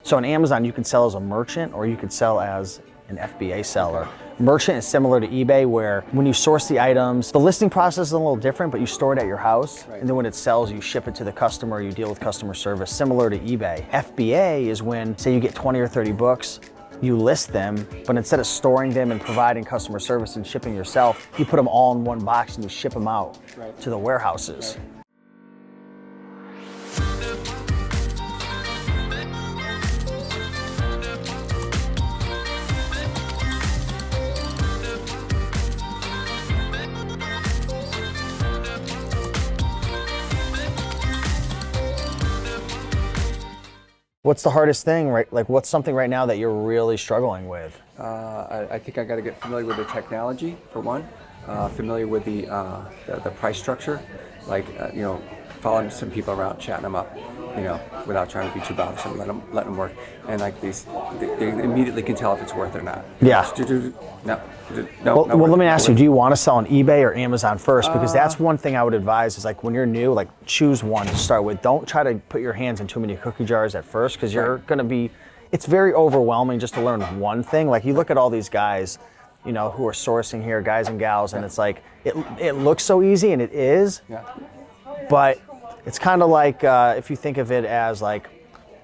So on Amazon, you can sell as a merchant or you could sell as an FBA seller. Merchant is similar to eBay, where when you source the items, the listing process is a little different, but you store it at your house. Right. And then when it sells, you ship it to the customer, you deal with customer service, similar to eBay. FBA is when, say you get 20 or 30 books, you list them, but instead of storing them and providing customer service and shipping yourself, you put them all in one box and you ship them out to the warehouses. Right. What's the hardest thing, right? Like, what's something right now that you're really struggling with? I think I got to get familiar with the technology, for one. Familiar with the price structure, like you know, following some people around, chatting them up, you know, without trying to be too bothersome, let them work, and like they immediately can tell if it's worth it or not. Yeah. No. Well, let me ask you, do you want to sell on eBay or Amazon first? Because that's one thing I would advise is, like, when you're new, like, choose one to start with. Don't try to put your hands in too many cookie jars at first, because you're going to be, it's very overwhelming just to learn one thing. Like, you look at all these guys, you know, who are sourcing here, guys and gals, and it's like, it looks so easy, and it is, but it's kind of like, if you think of it as like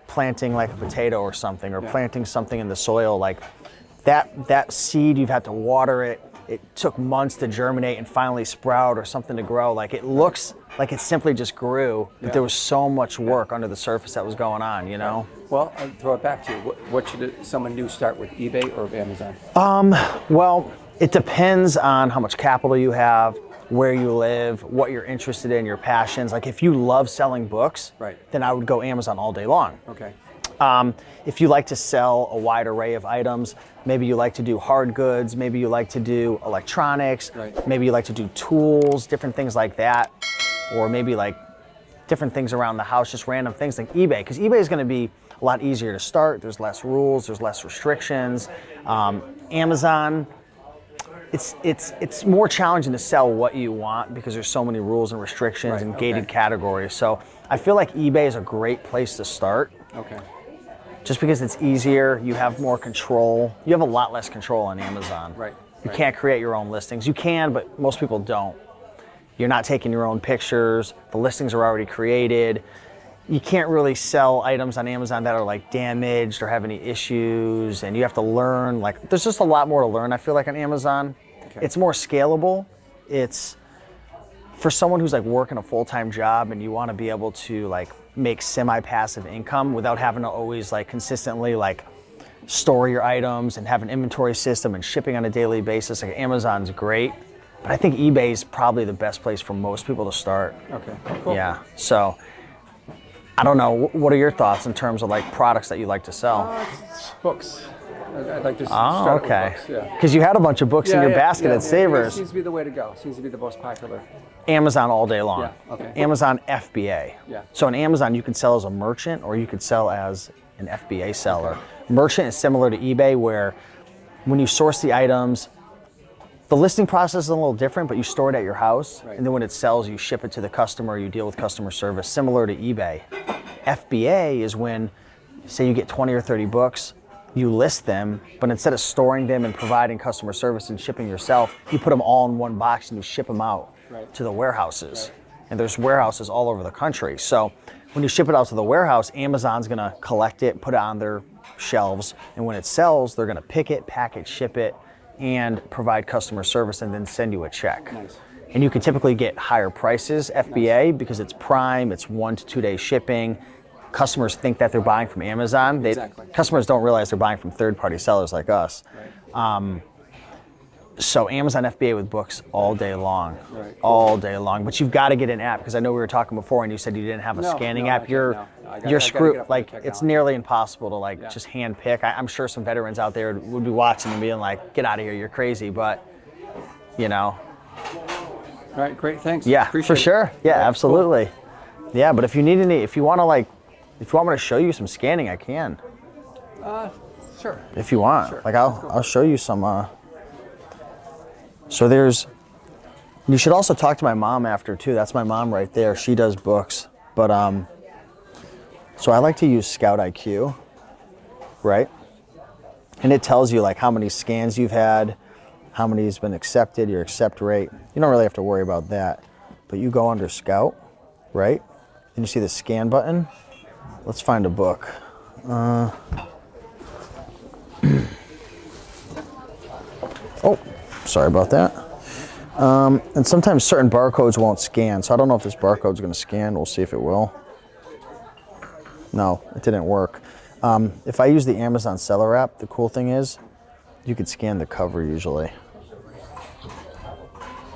planting like a potato or something, or planting something in the soil, like, that seed, you've had to water it. It took months to germinate and finally sprout or something to grow. Like, it looks like it simply just grew, but there was so much work under the surface that was going on, you know? Well, I'll throw it back to you. What should someone new start with, eBay or Amazon? Well, it depends on how much capital you have, where you live, what you're interested in, your passions. Like, if you love selling books, then I would go Amazon all day long. Okay. If you like to sell a wide array of items, maybe you like to do hard goods, maybe you like to do electronics, maybe you like to do tools, different things like that, or maybe like different things around the house, just random things, like eBay, because eBay is going to be a lot easier to start. There's less rules, there's less restrictions. Amazon, it's more challenging to sell what you want because there's so many rules and restrictions and gated categories. So I feel like eBay is a great place to start. Okay. Just because it's easier, you have more control. You have a lot less control on Amazon. You can't create your own listings. You can, but most people don't. You're not taking your own pictures. The listings are already created. You can't really sell items on Amazon that are like damaged or have any issues, and you have to learn. Like, there's just a lot more to learn, I feel like, on Amazon. It's more scalable. It's for someone who's like working a full-time job and you want to be able to like make semi-passive income without having to always like consistently like store your items and have an inventory system and shipping on a daily basis. Like, Amazon's great, but I think eBay is probably the best place for most people to start. Okay, cool. Yeah, so I don't know, what are your thoughts in terms of like products that you like to sell? Books. I'd like to start with books, Because you had a bunch of books in your basket at Savers. It seems to be the way to go. Seems to be the most popular. Amazon all day long. Okay. Amazon FBA. So on Amazon, you can sell as a merchant or you could sell as an FBA seller. Merchant is similar to eBay, where when you source the items, the listing process is a little different, but you store it at your house. And then when it sells, you ship it to the customer, you deal with customer service, similar to eBay. FBA is when, say you get 20 or 30 books, you list them, but instead of storing them and providing customer service and shipping yourself, you put them all in one box and you ship them out to the warehouses. And there's warehouses all over the country. So when you ship it out to the warehouse, Amazon's gonna collect it, put it on their shelves, and when it sells, they're gonna pick it, pack it, ship it, and provide customer service and then send you a check. And you can typically get higher prices, FBA, because it's Prime, it's 1 to 2 day shipping. Customers think that they're buying from Amazon. Customers don't realize they're buying from third-party sellers like us. So Amazon FBA with books all day long, all day long. But you've got to get an app, because I know we were talking before and you said you didn't have a scanning app. You're screwed. Like, it's nearly impossible to like just hand pick. I'm sure some veterans out there would be watching and being like, "Get out of here, you're crazy." But you know. All right, great, thanks. Yeah, appreciate for sure. It. Yeah, absolutely. Cool. Yeah, but if you need any, if you want to like. If you want me to show you some scanning, I can. Sure. If you want. Sure. Like, I'll show you some, so there's, you should also talk to my mom after too. That's my mom right there. She does books. But, so I like to use Scout IQ. right? And it tells you like how many scans you've had, how many has been accepted, your accept rate. You don't really have to worry about that. But you go under Scout, right? And you see the scan button. Let's find a book. Oh, sorry about that. And sometimes certain barcodes won't scan, so I don't know if this barcode's gonna scan. We'll see if it will. No, it didn't work. If I use the Amazon Seller app, the cool thing is you could scan the cover usually.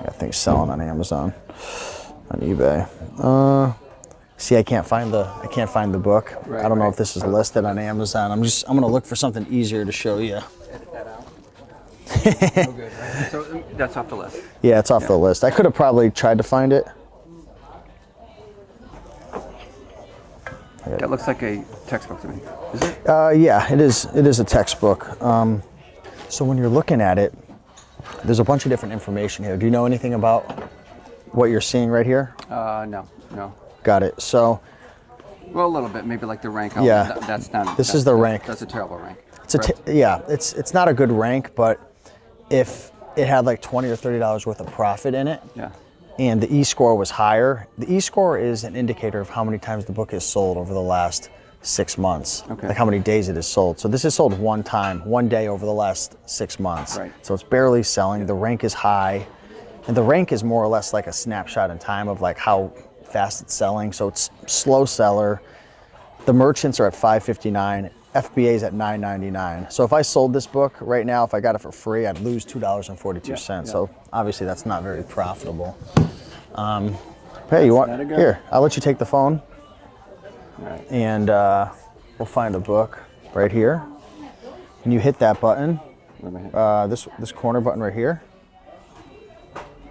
That thing's selling on Amazon, on eBay. See, I can't find the book. Right, I don't know if this is listed on Amazon. I'm gonna look for something easier to show you. Edit that out. Oh, good, right? So that's off the list. Yeah, it's off the list. I could have probably tried to find it. That looks like a textbook to me. Is it? Yeah, it is. It is a textbook. So when you're looking at it, there's a bunch of different information here. Do you know anything about what you're seeing right here? No. Got it. So, Well, a little bit, maybe like the rank. Yeah. That's not. This is the rank. That's a terrible rank. Yeah, it's not a good rank, but if it had like $20 or $30 worth of profit in it, Yeah. and the e-score was higher, the e-score is an indicator of how many times the book is sold over the last 6 months. Okay. Like how many days it is sold. So this is sold one time, one day over the last 6 months. Right. So it's barely selling. The rank is high, and the rank is more or less like a snapshot in time of like how fast it's selling. So it's slow seller. The merchants are at $5.59. FBA is at $9.99. So if I sold this book right now, if I got it for free, I'd lose $2.42. Yeah. So obviously that's not very profitable. Hey, you want, Not a good- here, I'll let you take the phone, All right. and we'll find a book right here. And you hit that button, What am I hitting? this corner button right here.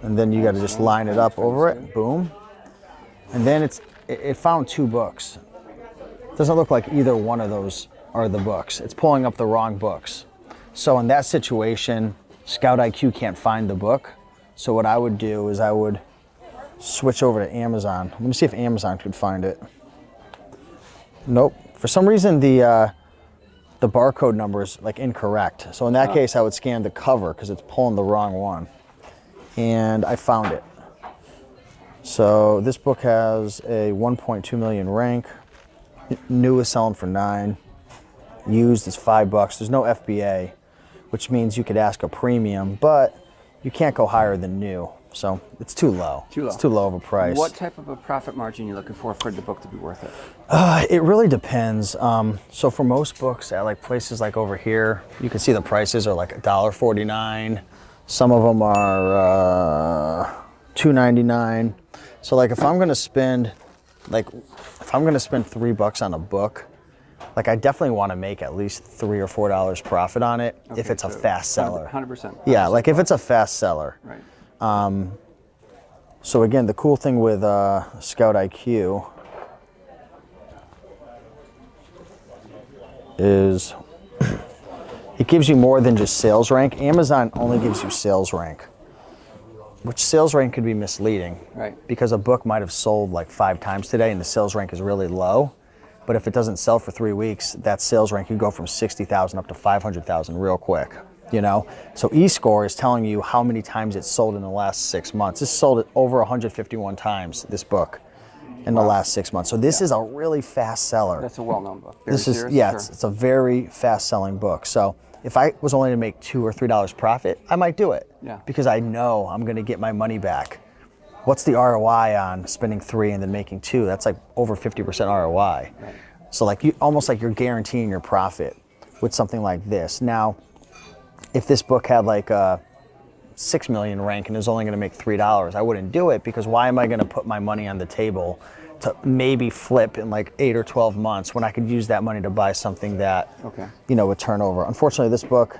And then you got to just line it up over it, boom. And then it found 2 books. Doesn't look like either one of those are the books. It's pulling up the wrong books. So in that situation, Scout IQ can't find the book. So what I would do is I would switch over to Amazon. Let me see if Amazon could find it. Nope. For some reason, the barcode number is like incorrect. So in that case, I would scan the cover because it's pulling the wrong one. And I found it. So this book has a 1.2 million rank. New is selling for $9. Used is $5. There's no FBA, which means you could ask a premium, but you can't go higher than new. So it's too low. Too low. It's too low of a price. What type of a profit margin are you looking for the book to be worth it? It really depends. So for most books at like places like over here, you can see the prices are like $1.49. Some of them are $2.99. So like if I'm gonna spend $3 on a book, like I definitely want to make at least $3 or $4 profit on it if it's a fast seller. 100%. Yeah, like if it's a fast seller. Right. So again, the cool thing with Scout IQ is it gives you more than just sales rank. Amazon only gives you sales rank, which sales rank could be misleading. Right. Because a book might have sold like 5 times today and the sales rank is really low. But if it doesn't sell for 3 weeks, that sales rank could go from 60,000 up to 500,000 real quick, you know? So eScore is telling you how many times it's sold in the last 6 months. This sold it over 151 times, this book, in the last 6 months. So this is a really fast seller. That's a well-known book. This is, Sure. it's a very fast selling book. So if I was only to make $2 or $3 profit, I might do it. Yeah. Because I know I'm gonna get my money back. What's the ROI on spending 3 and then making 2? That's like over 50% ROI. Right. So like you almost like you're guaranteeing your profit with something like this. Now, if this book had like a 6 million rank and is only gonna make $3, I wouldn't do it because why am I gonna put my money on the table to maybe flip in like 8 or 12 months when I could use that money to buy something that, you know, would turn over. Unfortunately, this book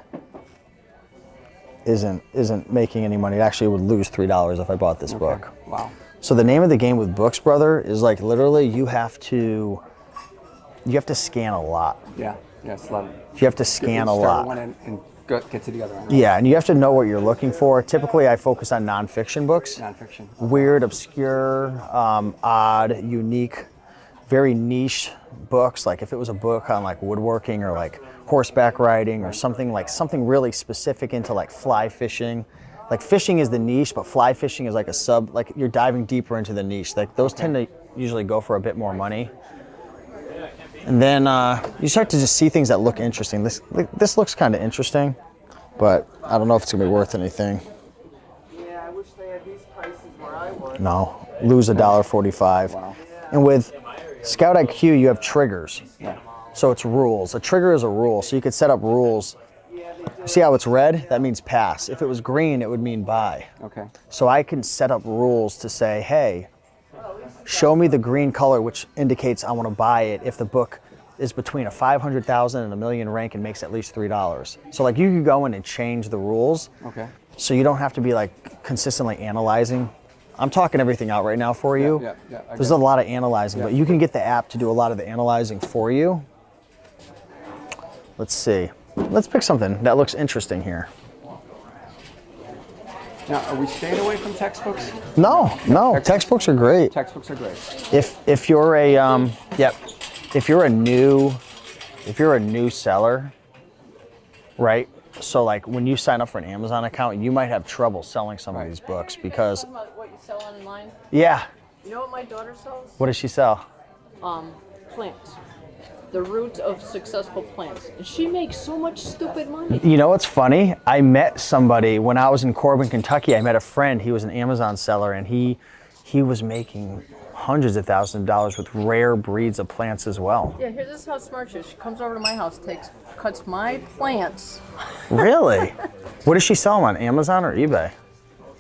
isn't making any money. It actually would lose $3 if I bought this book. Wow. So the name of the game with books, brother, is like literally you have to scan a lot. Yeah. Yeah. It's a lot. You have to scan a lot. Start one and get to the other one. Yeah, and you have to know what you're looking for. Typically, I focus on nonfiction books. Nonfiction. Weird, obscure, odd, unique very niche books, like if it was a book on like woodworking or like horseback riding or something really specific into like fly fishing. Like fishing is the niche, but fly fishing is like a sub, like you're diving deeper into the niche. Like those tend to usually go for a bit more money. And then you start to just see things that look interesting. This looks kind of interesting, but I don't know if it's gonna be worth anything. Yeah, I wish they had these prices where I was. No, lose $1.45. Wow. And with Scout IQ, you have triggers. Yeah. So it's rules. A trigger is a rule. So you could set up rules. See how it's red? That means pass. If it was green, it would mean buy. Okay. So I can set up rules to say, hey, show me the green color, which indicates I want to buy it if the book is between a 500,000 and a million rank and makes at least $3. So like you can go in and change the rules. Okay. So you don't have to be like consistently analyzing. I'm talking everything out right now for you. Yeah. There's a lot of analyzing, but you can get the app to do a lot of the analyzing for you. Let's see. Let's pick something that looks interesting here. Now, are we staying away from textbooks? No. Textbooks are great. Textbooks are great. If you're a if you're a new seller, right? So like when you sign up for an Amazon account, you might have trouble selling some of these books because Talking about what you sell online? yeah. You know what my daughter sells? What does she sell? Plants. The root of successful plants. And she makes so much stupid money. You know what's funny? I met somebody when I was in Corbin, Kentucky. I met a friend. He was an Amazon seller, and he was making hundreds of thousands of dollars with rare breeds of plants as well. Yeah, this is how smart she is. She comes over to my house, cuts my plants. Really? What does she sell them on, Amazon or eBay?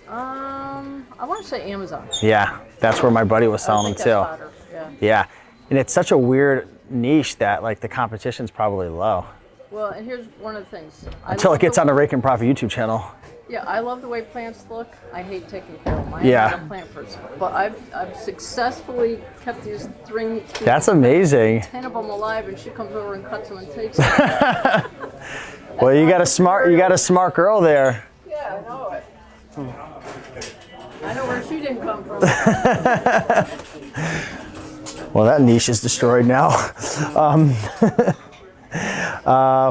I want to say Amazon. Yeah, that's where my buddy was selling them I think too. that's about her. Yeah. Yeah, and it's such a weird niche that like the competition's probably low. Well, and here's one of the things. Until it gets on the Rake and Profit YouTube channel. Yeah, I love the way plants look. I hate taking care of them. I'm Yeah. not a plant person. But I've successfully kept these three. That's amazing. 10 of them alive, and she comes over and cuts them and takes them. Well, you got a smart girl there. Yeah, I know it. I know where she didn't come from. Well, that niche is destroyed now.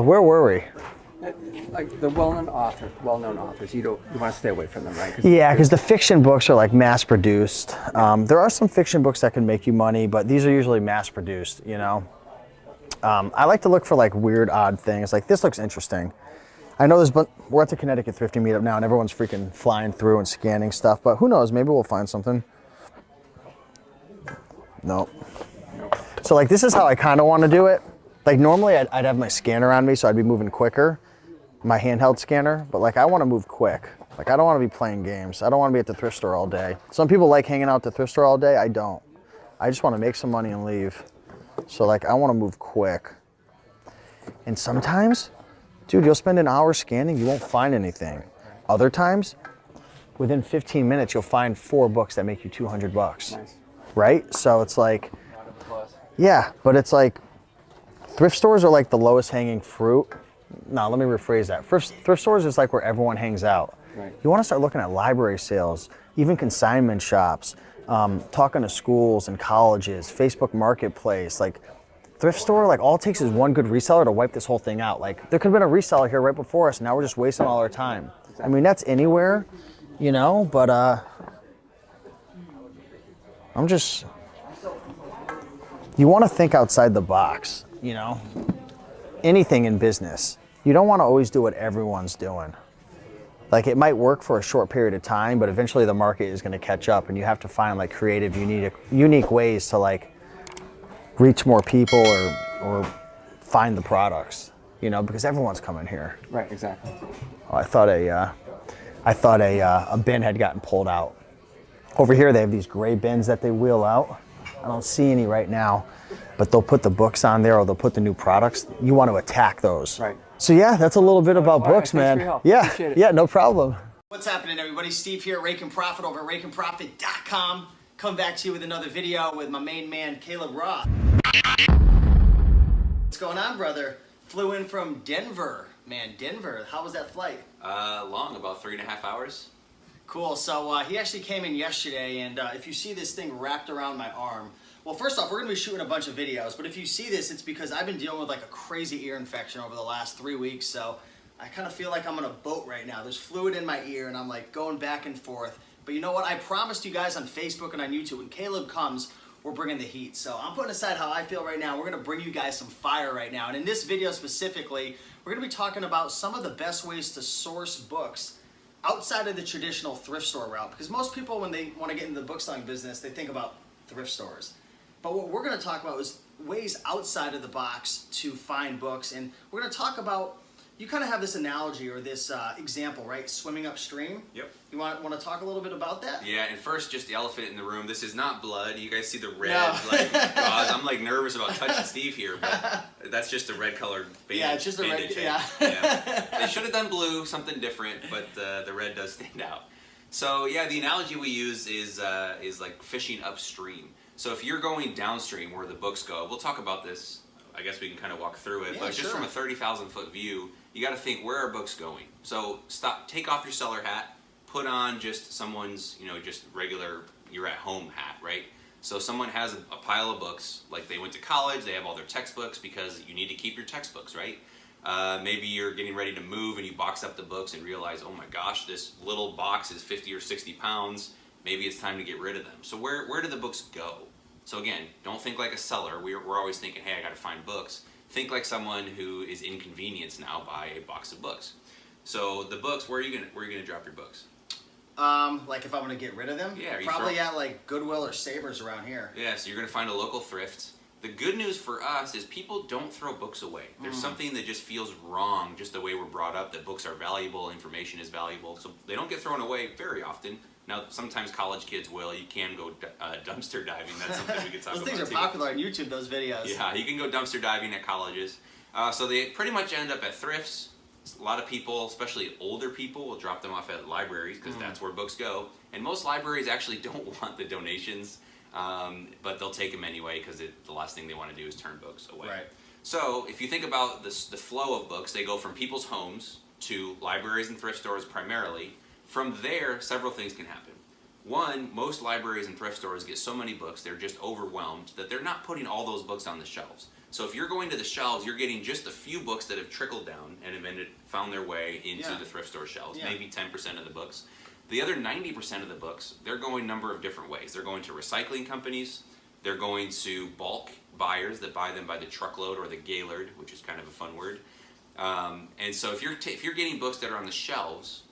Where were we? Like the well-known authors, you want to stay away from them, right? Yeah, because the fiction books are like mass-produced. There are some fiction books that can make you money, but these are usually mass-produced, you know? I like to look for like weird, odd things. Like this looks interesting. I know we're at the Connecticut Thrifting Meetup now, and everyone's freaking flying through and scanning stuff, but who knows, maybe we'll find something. Nope. So like this is how I kind of want to do it. Like normally I'd have my scanner on me, so I'd be moving quicker, my handheld scanner, but like I want to move quick. Like I don't want to be playing games. I don't want to be at the thrift store all day. Some people like hanging out at the thrift store all day. I don't. I just want to make some money and leave. So like I want to move quick. And sometimes, dude, you'll spend an hour scanning, you won't find anything. Other times, within 15 minutes, you'll find 4 books that make you $200. Nice. Right? So it's like, yeah, but it's like, thrift stores are like the lowest hanging fruit. No, let me rephrase that. Thrift stores is like where everyone hangs out. Right. You want to start looking at library sales, even consignment shops, talking to schools and colleges, Facebook Marketplace, like thrift store, like all it takes is one good reseller to wipe this whole thing out. Like there could have been a reseller here right before us, and now we're just wasting all our time. Exactly. I mean, that's anywhere, you know, but you want to think outside the box, you know? Anything in business. You don't want to always do what everyone's doing. Like it might work for a short period of time, but eventually the market is going to catch up, and you have to find like creative, unique ways to like reach more people or find the products, you know, because everyone's coming here. Right, exactly. Oh, I thought a bin had gotten pulled out. Over here they have these gray bins that they wheel out. I don't see any right now, but they'll put the books on there or they'll put the new products. You want to attack those. Right. So yeah, that's a little bit about books, man. Yeah, no problem. What's happening, everybody? Steve here at Rake and Profit over at rakeandprofit.com. Come back to you with another video with my main man, Caleb Ross. What's going on, brother? Flew in from Denver. Man, Denver. How was that flight? Long, about 3.5 hours. Cool. So he actually came in yesterday, and if you see this thing wrapped around my arm, Well, first off, we're gonna be shooting a bunch of videos, but if you see this, it's because I've been dealing with like a crazy ear infection over the last 3 weeks, so I kind of feel like I'm on a boat right now. There's fluid in my ear and I'm like going back and forth. But you know what? I promised you guys on Facebook and on YouTube, when Caleb comes, we're bringing the heat. So I'm putting aside how I feel right now. We're gonna bring you guys some fire right now. And in this video specifically, we're gonna be talking about some of the best ways to source books outside of the traditional thrift store route. Because most people, when they wanna get into the book selling business, they think about thrift stores. But what we're gonna talk about is ways outside of the box to find books. And we're gonna talk about, you kind of have this analogy or this example, right? Swimming upstream. Yep. You want to talk a little bit about that? Yeah, and first, just the elephant in the room. This is not blood. You guys see the red? No. Like, God, I'm like nervous about touching Steve here, but that's just a red colored bandage. Yeah, it's just a red. bandage, Yeah. yeah. They should have done blue, something different, but the red does stand out. So yeah, the analogy we use is like fishing upstream. So if you're going downstream where the books go, we'll talk about this. I guess we can kind of walk through it, Yeah, but just sure. from a 30,000 foot view, you got to think, where are books going? So take off your seller hat, put on just someone's, just regular, you're at home hat, right? So someone has a pile of books, like they went to college, they have all their textbooks because you need to keep your textbooks, right? Maybe you're getting ready to move and you box up the books and realize, oh my gosh, this little box is 50 or 60 pounds. Maybe it's time to get rid of them. So where do the books go? So again, don't think like a seller. We're always thinking, hey, I got to find books. Think like someone who is inconvenienced now by a box of books. So the books, where are you gonna drop your books? Like if I'm gonna get rid of them? Yeah, Probably at like Goodwill or Savers around here. Yeah, so you're gonna find a local thrift. The good news for us is people don't throw books away. There's something that just feels wrong, just the way we're brought up, that books are valuable, information is valuable. So they don't get thrown away very often. Now, sometimes college kids will. You can go dumpster diving. That's something we could talk Those about things are too. popular on YouTube, those videos. Yeah, you can go dumpster diving at colleges. So they pretty much end up at thrifts. A lot of people, especially older people, will drop them off at libraries because that's where books go. And most libraries actually don't want the donations, but they'll take them anyway because the last thing they want to do is turn books away. Right. So if you think about the flow of books, they go from people's homes to libraries and thrift stores primarily. From there, several things can happen. One, most libraries and thrift stores get so many books, they're just overwhelmed that they're not putting all those books on the shelves. So if you're going to the shelves, you're getting just a few books that have trickled down and have found their way into the thrift store shelves, maybe 10% of the books. The other 90% of the books, they're going a number of different ways. They're going to recycling companies, they're going to bulk buyers that buy them by the truckload or the Gaylord, which is kind of a fun word. And so if you're getting books that are on the shelves,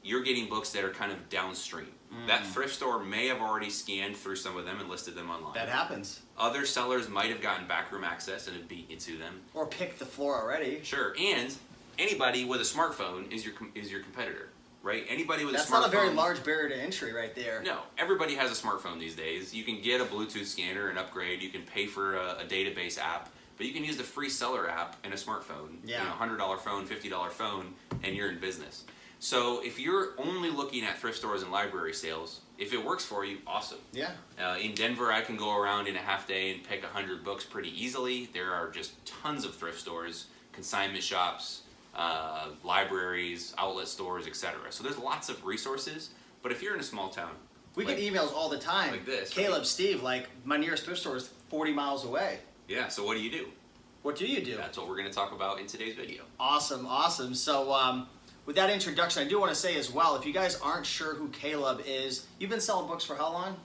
you're getting books that are kind of downstream. That thrift store may have already scanned through some of them and listed them online. That happens. Other sellers might have gotten backroom access and have beat into them. Or picked the floor already. Sure, and anybody with a smartphone is your competitor, right? Anybody with That's a smartphone. not a very large barrier to entry right there. No, everybody has a smartphone these days. You can get a Bluetooth scanner and upgrade. You can pay for a database app, but you can use the free seller app and a smartphone. Yeah. $100 phone, $50 phone, and you're in business. So if you're only looking at thrift stores and library sales, if it works for you, awesome. Yeah. In Denver, I can go around in a half day and pick 100 books pretty easily. There are just tons of thrift stores, consignment shops, libraries, outlet stores, etc. So there's lots of resources. But if you're in a small town, We get emails all the time. Like this, Caleb, right? Steve, like my nearest thrift store is 40 miles away. yeah. So what do you do? What do you do? That's what we're going to talk about in today's video. Awesome, awesome. So with that introduction, I do want to say as well, if you guys aren't sure who Caleb is, you've been selling books for how long?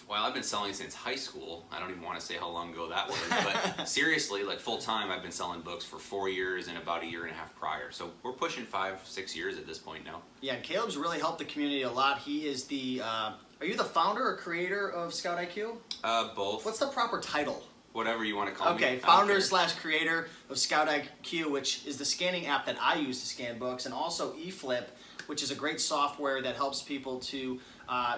I've been selling since high school. I don't even want to say how long ago that was, but seriously, like full time, I've been selling books for 4 years and about a year and a half prior. So we're pushing 5-6 years at this point now. Yeah, and Caleb's really helped the community a lot. He is the, are you the founder or creator of Scout IQ? Both. What's the proper title? Whatever you want to call me. Okay, founder / creator of Scout IQ, which is the scanning app that I use to scan books, and also eFLIP, which is a great software that helps people to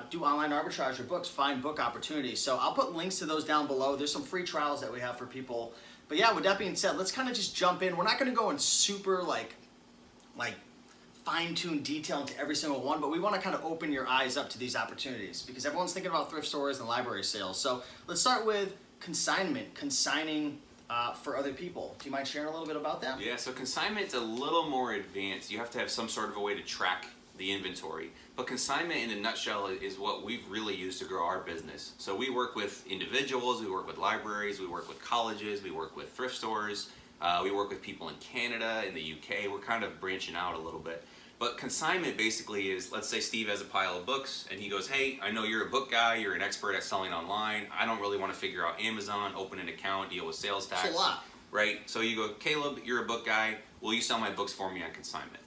do online arbitrage with books, find book opportunities. So I'll put links to those down below. There's some free trials that we have for people. But yeah, with that being said, let's kind of just jump in. We're not going to go in super like fine-tuned detail into every single one, but we want to kind of open your eyes up to these opportunities because everyone's thinking about thrift stores and library sales. So let's start with consigning for other people. Do you mind sharing a little bit about that? Yeah, so consignment's a little more advanced. You have to have some sort of a way to track the inventory. But consignment in a nutshell is what we've really used to grow our business. So we work with individuals, we work with libraries, we work with colleges, we work with thrift stores, we work with people in Canada, in the UK. We're kind of branching out a little bit. But consignment basically is, let's say Steve has a pile of books and he goes, hey, I know you're a book guy, you're an expert at selling online. I don't really want to figure out Amazon, open an account, deal with sales tax. It's a lot. Right? So you go, Caleb, you're a book guy. Will you sell my books for me on consignment?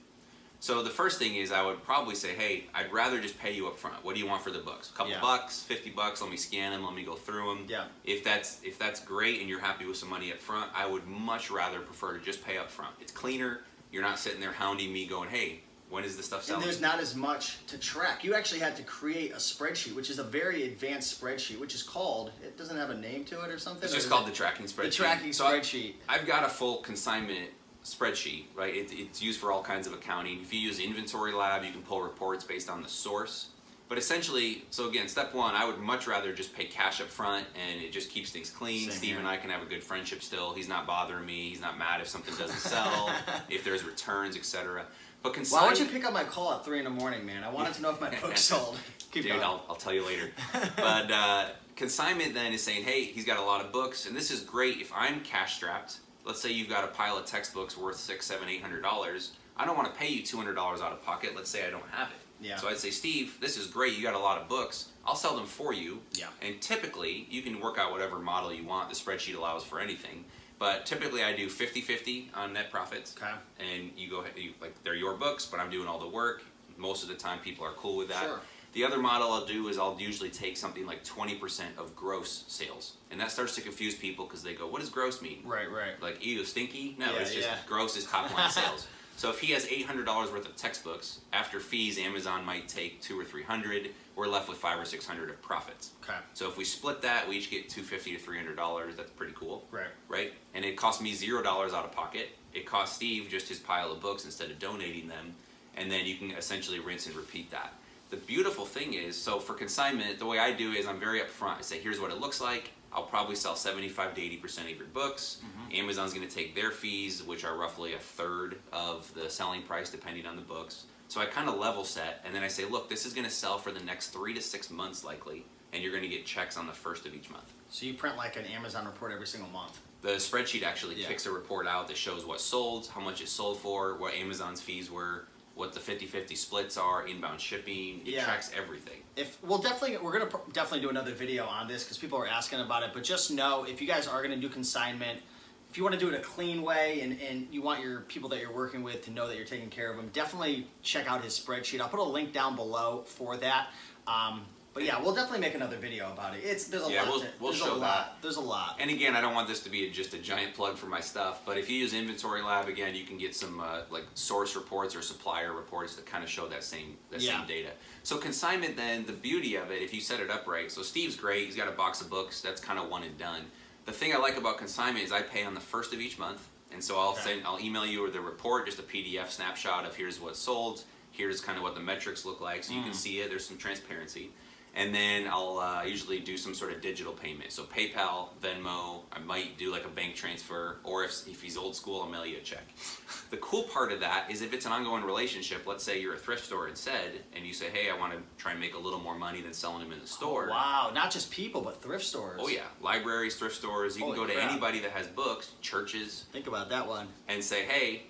So the first thing is I would probably say, hey, I'd rather just pay you up front. What do you want for the books? A couple bucks, $50, let me scan them, let me go through them. Yeah. If that's great and you're happy with some money up front, I would much rather prefer to just pay up front. It's cleaner. You're not sitting there hounding me going, hey, when is this stuff selling? And there's not as much to track. You actually had to create a spreadsheet, which is a very advanced spreadsheet, which is called, it doesn't have a name to it or something? It's just called the tracking spreadsheet. The tracking spreadsheet. I've got a full consignment spreadsheet, right? It's used for all kinds of accounting. If you use Inventory Lab, you can pull reports based on the source. But essentially, so again, step one, I would much rather just pay cash up front and it just keeps things clean. Same Steve here. and I can have a good friendship still. He's not bothering me. He's not mad if something doesn't sell, if there's returns, etc. But Why don't you pick up my call at 3 in the morning, man? I wanted to know if my book sold. Keep Dude, going. I'll tell you later. But consignment then is saying, hey, he's got a lot of books, and this is great if I'm cash strapped. Let's say you've got a pile of textbooks worth $600, $700, $800. I don't want to pay you $200 out of pocket. Let's say I don't have it. Yeah. So I'd say, Steve, this is great. You got a lot of books. I'll sell them for you. Yeah. And typically, you can work out whatever model you want. The spreadsheet allows for anything. But typically, I do 50-50 on net profits. Okay. And like they're your books, but I'm doing all the work. Most of the time, people are cool with that. Sure. The other model I'll do is I'll usually take something like 20% of gross sales. And that starts to confuse people because they go, what does gross mean? Right. Like, ew, stinky? No, Yeah, it's just gross is top line sales. So if he has $800 worth of textbooks, after fees, Amazon might take $200 or $300. We're left with $500 or $600 of profits. Okay. So if we split that, we each get $250 to $300. That's pretty cool. Right. And it cost me $0 out of pocket. It cost Steve just his pile of books instead of donating them. And then you can essentially rinse and repeat that. The beautiful thing is, so for consignment, the way I do is I'm very upfront. I say, here's what it looks like. I'll probably sell 75 to 80% of your books. Amazon's going to take their fees, which are roughly a third of the selling price, depending on the books. So I kind of level set, and then I say, look, this is going to sell for the next 3 to 6 months likely, and you're going to get checks on the first of each month. So you print like an Amazon report every single month. The spreadsheet actually Yeah. kicks a report out that shows what sold, how much it sold for, what Amazon's fees were, what the 50-50 splits are, inbound shipping. It Yeah. tracks everything. We're gonna definitely do another video on this because people are asking about it. But just know, if you guys are gonna do consignment, if you want to do it a clean way and you want your people that you're working with to know that you're taking care of them, definitely check out his spreadsheet. I'll put a link down below for that. But yeah, we'll definitely make another video about it. There's a lot. We'll show that. There's a lot. And again, I don't want this to be just a giant plug for my stuff, but if you use Inventory Lab, again, you can get some like source reports or supplier reports that kind of show that same data. So consignment, then, the beauty of it, if you set it up right, so Steve's great, he's got a box of books, that's kind of one and done. The thing I like about consignment is I pay on the first of each month, and so I'll email you the report, just a PDF snapshot of here's what sold, here's kind of what the metrics look like, so you can see it, there's some transparency. And then I'll usually do some sort of digital payment. So PayPal, Venmo, I might do like a bank transfer, or if he's old school, I'll mail you a check. The cool part of that is if it's an ongoing relationship, let's say you're a thrift store instead, and you say, hey, I want to try and make a little more money than selling them in the store. Oh, wow, not just people, but thrift stores. Oh yeah, libraries, thrift stores, you can Holy go to crap. anybody that has books, churches, Think about that one. and say, hey,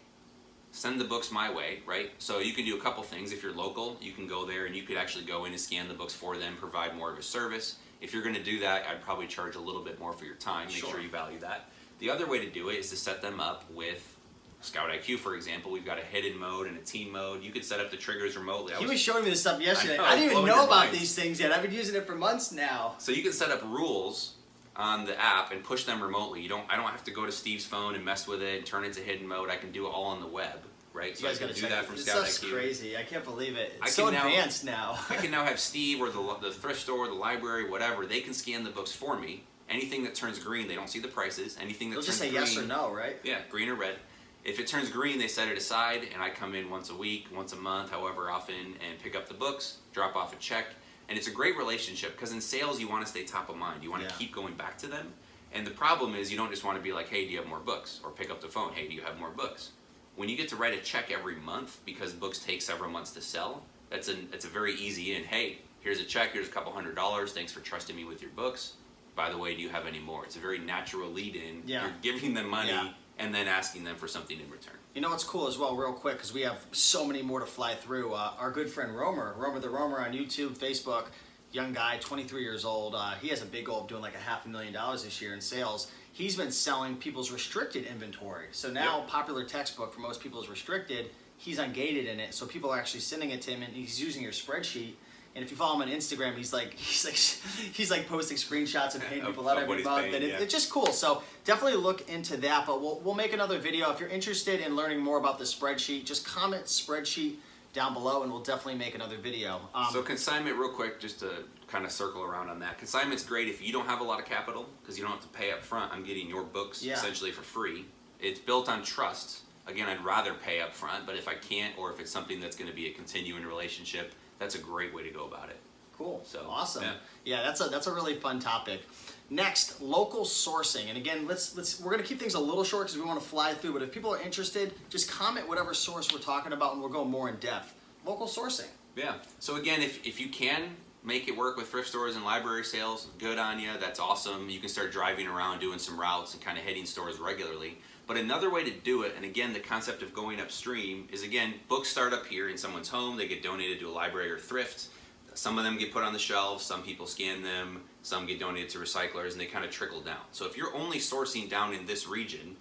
send the books my way, right? So you can do a couple things. If you're local, you can go there and you could actually go in and scan the books for them, provide more of a service. If you're going to do that, I'd probably charge a little bit more for your time. Make sure you value that. The other way to do it is to set them up with Scout IQ, for example. We've got a hidden mode and a team mode. You could set up the triggers remotely. He was showing me this stuff yesterday. I know, I didn't even blowing know your about mind. these things yet. I've been using it for months now. So you can set up rules on the app and push them remotely. I don't have to go to Steve's phone and mess with it and turn it into hidden mode. I can do it all on the web. Right, You guys I can gotta do check that it. from This Scout stuff's IQ. crazy. I can't believe it. I It's so can now- advanced now. I can now have Steve or the thrift store, the library, whatever. They can scan the books for me. Anything that turns green, they don't see the prices. Anything that They'll turns just say green, yes or no, right? Yeah, green or red. If it turns green, they set it aside, and I come in once a week, once a month, however often, and pick up the books, drop off a check. And it's a great relationship because in sales, you want to stay top of mind. You want to keep going back to them. And the problem is you don't just want to be like, hey, do you have more books? Or pick up the phone, hey, do you have more books? when you get to write a check every month, because books take several months to sell, it's a very easy in. Hey, here's a check, here's a couple $100, thanks for trusting me with your books. By the way, do you have any more? It's a very natural lead in. Yeah. You're giving them money Yeah. and then asking them for something in return. You know what's cool as well, real quick, because we have so many more to fly through. Our good friend Romer the Romer on YouTube, Facebook, young guy, 23 years old. He has a big goal of doing like $500,000 this year in sales. He's been selling people's restricted inventory. So now popular textbook for most people is restricted. He's ungated in it, so people are actually sending it to him, and he's using your spreadsheet. And if you follow him on Instagram, he's like posting screenshots and paying people out every month, and it's just cool. So definitely look into that. But we'll make another video. If you're interested in learning more about the spreadsheet, just comment spreadsheet down below, and we'll definitely make another video. So consignment, real quick, just to kind of circle around on that. Consignment's great if you don't have a lot of capital, because you don't have to pay up front. I'm getting your books essentially for free. It's built on trust. Again, I'd rather pay up front, but if I can't, or if it's something that's going to be a continuing relationship, that's a great way to go about it. Cool. So awesome. Yeah, that's a really fun topic. Next, local sourcing. And again, we're gonna keep things a little short because we want to fly through. But if people are interested, just comment whatever source we're talking about, and we'll go more in depth. Local sourcing. Yeah. So again, if you can make it work with thrift stores and library sales, good on you. That's awesome. You can start driving around, doing some routes, and kind of hitting stores regularly. But another way to do it, and again, the concept of going upstream, is again, books start up here in someone's home. They get donated to a library or thrift. Some of them get put on the shelves. Some people scan them. Some get donated to recyclers, and they kind of trickle down. So if you're only sourcing down in this region,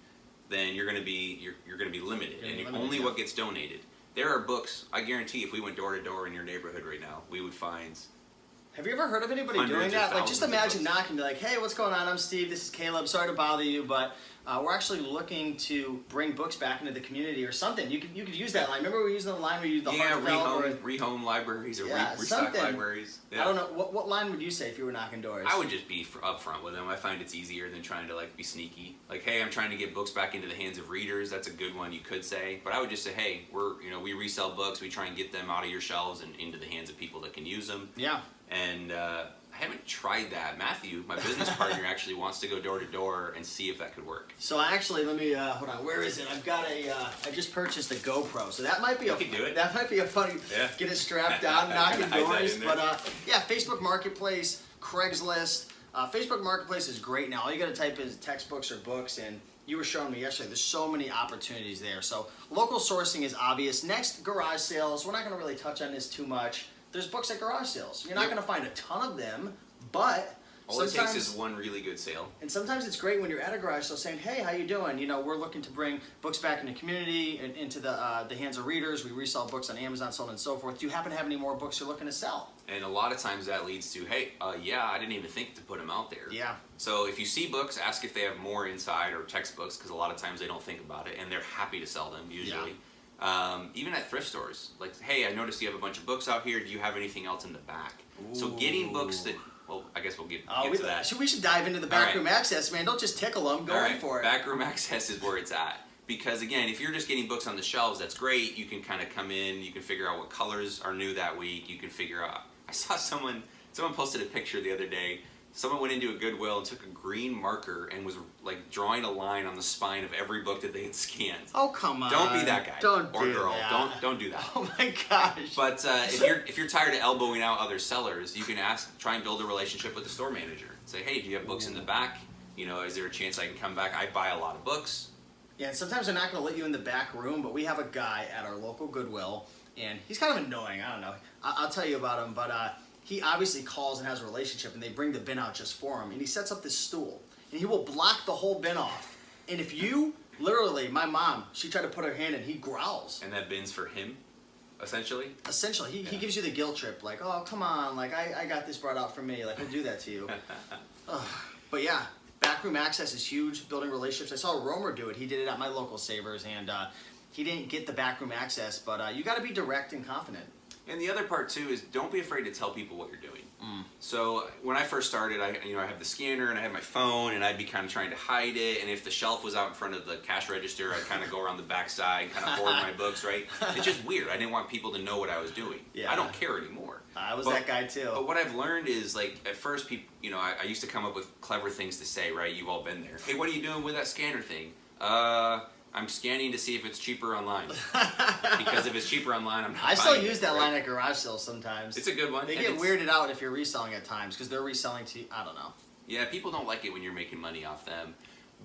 then you're going to be limited, and only what gets donated. There are books. I guarantee, if we went door to door in your neighborhood right now, we would find. Have you ever heard of anybody doing that? Like, just imagine knocking and be like, "Hey, what's going on? I'm Steve. This is Caleb. Sorry to bother you, but we're actually looking to bring books back into the community or something." You could use that line. Remember we were using the line where you use the rehome libraries or restock libraries. Yeah. I don't know what line would you say if you were knocking doors? I would just be upfront with them. I find it's easier than trying to like be sneaky. Like, hey, I'm trying to get books back into the hands of readers. That's a good one you could say. But I would just say, hey, we resell books. We try and get them out of your shelves and into the hands of people that can use them. Yeah. And I haven't tried that. Matthew, my business partner, actually wants to go door to door and see if that could work. So actually, let me hold on. Where is it? I've got I just purchased a GoPro, so that might be that might be a funny. Yeah. Get it strapped down, knocking doors. But yeah, Facebook Marketplace, Craigslist. Facebook Marketplace is great now. All you got to type is textbooks or books, and you were showing me yesterday. There's so many opportunities there. So local sourcing is obvious. Next, garage sales. We're not going to really touch on this too much. There's books at garage sales. You're not going to find a ton of them, but all it takes is one really good sale. And sometimes it's great when you're at a garage sale saying, "Hey, how you doing? We're looking to bring books back in the community and into the hands of readers. We resell books on Amazon, so on and so forth. Do you happen to have any more books you're looking to sell?" And a lot of times that leads to, "Hey, yeah, I didn't even think to put them out there." Yeah. So if you see books, ask if they have more inside, or textbooks, because a lot of times they don't think about it, and they're happy to sell them usually. Yeah. Even at thrift stores, like, "Hey, I noticed you have a bunch of books out here. Do you have anything else in the back?" Ooh. So getting books that, well, I guess we'll get to that. We should dive into the backroom access, man. Don't just tickle them. Go in for it. Backroom access is where it's at. Because again, if you're just getting books on the shelves, that's great. You can kind of come in. You can figure out what colors are new that week. You can figure out. I saw someone posted a picture the other day. Someone went into a Goodwill and took a green marker and was like drawing a line on the spine of every book that they had scanned. Oh, come on! Don't be that guy or girl. That. Don't do that. Oh my gosh! But if you're tired of elbowing out other sellers, you can try and build a relationship with the store manager. Say, "Hey, do you have books in the back? Is there a chance I can come back? I buy a lot of books." Yeah, and sometimes they're not going to let you in the back room, but we have a guy at our local Goodwill, and he's kind of annoying. I don't know. I'll tell you about him, but. He obviously calls and has a relationship, and they bring the bin out just for him. And he sets up this stool, and he will block the whole bin off. And if you, literally, my mom, she tried to put her hand in, he growls. And that bin's for him, essentially? Essentially. He gives you the guilt trip, like, "Oh, come on, like, I got this brought out for me. Like, he'll do that to you." But yeah, backroom access is huge, building relationships. I saw Romer do it. He did it at my local Savers, and he didn't get the backroom access, but you got to be direct and confident. And the other part too is, don't be afraid to tell people what you're doing. So when I first started, I have the scanner and I had my phone, and I'd be kind of trying to hide it. And if the shelf was out in front of the cash register, I'd kind of go around the back side and kind of hoard my books. Right? It's just weird. I didn't want people to know what I was doing. Yeah. I don't care anymore. I was that guy too. But what I've learned is, like, at first people, I used to come up with clever things to say. Right? You've all been there. "Hey, what are you doing with that scanner thing?" I'm scanning to see if it's cheaper online. Because if it's cheaper online, I'm not I still buying use it, that right? line at garage sales sometimes. It's a good one. They and get it's- weirded out if you're reselling at times because they're reselling to, I don't know. Yeah, people don't like it when you're making money off them.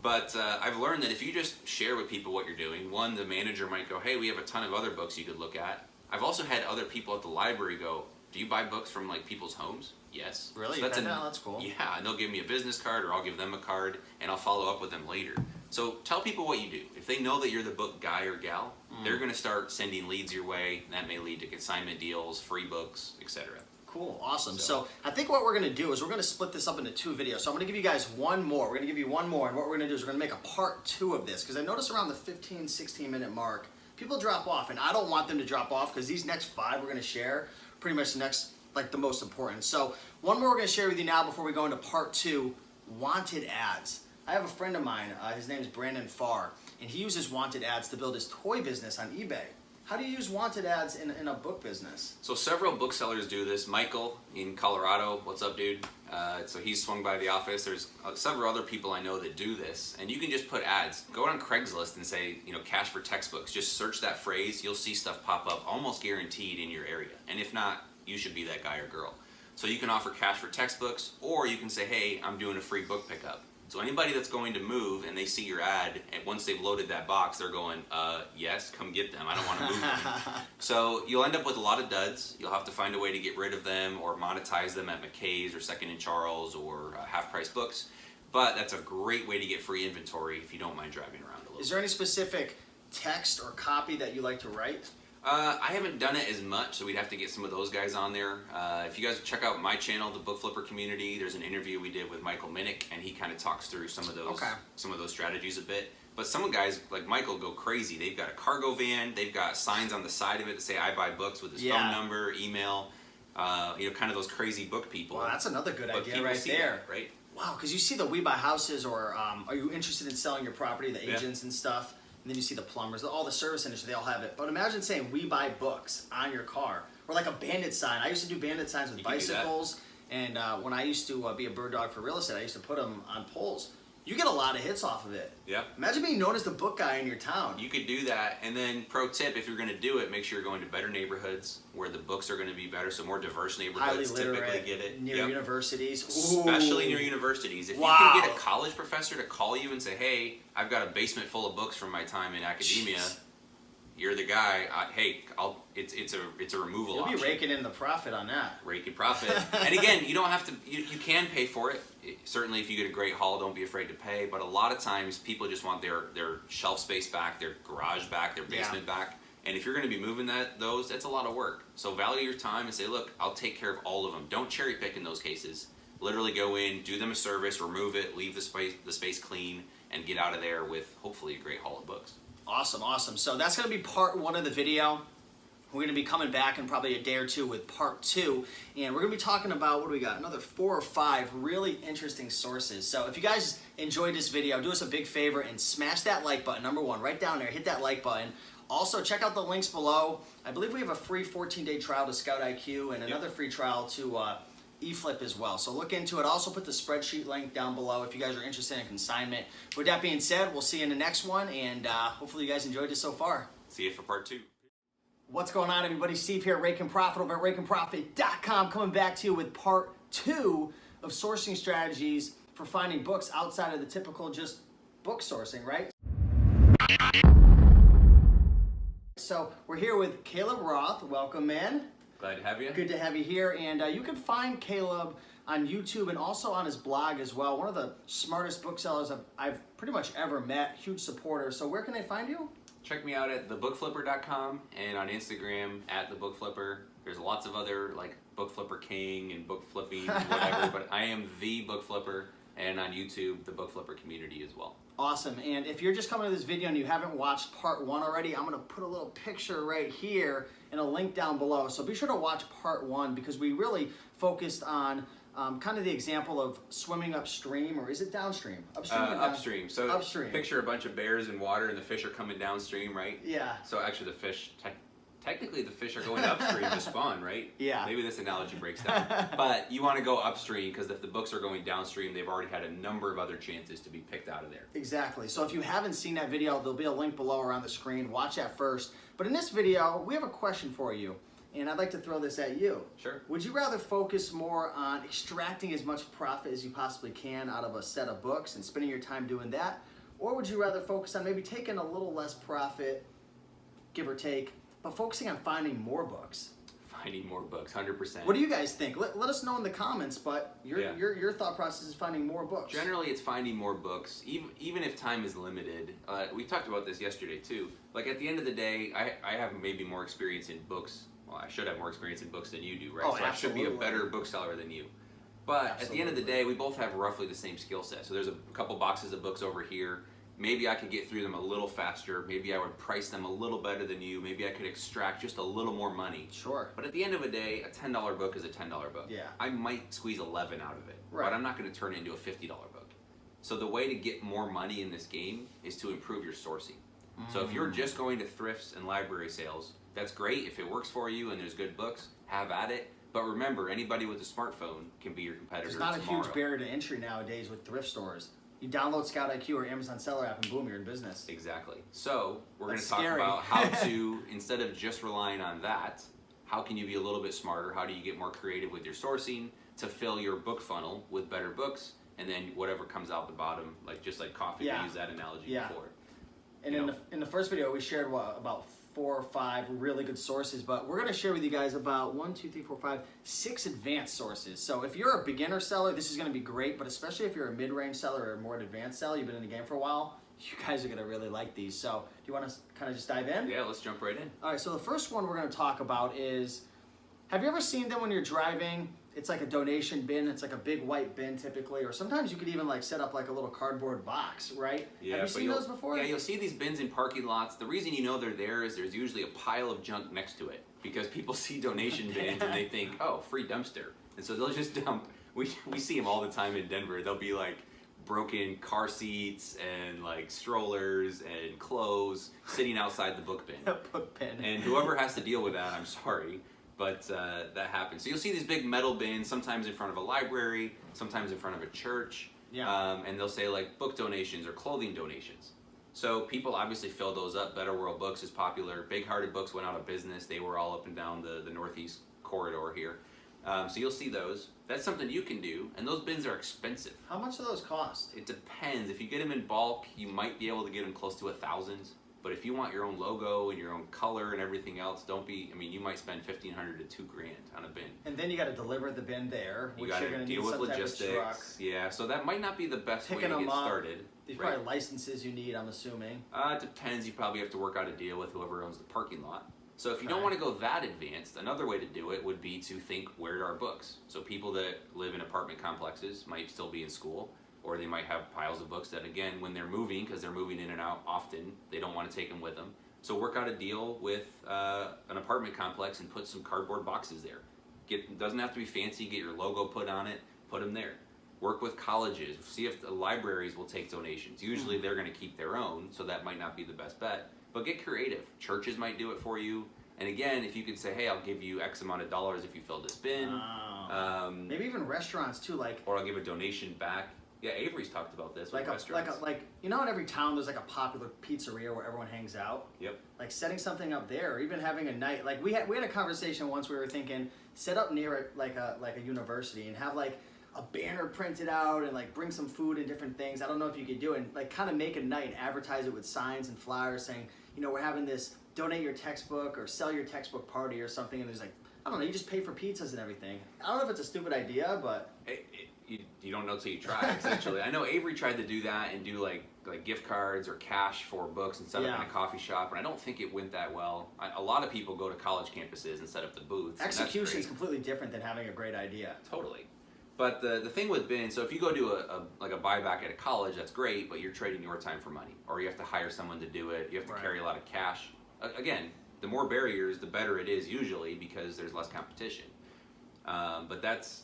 But I've learned that if you just share with people what you're doing, one, the manager might go, hey, we have a ton of other books you could look at. I've also had other people at the library go, do you buy books from like people's homes? Yes. Really? So that's, That's cool. Yeah, and they'll give me a business card or I'll give them a card and I'll follow up with them later. So tell people what you do. If they know that you're the book guy or gal, they're going to start sending leads your way. And that may lead to consignment deals, free books, etc. Cool, awesome. So I think what we're gonna do is we're gonna split this up into 2 videos. So I'm gonna give you guys one more. We're gonna give you one more, and what we're gonna do is we're gonna make a part 2 of this, because I noticed around the 15, 16 minute mark, people drop off, and I don't want them to drop off, because these next 5 we're gonna share pretty much the next, like the most important. So one more we're gonna share with you now before we go into part 2, wanted ads. I have a friend of mine, his name is Brandon Farr, and he uses wanted ads to build his toy business on eBay. How do you use wanted ads in a book business? So several booksellers do this. Michael in Colorado, what's up, dude? So he's swung by the office. There's several other people I know that do this, and you can just put ads. Go on Craigslist and say, you know, cash for textbooks. Just search that phrase. You'll see stuff pop up, almost guaranteed in your area. And if not, you should be that guy or girl. So you can offer cash for textbooks, or you can say, hey, I'm doing a free book pickup. So anybody that's going to move and they see your ad, and once they've loaded that box, they're going, yes, come get them. I don't want to move them. So you'll end up with a lot of duds. You'll have to find a way to get rid of them or monetize them at McKay's or Second and Charles or Half Price Books. But that's a great way to get free inventory if you don't mind driving around a little. Is there any specific text or copy that you like to write? I haven't done it as much, so we'd have to get some of those guys on there. If you guys check out my channel, the Book Flipper Community, there's an interview we did with Michael Minnick, and he kind of talks through some of those strategies a bit. But some guys like Michael go crazy. They've got a cargo van, they've got signs on the side of it that say "I buy books" with his phone number, email. You know, kind of those crazy book people. Well, that's another good But idea people right see there. that, right? Wow, because you see the We Buy Houses, or are you interested in selling your property, the agents and stuff, and then you see the plumbers, all the service industry, they all have it. But imagine saying "We Buy Books" on your car, or like a bandit sign. I used to do bandit signs with bicycles, and when I used to be a bird dog for real estate, I used to put them on poles. You get a lot of hits off of it. Yeah. Imagine being known as the book guy in your town. You could do that, and then pro tip, if you're going to do it, make sure you're going to better neighborhoods where the books are going to be better, so more diverse Highly neighborhoods literate, typically get it. near universities. Especially Ooh. near universities. If Wow. you can get a college professor to call you and say, hey, I've got a basement full of books from my time in academia, Jeez. You're the guy, it's a removal You'll option. be raking in the profit on that. Raking profit. And again, you don't have to, you can pay for it. Certainly if you get a great haul, don't be afraid to pay. But a lot of times people just want their shelf space back, their garage back, their basement back. And if you're going to be moving that's a lot of work. So value your time and say, look, I'll take care of all of them. Don't cherry pick in those cases. Literally go in, do them a service, remove it, leave the space clean, and get out of there with hopefully a great haul of books. Awesome, awesome. So that's going to be part 1 of the video. We're going to be coming back in probably a day or 2 with part 2. And we're going to be talking about, what do we got? Another 4 or 5 really interesting sources. So if you guys enjoyed this video, do us a big favor and smash that like button. Number 1, right down there, hit that like button. Also, check out the links below. I believe we have a free 14-day trial to Scout IQ and another free trial to eFLIP as well. So look into it. Also put the spreadsheet link down below if you guys are interested in consignment. With that being said, we'll see you in the next one, and hopefully you guys enjoyed it so far. See you for part 2. What's going on, everybody? Steve here at Raking Profit over at RakingProfit.com, coming back to you with part 2 of sourcing strategies for finding books outside of the typical just book sourcing, right? So we're here with Caleb Roth. Welcome, man. Glad to have you. Good to have you here. And you can find Caleb on YouTube and also on his blog as well. One of the smartest booksellers I've pretty much ever met. Huge supporter. So where can they find you? Check me out at thebookflipper.com and on Instagram at thebookflipper. There's lots of other like Book Flipper King and Book Flipping whatever, but I am the Book Flipper, and on YouTube the Book Flipper community as well. Awesome. And if you're just coming to this video and you haven't watched part 1 already, I'm going to put a little picture right here and a link down below. So be sure to watch part 1 because we really focused on kind of the example of swimming upstream, or is it downstream? Upstream. Upstream. So upstream. Picture a bunch of bears in water and the fish are coming downstream, right? Yeah. So actually the fish technically the fish are going upstream to spawn, right? Yeah. Maybe this analogy breaks down. But you want to go upstream because if the books are going downstream, they've already had a number of other chances to be picked out of there. Exactly. So if you haven't seen that video, there'll be a link below or on the screen. Watch that first. But in this video, we have a question for you. And I'd like to throw this at you. Sure. Would you rather focus more on extracting as much profit as you possibly can out of a set of books and spending your time doing that? Or would you rather focus on maybe taking a little less profit, give or take, but focusing on finding more books? Finding more books, 100%. What do you guys think? Let us know in the comments, but your thought process is finding more books. Generally, it's finding more books, even if time is limited. We talked about this yesterday too. Like at the end of the day, I have maybe more experience in books. Well, I should have more experience in books than you do, right? Oh, so absolutely. I should be a better bookseller than you. But at the end of the day, we both have roughly the same skill set. So there's a couple boxes of books over here. Maybe I could get through them a little faster. Maybe I would price them a little better than you. Maybe I could extract just a little more money. Sure. But at the end of the day, a $10 book is a $10 book. Yeah. I might squeeze 11 out of it, Right. but I'm not going to turn it into a $50 book. So the way to get more money in this game is to improve your sourcing. So if you're just going to thrifts and library sales, that's great. If it works for you and there's good books, have at it. But remember, anybody with a smartphone can be your competitor There's not tomorrow. a huge barrier to entry nowadays with thrift stores. You download Scout IQ or Amazon Seller app and boom, you're in business. Exactly. So we're going to That's talk scary. about how to, instead of just relying on that, how can you be a little bit smarter? How do you get more creative with your sourcing to fill your book funnel with better books? And then whatever comes out the bottom, like just like coffee, Yeah. we used that analogy Yeah. before. And in the first video, we shared about 4 or 5 really good sources, but we're going to share with you guys about 1, 2, 3, 4, 5, 6 advanced sources. So if you're a beginner seller, this is going to be great, but especially if you're a mid-range seller or a more advanced seller, you've been in the game for a while, you guys are going to really like these. So do you want to kind of just dive in? Yeah, let's jump right in. All right, so the first one we're going to talk about is, have you ever seen them when you're driving? It's like a donation bin. It's like a big white bin typically, or sometimes you could even like set up like a little cardboard box, right? Yeah, Have you seen those before? Yeah, you'll see these bins in parking lots. The reason you know they're there is there's usually a pile of junk next to it because people see donation bins and they think, oh, free dumpster. And so they'll just dump. We see them all the time in Denver. They'll be like broken car seats and like strollers and clothes sitting outside the book bin. Book bin. And whoever has to deal with that, I'm sorry. But that happens. So you'll see these big metal bins, sometimes in front of a library, sometimes in front of a church. Yeah. And they'll say like book donations or clothing donations. So people obviously fill those up. Better World Books is popular. Big Hearted Books went out of business. They were all up and down the northeast corridor here. So you'll see those. That's something you can do. And those bins are expensive. How much do those cost? It depends. If you get them in bulk, you might be able to get them close to 1,000. But if you want your own logo and your own color and everything else, you might spend $1,500 to $2,000 on a bin. And then you got to deliver the bin there, You which got you're to going to need deal with some type of truck. logistics. Yeah, so that might not be the best way Picking to them get up. started. There's right? probably licenses you need, I'm assuming. It depends. You probably have to work out a deal with whoever owns the parking lot. So if you don't Okay. want to go that advanced, another way to do it would be to think, where are books? So people that live in apartment complexes might still be in school, or they might have piles of books that, again, when they're moving, because they're moving in and out often, they don't want to take them with them. So work out a deal with an apartment complex and put some cardboard boxes there. Doesn't have to be fancy. Get your logo put on it. Put them there. Work with colleges. See if the libraries will take donations. Usually they're going to keep their own, so that might not be the best bet. But get creative. Churches might do it for you. And again, if you could say, hey, I'll give you X amount of dollars if you fill this bin. Maybe even restaurants too, like Or I'll give a donation back. Yeah, Avery's talked about this with like restaurants. you know, in every town there's like a popular pizzeria where everyone hangs out. Yep. Like setting something up there, or even having a night. Like we had a conversation once. We were thinking set up near it like a university and have like a banner printed out and like bring some food and different things. I don't know if you could do it, and like kind of make a night and advertise it with signs and flyers saying, you know, we're having this donate your textbook or sell your textbook party or something. And there's like, I don't know, you just pay for pizzas and everything. I don't know if it's a stupid idea, but You don't know till you try, essentially. I know Avery tried to do that and do like gift cards or cash for books and set up Yeah. in a coffee shop, and I don't think it went that well. A lot of people go to college campuses and set up the booths. and that's execution is great. completely different than having a great idea. Totally. But the thing with bins, so if you go do a buyback at a college, that's great, but you're trading your time for money. Or you have to hire someone to do it. You have to Right. carry a lot of cash. Again, the more barriers, the better it is usually because there's less competition. But that's,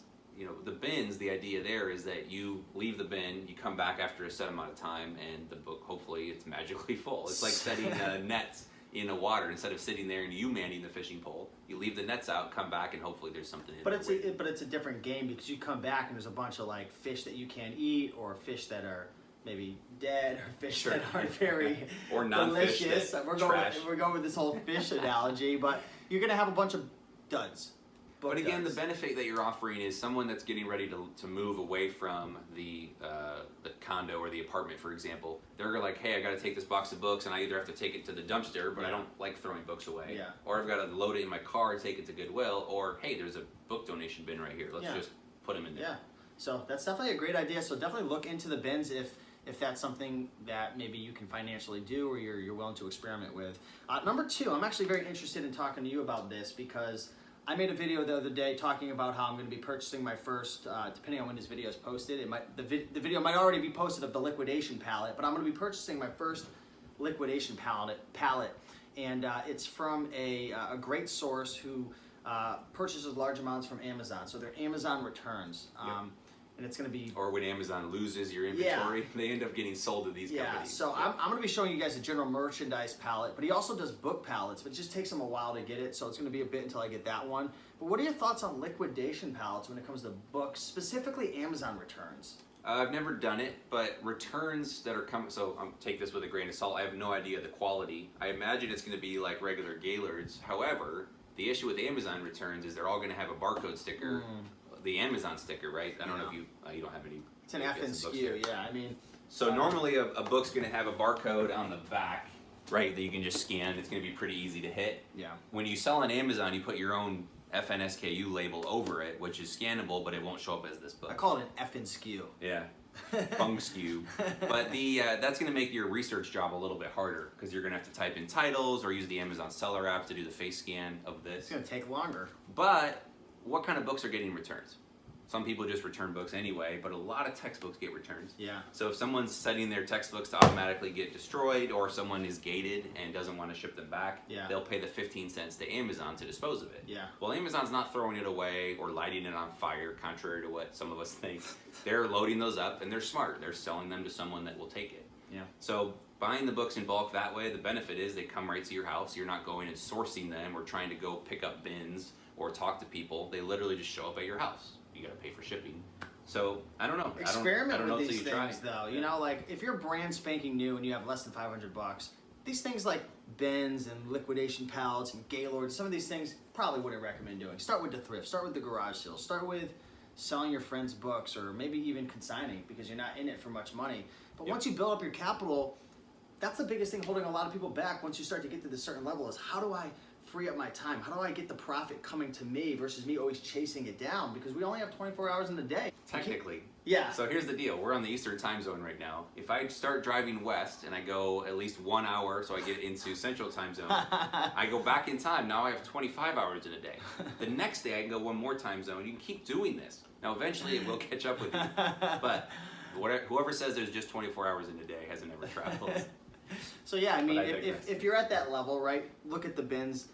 the bins, the idea there is that you leave the bin, you come back after a set amount of time, and the book, hopefully, it's magically full. It's like setting nets in the water instead of sitting there and you manning the fishing pole. You leave the nets out, come back, and hopefully there's something in But there. it's a different game because you come back and there's a bunch of like fish that you can't eat, or fish that are maybe dead, or fish Sure. that aren't very Or non-fish delicious. that We're trash. going with this whole fish analogy, but you're gonna have a bunch of duds. But again, duds. the benefit that you're offering is someone that's getting ready to move away from the condo or the apartment, for example. They're like, hey, I got to take this box of books, and I either have to take it to the dumpster, but I don't like throwing books away, Yeah. or I've got to load it in my car, take it to Goodwill, or hey, there's a book donation bin right here. Let's Yeah. just put them in there. Yeah, so that's definitely a great idea. So definitely look into the bins if that's something that maybe you can financially do or you're willing to experiment with. Number two, I'm actually very interested in talking to you about this because I made a video the other day talking about how I'm going to be purchasing my first, depending on when this video is posted, the video might already be posted of the liquidation palette, but I'm going to be purchasing my first liquidation palette, and it's from a great source who purchases large amounts from Amazon. So they're Amazon returns. And it's going to be... Or when Amazon loses your inventory, they end up getting sold to these companies. So I'm going to be showing you guys a general merchandise palette, but he also does book palettes, but it just takes him a while to get it, so it's going to be a bit until I get that one. But what are your thoughts on liquidation palettes when it comes to books, specifically Amazon returns? I've never done it, but returns that are coming, so take this with a grain of salt. I have no idea the quality. I imagine it's going to be like regular Gaylords. However, the issue with Amazon returns is they're all going to have a barcode sticker. The Amazon sticker, right? I don't know if you don't have any. It's an F and SKU, yeah. I mean, so normally a book's going to have a barcode on the back, right? That you can just scan. It's going to be pretty easy to hit. Yeah. When you sell on Amazon, you put your own FNSKU label over it, which is scannable, but it won't show up as this book. I call it an F and SKU. Yeah. Fung skew. But that's going to make your research job a little bit harder because you're going to have to type in titles or use the Amazon seller app to do the face scan of this. It's going to take longer. But what kind of books are getting returns? Some people just return books anyway, but a lot of textbooks get returns. Yeah. So if someone's setting their textbooks to automatically get destroyed, or someone is gated and doesn't want to ship them back, they'll pay the 15 cents to Amazon to dispose of it. Yeah. Well, Amazon's not throwing it away or lighting it on fire, contrary to what some of us think. They're loading those up, and they're smart. They're selling them to someone that will take it. Yeah. So buying the books in bulk that way, the benefit is they come right to your house. You're not going and sourcing them or trying to go pick up bins or talk to people. They literally just show up at your house. You got to pay for shipping. So I don't know. Experiment I don't know with until these you things, try. though. You know, like if you're brand spanking new and you have less than $500, these things like bins and liquidation pallets and Gaylord, some of these things probably wouldn't recommend doing. Start with the thrift. Start with the garage sales. Start with selling your friends' books, or maybe even consigning because you're not in it for much money. But once you build up your capital, that's the biggest thing holding a lot of people back once you start to get to this certain level is how do I free up my time? How do I get the profit coming to me versus me always chasing it down? Because we only have 24 hours in the day. Technically. Yeah. So here's the deal. We're on the Eastern time zone right now. If I start driving west and I go at least 1 hour so I get into Central time zone, I go back in time. Now I have 25 hours in a day. The next day I can go one more time zone. You can keep doing this. Now eventually it will catch up with you. But whoever says there's just 24 hours in a day hasn't ever traveled. So yeah, I mean, I digress. if you're at that level, right, look at the bins,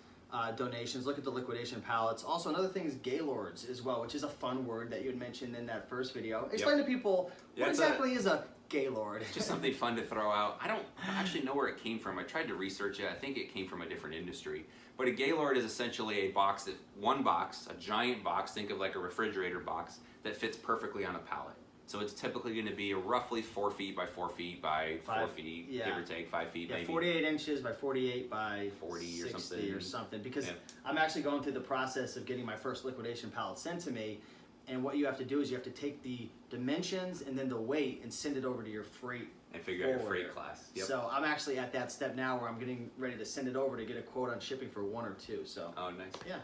donations, look at the liquidation pallets. Also, another thing is Gaylords as well, which is a fun word that you had mentioned in that first video. Explain to people, what exactly is a Gaylord? It's just something fun to throw out. I don't actually know where it came from. I tried to research it. I think it came from a different industry. But a Gaylord is essentially a box, a giant box, think of like a refrigerator box, that fits perfectly on a pallet. So it's typically going to be a roughly 4 feet by 4 feet by 4 feet, give or take 5 feet, maybe. 48 inches by 48 by 40 or 60 something. or something. Because I'm actually going through the process of getting my first liquidation pallet sent to me. And what you have to do is you have to take the dimensions and then the weight and send it over to your freight. And figure out your freight class. Yep. So I'm actually at that step now where I'm getting ready to send it over to get a quote on shipping for 1 or 2. So. Oh, nice. Yeah.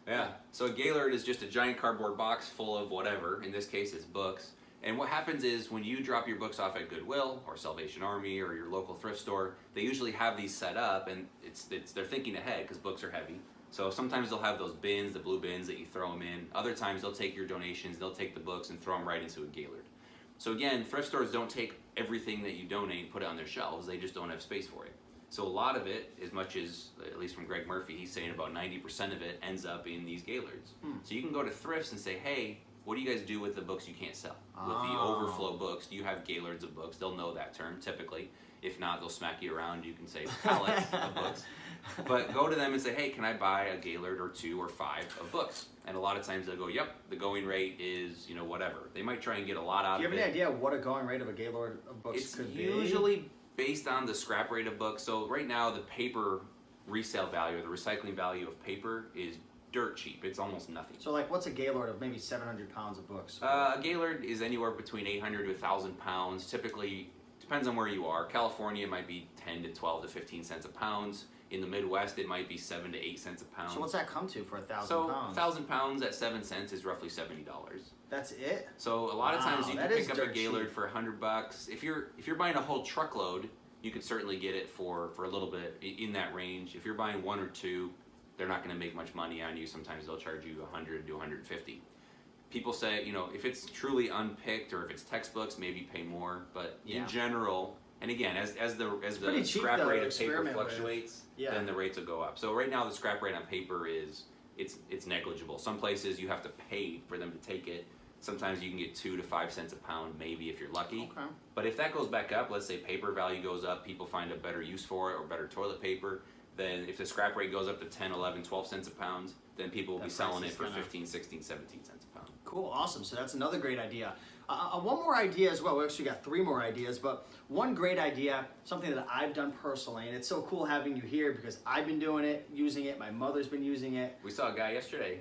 Yeah. So a Gaylord is just a giant cardboard box full of whatever. In this case, it's books. And what happens is when you drop your books off at Goodwill or Salvation Army or your local thrift store, they usually have these set up, and they're thinking ahead because books are heavy. So sometimes they'll have those bins, the blue bins that you throw them in. Other times they'll take your donations, they'll take the books and throw them right into a Gaylord. So again, thrift stores don't take everything that you donate and put it on their shelves. They just don't have space for it. So a lot of it, as much as, at least from Greg Murphy, he's saying about 90% of it ends up in these Gaylords. So you can go to thrifts and say, hey, what do you guys do with the books you can't sell? With the overflow books, do you have Gaylords of books? They'll know that term typically. If not, they'll smack you around. You can say pallets of books. But go to them and say, hey, can I buy a Gaylord or 2 or 5 of books? And a lot of times they'll go, yep, the going rate is, whatever. They might try and get a lot out Do you of have it. any idea what a going rate of a Gaylord of books It's could be? usually based on the scrap rate of books. So right now the paper resale value or the recycling value of paper is dirt cheap. It's almost nothing. So like, what's a Gaylord of maybe 700 pounds of books? A Gaylord is anywhere between 800 to 1,000 pounds. Typically, depends on where you are. California it might be 10 to 12 to 15 cents a pound. In the Midwest, it might be 7 to 8 cents a pound. So what's that come to for 1,000 So pounds? 1,000 pounds at 7 cents is roughly $70. That's it? So a lot of times Wow, you that can is pick up a dirt Gaylord cheap. for $100. If you're buying a whole truckload, you could certainly get it for a little bit in that range. If you're buying 1 or 2, they're not going to make much money on you. Sometimes they'll charge you 100 to 150. People say, if it's truly unpicked or if it's textbooks, maybe pay more. But Yeah. in general, and again, as the pretty cheap, scrap though, rate to of paper experiment with. fluctuates, Yeah. then the rates will go up. So right now, the scrap rate on paper it's negligible. Some places you have to pay for them to take it. Sometimes you can get 2 to 5 cents a pound, maybe if you're lucky. Okay. But if that goes back up, let's say paper value goes up, people find a better use for it or better toilet paper, then if the scrap rate goes up to 10, 11, 12 cents a pound, then people will That be selling price it is for gonna- 15, 16, 17 cents a pound. Cool, awesome. So that's another great idea. One more idea as well. We actually got 3 more ideas, but one great idea, something that I've done personally, and it's so cool having you here because I've been doing it, using it. My mother's been using it. We saw a guy yesterday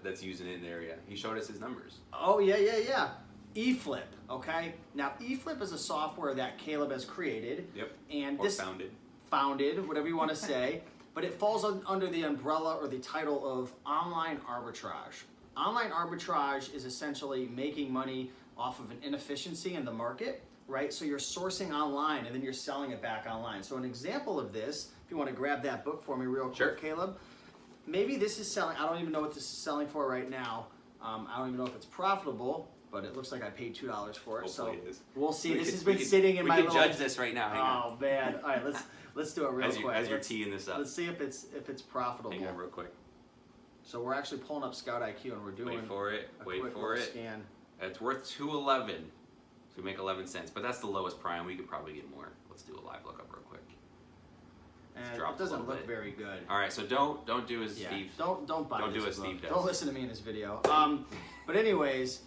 that's using it in the area. He showed us his numbers. Oh yeah. eFLIP. Okay. Now eFLIP is a software that Caleb has created. Yep. And Or this founded. whatever you want to say, but it falls under the umbrella or the title of online arbitrage. Online arbitrage is essentially making money off of an inefficiency in the market, right? So you're sourcing online and then you're selling it back online. So an example of this, if you want to grab that book for me real quick, Sure. Caleb, maybe this is selling, I don't even know what this is selling for right now. I don't even know if it's profitable, but it looks like I paid $2 for it. Hopefully So it is. we'll see. We This could- has been we could- sitting in my We can little... judge this right now. Hang on. Oh man! All right, let's do it real quick. As you're Let's- teeing this up. Let's see if it's profitable. Hang on real quick. So we're actually pulling up Scout IQ and we're doing Wait for it. a Wait quick for little it. scan. It's worth $2.11. So we make 11 cents, but that's the lowest prime. We could probably get more. Let's do a live lookup real quick. And dropped it a doesn't little look bit. very good. All right, so don't do as Yeah, Steve. don't buy Don't do this as book. Steve does. Don't listen to me in this video. But anyways,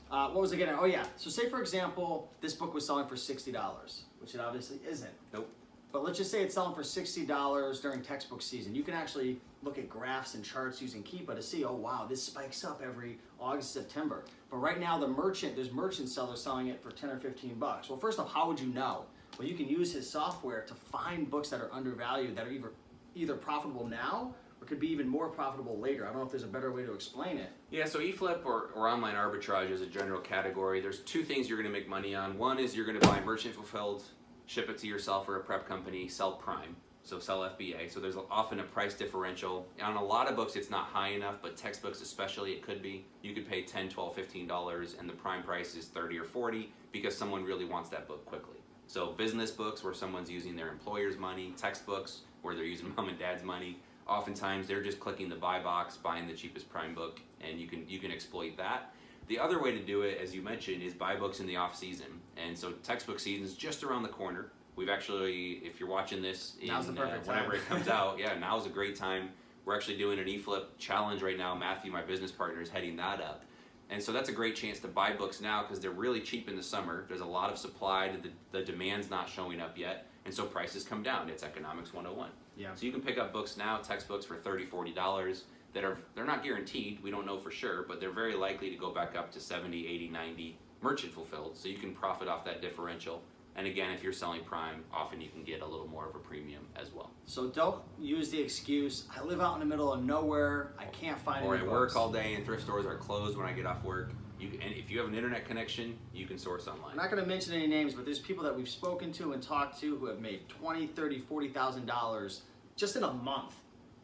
what was I getting? Oh yeah. So say for example, this book was selling for $60, which it obviously isn't. Nope. But let's just say it's selling for $60 during textbook season. You can actually look at graphs and charts using Keepa to see, oh wow, this spikes up every August, September. But right now there's merchant sellers selling it for 10 or 15 bucks. Well, first off, how would you know? Well, you can use his software to find books that are undervalued, that are either profitable now or could be even more profitable later. I don't know if there's a better way to explain it. Yeah, so eFLIP or online arbitrage is a general category. There's 2 things you're going to make money on. One is you're going to buy merchant fulfilled, ship it to yourself or a prep company, sell prime, so sell FBA. So there's often a price differential. On a lot of books it's not high enough, but textbooks especially it could be. You could pay $10, $12, $15 and the prime price is $30 or $40 because someone really wants that book quickly. So business books where someone's using their employer's money, textbooks where they're using mom and dad's money, oftentimes they're just clicking the buy box, buying the cheapest prime book, and you can exploit that. The other way to do it, as you mentioned, is buy books in the off season. And so textbook season is just around the corner. We've actually, if you're watching this in Now's the perfect whenever time. it comes out, yeah, now's a great time. We're actually doing an eFLIP challenge right now. Matthew, my business partner, is heading that up. And so that's a great chance to buy books now because they're really cheap in the summer. There's a lot of supply, the demand's not showing up yet, and so prices come down. It's economics 101. Yeah. So you can pick up books now, textbooks for $30, $40 they're not guaranteed, we don't know for sure, but they're very likely to go back up to 70, 80, 90 merchant fulfilled, so you can profit off that differential. And again, if you're selling prime, often you can get a little more of a premium as well. So don't use the excuse, I live out in the middle of nowhere, I can't find Or any I books. work all day and thrift stores are closed when I get off work. And if you have an internet connection, you can source online. I'm not going to mention any names, but there's people that we've spoken to and talked to who have made $20,000, $30,000, $40,000 just in a month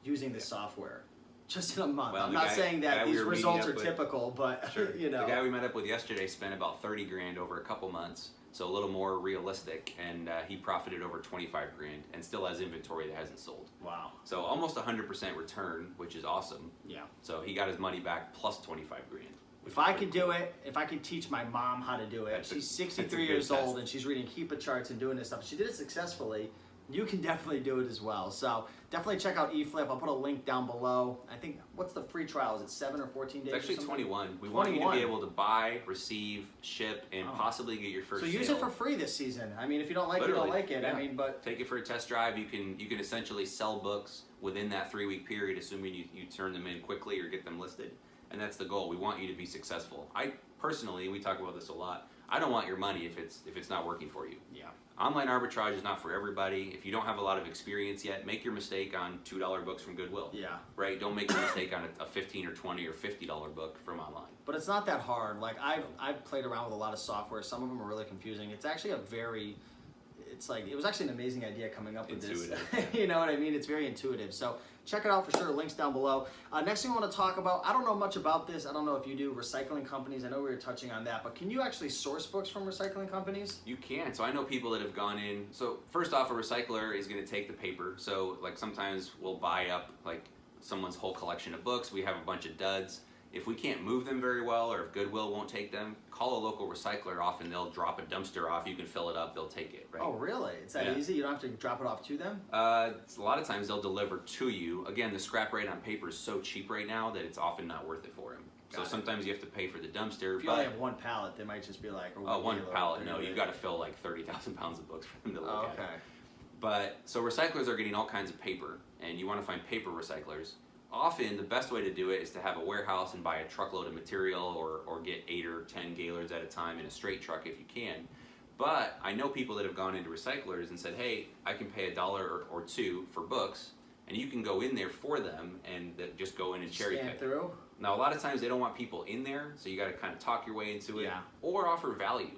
using this software. Just in a month. Well, I'm the not guy- saying that guy we these were meeting results up are with- typical, but Sure. you know. The guy we met up with yesterday spent about 30 grand over a couple months, so a little more realistic, and he profited over 25 grand and still has inventory that hasn't sold. Wow. So almost 100% return, which is awesome. Yeah. So he got his money back plus 25 grand. which If is I pretty could do cool. it, if I could teach my mom how to do it, That's a- she's that's a 63 good years test. old and she's reading Keepa charts and doing this stuff. She did it successfully. You can definitely do it as well. So definitely check out eFLIP. I'll put a link down below. I think, what's the free trial? Is it 7 or 14 days? It's actually or something? 21. We want you to 21. be able to buy, receive, ship, and possibly get your first So use sale. it for free this season. I mean, if you don't like Literally, it, you don't like it. yeah. I mean, but take it for a test drive. You can essentially sell books within that 3-week period, assuming you turn them in quickly or get them listed. And that's the goal. We want you to be successful. I personally, we talk about this a lot, I don't want your money if it's not working for you. yeah. Online arbitrage is not for everybody. If you don't have a lot of experience yet, make your mistake on $2 books from Goodwill. Yeah. Right? Don't make your mistake on a $15 or $20 or $50 book from online. But it's not that hard. Like I've played around with a lot of software. Some of them are really confusing. It's actually it was actually an amazing idea coming up with Intuitive, this. You know what I mean? It's very intuitive. So check it out for sure. Links down below. Next thing I want to talk about, I don't know much about this. I don't know if you do. Recycling companies. I know we were touching on that, but can you actually source books from recycling companies? You can. So I know people that have gone in. So first off, a recycler is going to take the paper. So like sometimes we'll buy up like someone's whole collection of books. We have a bunch of duds. If we can't move them very well, or if Goodwill won't take them, call a local recycler. Often they'll drop a dumpster off. You can fill it up. They'll take it. Right? Oh, really? It's that Yeah. easy? You don't have to drop it off to them? A lot of times they'll deliver to you. Again, the scrap rate on paper is so cheap right now that it's often not worth it for them. So Got it. sometimes you have to pay for the dumpster. If you only have one pallet, they might just be like, or one kilo, pallet. No, 30 you've got to fill like 30,000 pounds of books for them to look Oh, at. okay. But so recyclers are getting all kinds of paper, and you want to find paper recyclers. Often the best way to do it is to have a warehouse and buy a truckload of material, or get 8 or 10 Gaylords at a time in a straight truck if you can. But I know people that have gone into recyclers and said, hey, I can pay $1 or $2 for books, and you can go in there for them and just go in and cherry Scan pick. through? Now a lot of times they don't want people in there, so you got to kind of talk your way into it, Yeah. or offer value.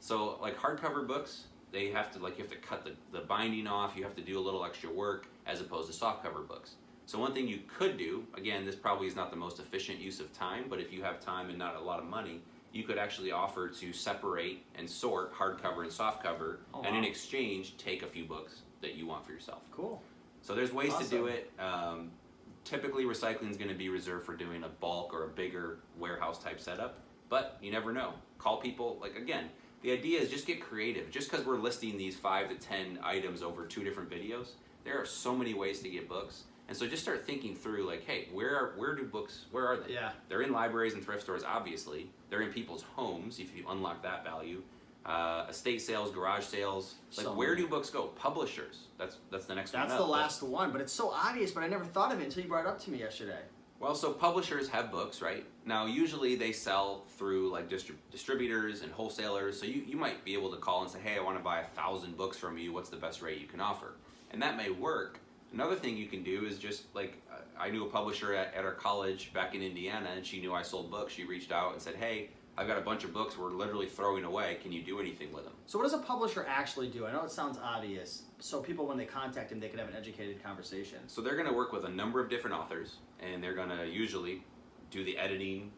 So like hardcover books, you have to cut the binding off. You have to do a little extra work as opposed to softcover books. So one thing you could do, again, this probably is not the most efficient use of time, but if you have time and not a lot of money, you could actually offer to separate and sort hardcover and softcover, and in exchange, take a few books that you want for yourself. Cool. So there's ways to do Awesome. it. Typically, recycling is going to be reserved for doing a bulk or a bigger warehouse type setup, but you never know. Call people. Like again, the idea is just get creative. Just because we're listing these 5 to 10 items over 2 different videos, there are so many ways to get books. And so just start thinking through, like, hey, where do books, where are they? Yeah. They're in libraries and thrift stores, obviously. They're in people's homes, if you unlock that value. Estate sales, garage sales. Like, So where many. do books go? Publishers. That's the next one That's up. the last one, but it's so obvious, but I never thought of it until you brought it up to me yesterday. Well, so publishers have books, right? Now, usually they sell through like distributors and wholesalers. So you might be able to call and say, hey, I want to buy 1,000 books from you. What's the best rate you can offer? And that may work. Another thing you can do is just like, I knew a publisher at our college back in Indiana, and she knew I sold books. She reached out and said, hey, I've got a bunch of books we're literally throwing away. Can you do anything with them? So what does a publisher actually do? I know it sounds obvious. So people, when they contact him, they can have an educated conversation. So they're going to work with a number of different authors, and they're going to usually do the editing.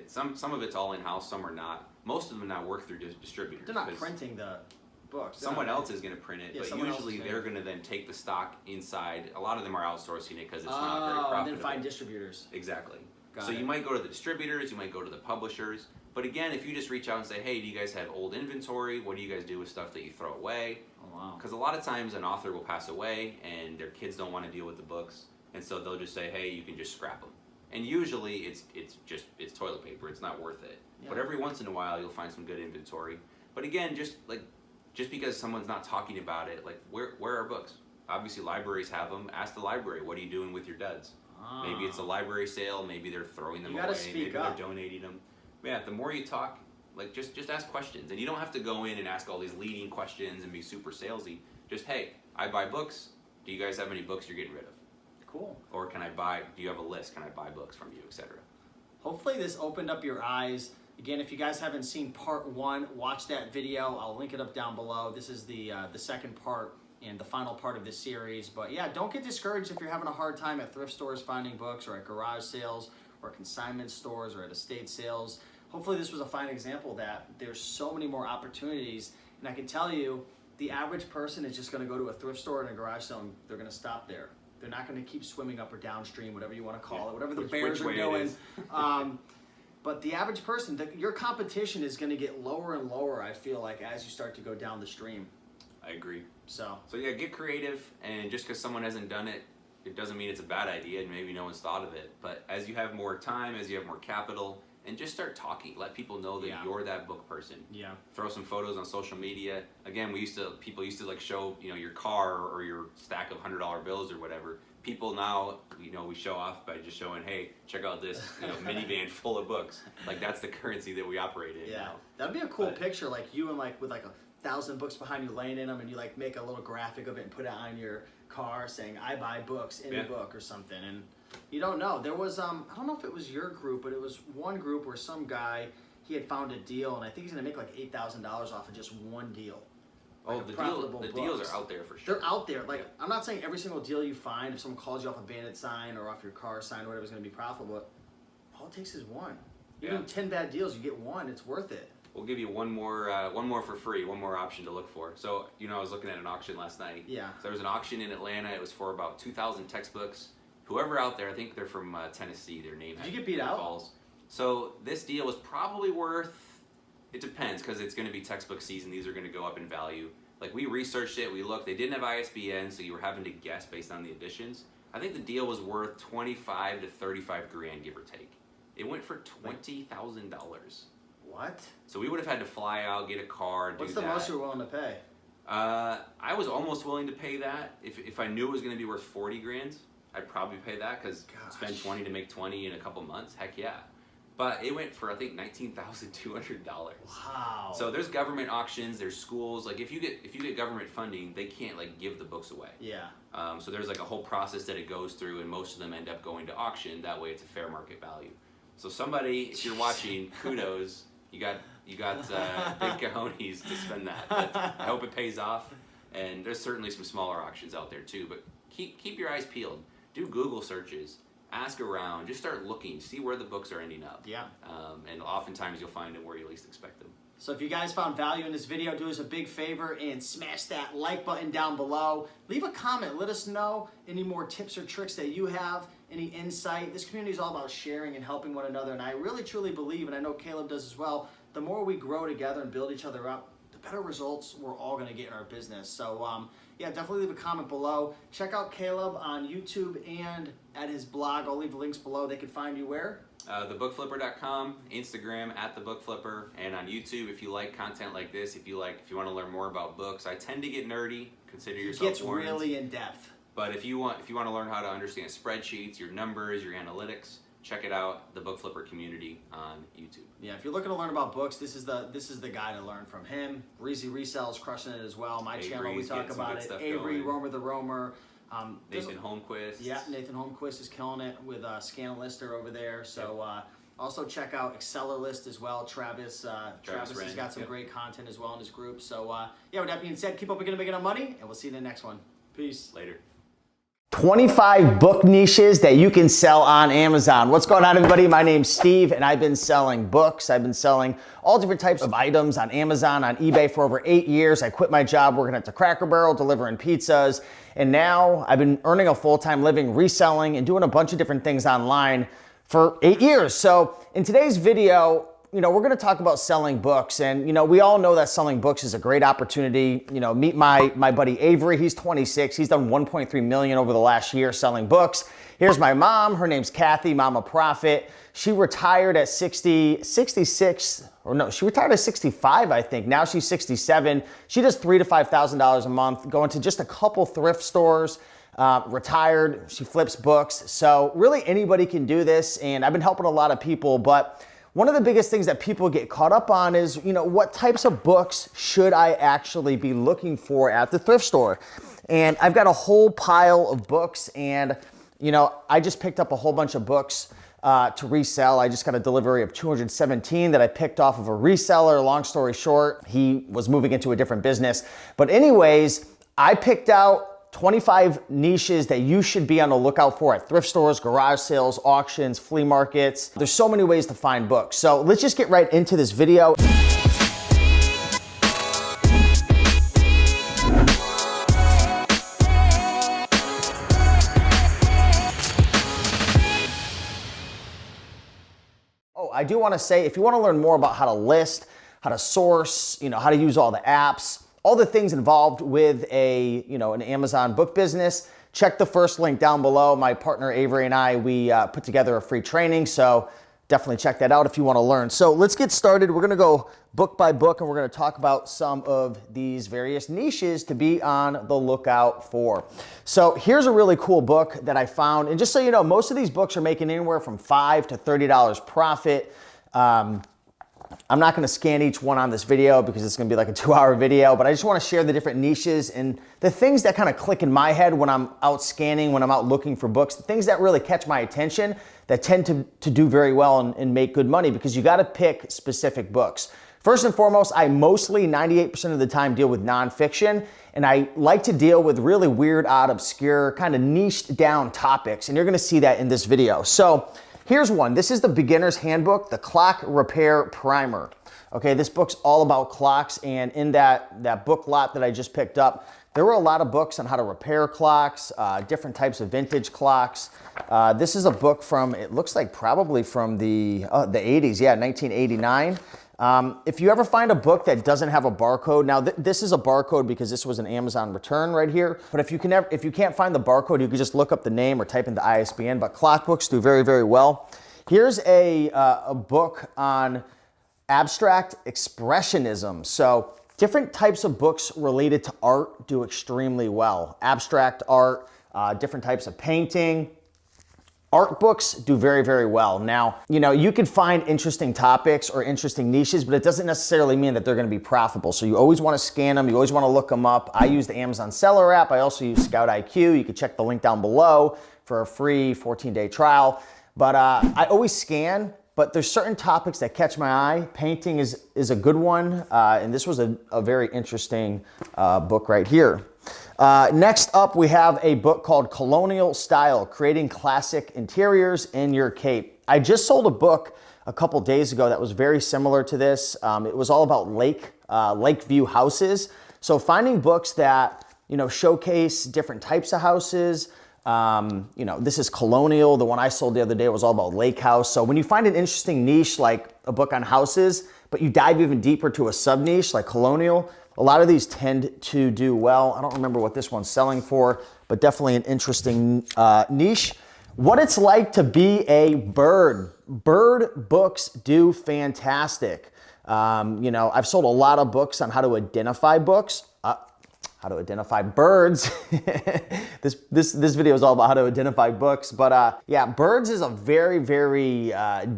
Some of it's all in-house, some are not. Most of them now work through distributors. They're not 'cause printing the books. They're someone not- else is going to print it, Yeah, but someone else usually is they're gonna- going to then take the stock inside. A lot of them are outsourcing it because it's not very Oh, profitable. and then find distributors. Exactly. Got So it. you might go to the distributors, you might go to the publishers. But again, if you just reach out and say, hey, do you guys have old inventory? What do you guys do with stuff that you throw away? Oh, wow. Because a lot of times an author will pass away and their kids don't want to deal with the books. And so they'll just say, hey, you can just scrap them. And usually it's toilet paper. It's not worth it. Yeah. But every once in a while you'll find some good inventory. But again, just because someone's not talking about it, like where are books? Obviously libraries have them. Ask the library, what are you doing with your duds? Maybe it's a library sale. Maybe they're throwing them You away. gotta speak Maybe up. they're donating them. Yeah, the more you talk, like just ask questions. And you don't have to go in and ask all these leading questions and be super salesy. Just, hey, I buy books. Do you guys have any books you're getting rid of? Cool. Or do you have a list? Can I buy books from you, etc. Hopefully this opened up your eyes. Again, if you guys haven't seen part 1, watch that video. I'll link it up down below. This is the second part and the final part of this series. But yeah, don't get discouraged if you're having a hard time at thrift stores finding books, or at garage sales, or consignment stores, or at estate sales. Hopefully this was a fine example that there's so many more opportunities. And I can tell you, the average person is just going to go to a thrift store and a garage sale and they're going to stop there. They're not going to keep swimming up or downstream, whatever you want to call it, whatever the bears which are way it doing. is. But the average person, your competition is going to get lower and lower, I feel like, as you start to go down the stream. I agree. So yeah, get creative, and just because someone hasn't done it, it doesn't mean it's a bad idea, and maybe no one's thought of it. But as you have more time, as you have more capital, and just start talking, let people know that you're that book person. Yeah. Throw some photos on social media. Again, people used to like show, you know, your car or your stack of $100 bills or whatever. People now, you know, we show off by just showing, hey, check out this, you know, minivan full of books. Like, that's the currency that we operate in now. That'd be a cool picture, like you and like with like 1,000 books behind you laying in them, and you like make a little graphic of it and put it on your car saying I buy books in a book or something. And you don't know, there was I don't know if it was your group, but it was one group where some guy, he had found a deal, and I think he's gonna make like $8,000 off of just one deal. Oh, the deals are out there for sure. They're out there. Like, I'm not saying every single deal you find, if someone calls you off a bandit sign or off your car sign or whatever, is going to be profitable, but all it takes is one. Even 10 bad deals, you get one, it's worth it. We'll give you one more for free, one more option to look for. So, you know, I was looking at an auction last night. Yeah. So there was an auction in Atlanta. It was for about 2,000 textbooks. Whoever out there, I think they're from Tennessee, their name. Did you get beat out? Falls. So this deal was probably worth, it depends, because it's going to be textbook season. These are going to go up in value. Like, we researched it, we looked, they didn't have ISBN, so you were having to guess based on the editions. I think the deal was worth 25 to 35 grand, give or take. It went for $20,000. What? So we would have had to fly out, get a car, What's the most you're willing to pay? I was almost willing to pay that. If I knew it was going to be worth 40 grand, I'd probably pay that, because spend 20 to make 20 in a couple months, heck yeah. But it went for, I think, $19,200. Wow. So there's government auctions, there's schools. Like, if you get government funding, they can't like give the books away. Yeah. So there's like a whole process that it goes through, and most of them end up going to auction. That way, it's a fair market value. So somebody, if you're watching, kudos. You got big cojones to spend that. But I hope it pays off. And there's certainly some smaller auctions out there too. But keep your eyes peeled. Do Google searches. Ask around, just start looking, see where the books are ending up. Yeah. And oftentimes you'll find them where you least expect them. So if you guys found value in this video, do us a big favor and smash that like button down below. Leave a comment, let us know any more tips or tricks that you have, any insight. This community is all about sharing and helping one another, and I really truly believe, and I know Caleb does as well, the more we grow together and build each other up, the better results we're all going to get in our business. So yeah, definitely leave a comment below. Check out Caleb on YouTube and at his blog. I'll leave the links below. They can find you where? Thebookflipper.com, Instagram @thebookflipper, and on YouTube. If you like content like this, if you want to learn more about books, I tend to get nerdy. Consider yourself It gets warned. really in depth. But if you want to learn how to understand spreadsheets, your numbers, your analytics, check it out, the Book Flipper community on YouTube. Yeah, if you're looking to learn about books, this is the guy to learn from him. Reezy Resells crushing it as well. My channel, we talk about it. Avery, Romer the Roamer. Nathan Holmquist. Yeah, Nathan Holmquist is killing it with Scanlister over there. So also check out Accelerlist as well. Travis has got some great content as well in his group. So yeah, with that being said, keep up making enough money, and we'll see you in the next one. Peace. Later. 25 book niches that you can sell on Amazon. What's going on, everybody? My name's Steve, and I've been selling books. I've been selling all different types of items on Amazon, on eBay for over 8 years. I quit my job working at the Cracker Barrel, delivering pizzas, and now I've been earning a full-time living reselling and doing a bunch of different things online for 8 years. So in today's video, we're going to talk about selling books, and we all know that selling books is a great opportunity. Meet my buddy Avery. He's 26. He's done 1.3 million over the last year selling books. Here's my mom. Her name's Kathy, Mama Profit. She retired at 66, or no, she retired at 65, I think. Now she's 67. She does $3,000 to $5,000 a month, going to just a couple thrift stores. Retired. She flips books. So really anybody can do this, and I've been helping a lot of people, but one of the biggest things that people get caught up on is, what types of books should I actually be looking for at the thrift store? And I've got a whole pile of books, and, I just picked up a whole bunch of books to resell. I just got a delivery of 217 that I picked off of a reseller. Long story short, he was moving into a different business. But anyways, I picked out 25 niches that you should be on the lookout for at thrift stores, garage sales, auctions, flea markets. There's so many ways to find books. So let's just get right into this video. Oh, I do want to say, if you want to learn more about how to list, how to source, how to use all the apps, all the things involved with an Amazon book business, check the first link down below. My partner Avery and I, we put together a free training, so definitely check that out if you want to learn. So let's get started. We're going to go book by book, and we're going to talk about some of these various niches to be on the lookout for. So here's a really cool book that I found. And just so you know, most of these books are making anywhere from $5 to $30 profit. I'm not going to scan each one on this video because it's going to be like a 2-hour video, but I just want to share the different niches and the things that kind of click in my head when I'm out scanning, when I'm out looking for books, the things that really catch my attention that tend to do very well and make good money, because you got to pick specific books. First and foremost, I mostly 98% of the time deal with nonfiction, and I like to deal with really weird, odd, obscure, kind of niched down topics, and you're going to see that in this video. So here's one. This is the Beginner's Handbook, the Clock Repair Primer. Okay, this book's all about clocks, and in that book lot that I just picked up, there were a lot of books on how to repair clocks, different types of vintage clocks. This is a book from, it looks like probably from the 80s, yeah, 1989. If you ever find a book that doesn't have a barcode, now this is a barcode because this was an Amazon return right here, but if you can't find the barcode, you can just look up the name or type in the ISBN, but clock books do very, very well. Here's a book on abstract expressionism. So different types of books related to art do extremely well. Abstract art, different types of painting. Art books do very, very well. Now, you could find interesting topics or interesting niches, but it doesn't necessarily mean that they're going to be profitable. So you always want to scan them. You always want to look them up. I use the Amazon Seller app. I also use Scout IQ. You can check the link down below for a free 14-day trial. But I always scan, but there's certain topics that catch my eye. Painting is a good one. And this was a very interesting book right here. Next up, we have a book called Colonial Style, Creating Classic Interiors in Your Cape. I just sold a book a couple days ago that was very similar to this. It was all about lake view houses. So finding books that, showcase different types of houses. This is Colonial. The one I sold the other day was all about lake house. So when you find an interesting niche, like a book on houses, but you dive even deeper to a sub niche like Colonial, a lot of these tend to do well. I don't remember what this one's selling for, but definitely an interesting niche. What it's like to be a bird. Bird books do fantastic. I've sold a lot of books on how to identify books. How to identify birds. This video is all about how to identify books, but yeah, birds is a very, very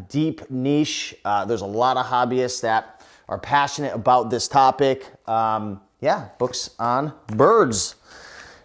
deep niche. There's a lot of hobbyists that are passionate about this topic. Books on birds.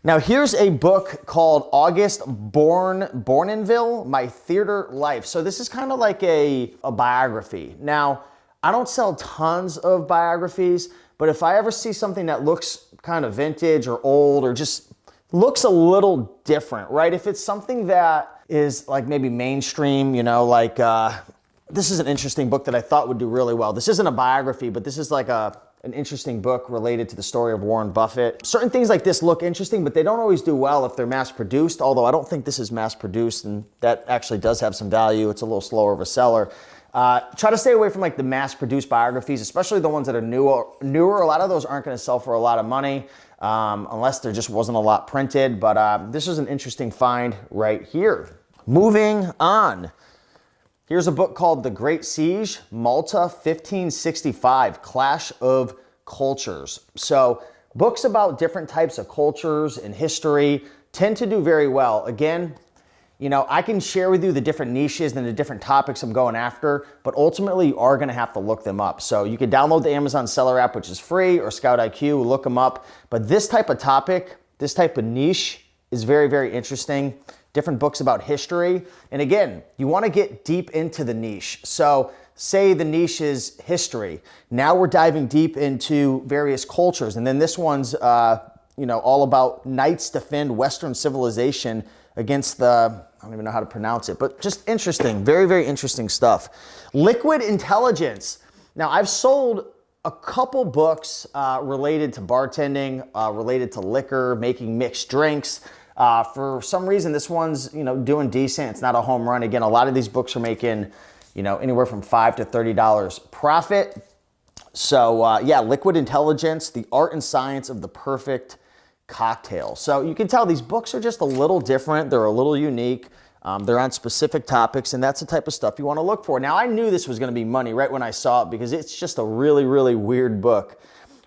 Now here's a book called August Bournonville, My Theater Life. So this is kind of like a biography. Now, I don't sell tons of biographies, but if I ever see something that looks kind of vintage or old or just looks a little different, right? If it's something that is like maybe mainstream, this is an interesting book that I thought would do really well. This isn't a biography, but this is like an interesting book related to the story of Warren Buffett. Certain things like this look interesting, but they don't always do well if they're mass produced, although I don't think this is mass produced, and that actually does have some value. It's a little slower of a seller. Try to stay away from like the mass-produced biographies, especially the ones that are newer. A lot of those aren't going to sell for a lot of money unless there just wasn't a lot printed. But this is an interesting find right here. Moving on. Here's a book called The Great Siege, Malta 1565, Clash of Cultures. So books about different types of cultures and history tend to do very well. Again, I can share with you the different niches and the different topics I'm going after, but ultimately you are going to have to look them up. So you can download the Amazon Seller app, which is free, or Scout IQ, look them up. But this type of topic, this type of niche is very, very interesting. Different books about history. And again, you want to get deep into the niche. So say the niche is history. Now we're diving deep into various cultures. And then this one's, all about knights defend Western civilization against I don't even know how to pronounce it, but just interesting, very, very interesting stuff. Liquid intelligence. Now I've sold a couple books related to bartending, related to liquor, making mixed drinks. For some reason, this one's, doing decent. It's not a home run. Again, a lot of these books are making, anywhere from $5 to $30 profit. So yeah, Liquid Intelligence, The Art and Science of the Perfect Cocktail. So you can tell these books are just a little different. They're a little unique. They're on specific topics, and that's the type of stuff you want to look for. Now, I knew this was going to be money right when I saw it because it's just a really, really weird book.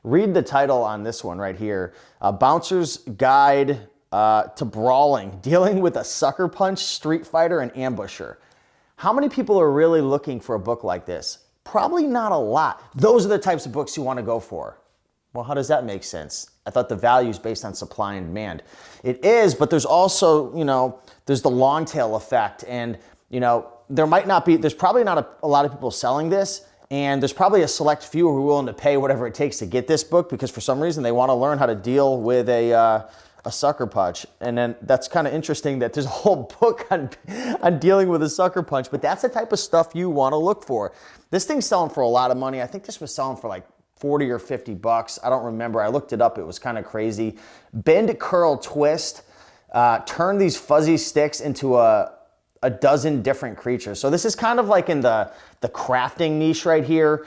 Read the title on this one right here. Bouncer's Guide to Brawling, Dealing with a Sucker Punch, Street Fighter, and Ambusher. How many people are really looking for a book like this? Probably not a lot. Those are the types of books you want to go for. Well, how does that make sense? I thought the value is based on supply and demand. It is, but there's also, there's the long tail effect. And, there's probably not a lot of people selling this. And there's probably a select few who are willing to pay whatever it takes to get this book because for some reason they want to learn how to deal with a sucker punch. And then that's kind of interesting that there's a whole book on dealing with a sucker punch, but that's the type of stuff you want to look for. This thing's selling for a lot of money. I think this was selling for like 40 or 50 bucks. I don't remember. I looked it up. It was kind of crazy. Bend, curl, twist. Turn these fuzzy sticks into a dozen different creatures. So this is kind of like in the crafting niche right here.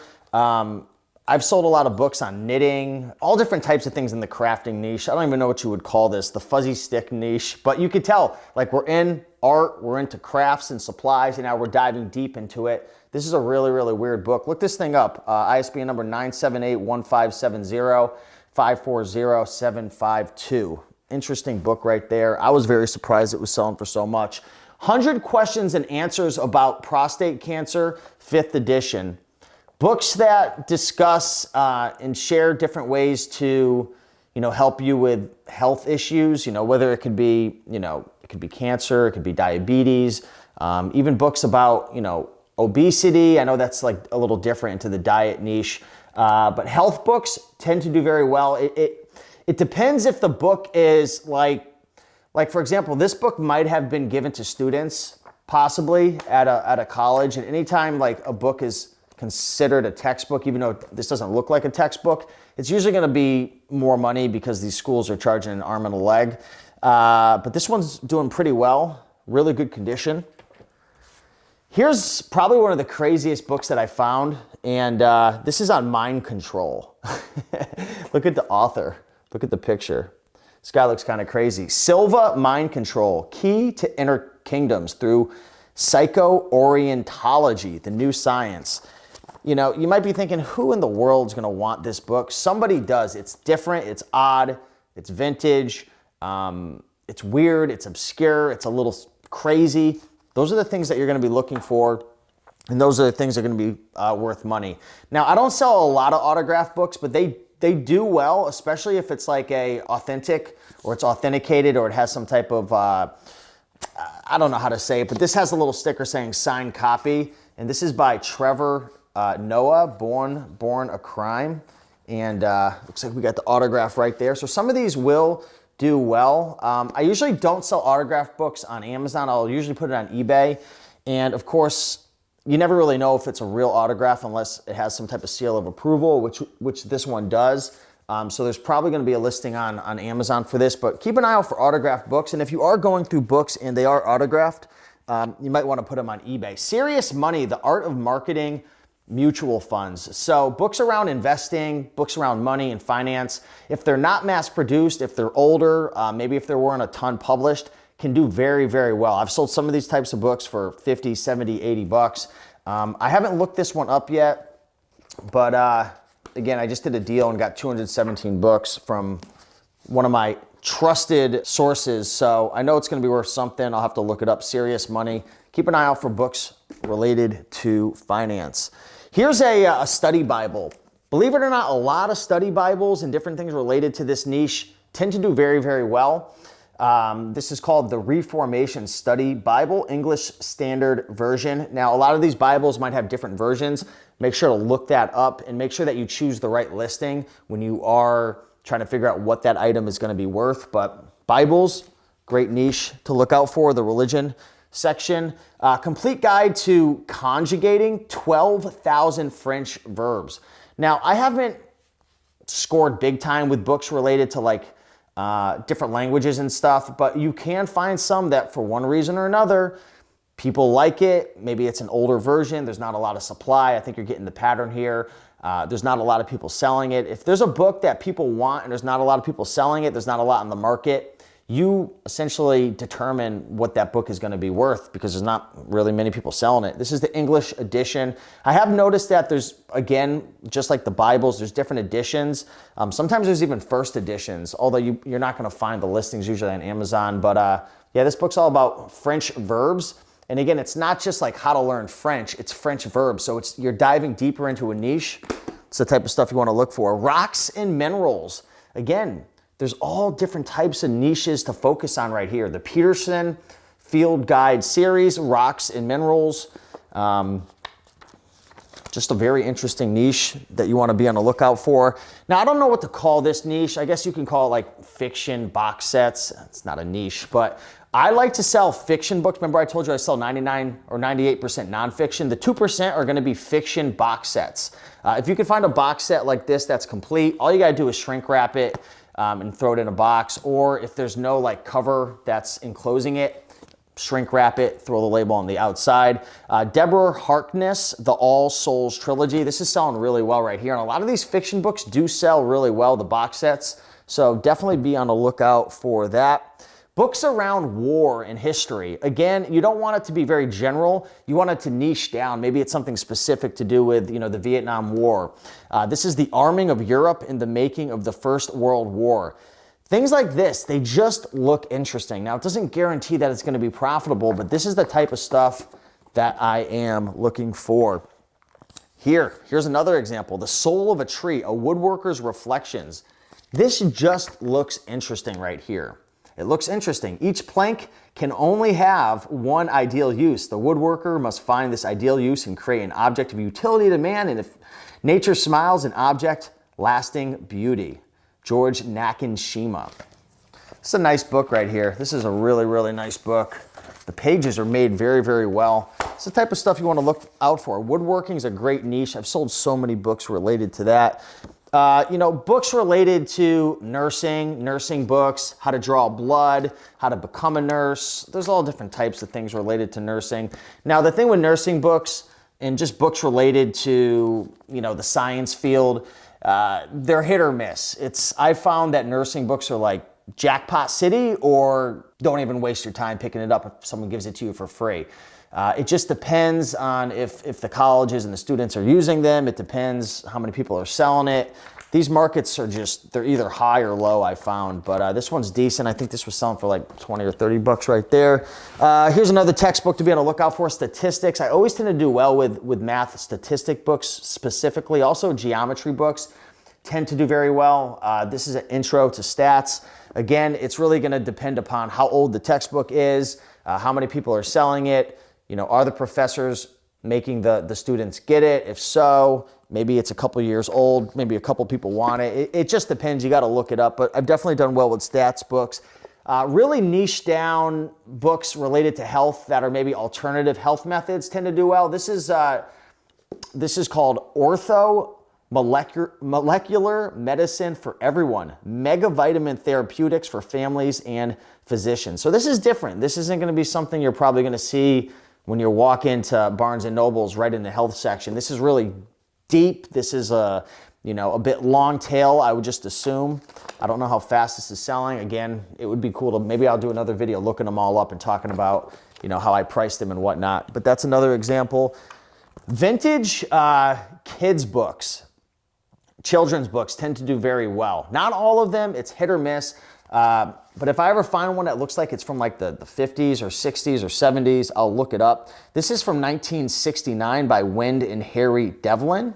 I've sold a lot of books on knitting, all different types of things in the crafting niche. I don't even know what you would call this, the fuzzy stick niche, but you could tell, like we're in art, we're into crafts and supplies, and now we're diving deep into it. This is a really, really weird book. Look this thing up, ISBN number 978-1570-540-752. Interesting book right there. I was very surprised it was selling for so much. 100 Questions and Answers About Prostate Cancer, 5th edition. Books that discuss and share different ways to, help you with health issues, whether it could be, it could be cancer, it could be diabetes, even books about, obesity. I know that's like a little different into the diet niche, but health books tend to do very well. It depends if the book is like for example, this book might have been given to students possibly at a college, and anytime like a book is considered a textbook, even though this doesn't look like a textbook, it's usually going to be more money because these schools are charging an arm and a leg. But this one's doing pretty well, really good condition. Here's probably one of the craziest books that I found, and this is on mind control. Look at the author. Look at the picture. This guy looks kind of crazy. Silva Mind Control, Key to Inner Kingdoms Through Psycho-Orientology, the New Science. You might be thinking, who in the world is going to want this book? Somebody does. It's different, it's odd, it's vintage, it's weird, it's obscure, it's a little crazy. Those are the things that you're going to be looking for, and those are the things that are going to be worth money. Now, I don't sell a lot of autograph books, but they do well, especially if it's like a authentic or it's authenticated or it has some type of, I don't know how to say it, but this has a little sticker saying signed copy. And this is by Trevor Noah, Born a Crime. And looks like we got the autograph right there. So some of these will do well. I usually don't sell autograph books on Amazon. I'll usually put it on eBay. And of course, you never really know if it's a real autograph unless it has some type of seal of approval, which this one does. So there's probably going to be a listing on Amazon for this, but keep an eye out for autographed books. And if you are going through books and they are autographed, you might want to put them on eBay. Serious Money, The Art of Marketing Mutual Funds. So books around investing, books around money and finance, if they're not mass produced, if they're older, maybe if there weren't a ton published, can do very, very well. I've sold some of these types of books for 50, 70, 80 bucks. I haven't looked this one up yet, but again, I just did a deal and got 217 books from one of my trusted sources. So I know it's gonna be worth something. I'll have to look it up. Serious Money. Keep an eye out for books related to finance. Here's a study Bible. Believe it or not, a lot of study Bibles and different things related to this niche tend to do very, very well. This is called the Reformation Study Bible, English Standard Version. Now, a lot of these Bibles might have different versions. Make sure to look that up and make sure that you choose the right listing when you are trying to figure out what that item is going to be worth. But Bibles, great niche to look out for, the religion section. Complete Guide to Conjugating 12,000 French Verbs. Now, I haven't scored big time with books related to like different languages and stuff, but you can find some that for one reason or another, People like it. Maybe it's an older version. There's not a lot of supply. I think you're getting the pattern here. There's not a lot of people selling it. If there's a book that people want and there's not a lot of people selling it, there's not a lot in the market, you essentially determine what that book is going to be worth because there's not really many people selling it. This is the English edition. I have noticed that there's, again, just like the Bibles, there's different editions. Sometimes there's even first editions, although you're not going to find the listings usually on Amazon. But yeah, this book's all about French verbs. And again, it's not just like how to learn French, it's French verbs. So you're diving deeper into a niche. It's the type of stuff you want to look for. Rocks and minerals. Again, there's all different types of niches to focus on right here. The Peterson Field Guide series, rocks and minerals. Just a very interesting niche that you want to be on the lookout for. Now, I don't know what to call this niche. I guess you can call it like fiction box sets. It's not a niche, but I like to sell fiction books. Remember I told you I sell 99 or 98% nonfiction. The 2% are going to be fiction box sets. If you can find a box set like this that's complete, all you got to do is shrink wrap it and throw it in a box. Or if there's no like cover that's enclosing it, shrink wrap it, throw the label on the outside. Deborah Harkness, The All Souls Trilogy. This is selling really well right here. And a lot of these fiction books do sell really well, the box sets. So definitely be on the lookout for that. Books around war and history. Again, you don't want it to be very general. You want it to niche down. Maybe it's something specific to do with, the Vietnam War. This is The Arming of Europe in the Making of the First World War. Things like this, they just look interesting. Now, it doesn't guarantee that it's going to be profitable, but this is the type of stuff that I am looking for. Here's another example. The Soul of a Tree, a Woodworker's Reflections. This just looks interesting right here. It looks interesting. Each plank can only have one ideal use. The woodworker must find this ideal use and create an object of utility to man, and if nature smiles, an object lasting beauty. George Nakashima. It's a nice book right here. This is a really, really nice book. The pages are made very, very well. It's the type of stuff you want to look out for. Woodworking is a great niche. I've sold so many books related to that. Books related to nursing books, how to draw blood, how to become a nurse. There's all different types of things related to nursing. Now, the thing with nursing books and just books related to, the science field, they're hit or miss. I found that nursing books are like Jackpot City, or don't even waste your time picking it up if someone gives it to you for free. It just depends on if the colleges and the students are using them. It depends how many people are selling it. These markets are they're either high or low, I found, but this one's decent. I think this was selling for like 20 or 30 bucks right there. Here's another textbook to be on the lookout for, statistics. I always tend to do well with math statistic books specifically. Also geometry books tend to do very well. This is an intro to stats. Again, it's really gonna depend upon how old the textbook is, how many people are selling it. Are the professors making the students get it? If so, maybe it's a couple years old, maybe a couple people want it. It just depends, you gotta look it up, but I've definitely done well with stats books. Really niche down books related to health that are maybe alternative health methods tend to do well. This is called Ortho Molecular Medicine for Everyone, Mega Vitamin Therapeutics for Families and Physicians. So this is different. This isn't gonna be something you're probably gonna see when you walk into Barnes and Noble's right in the health section. This is really deep. This is a bit long tail, I would just assume. I don't know how fast this is selling. Again, it would be cool to, maybe I'll do another video looking them all up and talking about, how I priced them and whatnot. But that's another example. Vintage kids books, children's books tend to do very well. Not all of them, it's hit or miss. But if I ever find one that looks like it's from like the 50s or 60s or 70s, I'll look it up. This is from 1969 by Wend and Harry Devlin.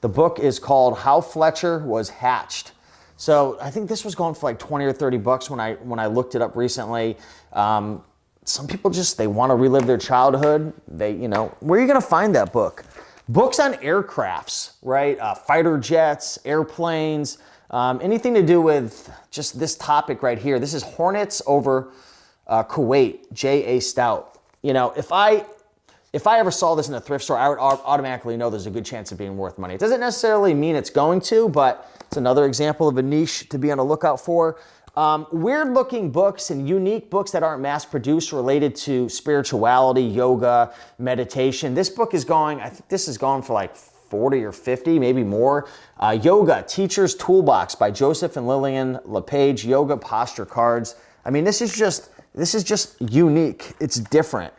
The book is called How Fletcher Was Hatched. So I think this was going for like 20 or 30 bucks when I looked it up recently. Some people they want to relive their childhood. Where are you going to find that book? Books on aircrafts, right? Fighter jets, airplanes, anything to do with just this topic right here. This is Hornets over Kuwait, J.A. Stout. If I ever saw this in a thrift store, I would automatically know there's a good chance of being worth money. It doesn't necessarily mean it's going to, but it's another example of a niche to be on the lookout for. Weird looking books and unique books that aren't mass produced related to spirituality, yoga, meditation. This book is going, I think this is going for like 40 or 50, maybe more. Yoga, Teacher's Toolbox by Joseph and Lillian LePage, Yoga Posture Cards. I mean, this is just unique. It's different.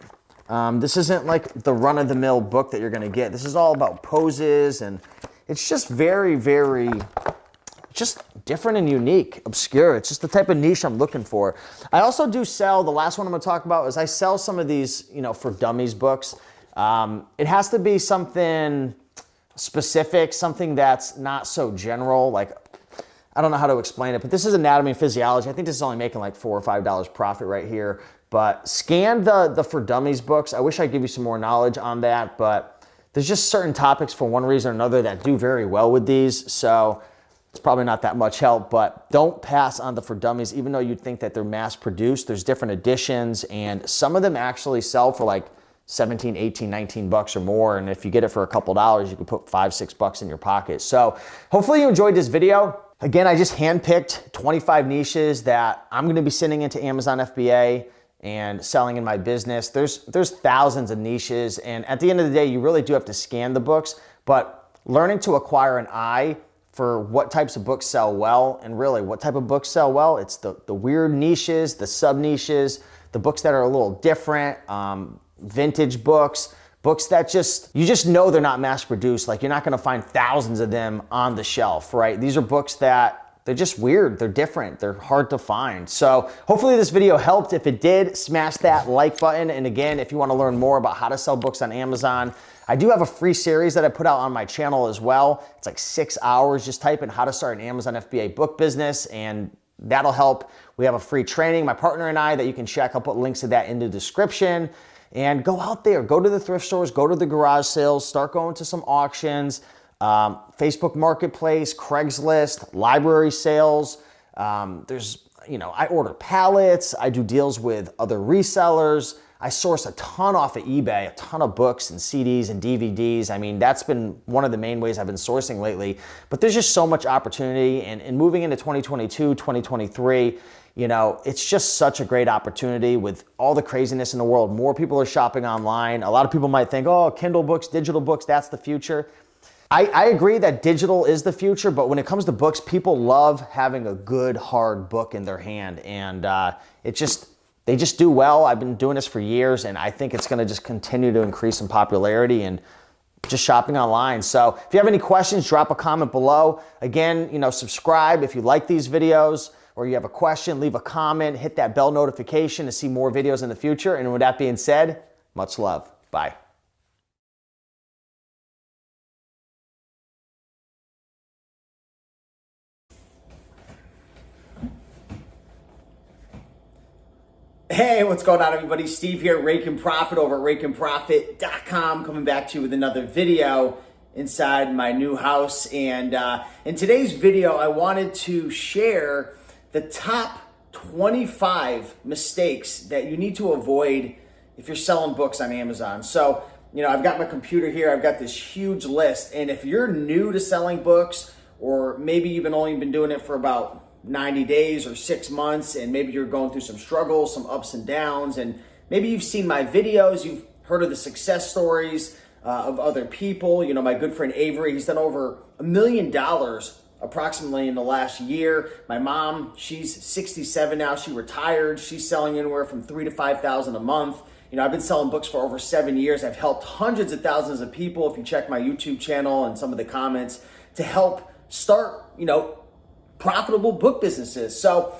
This isn't like the run-of-the-mill book that you're gonna get. This is all about poses, and it's just very, very, just different and unique, obscure. It's just the type of niche I'm looking for. I also do sell, the last one I'm gonna talk about is I sell some of these, for dummies books. It has to be something specific, something that's not so general. Like, I don't know how to explain it, but this is anatomy and physiology. I think this is only making like $4 or $5 profit right here. But scan the For Dummies books. I wish I'd give you some more knowledge on that, but there's just certain topics for one reason or another that do very well with these. So it's probably not that much help, but don't pass on the For Dummies, even though you'd think that they're mass produced. There's different editions, and some of them actually sell for like 17, 18, 19 bucks or more. And if you get it for a couple dollars, you can put $5, $6 in your pocket. So hopefully you enjoyed this video. Again, I just handpicked 25 niches that I'm gonna be sending into Amazon FBA and selling in my business. There's thousands of niches, and at the end of the day, you really do have to scan the books, but learning to acquire an eye for what types of books sell well, and really what type of books sell well, it's the weird niches, the sub niches, the books that are a little different, vintage books, books that you just know they're not mass produced. Like, you're not gonna find thousands of them on the shelf, right? These are books that they're just weird, they're different, they're hard to find. So hopefully this video helped. If it did, smash that like button. And again, if you wanna learn more about how to sell books on Amazon, I do have a free series that I put out on my channel as well. It's like 6 hours. Just type in how to start an Amazon FBA book business, and that'll help. We have a free training, my partner and I, that you can check. I'll put links to that in the description. And go out there, go to the thrift stores, go to the garage sales, start going to some auctions, Facebook Marketplace, Craigslist, library sales. I order pallets, I do deals with other resellers. I source a ton off of eBay, a ton of books and CDs and DVDs. I mean, that's been one of the main ways I've been sourcing lately. But there's just so much opportunity, and moving into 2022, 2023, it's just such a great opportunity with all the craziness in the world. More people are shopping online. A lot of people might think, oh, Kindle books, digital books, that's the future. I agree that digital is the future, but when it comes to books, people love having a good, hard book in their hand, and they just do well. I've been doing this for years, and I think it's gonna just continue to increase in popularity and just shopping online. So if you have any questions, drop a comment below. Again, subscribe if you like these videos, or you have a question, leave a comment, hit that bell notification to see more videos in the future. And with that being said, much love. Bye. Hey, what's going on, everybody? Steve here, Rake and Profit over at rakeandprofit.com, coming back to you with another video inside my new house. And in today's video, I wanted to share the top 25 mistakes that you need to avoid if you're selling books on Amazon. So, I've got my computer here, I've got this huge list, and if you're new to selling books, or maybe you've only been doing it for about 90 days or 6 months, and maybe you're going through some struggles, some ups and downs, and maybe you've seen my videos, you've heard of the success stories of other people. My good friend Avery, he's done over $1 million approximately in the last year. My mom, she's 67 now, she retired, she's selling anywhere from $3,000 to $5,000 a month. I've been selling books for over 7 years. I've helped hundreds of thousands of people, if you check my YouTube channel and some of the comments, to help start, profitable book businesses. So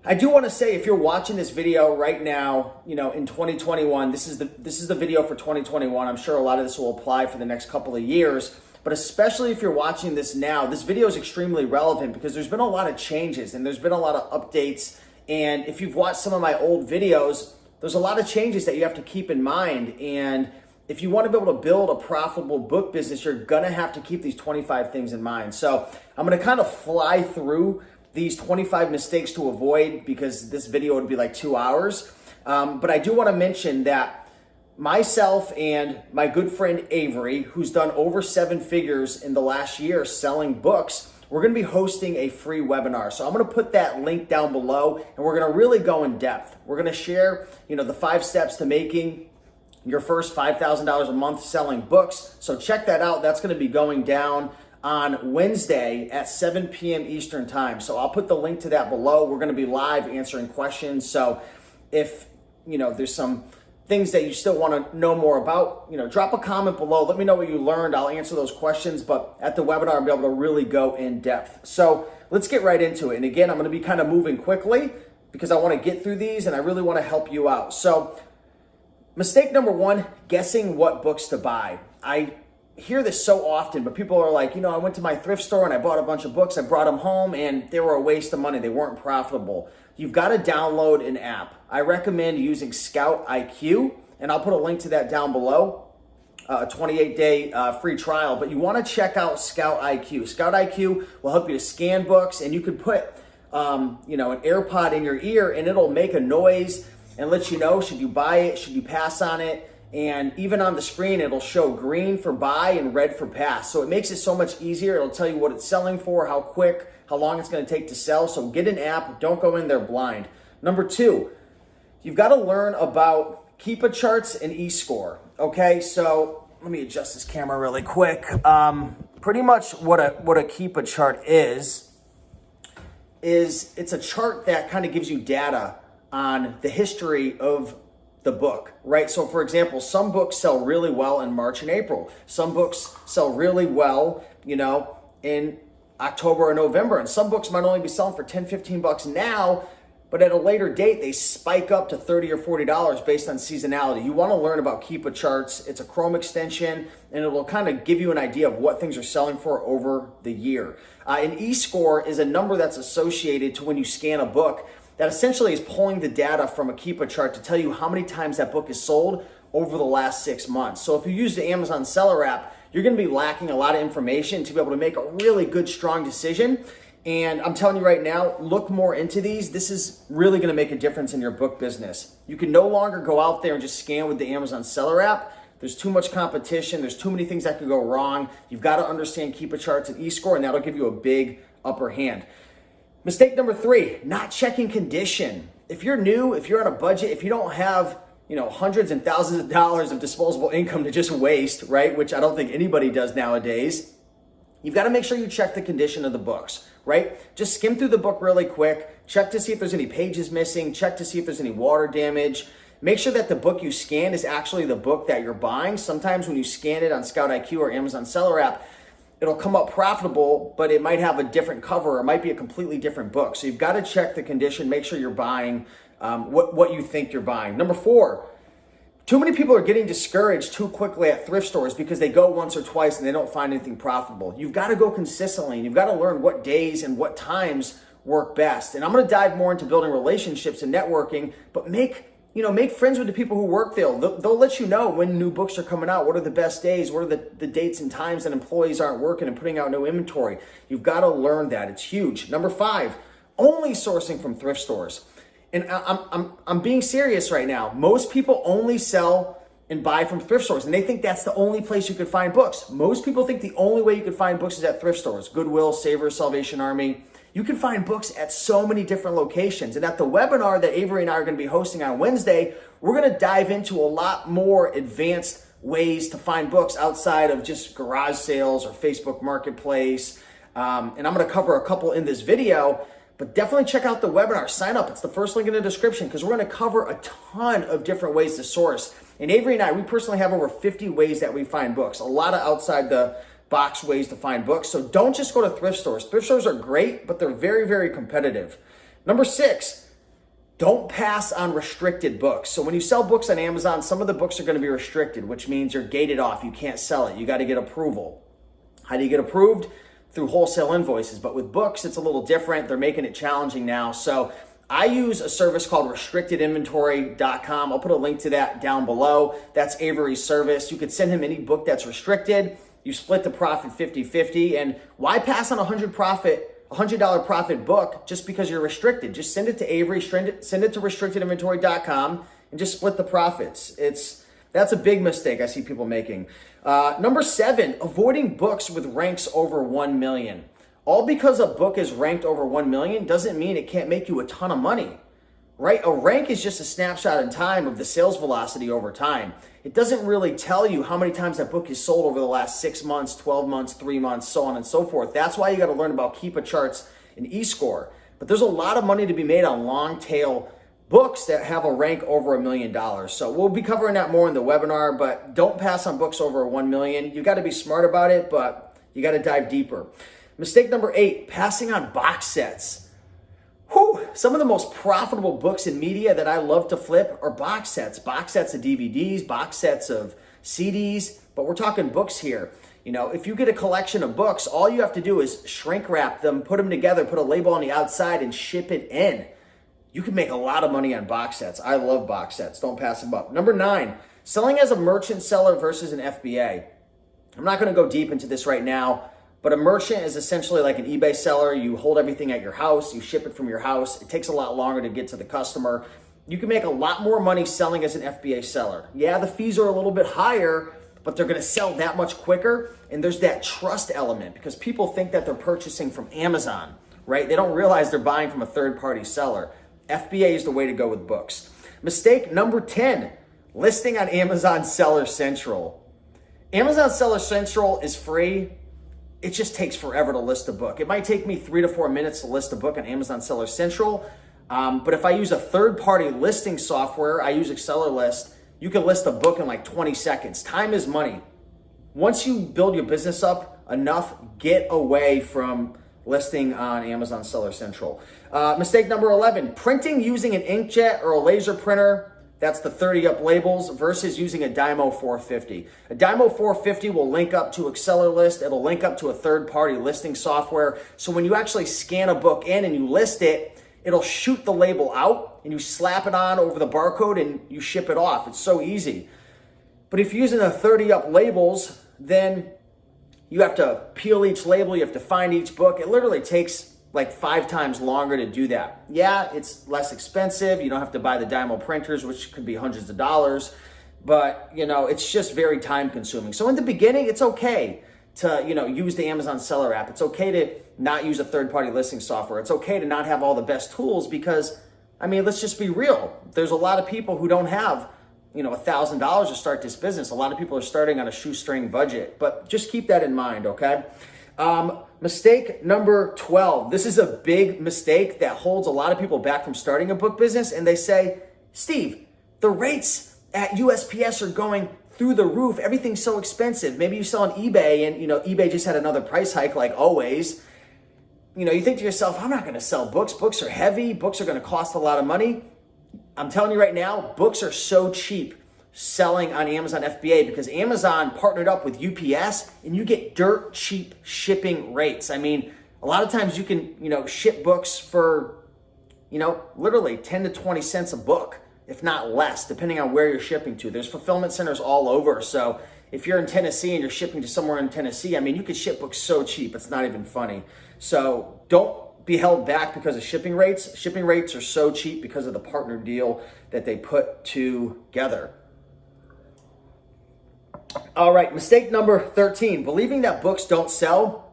I do want to say, if you're watching this video right now, in 2021, this is the video for 2021. I'm sure a lot of this will apply for the next couple of years, but especially if you're watching this now, this video is extremely relevant because there's been a lot of changes and there's been a lot of updates. And if you've watched some of my old videos, there's a lot of changes that you have to keep in mind. And if you want to be able to build a profitable book business, you're going to have to keep these 25 things in mind. So I'm going to kind of fly through these 25 mistakes to avoid, because this video would be like 2 hours. But I do want to mention that myself and my good friend Avery, who's done over 7 figures in the last year selling books, we're going to be hosting a free webinar. So I'm going to put that link down below, and we're going to really go in depth. We're going to share, the 5 steps to making your first $5,000 a month selling books. So check that out. That's going to be going down on Wednesday at 7 p.m. Eastern time. So I'll put the link to that below. We're going to be live answering questions. So if, there's some things that you still want to know more about, drop a comment below. Let me know what you learned. I'll answer those questions. But at the webinar, I'll be able to really go in depth. So let's get right into it. And again, I'm going to be kind of moving quickly because I want to get through these and I really want to help you out. So mistake number 1, guessing what books to buy. I hear this so often, but people are like, I went to my thrift store and I bought a bunch of books. I brought them home and they were a waste of money. They weren't profitable. You've got to download an app. I recommend using Scout IQ, and I'll put a link to that down below, a 28-day free trial. But you want to check out Scout IQ. Scout IQ will help you to scan books, and you could put, an AirPod in your ear, and it'll make a noise and let you know, should you buy it, should you pass on it. And even on the screen, it'll show green for buy and red for pass. So it makes it so much easier. It'll tell you what it's selling for, how quick, how long it's going to take to sell. So get an app. Don't go in there blind. Number 2, you've got to learn about Keepa charts and eScore. Okay, so let me adjust this camera really quick. Pretty much what a Keepa chart is it's a chart that kind of gives you data on the history of the book, right? So for example, some books sell really well in March and April. Some books sell really well, in October or November. And some books might only be selling for $10, $15 now, but at a later date, they spike up to $30 or $40 based on seasonality. You want to learn about Keepa charts. It's a Chrome extension, and it will kind of give you an idea of what things are selling for over the year. An eScore is a number that's associated to when you scan a book that essentially is pulling the data from a Keepa chart to tell you how many times that book is sold over the last 6 months. So if you use the Amazon Seller app, you're going to be lacking a lot of information to be able to make a really good, strong decision. And I'm telling you right now, look more into these. This is really going to make a difference in your book business. You can no longer go out there and just scan with the Amazon Seller app. There's too much competition. There's too many things that could go wrong. You've got to understand Keepa charts and eScore, and that'll give you a big upper hand. Mistake number 3, not checking condition. If you're new, if you're on a budget, if you don't have, hundreds and thousands of dollars of disposable income to just waste, right? Which I don't think anybody does nowadays. You've got to make sure you check the condition of the books, right? Just skim through the book really quick. Check to see if there's any pages missing. Check to see if there's any water damage. Make sure that the book you scan is actually the book that you're buying. Sometimes when you scan it on Scout IQ or Amazon Seller app, it'll come up profitable, but it might have a different cover or it might be a completely different book. So you've got to check the condition, make sure you're buying what you think you're buying. Number 4, too many people are getting discouraged too quickly at thrift stores because they go once or twice and they don't find anything profitable. You've got to go consistently, and you've got to learn what days and what times work best. And I'm going to dive more into building relationships and networking, but make friends with the people who work there. They'll let you know when new books are coming out. What are the best days? What are the dates and times that employees aren't working and putting out new inventory? You've got to learn that. It's huge. Number 5, only sourcing from thrift stores. And I'm being serious right now. Most people only sell and buy from thrift stores, and they think that's the only place you could find books. Most people think the only way you could find books is at thrift stores. Goodwill, Savers, Salvation Army. You can find books at so many different locations. And at the webinar that Avery and I are going to be hosting on Wednesday, we're going to dive into a lot more advanced ways to find books outside of just garage sales or Facebook Marketplace. And I'm going to cover a couple in this video, but definitely check out the webinar. Sign up. It's the first link in the description because we're going to cover a ton of different ways to source. And Avery and I, we personally have over 50 ways that we find books. A lot of outside the box ways to find books. So don't just go to thrift stores. Thrift stores are great, but they're very, very competitive. Number 6, don't pass on restricted books. So when you sell books on Amazon, some of the books are going to be restricted, which means you're gated off. You can't sell it. You got to get approval. How do you get approved? Through wholesale invoices. But with books, it's a little different. They're making it challenging now. So I use a service called restrictedinventory.com. I'll put a link to that down below. That's Avery's service. You could send him any book that's restricted. You split the profit 50-50. And why pass on a $100 profit book just because you're restricted? Just send it to Avery, send it to restrictedinventory.com, and just split the profits. That's a big mistake I see people making. Number 7, avoiding books with ranks over 1 million. All because a book is ranked over 1 million doesn't mean it can't make you a ton of money, right? A rank is just a snapshot in time of the sales velocity over time. It doesn't really tell you how many times that book is sold over the last 6 months, 12 months, 3 months, so on and so forth. That's why you got to learn about Keepa charts and eScore. But there's a lot of money to be made on long tail books that have a rank over $1 million. So we'll be covering that more in the webinar, but don't pass on books over 1 million. You got to be smart about it, but you got to dive deeper. Mistake number 8, passing on box sets. Whew, some of the most profitable books in media that I love to flip are box sets of DVDs, box sets of CDs, but we're talking books here. You know, if you get a collection of books, all you have to do is shrink wrap them, put them together, put a label on the outside and ship it in. You can make a lot of money on box sets. I love box sets. Don't pass them up. Number 9, selling as a merchant seller versus an FBA. I'm not going to go deep into this right now, but a merchant is essentially like an eBay seller. You hold everything at your house. You ship it from your house. It takes a lot longer to get to the customer. You can make a lot more money selling as an FBA seller. Yeah, the fees are a little bit higher, but they're going to sell that much quicker. And there's that trust element because people think that they're purchasing from Amazon, right? They don't realize they're buying from a third-party seller. FBA is the way to go with books. Mistake number 10, listing on Amazon Seller Central. Amazon Seller Central is free. It just takes forever to list a book. It might take me 3 to 4 minutes to list a book on Amazon Seller Central. But if I use a third-party listing software, I use AccelerList, you can list a book in like 20 seconds. Time is money. Once you build your business up enough, get away from listing on Amazon Seller Central. Mistake number 11, printing using an inkjet or a laser printer. That's the 30-up labels versus using a Dymo 450. A Dymo 450 will link up to AccelerList. It'll link up to a third-party listing software. So when you actually scan a book in and you list it, it'll shoot the label out and you slap it on over the barcode and you ship it off. It's so easy. But if you're using the 30-up labels, then you have to peel each label, you have to find each book. It literally takes like 5 times longer to do that. Yeah, it's less expensive. You don't have to buy the Dymo printers, which could be hundreds of dollars, but you know, it's just very time consuming. So in the beginning, it's okay to, you know, use the Amazon Seller app. It's okay to not use a third-party listing software. It's okay to not have all the best tools because, I mean, let's just be real. There's a lot of people who don't have, you know, $1,000 to start this business. A lot of people are starting on a shoestring budget, but just keep that in mind, okay? Mistake number 12. This is a big mistake that holds a lot of people back from starting a book business. And they say, Steve, the rates at USPS are going through the roof. Everything's so expensive. Maybe you sell on eBay and, you know, eBay just had another price hike like always. You know, you think to yourself, I'm not going to sell books. Books are heavy. Books are going to cost a lot of money. I'm telling you right now, books are so cheap selling on Amazon FBA because Amazon partnered up with UPS and you get dirt cheap shipping rates. I mean, a lot of times you can, you know, ship books for, you know, literally 10 to 20 cents a book, if not less, depending on where you're shipping to. There's fulfillment centers all over. So if you're in Tennessee and you're shipping to somewhere in Tennessee, I mean, you could ship books so cheap. It's not even funny. So don't be held back because of shipping rates. Shipping rates are so cheap because of the partner deal that they put together. All right, mistake number 13, believing that books don't sell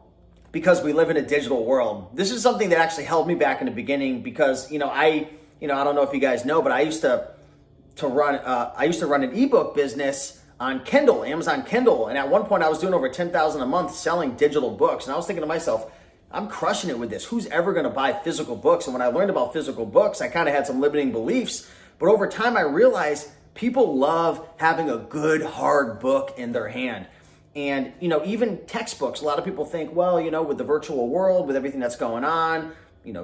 because we live in a digital world. This is something that actually held me back in the beginning because, I don't know if you guys know, but I used to run an ebook business on Kindle, Amazon Kindle. And at one point I was doing over $10,000 a month selling digital books. And I was thinking to myself, I'm crushing it with this. Who's ever going to buy physical books? And when I learned about physical books, I kind of had some limiting beliefs. But over time, I realized people love having a good, hard book in their hand. And, even textbooks, a lot of people think, well, with the virtual world, with everything that's going on,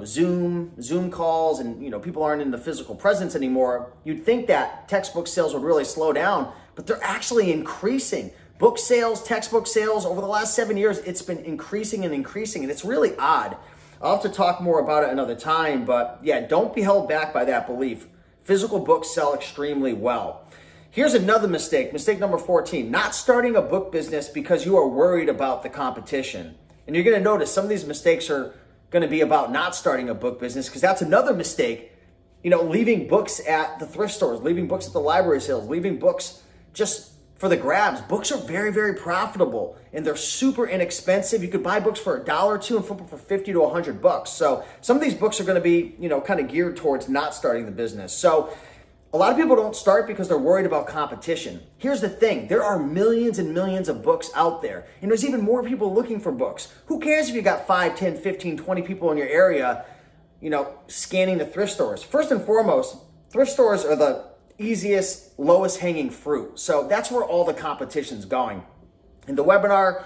Zoom calls, and, people aren't in the physical presence anymore. You'd think that textbook sales would really slow down, but they're actually increasing. Book sales, textbook sales, over the last 7 years, it's been increasing, and it's really odd. I'll have to talk more about it another time, but yeah, don't be held back by that belief. Physical books sell extremely well. Here's another mistake, mistake number 14, not starting a book business because you are worried about the competition. And you're gonna notice some of these mistakes are gonna be about not starting a book business because that's another mistake. Leaving books at the thrift stores, leaving books at the library sales, leaving books just for the grabs. Books are very, very profitable and they're super inexpensive. You could buy books for $1 or $2 and flip them for 50 to 100 bucks. So some of these books are going to be, kind of geared towards not starting the business. So a lot of people don't start because they're worried about competition. Here's the thing. There are millions and millions of books out there. And there's even more people looking for books. Who cares if you got 5, 10, 15, 20 people in your area, scanning the thrift stores? First and foremost, thrift stores are the easiest, lowest hanging fruit. So that's where all the competition's going. In the webinar,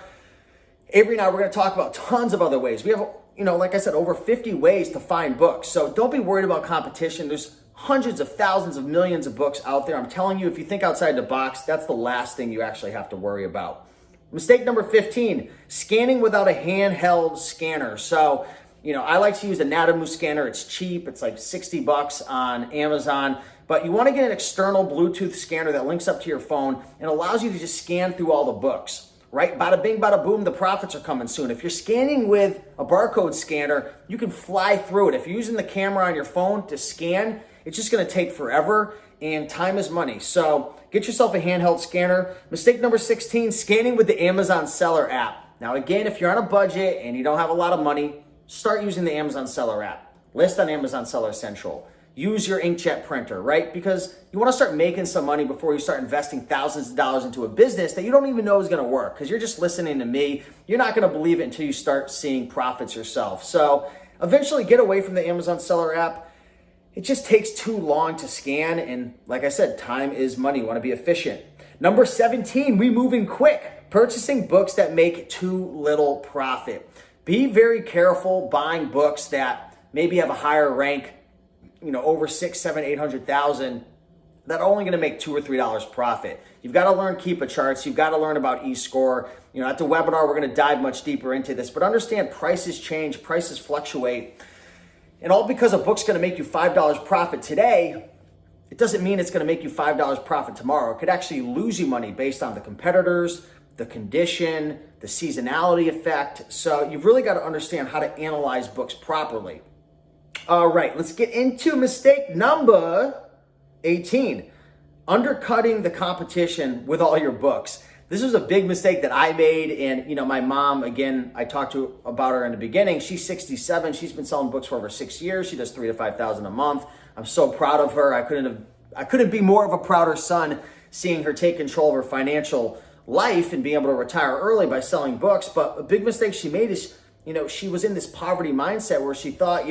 Avery and I, we're going to talk about tons of other ways. We have, like I said, over 50 ways to find books. So don't be worried about competition. There's hundreds of thousands of millions of books out there. I'm telling you, if you think outside the box, that's the last thing you actually have to worry about. Mistake number 15, scanning without a handheld scanner. So, I like to use a Natamu scanner. It's cheap. It's like 60 bucks on Amazon. But you want to get an external Bluetooth scanner that links up to your phone and allows you to just scan through all the books, right? Bada bing, bada boom, the profits are coming soon. If you're scanning with a barcode scanner, you can fly through it. If you're using the camera on your phone to scan, it's just going to take forever, and time is money. So get yourself a handheld scanner. Mistake number 16, scanning with the Amazon Seller app. Now, again, if you're on a budget and you don't have a lot of money, start using the Amazon Seller app. List on Amazon Seller Central. Use your inkjet printer, right? Because you want to start making some money before you start investing thousands of dollars into a business that you don't even know is going to work, because you're just listening to me. You're not going to believe it until you start seeing profits yourself. So eventually get away from the Amazon Seller app. It just takes too long to scan. And like I said, time is money. You want to be efficient. Number 17, we moving quick. Purchasing books that make too little profit. Be very careful buying books that maybe have a higher rank, over 6, 7, 800,000, that are only going to make $2 or $3 profit. You've got to learn Keepa charts. You've got to learn about eScore. At the webinar, we're going to dive much deeper into this, but understand prices change, prices fluctuate. And all because a book's going to make you $5 profit today, it doesn't mean it's going to make you $5 profit tomorrow. It could actually lose you money based on the competitors, the condition, the seasonality effect. So you've really got to understand how to analyze books properly. All right, let's get into mistake number 18, undercutting the competition with all your books. This was a big mistake that I made, and my mom, again, I talked about her in the beginning. She's 67. She's been selling books for over 6 years. She does $3,000 to $5,000 a month. I'm so proud of her. I couldn't be more of a prouder son seeing her take control of her financial life and being able to retire early by selling books. But a big mistake she made is, she was in this poverty mindset where she thought,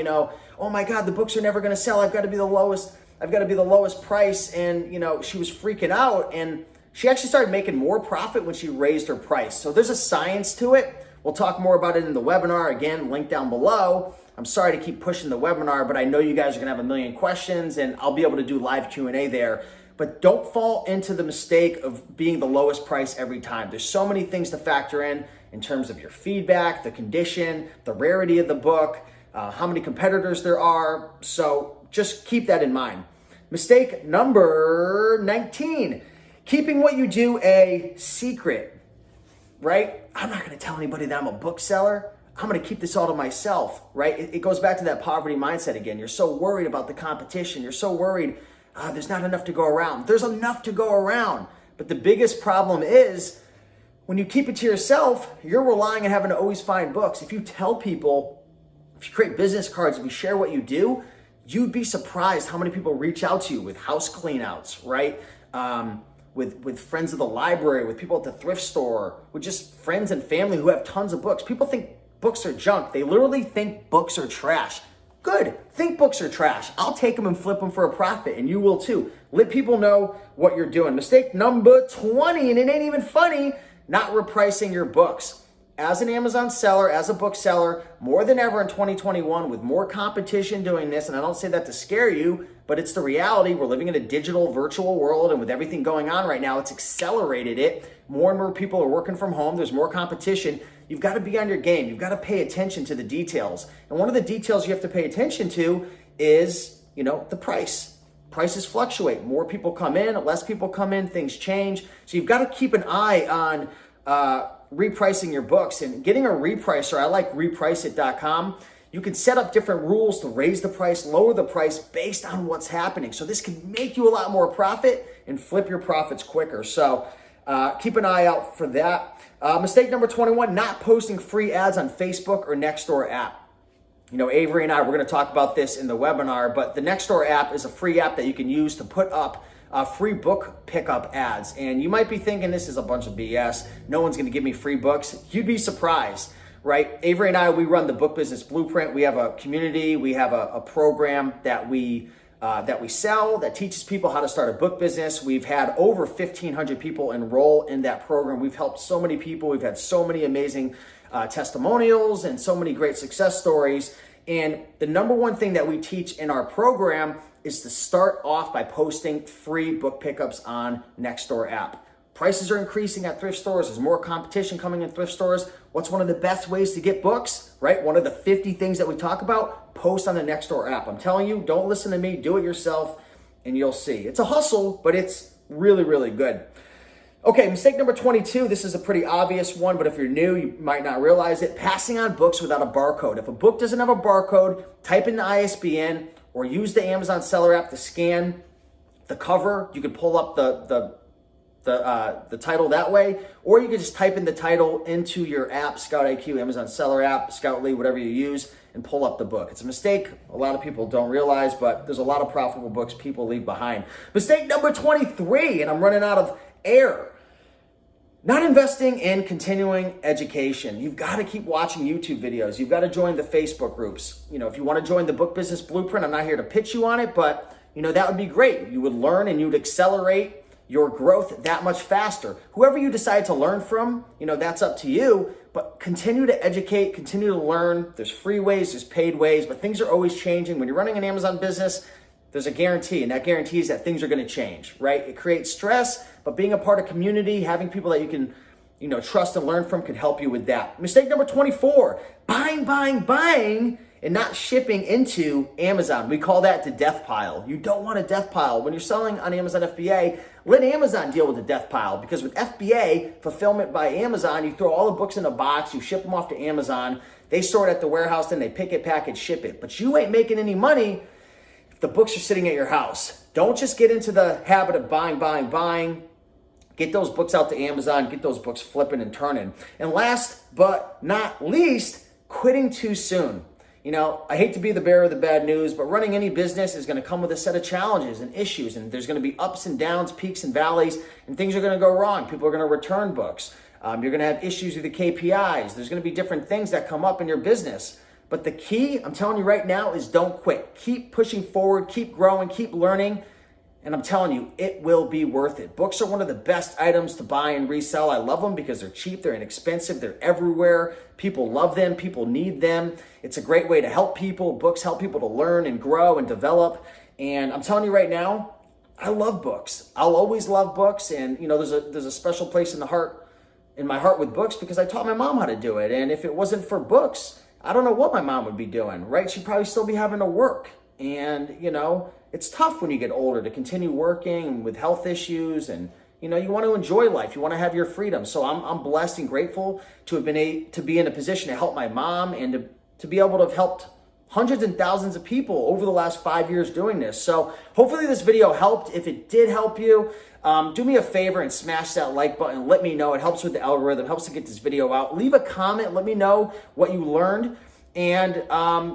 oh my God, the books are never going to sell. I've got to be the lowest price. And, she was freaking out, and she actually started making more profit when she raised her price. So there's a science to it. We'll talk more about it in the webinar. Again, link down below. I'm sorry to keep pushing the webinar, but I know you guys are going to have a million questions, and I'll be able to do live Q&A there. But don't fall into the mistake of being the lowest price every time. There's so many things to factor in terms of your feedback, the condition, the rarity of the book, how many competitors there are. So just keep that in mind. Mistake number 19, keeping what you do a secret, right? I'm not going to tell anybody that I'm a bookseller. I'm going to keep this all to myself, right? It goes back to that poverty mindset again. You're so worried about the competition. You're so worried, there's not enough to go around. There's enough to go around. But the biggest problem is when you keep it to yourself, you're relying on having to always find books. If you tell people, if you create business cards, if you share what you do, you'd be surprised how many people reach out to you with house cleanouts, right? With friends of the library, with people at the thrift store, with just friends and family who have tons of books. People think books are junk. They literally think books are trash. Good. Think books are trash. I'll take them and flip them for a profit, and you will too. Let people know what you're doing. Mistake number 20, and it ain't even funny, not repricing your books. As an Amazon seller, as a bookseller, more than ever in 2021, with more competition doing this, and I don't say that to scare you, but it's the reality. We're living in a digital, virtual world, and with everything going on right now, it's accelerated it. More and more people are working from home. There's more competition. You've got to be on your game. You've got to pay attention to the details. And one of the details you have to pay attention to is, the price. Prices fluctuate. More people come in, less people come in, things change. So you've got to keep an eye on repricing your books and getting a repricer. I like repriceit.com. You can set up different rules to raise the price, lower the price based on what's happening. So this can make you a lot more profit and flip your profits quicker. So keep an eye out for that. Mistake number 21, not posting free ads on Facebook or Nextdoor app. You know, Avery and I, we're going to talk about this in the webinar, but the Nextdoor app is a free app that you can use to put up free book pickup ads. And you might be thinking this is a bunch of BS. No one's going to give me free books. You'd be surprised, right? Avery and I, we run the Book Business Blueprint. We have a community. We have a program that we sell that teaches people how to start a book business. We've had over 1,500 people enroll in that program. We've helped so many people. We've had so many amazing testimonials and so many great success stories. And the number one thing that we teach in our program is to start off by posting free book pickups on Nextdoor app. Prices are increasing at thrift stores. There's more competition coming in thrift stores. What's one of the best ways to get books, right? One of the 50 things that we talk about, post on the Nextdoor app. I'm telling you, don't listen to me, do it yourself, and you'll see. It's a hustle, but it's really, really good. Okay, mistake number 22. This is a pretty obvious one, but if you're new, you might not realize it. Passing on books without a barcode. If a book doesn't have a barcode, type in the ISBN or use the Amazon seller app to scan the cover. You can pull up the title that way, or you can just type in the title into your app, Scout IQ, Amazon seller app, Scoutly, whatever you use, and pull up the book. It's a mistake a lot of people don't realize, but there's a lot of profitable books people leave behind. Mistake number 23, and I'm running out of air. Not investing in continuing education. You've got to keep watching YouTube videos. You've got to join the Facebook groups. You know, if you want to join the Book Business Blueprint, I'm not here to pitch you on it, but you know, that would be great. You would learn and you would accelerate your growth that much faster. Whoever you decide to learn from, you know, that's up to you, but continue to educate, continue to learn. There's free ways, there's paid ways, but things are always changing. When you're running an Amazon business, there's a guarantee, and that guarantee is that things are going to change, right? It creates stress, but being a part of community, having people that you can, you know, trust and learn from can help you with that. Mistake number 24, buying, and not shipping into Amazon. We call that the death pile. You don't want a death pile. When you're selling on Amazon FBA, let Amazon deal with the death pile, because with FBA, fulfillment by Amazon, you throw all the books in a box, you ship them off to Amazon, they store it at the warehouse, then they pick it, pack it, ship it. But you ain't making any money if the books are sitting at your house. Don't just get into the habit of buying. Get those books out to Amazon, get those books flipping and turning. And last but not least, quitting too soon. You know, I hate to be the bearer of the bad news, but running any business is going to come with a set of challenges and issues, and there's going to be ups and downs, peaks and valleys, and things are going to go wrong. People are going to return books. You're going to have issues with the KPIs. There's going to be different things that come up in your business. But the key, I'm telling you right now, is don't quit. Keep pushing forward, keep growing, keep learning, and I'm telling you, it will be worth it. Books are one of the best items to buy and resell. I love them because they're cheap, they're inexpensive, they're everywhere. People love them, people need them. It's a great way to help people. Books help people to learn and grow and develop. And I'm telling you right now, I love books. I'll always love books. And you know, there's a special place in my heart with books, because I taught my mom how to do it. And if it wasn't for books, I don't know what my mom would be doing, right? She'd probably still be having to work. And you know, it's tough when you get older to continue working with health issues, and you know, you want to enjoy life, you want to have your freedom. So I'm blessed and grateful to be in a position to help my mom, and to be able to have helped hundreds and thousands of people over the last 5 years doing this. So hopefully this video helped. If it did help you, do me a favor and smash that like button. Let me know. It helps with the algorithm, helps to get this video out. Leave a comment. Let me know what you learned. And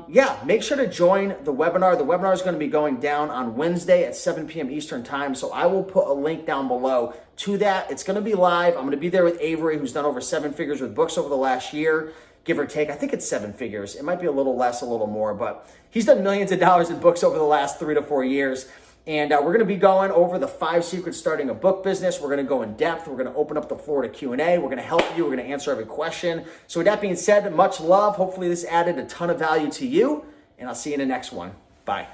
yeah, make sure to join the webinar. The webinar is going to be going down on Wednesday at 7 p.m. Eastern time. So I will put a link down below to that. It's going to be live. I'm going to be there with Avery, who's done over 7 figures with books over the last year, give or take. I think it's 7 figures. It might be a little less, a little more, but he's done millions of dollars in books over the last 3 to 4 years. And we're going to be going over the 5 secrets starting a book business. We're going to go in depth. We're going to open up the floor to Q&A. We're going to help you. We're going to answer every question. So with that being said, much love. Hopefully this added a ton of value to you, and I'll see you in the next one. Bye.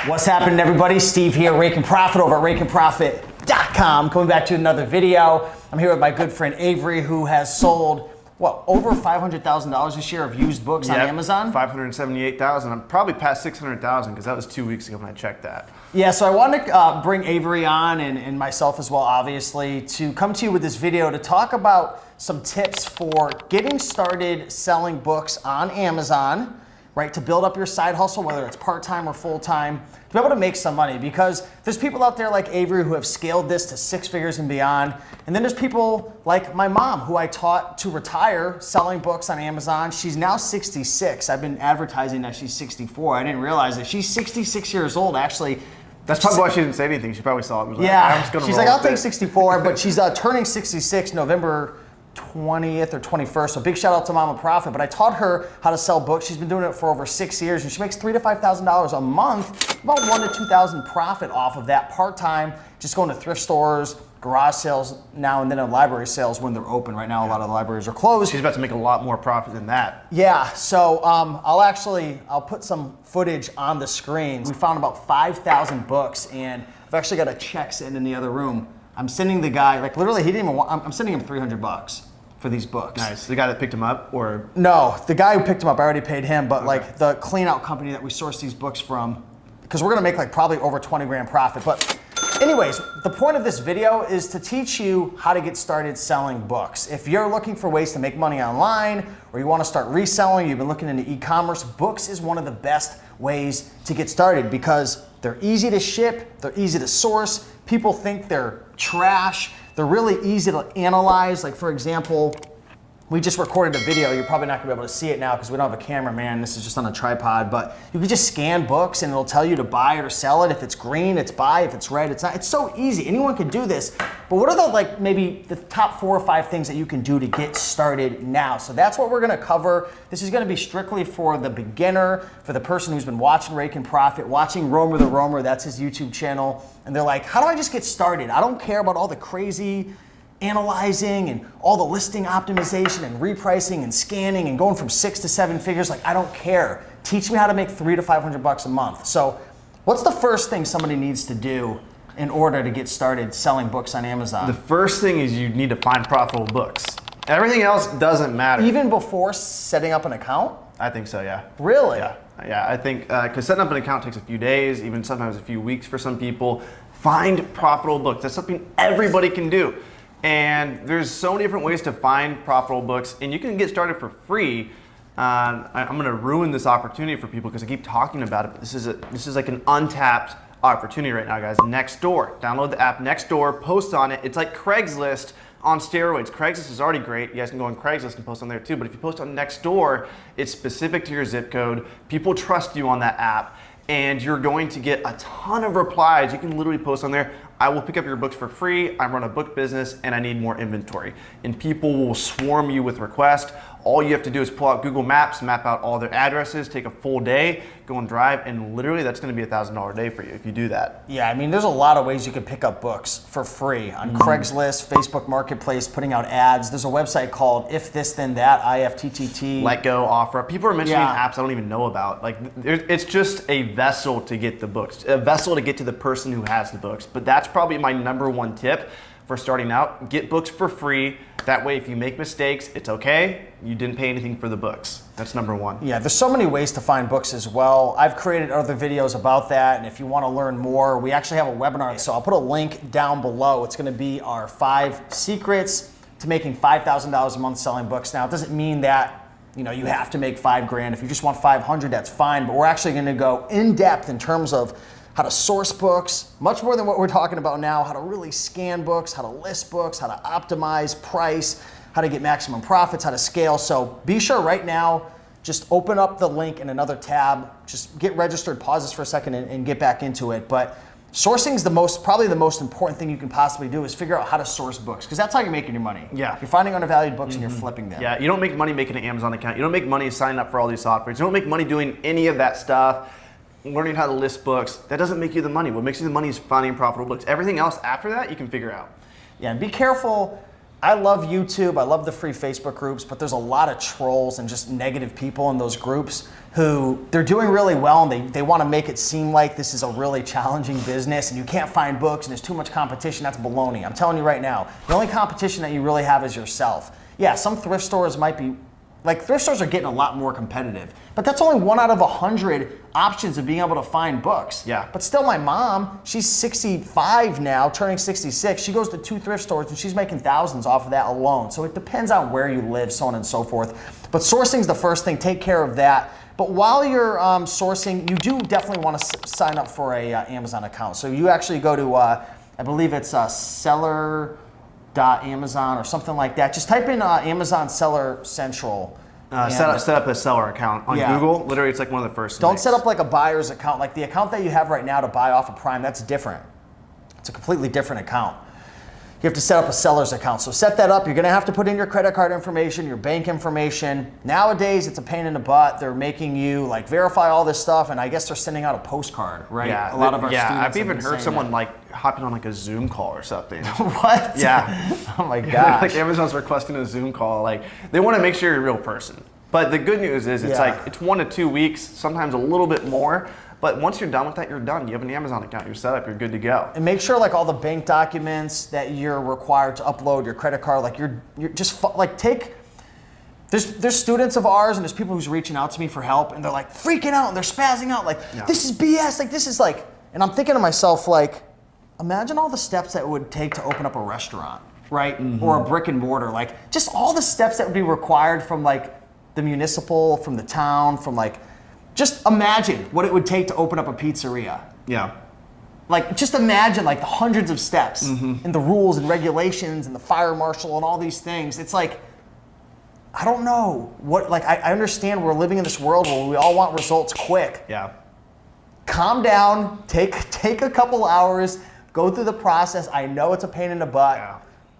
What's happening, everybody? Steve here, Rake and Profit over at rakeandprofit.com. Coming back to another video. I'm here with my good friend Avery, who has sold what, over $500,000 this year of used books on Amazon? 578,000. I'm probably past 600,000 because that was 2 weeks ago when I checked that. Yeah, so I wanted to bring Avery on and myself as well, obviously, to come to you with this video to talk about some tips for getting started selling books on Amazon, right? To build up your side hustle, whether it's part-time or full-time, to be able to make some money, because there's people out there like Avery who have scaled this to 6 figures and beyond. And then there's people like my mom, who I taught to retire selling books on Amazon. She's now 66. I've been advertising that she's 64. I didn't realize that she's 66 years old, actually. That's probably why she didn't say anything. She probably saw it and was like, Yeah, I'm just gonna she's roll like, I'll with take it." 64, but she's turning 66 November 20th or 21st. So big shout out to Mama Profit. But I taught her how to sell books. She's been doing it for over 6 years, and she makes $3,000 to $5,000 a month, about $1,000 to $2,000 profit off of that part-time, just going to thrift stores, garage sales now and then, at library sales when they're open. Right now, a lot of the libraries are closed. She's about to make a lot more profit than that. Yeah, so I'll put some footage on the screen. We found about 5,000 books, and I've actually got a check sitting in the other room. I'm sending the guy, like literally, he didn't even want, I'm sending him $300 for these books. Nice. The guy that picked him up, or? No, the guy who picked him up, I already paid him, but like the clean out company that we source these books from, because we're gonna make like probably over 20 grand profit. But anyways, the point of this video is to teach you how to get started selling books. If you're looking for ways to make money online, or you wanna start reselling, you've been looking into e-commerce, books is one of the best ways to get started, because they're easy to ship, they're easy to source, people think they're trash, they're really easy to analyze. Like for example, we just recorded a video. You're probably not gonna be able to see it now because we don't have a cameraman. This is just on a tripod, but you can just scan books and it'll tell you to buy it or sell it. If it's green, it's buy. If it's red, it's not. It's so easy. Anyone can do this. But what are the like maybe the top 4 or 5 things that you can do to get started now? So that's what we're gonna cover. This is gonna be strictly for the beginner, for the person who's been watching Rake and Profit, watching Romer the Romer, that's his YouTube channel. And they're like, how do I just get started? I don't care about all the crazy analyzing and all the listing optimization and repricing and scanning and going from 6 to 7 figures. Like, I don't care. Teach me how to make $300 to $500 a month. So what's the first thing somebody needs to do in order to get started selling books on Amazon? The first thing is you need to find profitable books. Everything else doesn't matter. Even before setting up an account? I think so, yeah. Really? Yeah, I think, because setting up an account takes a few days, even sometimes a few weeks for some people. Find profitable books. That's something everybody can do. And there's so many different ways to find profitable books, and you can get started for free. I'm going to ruin this opportunity for people because I keep talking about it, but this is like an untapped opportunity right now, guys. Nextdoor. Download the app Nextdoor, post on it. It's like Craigslist on steroids. Craigslist is already great. You guys can go on Craigslist and post on there too, but if you post on Nextdoor, it's specific to your zip code. People trust you on that app, and you're going to get a ton of replies. You can literally post on there, I will pick up your books for free, I run a book business, and I need more inventory. And people will swarm you with requests. All you have to do is pull out Google Maps, map out all their addresses, take a full day, go and drive, and literally that's gonna be $1,000 a day for you if you do that. Yeah, I mean, there's a lot of ways you can pick up books for free on Craigslist, Facebook Marketplace, putting out ads. There's a website called If This Then That, IFTTT. Let Go, Offer. People are mentioning apps I don't even know about. Like, it's just a vessel to get the books, a vessel to get to the person who has the books. But that's probably my #1 tip for starting out. Get books for free. That way, if you make mistakes, it's okay. You didn't pay anything for the books. That's #1. Yeah, there's so many ways to find books as well. I've created other videos about that, and if you want to learn more, we actually have a webinar. So I'll put a link down below. It's going to be our 5 secrets to making $5,000 a month selling books. Now, it doesn't mean that you have to make 5 grand. If you just want 500, that's fine. But we're actually going to go in depth in terms of how to source books, much more than what we're talking about now, how to really scan books, how to list books, how to optimize price, how to get maximum profits, how to scale. So be sure right now, just open up the link in another tab, just get registered, pause this for a second and get back into it. But sourcing is probably the most important thing you can possibly do, is figure out how to source books, because that's how you're making your money. Yeah. You're finding undervalued books and you're flipping them. Yeah, you don't make money making an Amazon account. You don't make money signing up for all these softwares. You don't make money doing any of that stuff. Learning how to list books, that doesn't make you the money. What makes you the money is finding profitable books. Everything else after that, you can figure out. Yeah, and be careful. I love YouTube, I love the free Facebook groups, but there's a lot of trolls and just negative people in those groups who they're doing really well, and they want to make it seem like this is a really challenging business and you can't find books and there's too much competition. That's baloney. I'm telling you right now, the only competition that you really have is yourself. Yeah, some thrift stores might be, like thrift stores are getting a lot more competitive, but that's only 1 out of 100 options of being able to find books. Yeah. But still my mom, she's 65 now, turning 66. She goes to 2 thrift stores and she's making thousands off of that alone. So it depends on where you live, so on and so forth. But sourcing's the first thing, take care of that. But while you're sourcing, you do definitely want to sign up for a Amazon account. So you actually go to, I believe it's seller.amazon or something like that. Just type in Amazon Seller Central. Set up a seller account on Google. Literally, it's like one of the first. Don't set up like a buyer's account. Like the account that you have right now to buy off of Prime, that's different. It's a completely different account. You have to set up a seller's account. So set that up. You're going to have to put in your credit card information, your bank information. Nowadays, it's a pain in the butt. They're making you like verify all this stuff, and I guess they're sending out a postcard, right? Yeah, a lot of our students. I've even have been heard saying someone that. like hopping on like a Zoom call or something. What? Yeah. Oh my gosh. Like Amazon's requesting a Zoom call. Like they want to make sure you're a real person. But the good news is it's like it's 1 to 2 weeks, sometimes a little bit more. But once you're done with that, you're done. You have an Amazon account, you're set up, you're good to go. And make sure like all the bank documents that you're required to upload, your credit card, like you're just like take. There's students of ours and there's people who's reaching out to me for help and they're like freaking out and they're spazzing out like this is BS, like this is like, and I'm thinking to myself like, imagine all the steps that it would take to open up a restaurant, right? Or a brick and mortar, like just all the steps that would be required from like the municipal, from the town, from like. Just imagine what it would take to open up a pizzeria. Yeah. Like, just imagine like the hundreds of steps and the rules and regulations and the fire marshal and all these things. It's like, I don't know what, like, I understand we're living in this world where we all want results quick. Yeah. Calm down, take a couple hours, go through the process. I know it's a pain in the butt.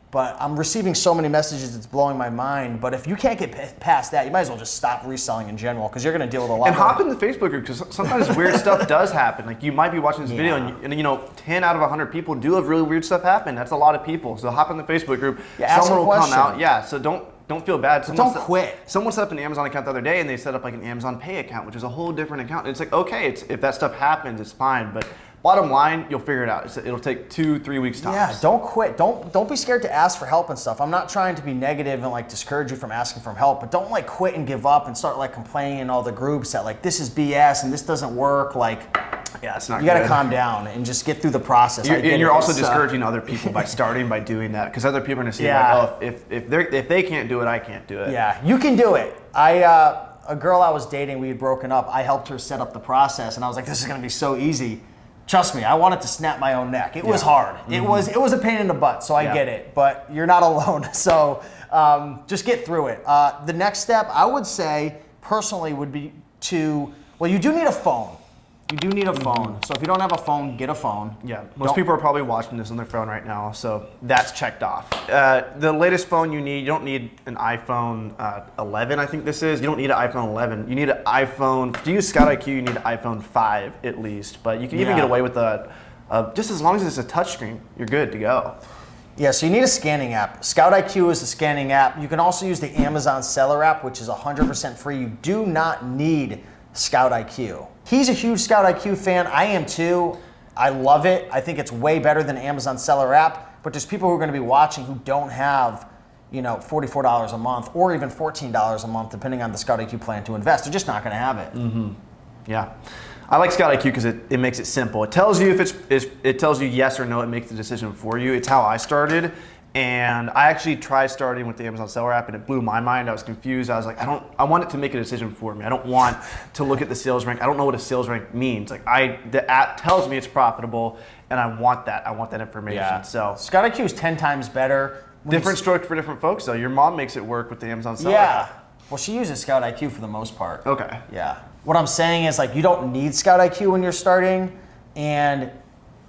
But I'm receiving so many messages, it's blowing my mind. But if you can't get past that, you might as well just stop reselling in general because you're going to deal with a lot. And hop in the Facebook group because sometimes weird stuff does happen. Like you might be watching this video and you know 10 out of 100 people do have really weird stuff happen. That's a lot of people. So hop in the Facebook group. Someone will come out. Yeah. So don't feel bad. Don't quit. Someone set up an Amazon account the other day and they set up like an Amazon Pay account, which is a whole different account. And it's like okay, if that stuff happens, it's fine. But bottom line, you'll figure it out. It'll take 2-3 weeks tops. Yeah, don't quit. Don't be scared to ask for help and stuff. I'm not trying to be negative and like discourage you from asking for help, but don't like quit and give up and start like complaining in all the groups that like this is BS and this doesn't work. Like, yeah, it's not. You got to calm down and just get through the process. You're also discouraging other people by starting by doing that because other people are going to see like, oh, if they can't do it, I can't do it. Yeah, you can do it. A girl I was dating, we had broken up. I helped her set up the process, and I was like, this is going to be so easy. Trust me, I wanted to snap my own neck. It was hard. It was a pain in the butt, so I get it. But you're not alone. So just get through it. The next step, I would say, personally, would be well, you do need a phone. You do need a phone. So if you don't have a phone, get a phone. Yeah, most people are probably watching this on their phone right now, so that's checked off. The latest phone you don't need an iPhone 11, I think this is. You don't need an iPhone 11. You need an iPhone, to use Scout IQ, you need an iPhone 5 at least, but you can even get away with just as long as it's a touchscreen, you're good to go. Yeah, so you need a scanning app. Scout IQ is a scanning app. You can also use the Amazon Seller app, which is 100% free. You do not need Scout IQ. He's a huge Scout IQ fan. I am too. I love it. I think it's way better than Amazon Seller app. But there's people who are going to be watching who don't have, $44 a month or even $14 a month, depending on the Scout IQ plan to invest. They're just not going to have it. Yeah. I like Scout IQ because it makes it simple. It tells you it tells you yes or no. It makes the decision for you. It's how I started. And I actually tried starting with the Amazon Seller app and it blew my mind. I was confused. I was like, I want it to make a decision for me. I don't want to look at the sales rank. I don't know what a sales rank means. Like the app tells me it's profitable and I want that. I want that information. Yeah. So Scout IQ is 10 times better. Different stroke for different folks though. Your mom makes it work with the Amazon Seller app. Well, she uses Scout IQ for the most part. Okay. Yeah. What I'm saying is like you don't need Scout IQ when you're starting. And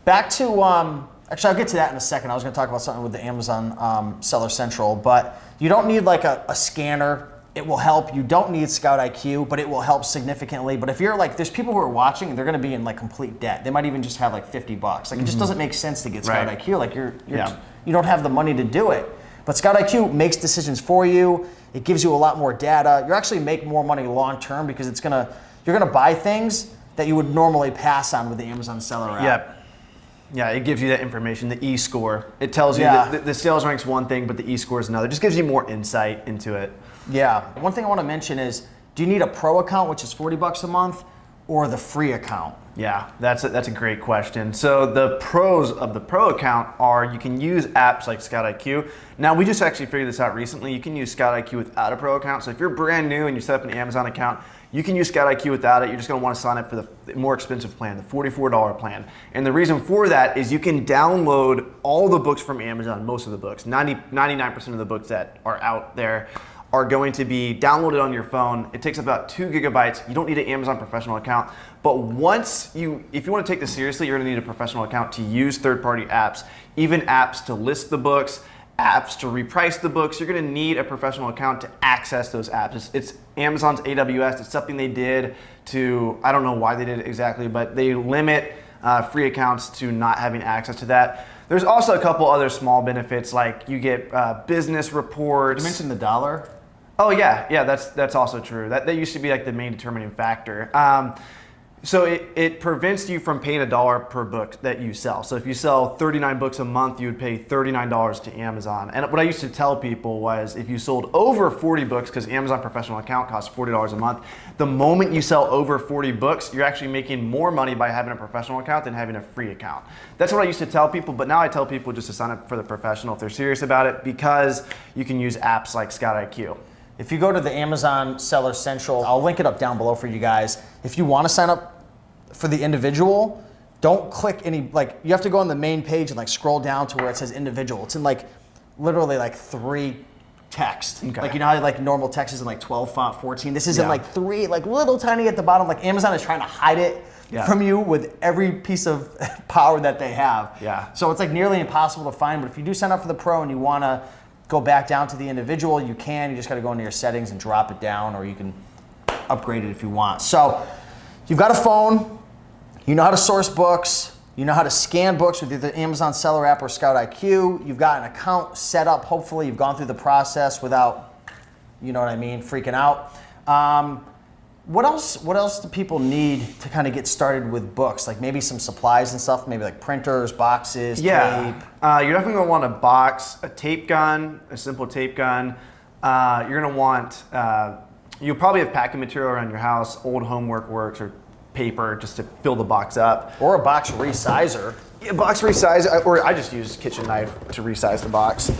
back to actually, I'll get to that in a second. I was going to talk about something with the Amazon Seller Central, but you don't need like a scanner. It will help. You don't need Scout IQ, but it will help significantly. But if you're like, there's people who are watching and they're going to be in like complete debt. They might even just have like $50. Like it just doesn't make sense to get Scout IQ. Like you don't have the money to do it. But Scout IQ makes decisions for you. It gives you a lot more data. You actually make more money long term because you're gonna buy things that you would normally pass on with the Amazon Seller app. Yep. Yeah, it gives you that information, the e-score. It tells you Yeah. that the sales rank's one thing, but the e-score is another. It just gives you more insight into it. Yeah. One thing I want to mention is, do you need a pro account, which is $40 a month, or the free account? Yeah, that's a great question. So the pros of the pro account are you can use apps like Scout IQ. Now we just actually figured this out recently. You can use Scout IQ without a pro account. So if you're brand new and you set up an Amazon account, you can use Scout IQ without it. You're just going to want to sign up for the more expensive plan, the $44 plan. And the reason for that is you can download all the books from Amazon, most of the books, 99% of the books that are out there are going to be downloaded on your phone. It takes about 2 gigabytes. You don't need an Amazon professional account. But if you want to take this seriously, you're going to need a professional account to use third-party apps, even apps to list the books, apps to reprice the books. You're going to need a professional account to access those apps. It's Amazon's AWS. It's something they did to, I don't know why they did it exactly, but they limit free accounts to not having access to that. There's also a couple other small benefits, like you get business reports. You mentioned the dollar. Oh yeah, that's also true. That used to be like the main determining factor. So it prevents you from paying $1 per book that you sell. So if you sell 39 books a month, you would pay $39 to Amazon. And what I used to tell people was if you sold over 40 books, because Amazon professional account costs $40 a month, the moment you sell over 40 books, you're actually making more money by having a professional account than having a free account. That's what I used to tell people, but now I tell people just to sign up for the professional if they're serious about it, because you can use apps like Scout IQ. If you go to the Amazon Seller Central, I'll link it up down below for you guys. If you want to sign up for the individual, don't click any, like you have to go on the main page and like scroll down to where it says individual. It's in like literally like 3 text. Okay. Like you know how like normal text is in like 12 font 14. This is in like 3, like little tiny at the bottom. Like Amazon is trying to hide it from you with every piece of power that they have. Yeah. So it's like nearly impossible to find, but if you do sign up for the pro and you want to go back down to the individual, you can. You just got to go into your settings and drop it down, or you can upgrade it if you want. So you've got a phone, you know how to source books, you know how to scan books with either Amazon Seller app or Scout IQ. You've got an account set up. Hopefully you've gone through the process without, you know what I mean, freaking out. What else do people need to kind of get started with books? Like maybe some supplies and stuff, maybe like printers, boxes, tape. You're definitely gonna want a box, a tape gun, a simple tape gun. You're gonna want, you'll probably have packing material around your house, old homework works or paper just to fill the box up. Or a box resizer. Yeah, box resize, or I just use a kitchen knife to resize the box.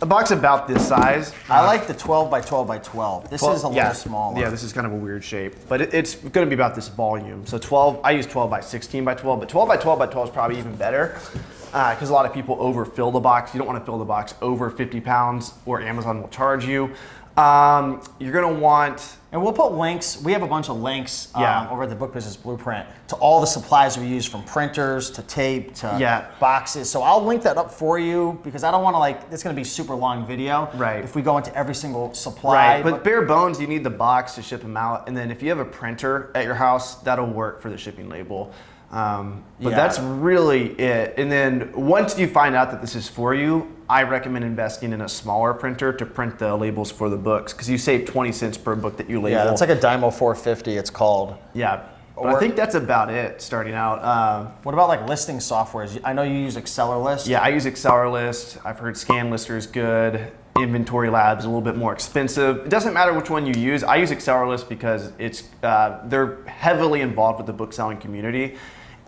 A box about this size. I like the 12 by 12 by 12. This is a little smaller. Yeah, this is kind of a weird shape, but it's going to be about this volume. So 12, I use 12 by 16 by 12, but 12 by 12 by 12 is probably even better because a lot of people overfill the box. You don't want to fill the box over 50 pounds or Amazon will charge you. You're going to want... And we'll put links. We have a bunch of links over at the Book Business Blueprint to all the supplies we use, from printers to tape to boxes. So I'll link that up for you because I don't want to it's going to be a super long video. Right. If we go into every single supply. Right, but bare bones, you need the box to ship them out. And then if you have a printer at your house, that'll work for the shipping label. But that's really it. And then once you find out that this is for you, I recommend investing in a smaller printer to print the labels for the books because you save 20 cents per book that you label. Yeah, it's like a Dymo 450 it's called. Yeah, but I think that's about it starting out. What about like listing softwares? I know you use AccelerList. Yeah, I use AccelerList. I've heard ScanLister is good. Inventory Lab is a little bit more expensive. It doesn't matter which one you use. I use AccelerList because it's they're heavily involved with the book selling community.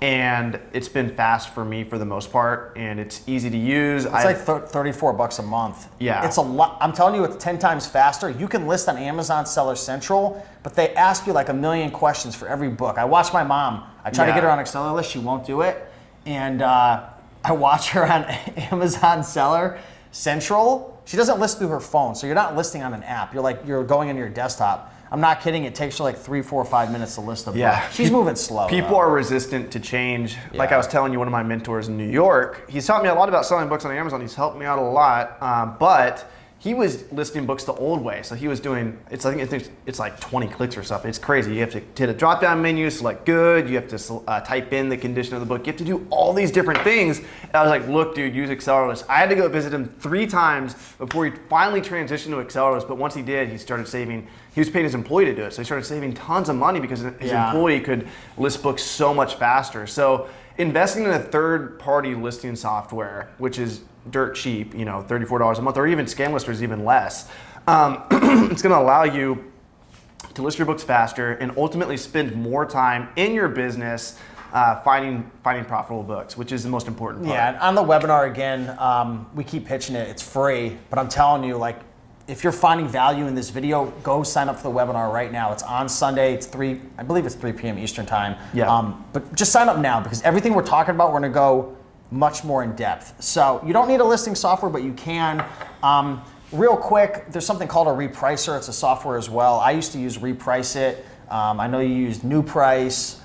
And it's been fast for me for the most part, and it's easy to use. It's like $34 a month. Yeah. It's a lot. I'm telling you, it's 10 times faster. You can list on Amazon Seller Central, but they ask you like a million questions for every book. I watch my mom. I try to get her on AccelerList. She won't do it. And I watch her on Amazon Seller Central. She doesn't list through her phone, so you're not listing on an app. You're going into your desktop. I'm not kidding. It takes her like 3, 4, 5 minutes to list a book. She's moving slow. People are resistant to change. Like I was telling you, one of my mentors in New York, he's taught me a lot about selling books on Amazon. He's helped me out a lot, but he was listing books the old way. So he was doing, I think it's like 20 clicks or something. It's crazy. You have to hit a drop-down menu, select good. You have to type in the condition of the book. You have to do all these different things. And I was like, look, dude, use AccelerList. I had to go visit him 3 times before he finally transitioned to AccelerList. But once he did, he started saving. He was paying his employee to do it. So he started saving tons of money because his employee could list books so much faster. So investing in a third-party listing software, which is dirt cheap, you know, $34 a month, or even Scam even less, it's going to allow you to list your books faster and ultimately spend more time in your business finding profitable books, which is the most important part. Yeah, and on the webinar again, we keep pitching it. It's free, but I'm telling you, like, if you're finding value in this video, go sign up for the webinar right now. It's on Sunday. I believe it's 3 p.m. Eastern time. Yeah. But just sign up now, because everything we're talking about, we're going to go much more in depth. So you don't need a listing software, but you can. Real quick, there's something called a repricer. It's a software as well. I used to use Reprice It. I know you used New Price.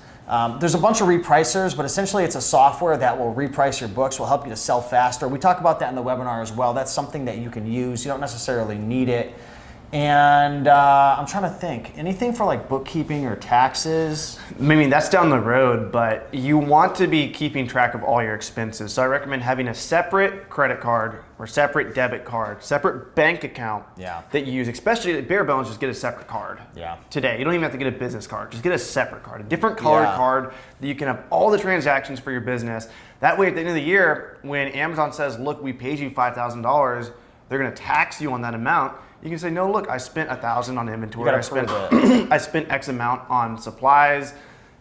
There's a bunch of repricers, but essentially it's a software that will reprice your books, will help you to sell faster. We talk about that in the webinar as well. That's something that you can use. You don't necessarily need it. And I'm trying to think, anything for like bookkeeping or taxes? I mean, that's down the road, but you want to be keeping track of all your expenses. So I recommend having a separate credit card or separate debit card, separate bank account that you use, especially at bare bones, just get a separate card. Today, you don't even have to get a business card, just get a separate card, a different colored card that you can have all the transactions for your business. That way at the end of the year, when Amazon says, look, we paid you $5,000, they're gonna tax you on that amount. You can say, no, look, I spent $1,000 on inventory. I spent X amount on supplies.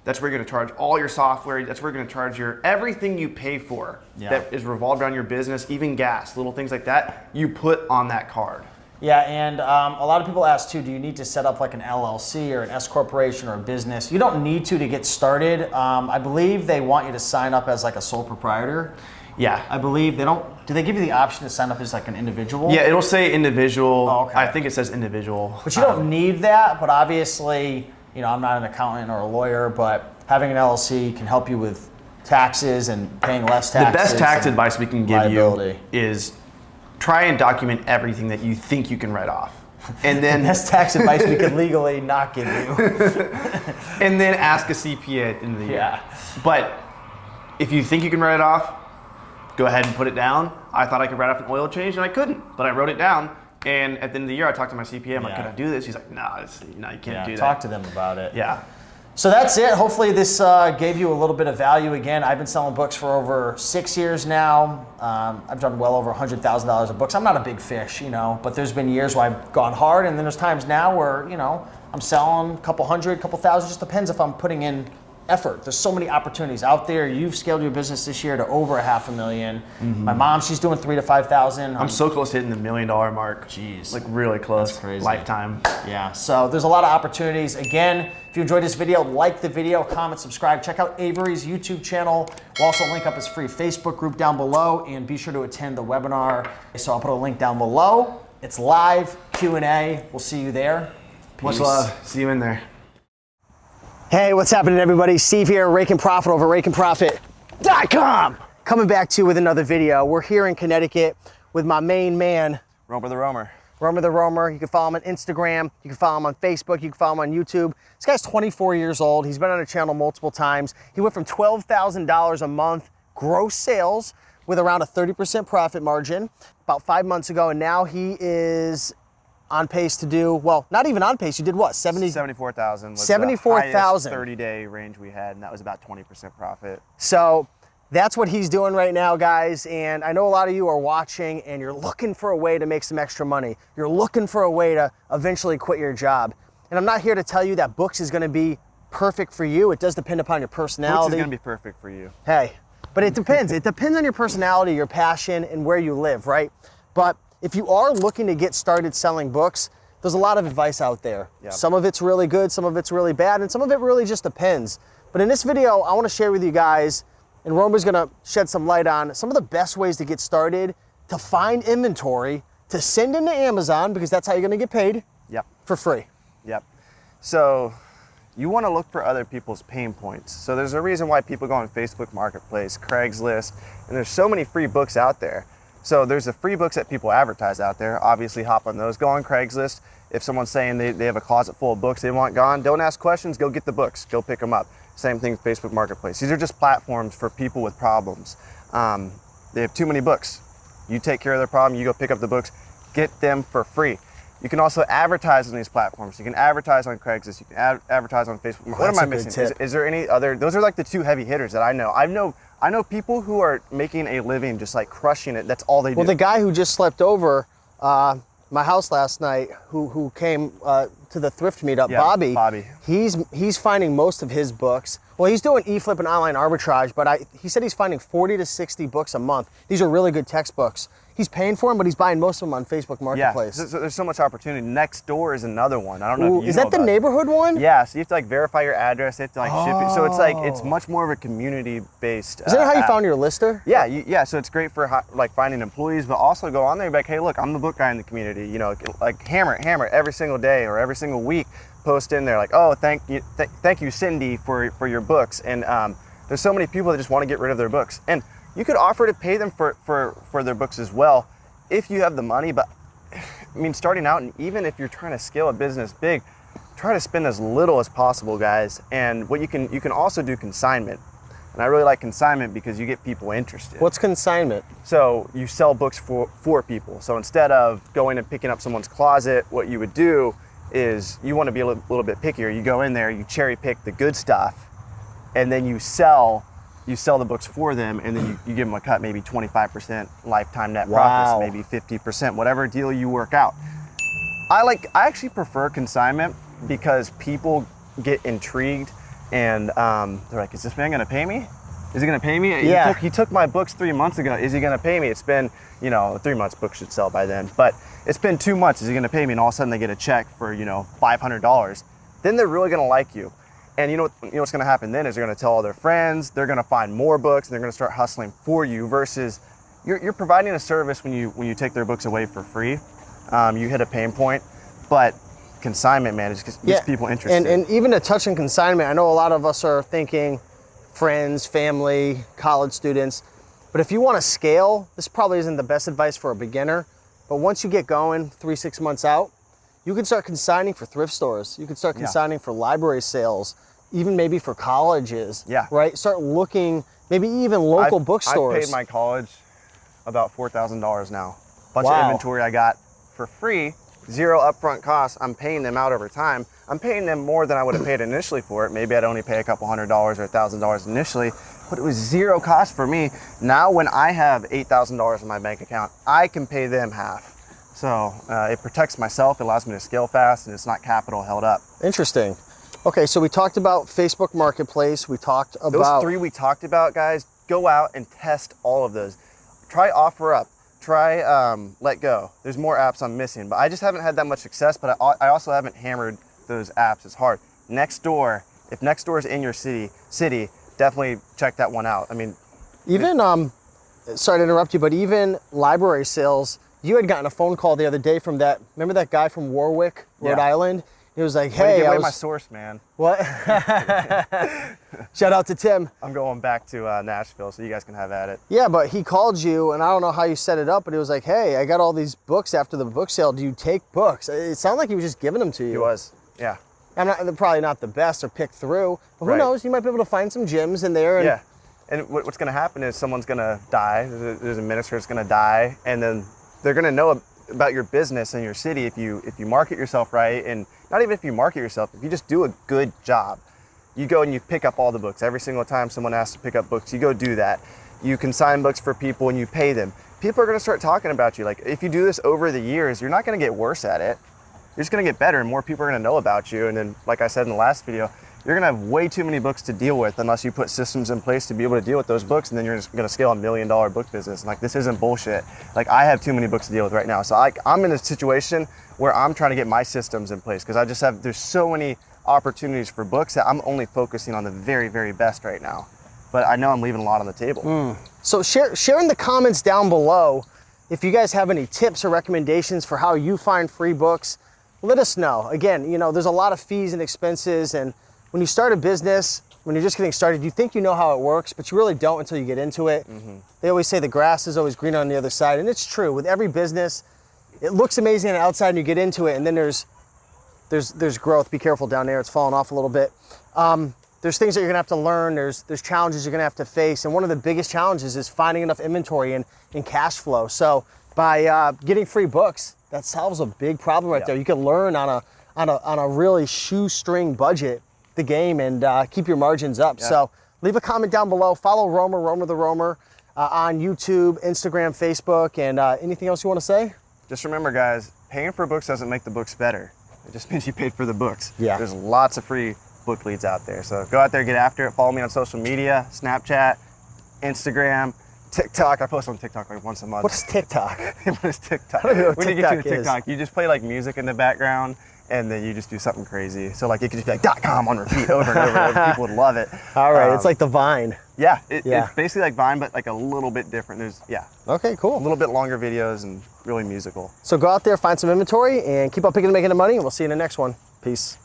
That's where you're gonna charge all your software. That's where you're gonna charge your everything you pay for that is revolved around your business, even gas, little things like that, you put on that card. Yeah, and a lot of people ask too, do you need to set up like an LLC or an S corporation or a business? You don't need to get started. I believe they want you to sign up as like a sole proprietor. Yeah. I believe they don't. Do they give you the option to sign up as like an individual? Yeah, it'll say individual. Oh, okay. I think it says individual. But you don't need that. But obviously, you know, I'm not an accountant or a lawyer, but having an LLC can help you with taxes and paying less taxes. The best tax advice we can give liability. you is try and document everything that you think you can write off. And then the best tax advice we could legally not give you. And then ask a CPA at the end of the year. Yeah. But if you think you can write it off, go ahead and put it down. I thought I could write off an oil change and I couldn't, but I wrote it down. And at the end of the year, I talked to my CPA. I'm like, can I do this? He's like, no, you can't do that. Talk to them about it. Yeah. So that's it. Hopefully this gave you a little bit of value. Again, I've been selling books for over 6 years now. I've done well over $100,000 of books. I'm not a big fish, you know, but there's been years where I've gone hard, and then there's times now where, you know, I'm selling a couple hundred, couple thousand. Just depends if I'm putting in effort. There's so many opportunities out there. You've scaled your business this year to over $500,000. My mom, she's doing $3,000 to $5,000. I'm so close to hitting the $1 million mark. Jeez. Like really close. That's crazy. Lifetime. Yeah, so there's a lot of opportunities. Again, if you enjoyed this video, like the video, comment, subscribe. Check out Avery's YouTube channel. We'll also link up his free Facebook group down below, and be sure to attend the webinar. So I'll put a link down below. It's live, Q&A. We'll see you there. Peace. Much love. See you in there. Hey, what's happening, everybody? Steve here, Rake and Profit over rakeandprofit.com. Coming back to you with another video. We're here in Connecticut with my main man, Romer the Romer. Romer the Romer. You can follow him on Instagram. You can follow him on Facebook. You can follow him on YouTube. This guy's 24 years old. He's been on the channel multiple times. He went from $12,000 a month gross sales with around a 30% profit margin about 5 months ago, and now he is on pace to do, well, not even on pace. You did what? 74,000 was 74,000. the highest 30-day range we had, and that was about 20% profit. So that's what he's doing right now, guys. And I know a lot of you are watching and you're looking for a way to make some extra money. You're looking for a way to eventually quit your job. And I'm not here to tell you that books is going to be perfect for you. It does depend upon your personality. Books is going to be perfect for you. Hey, but it depends. It depends on your personality, your passion, and where you live, right? But if you are looking to get started selling books, there's a lot of advice out there. Yep. Some of it's really good, some of it's really bad, and some of it really just depends. But in this video, I want to share with you guys, and Romer's going to shed some light on some of the best ways to get started, to find inventory, to send into Amazon, because that's how you're going to get paid. Yep. For free. Yep. So you want to look for other people's pain points. So there's a reason why people go on Facebook Marketplace, Craigslist, and there's so many free books out there. So there's the free books that people advertise out there. Obviously hop on those. Go on Craigslist. If someone's saying they have a closet full of books they want gone, don't ask questions, go get the books, go pick them up. Same thing with Facebook Marketplace. These are just platforms for people with problems. They have too many books. You take care of their problem, you go pick up the books, get them for free. You can also advertise on these platforms. You can advertise on Craigslist. You can advertise on Facebook. What am I missing? Is there any other? Those are like the two heavy hitters that I know. I know people who are making a living just like crushing it. That's all they do. Well, the guy who just slept over my house last night, who came to the thrift meetup, Bobby. He's finding most of his books. Well, he's doing eFLIP and online arbitrage, but he said he's finding 40 to 60 books a month. These are really good textbooks. He's paying for them, but he's buying most of them on Facebook Marketplace. Yeah, so there's so much opportunity. Nextdoor is another one. I don't know if you Is that the neighborhood one? Yeah, so you have to like verify your address. You have to like ship it. So it's like, it's much more of a community-based Is that how you found your lister? Yeah, yeah. So it's great for like finding employees, but also go on there and be like, hey, look, I'm the book guy in the community. You know, like hammer it every single day or every single week. Post in there like, oh, thank you, Cindy, for your books. And there's so many people that just want to get rid of their books. And you could offer to pay them for their books as well if you have the money. But I mean, starting out, and even if you're trying to scale a business big, try to spend as little as possible, guys. And what you can also do consignment. And I really like consignment because you get people interested. What's consignment? So you sell books for people. So instead of going and picking up someone's closet, what you would do is you want to be a little bit pickier. You go in there, you cherry pick the good stuff, and then you sell the books for them, and then you give them a cut, maybe 25% lifetime net profits, maybe 50%, whatever deal you work out. I actually prefer consignment because people get intrigued and they're like, is this man gonna pay me? Is he gonna pay me? Yeah. He took my books 3 months ago. Is he gonna pay me? It's been, 3 months, books should sell by then, but it's been 2 months. Is he gonna pay me? And all of a sudden they get a check for, $500. Then they're really gonna like you. And you know what's gonna happen then is they're gonna tell all their friends, they're gonna find more books, and they're gonna start hustling for you versus you're providing a service when you take their books away for free. You hit a pain point, but consignment, man, it just gets people interested. And even to touch on consignment, I know a lot of us are thinking friends, family, college students, but if you want to scale, this probably isn't the best advice for a beginner, but once you get going 3-6 months out, you can start consigning for thrift stores. You can start consigning for library sales, even maybe for colleges, right? Start looking, maybe even local bookstores. I've paid my college about $4,000 now. Bunch of inventory I got for free, zero upfront costs. I'm paying them out over time. I'm paying them more than I would have paid initially for it. Maybe I'd only pay a couple $100 or $1,000 initially, but it was zero cost for me. Now when I have $8,000 in my bank account, I can pay them half. So it protects myself, it allows me to scale fast, and it's not capital held up. Interesting. Okay, so we talked about Facebook Marketplace. We talked about... Those three we talked about, guys, go out and test all of those. Try OfferUp. Try Let Go. There's more apps I'm missing, but I just haven't had that much success, but I also haven't hammered those apps as hard. Nextdoor, if Nextdoor is in your city, definitely check that one out. I mean... Even, sorry to interrupt you, but even library sales, you had gotten a phone call the other day from remember that guy from Warwick, Rhode Island? He was like, hey, I was my source, man. What? Shout out to Tim. I'm going back to Nashville, so you guys can have at it. Yeah, but he called you, and I don't know how you set it up, but he was like, hey, I got all these books after the book sale. Do you take books? It sounded like he was just giving them to you. He was, yeah. They're probably not the best or picked through, but who knows? You might be able to find some gems in there. Yeah, and what's going to happen is someone's going to die. There's a minister that's going to die, and then they're going to know about your business and your city if you market yourself right, and not even if you market yourself, if you just do a good job. You go and you pick up all the books. Every single time someone asks to pick up books, you go do that. You consign books for people and you pay them. People are gonna start talking about you. Like, if you do this over the years, you're not gonna get worse at it. You're just gonna get better, and more people are gonna know about you. And then, like I said in the last video, you're gonna have way too many books to deal with unless you put systems in place to be able to deal with those books, and then you're just gonna scale $1 million book business. Like, this isn't bullshit. Like, I have too many books to deal with right now. So I'm in a situation where I'm trying to get my systems in place because there's so many opportunities for books that I'm only focusing on the very, very best right now. But I know I'm leaving a lot on the table. So share in the comments down below if you guys have any tips or recommendations for how you find free books. Let us know. Again, there's a lot of fees and expenses, and when you start a business, when you're just getting started, you think you know how it works, but you really don't until you get into it. They always say the grass is always greener on the other side, and it's true. With every business, it looks amazing on the outside, and you get into it, and then there's growth. Be careful down there; it's falling off a little bit. There's things that you're gonna have to learn. There's challenges you're gonna have to face, and one of the biggest challenges is finding enough inventory and cash flow. So by getting free books, That solves a big problem right Yeah. there. You can learn on a really shoestring budget the game and keep your margins up. Yeah. So leave a comment down below. Follow Romer the Romer on YouTube, Instagram, Facebook, and anything else you want to say? Just remember, guys, paying for books doesn't make the books better. It just means you paid for the books. Yeah. There's lots of free book leads out there. So go out there, get after it. Follow me on social media, Snapchat, Instagram, TikTok. I post on TikTok like once a month. What is TikTok? What is TikTok? I don't know what When you get to a TikTok is. TikTok, you just play like music in the background and then you just do something crazy. So like it could just be like .com on repeat over and over. And people would love it. All right, it's like the Vine. Yeah, Yeah. it's basically like Vine, but like a little bit different. There's, Okay, a cool. little bit longer videos and really musical. So go out there, find some inventory, and keep on picking and making the money, and we'll see you in the next one. Peace.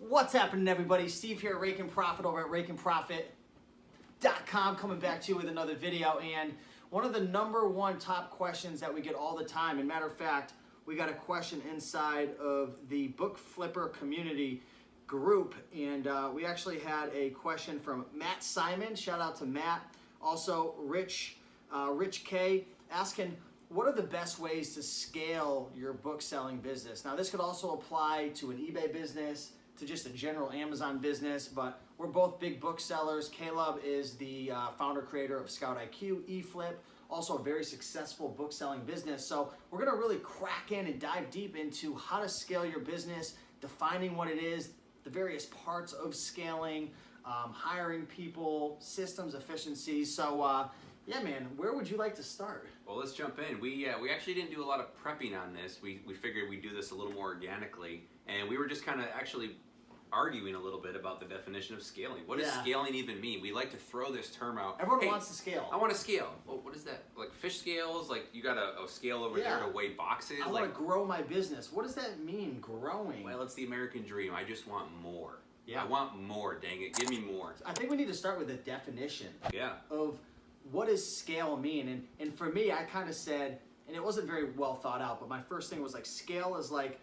What's happening, everybody? Steve here at Rake and Profit over at rakeandprofit.com, coming back to you with another video. And one of the #1 top questions that we get all the time, and matter of fact, we got a question inside of the Book Flipper community group, and we actually had a question from Matt Simon. Shout out to Matt. Also, Rich K asking, what are the best ways to scale your book selling business? Now, this could also apply to an eBay business, to just a general Amazon business, but we're both big book sellers. Caleb is the founder creator of Scout IQ, eFLIP, also a very successful book selling business. So we're gonna really crack in and dive deep into how to scale your business, defining what it is, the various parts of scaling, hiring people, systems, efficiencies. So yeah, man, where would you like to start? Well, let's jump in. We actually didn't do a lot of prepping on this. We figured we'd do this a little more organically, and we were just kind of actually arguing a little bit about the definition of scaling. What does scaling even mean? We like to throw this term out. Everyone Hey, wants to scale. I want to scale. Well, what is that? Like fish scales? Like you got a scale over there to weigh boxes? I want to grow my business. What does that mean, growing? Well, it's the American dream. I just want more. Yeah. I want more, dang it. Give me more. I think we need to start with a definition Yeah. of what does scale mean. And for me, I kind of said, and it wasn't very well thought out, but my first thing was like scale is like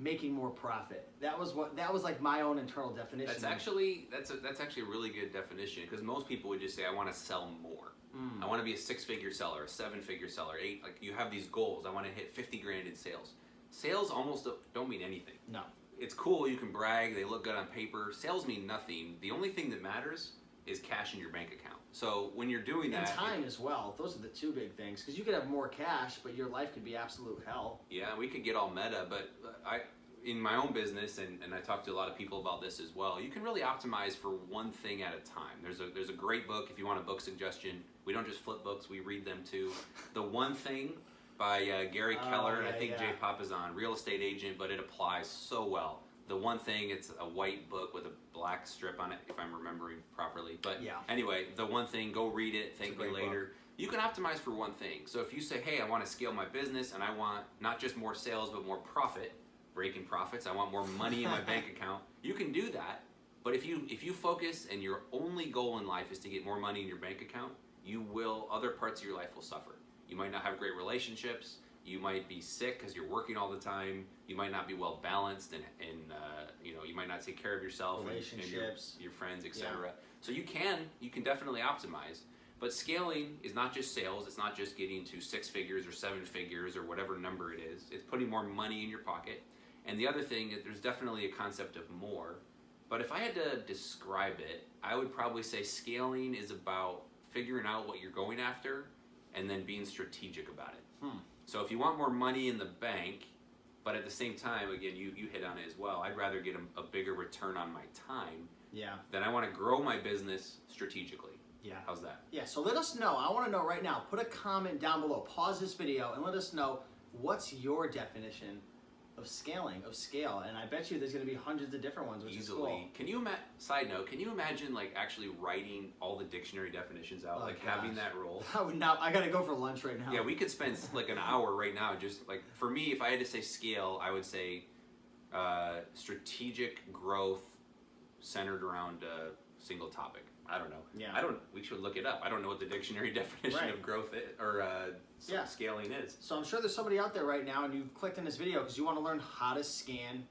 making more profit. That was like my own internal definition. That's actually a really good definition, because most people would just say, I want to sell more. I want to be a 6-figure seller, a 7-figure seller, 8. Like you have these goals. I want to hit 50 grand in sales. Sales almost don't mean anything. No. It's cool. You can brag. They look good on paper. Sales mean nothing. The only thing that matters is cash in your bank account. So when you're doing that, And time as well. Those are the two big things, because you could have more cash, but your life could be absolute hell. yeah, we could get all meta, but in my own business, and I talk to a lot of people about this as well, you can really optimize for one thing at a time. There's a great book if you want a book suggestion. We don't just flip books, we read them too. The One Thing by Gary Keller, and I think Jay Pop is on, real estate agent, but it applies so well. The One Thing, it's a white book with a black strip on it, if I'm remembering properly. But anyway, The One Thing, go read it, thank me later. You can optimize for one thing. So if you say, hey, I want to scale my business and I want not just more sales, but more profit, breaking profits, I want more money in my bank account, you can do that. But if you focus and your only goal in life is to get more money in your bank account, other parts of your life will suffer. You might not have great relationships. You might be sick because you're working all the time. You might not be well balanced, and you might not take care of yourself and your friends, etc. So you can definitely optimize. But scaling is not just sales. It's not just getting to 6 figures or 7 figures or whatever number it is. It's putting more money in your pocket. And the other thing is there's definitely a concept of more. But if I had to describe it, I would probably say scaling is about figuring out what you're going after and then being strategic about it. So if you want more money in the bank, but at the same time, again, you hit on it as well, I'd rather get a bigger return on my time. Then I want to grow my business strategically. How's that? Yeah, so let us know. I want to know right now. Put a comment down below. Pause this video and let us know what's your definition of scale. And I bet you there's going to be hundreds of different ones, which is cool. Can you side note, can you imagine like actually writing all the dictionary definitions out, having that role? I got to go for lunch right now. Yeah, we could spend like an hour right now just like, for me, if I had to say scale, I would say strategic growth centered around single topic. I don't know. Yeah. We should look it up. I don't know what the dictionary definition Right. of growth is, or Yeah. scaling is. So I'm sure there's somebody out there right now, and you've clicked on this video because you want to learn how to scan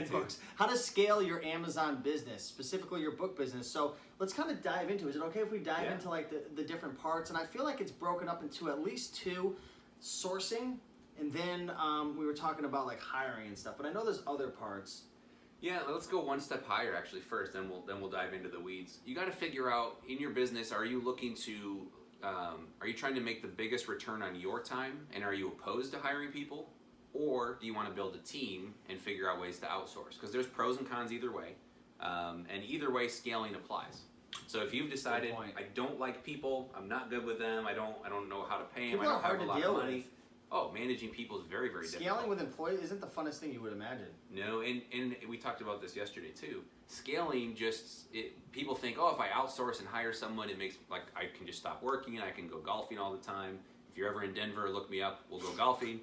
books, how to scale your Amazon business, specifically your book business. So let's kind of dive into it. Is it okay if we dive into like the different parts? And I feel like it's broken up into at least two: sourcing, and then we were talking about like hiring and stuff. But I know there's other parts. Yeah, let's go one step higher actually first, then we'll dive into the weeds. You got to figure out in your business, are you looking to are you trying to make the biggest return on your time, and are you opposed to hiring people? Or do you want to build a team and figure out ways to outsource? Because there's pros and cons either way, and either way scaling applies. So if you've decided I don't like people, I'm not good with them, I don't know how to pay them, People I don't are hard have a to lot deal of money. with. Oh, managing people is very, very difficult. Scaling with employees isn't the funnest thing you would imagine. No, and we talked about this yesterday too. Scaling people think, oh, if I outsource and hire someone, it makes like I can just stop working and I can go golfing all the time. If you're ever in Denver, look me up. We'll go golfing.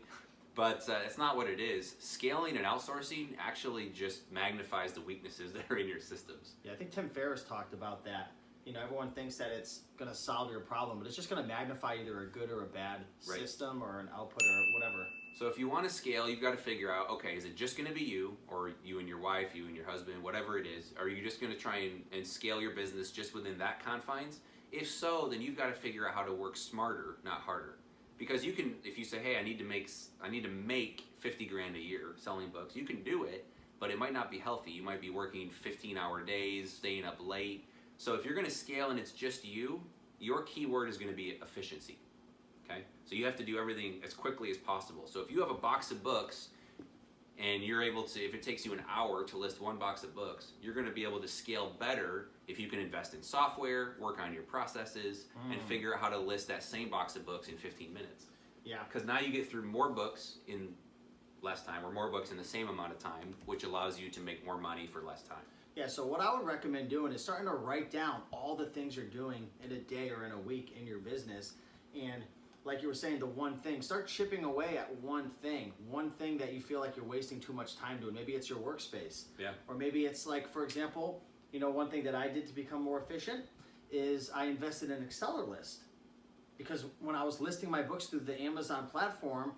But it's not what it is. Scaling and outsourcing actually just magnifies the weaknesses that are in your systems. Yeah, I think Tim Ferriss talked about that. You know, everyone thinks that it's going to solve your problem, but it's just going to magnify either a good or a bad system or an output or whatever. So if you want to scale, you've got to figure out, okay, is it just going to be you, or you and your wife, you and your husband, whatever it is? Are you just going to try and scale your business just within that confines? If so, then you've got to figure out how to work smarter, not harder. Because you can, if you say, hey, I need to make 50 grand a year selling books, you can do it, but it might not be healthy. You might be working 15-hour days, staying up late. So if you're going to scale and it's just you, your keyword is going to be efficiency. Okay? So you have to do everything as quickly as possible. So if you have a box of books and you're able to, if it takes you an hour to list one box of books, you're going to be able to scale better if you can invest in software, work on your processes, and figure out how to list that same box of books in 15 minutes. Yeah. Because now you get through more books in less time, or more books in the same amount of time, which allows you to make more money for less time. Yeah, so what I would recommend doing is starting to write down all the things you're doing in a day or in a week in your business. And like you were saying, the one thing, start chipping away at one thing that you feel like you're wasting too much time doing. Maybe it's your workspace. Yeah. Or maybe it's like, for example, you know, one thing that I did to become more efficient is I invested in an Exceller list. Because when I was listing my books through the Amazon platform,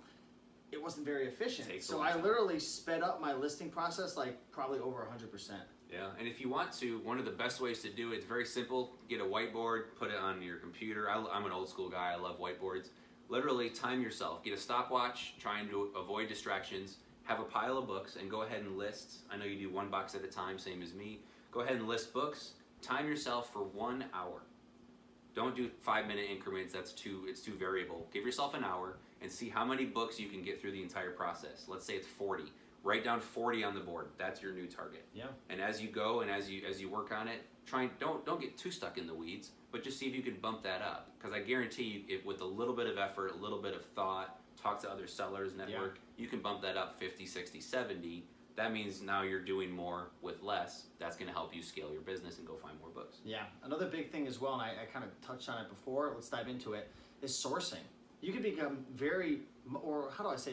it wasn't very efficient. So I literally sped up my listing process like probably over 100%. Yeah, and if you want to, one of the best ways to do it, it's very simple. Get a whiteboard, put it on your computer. I'm an old school guy, I love whiteboards. Literally time yourself. Get a stopwatch, trying to avoid distractions. Have a pile of books and go ahead and list. I know you do one box at a time, same as me. Go ahead and list books. Time yourself for 1 hour. Don't do 5-minute increments, it's too variable. Give yourself an hour and see how many books you can get through the entire process. Let's say it's 40. Write down 40 on the board. That's your new target. Yeah. And as you go and as you work on it, don't get too stuck in the weeds, but just see if you can bump that up. Because I guarantee you, with a little bit of effort, a little bit of thought, talk to other sellers, network, you can bump that up 50, 60, 70. That means now you're doing more with less. That's going to help you scale your business and go find more books. Yeah. Another big thing as well, and I kind of touched on it before, let's dive into it, is sourcing. You can become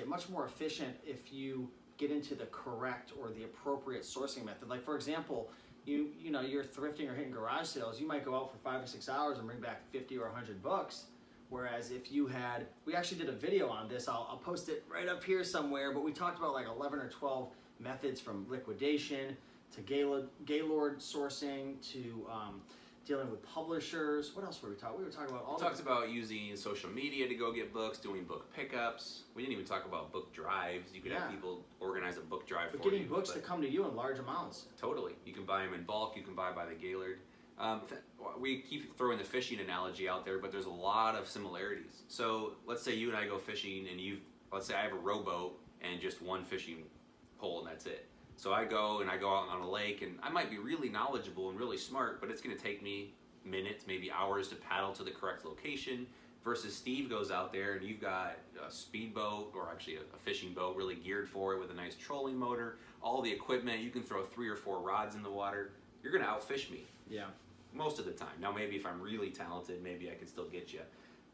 much more efficient if you get into the correct or the appropriate sourcing method. Like for example, you know, you're thrifting or hitting garage sales, you might go out for 5 or 6 hours and bring back 50 or 100 bucks. Whereas if you had, we actually did a video on this, I'll post it right up here somewhere, but we talked about like 11 or 12 methods from liquidation to Gaylord sourcing to dealing with publishers. What else were we talking? We were talking about We talked about using social media to go get books, doing book pickups. We didn't even talk about book drives. You could have people organize a book drive for you. But getting books to come to you in large amounts. Totally. You can buy them in bulk. You can buy by the Gaylord. We keep throwing the fishing analogy out there, but there's a lot of similarities. So let's say you and I go fishing, and let's say I have a rowboat and just one fishing pole, and that's it. So I go out on a lake, and I might be really knowledgeable and really smart, but it's going to take me minutes, maybe hours to paddle to the correct location. Versus Steve goes out there, and you've got a speedboat, or actually a fishing boat, really geared for it with a nice trolling motor, all the equipment. You can throw 3 or 4 rods in the water. You're going to outfish me. Yeah. Most of the time. Now maybe if I'm really talented, maybe I can still get you.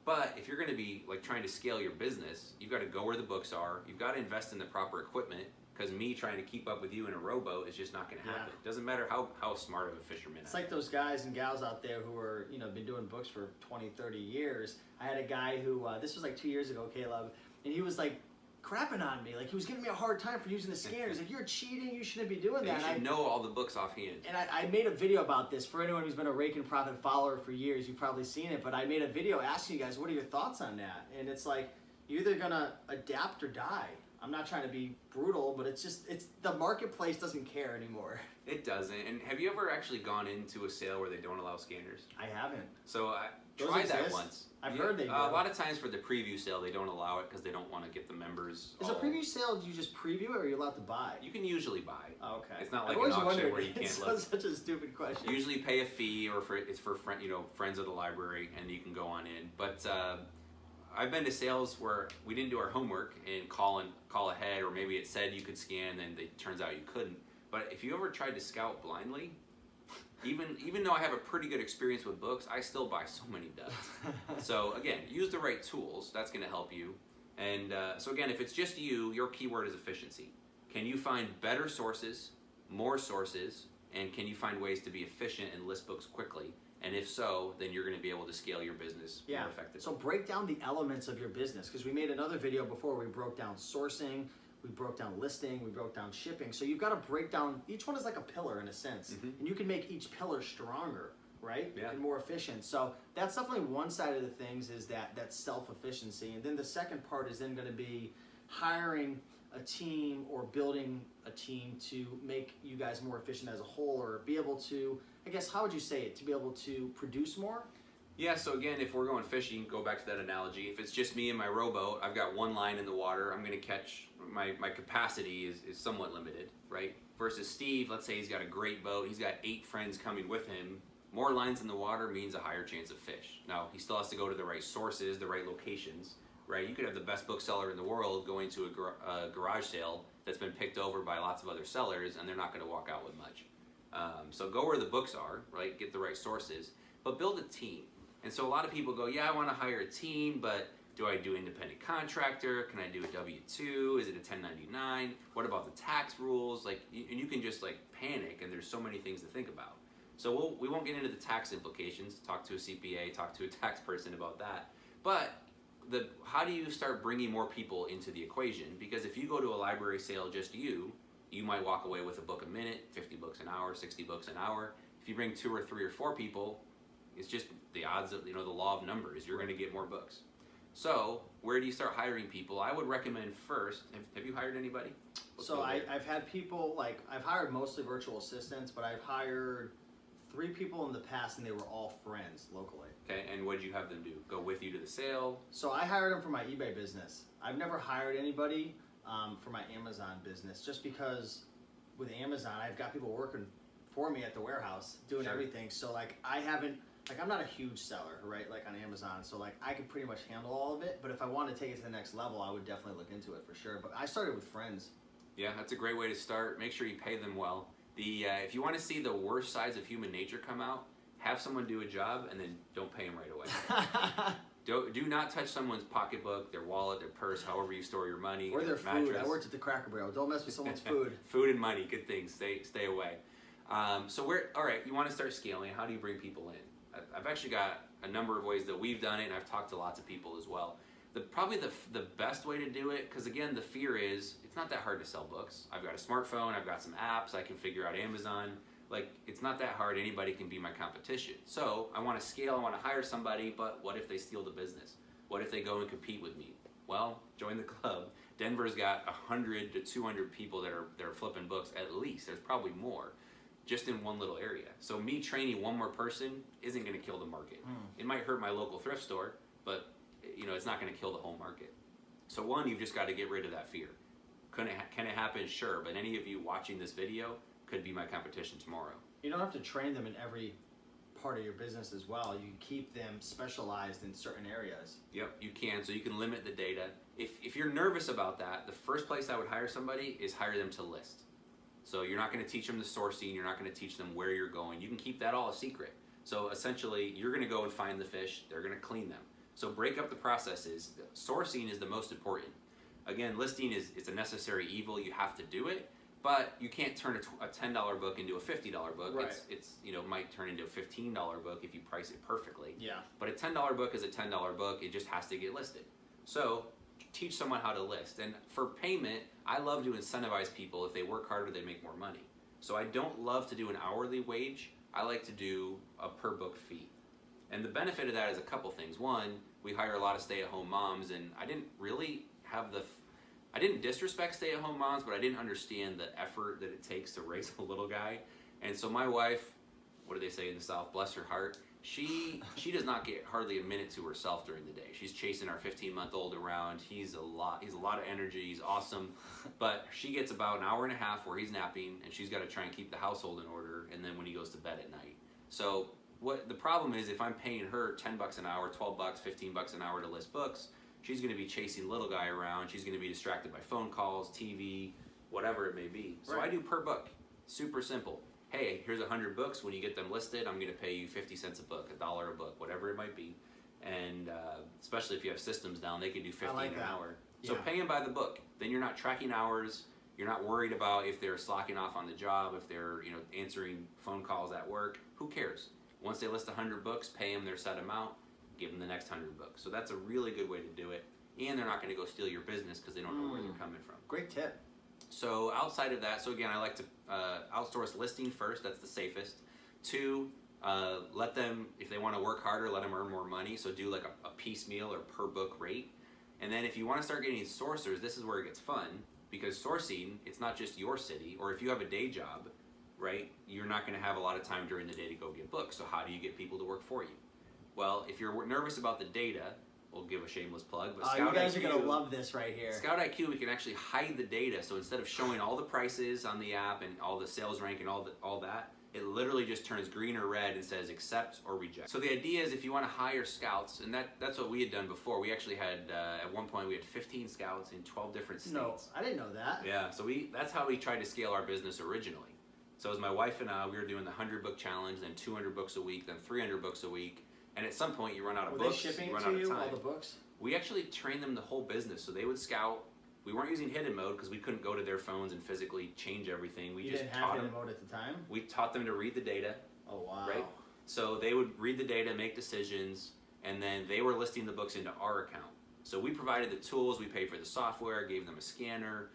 But if you're going to be like trying to scale your business, you've got to go where the books are. You've got to invest in the proper equipment. because me trying to keep up with you in a rowboat is just not going to happen. Yeah. It doesn't matter how smart of a fisherman It's I like am. those guys and gals out there who are, been doing books for 20, 30 years. I had a guy who, this was like 2 years ago, Caleb, and he was like crapping on me. Like he was giving me a hard time for using the scanner. He's like, you're cheating, you shouldn't be doing that. You And should know all the books offhand. And I made a video about this. For anyone who's been a Rake and Profit follower for years, you've probably seen it, but I made a video asking you guys, what are your thoughts on that? And it's like, you're either gonna adapt or die. I'm not trying to be brutal, but it's the marketplace doesn't care anymore. It doesn't. And have you ever actually gone into a sale where they don't allow scanners? I haven't. So I Those tried that exist? once. I've heard they do. A lot of times for the preview sale, they don't allow it because they don't want to get the members. Is a preview sale, do you just preview it or are you allowed to buy? You can usually buy. Oh, okay. It's not like I've an always auction wondered. where you can't It's look. such a stupid question. Usually pay a fee, or it's for friends of the library, and you can go on in. But I've been to sales where we didn't do our homework and call ahead, or maybe it said you could scan, and it turns out you couldn't. But if you ever tried to scout blindly, even though I have a pretty good experience with books, I still buy so many duds. So again, use the right tools. That's going to help you. And so again, if it's just you, your keyword is efficiency. Can you find better sources, more sources, and can you find ways to be efficient and list books quickly? And if so, then you're going to be able to scale your business more effectively. So break down the elements of your business, because we made another video before where we broke down sourcing, we broke down listing, we broke down shipping. So you've got to break down, each one is like a pillar in a sense, and you can make each pillar stronger, right? Yeah. And more efficient. So that's definitely one side of the things, is that self-efficiency. And then the second part is then going to be hiring a team or building a team to make you guys more efficient as a whole, or be able to, I guess, how would you say it, to be able to produce more? Yeah, so again, if we're going fishing, go back to that analogy. If it's just me and my rowboat, I've got one line in the water, I'm going to catch, my capacity is somewhat limited, right? Versus Steve, let's say he's got a great boat, he's got 8 friends coming with him. More lines in the water means a higher chance of fish. Now, he still has to go to the right sources, the right locations, right? You could have the best bookseller in the world going to a garage sale that's been picked over by lots of other sellers, and they're not going to walk out with much. So go where the books are, right? Get the right sources, but build a team. And so a lot of people go, yeah, I want to hire a team, but do I do independent contractor? Can I do a W-2? Is it a 1099? What about the tax rules? Like, and you can just like panic, and there's so many things to think about. So we won't get into the tax implications. Talk to a CPA, talk to a tax person about that. But how do you start bringing more people into the equation? Because if you go to a library sale just you might walk away with a book a minute, 50 books an hour, 60 books an hour. If you bring 2 or 3 or 4 people, it's just the odds of, the law of numbers. You're going to get more books. So where do you start hiring people? I would recommend first, have you hired anybody? So I've had people, I've hired mostly virtual assistants, but I've hired 3 people in the past, and they were all friends locally. Okay, and what did you have them do? Go with you to the sale? So I hired them for my eBay business. I've never hired anybody for my Amazon business, just because with Amazon, I've got people working for me at the warehouse doing everything. So I'm not a huge seller, right? Like on Amazon. So I could pretty much handle all of it. But if I want to take it to the next level, I would definitely look into it for sure. But I started with friends. Yeah, that's a great way to start. Make sure you pay them well. If you want to see the worst sides of human nature come out, have someone do a job and then don't pay them right away. Do not touch someone's pocketbook, their wallet, their purse, however you store your money, Or their mattress. food. I worked at the Cracker Barrel. Don't mess with someone's food. Food and money, good things. Stay away. So all right, you want to start scaling. How do you bring people in? I've actually got a number of ways that we've done it, and I've talked to lots of people as well. Probably the best way to do it, because again, the fear is it's not that hard to sell books. I've got a smartphone, I've got some apps, I can figure out Amazon. It's not that hard. Anybody can be my competition. So I want to scale, I want to hire somebody, but what if they steal the business? What if they go and compete with me? Well, join the club. Denver's got 100 to 200 people that are flipping books at least. There's probably more, just in one little area. So me training one more person isn't going to kill the market. It might hurt my local thrift store, but it's not going to kill the whole market. So one, you've just got to get rid of that fear. Can it happen? Sure, but any of you watching this video could be my competition tomorrow. You don't have to train them in every part of your business as well. You can keep them specialized in certain areas. Yep, you can. So you can limit the data. If you're nervous about that, the first place I would hire somebody is hire them to list. So you're not going to teach them the sourcing. You're not going to teach them where you're going. You can keep that all a secret. So essentially, you're going to go and find the fish. They're going to clean them. So break up the processes. Sourcing is the most important. again, listing it's a necessary evil. You have to do it, but you can't turn a $10 book into a $50 book. Right. It's might turn into a $15 book if you price it perfectly. Yeah. But a $10 book is a $10 book. It just has to get listed. So teach someone how to list. And for payment, I love to incentivize people. If they work harder, they make more money. So I don't love to do an hourly wage. I like to do a per book fee. And the benefit of that is a couple things. One, we hire a lot of stay-at-home moms, and I didn't really have I didn't disrespect stay-at-home moms, but I didn't understand the effort that it takes to raise a little guy. And so my wife, what do they say in the South, bless her heart, she does not get hardly a minute to herself during the day. She's chasing our 15-month-old around. He's a lot of energy. He's awesome. But she gets about an hour and a half where he's napping, and she's got to try and keep the household in order, and then when he goes to bed at night. So what the problem is, if I'm paying her $10 an hour, $12, $15 an hour to list books, she's going to be chasing little guy around. She's going to be distracted by phone calls, TV, whatever it may be. So I do per book. Super simple. Hey, here's 100 books. When you get them listed, I'm going to pay you 50 cents a book, $1 a book, whatever it might be. And especially if you have systems down, they can do 15 an hour. So pay them by the book. Then you're not tracking hours. You're not worried about if they're slacking off on the job, if they're answering phone calls at work. Who cares? Once they list 100 books, pay them their set amount, give them the next 100 books. So that's a really good way to do it. And they're not going to go steal your business because they don't know where they're coming from. Great tip. So outside of that, so again, I like to outsource listing first. That's the safest. Two, let them, if they want to work harder, let them earn more money. So do like a piecemeal or per book rate. And then if you want to start getting sourcers, this is where it gets fun, because sourcing, it's not just your city, or if you have a day job, right, you're not going to have a lot of time during the day to go get books. So how do you get people to work for you? Well, if you're nervous about the data, we'll give a shameless plug, but Scout you guys IQ, are going to love this right here. Scout IQ, we can actually hide the data. So instead of showing all the prices on the app and all the sales rank and all that, it literally just turns green or red and says accept or reject. So the idea is, if you want to hire scouts, and that's what we had done before. We actually had, at one point, we had 15 scouts in 12 different states. No, I didn't know that. Yeah, so that's how we tried to scale our business originally. So as my wife and I, we were doing the 100 book challenge, then 200 books a week, then 300 books a week. And at some point, you run out of books, Were they shipping you run to out of you, time. all the books? We actually trained them the whole business. So they would scout. We weren't using hidden mode because we couldn't go to their phones and physically change everything. We You just didn't taught have hidden them. mode at the time? We taught them to read the data. Oh, wow. Right? So they would read the data, make decisions, and then they were listing the books into our account. So we provided the tools, we paid for the software, gave them a scanner,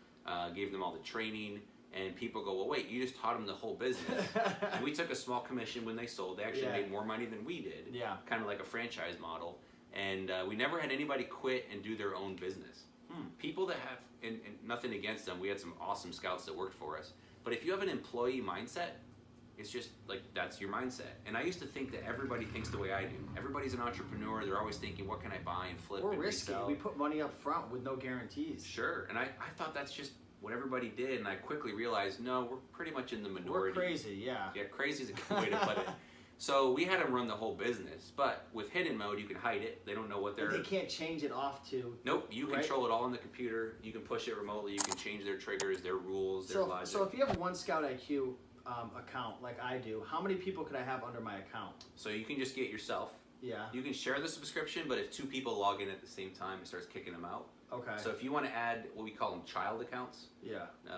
gave them all the training, and people go, well, wait, you just taught them the whole business. And we took a small commission when they sold. They actually made more money than we did, kind of like a franchise model. And we never had anybody quit and do their own business. People that have, and nothing against them, we had some awesome scouts that worked for us. But if you have an employee mindset, it's just like, that's your mindset. And I used to think that everybody thinks the way I do. Everybody's an entrepreneur. They're always thinking, what can I buy and flip We're and risky. resell? We put money up front with no guarantees. Sure. And I thought that's just what everybody did. And I quickly realized, no, we're pretty much in the minority. We're crazy, yeah. Yeah, crazy is a good way to put it. So we had them run the whole business. But with hidden mode, you can hide it. They don't know what they're... They can't change it off to... Nope, you control it all on the computer. You can push it remotely. You can change their triggers, their rules, their logic. So if you have one Scout IQ account like I do, how many people could I have under my account? So you can just get yourself. Yeah. You can share the subscription, but if two people log in at the same time, it starts kicking them out. Okay. So if you want to add what we call them child accounts,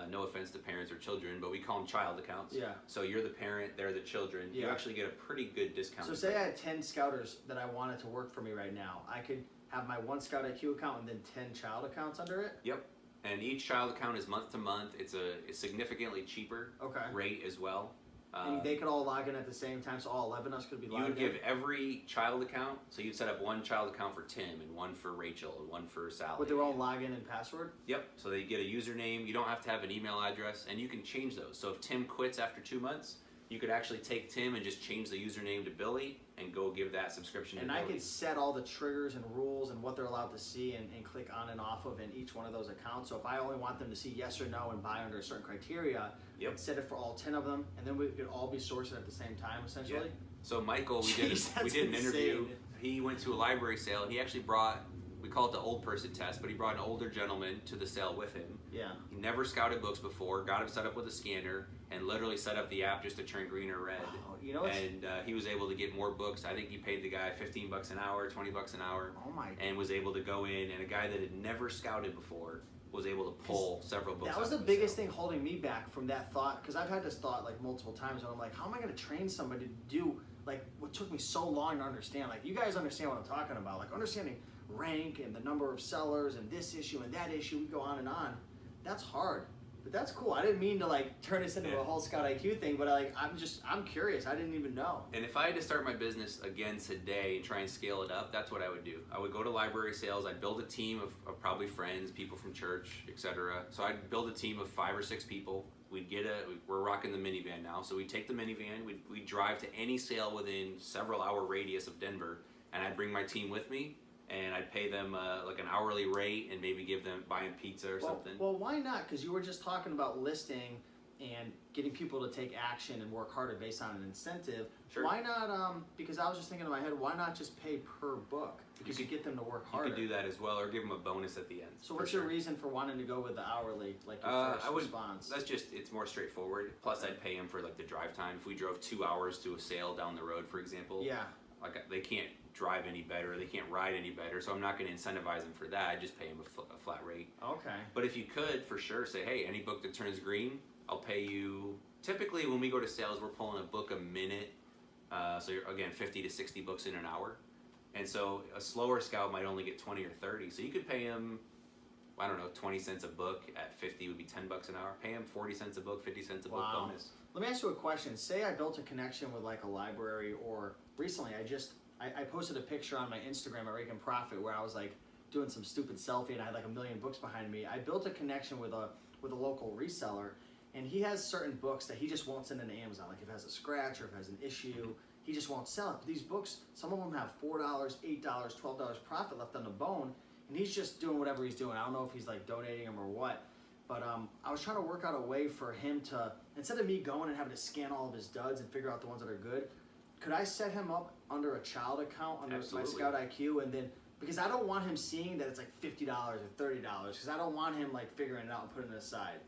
no offense to parents or children, but we call them child accounts. Yeah. So you're the parent, they're the children. You actually get a pretty good discount. So say I had 10 Scouters that I wanted to work for me right now. I could have my one Scout IQ account and then 10 child accounts under it? Yep. And each child account is month to month. It's a significantly cheaper rate as well. And they could all log in at the same time, so all 11 of us could be logged in? You would give every child account, so you'd set up one child account for Tim and one for Rachel and one for Sally. With their own login and password? Yep, so they get a username. You don't have to have an email address, and you can change those. So if Tim quits after 2 months, you could actually take Tim and just change the username to Billy and go give that subscription to Billy. And I could set all the triggers and rules and what they're allowed to see and click on and off of in each one of those accounts. So if I only want them to see yes or no and buy under a certain criteria, I'd set it for all 10 of them, and then we could all be sourcing at the same time, essentially. Yeah. So Michael, we did an interview. He went to a library sale, and he actually brought, we call it the old person test, but he brought an older gentleman to the sale with him. Yeah. He never scouted books before, got him set up with a scanner, and literally set up the app just to turn green or red. Oh, you know and he was able to get more books. I think he paid the guy $15 an hour, $20 an hour. Oh my. And was able to go in, and a guy that had never scouted before was able to pull several books. That was out the of biggest sale. thing holding me back from that thought, because I've had this thought like multiple times when I'm like, how am I going to train somebody to do like what took me so long to understand? Like, you guys understand what I'm talking about, like understanding rank and the number of sellers and this issue and that issue. We go on. That's hard. But that's cool. I didn't mean to like turn this into a whole Scout IQ thing, but I'm curious. I didn't even know. And if I had to start my business again today and try and scale it up, that's what I would do. I would go to library sales. I'd build a team of probably friends, people from church, etc. So I'd build a team of 5 or 6 people. We're rocking the minivan now. So we'd take the minivan, we'd drive to any sale within several hour radius of Denver, and I'd bring my team with me. And I'd pay them like an hourly rate and maybe buy them pizza or something. Well, why not? Because you were just talking about listing and getting people to take action and work harder based on an incentive. Sure. Why not, because I was just thinking in my head, why not just pay per book? Because you get them to work harder. You could do that as well, or give them a bonus at the end. So what's your reason for wanting to go with the hourly, like your first response? It's more straightforward. Plus I'd pay them for like the drive time. If we drove 2 hours to a sale down the road, for example. Yeah. Like they can't drive any better, they can't ride any better, so I'm not going to incentivize them for that. I just pay them a flat rate. Okay. But if you could, for sure, say, hey, any book that turns green, I'll pay you. Typically, when we go to sales, we're pulling a book a minute. So you're, again, 50 to 60 books in an hour. And so a slower scout might only get 20 or 30. So you could pay him, I don't know, 20 cents a book at 50 would be $10 an hour. Pay him 40 cents a book, 50 cents a book bonus. Let me ask you a question. Say I built a connection with like a library, or recently I posted a picture on my Instagram at Rake and Profit where I was like doing some stupid selfie and I had like 1 million books behind me. I built a connection with a local reseller, and he has certain books that he just won't send into Amazon. Like if it has a scratch or if it has an issue, he just won't sell it. But these books, some of them have $4, $8, $12 profit left on the bone, and he's just doing whatever he's doing. I don't know if he's like donating them or what. But I was trying to work out a way for him to, instead of me going and having to scan all of his duds and figure out the ones that are good, could I set him up under a child account under my Scout IQ, and then, because I don't want him seeing that it's like $50 or $30, because I don't want him like figuring it out and putting it aside.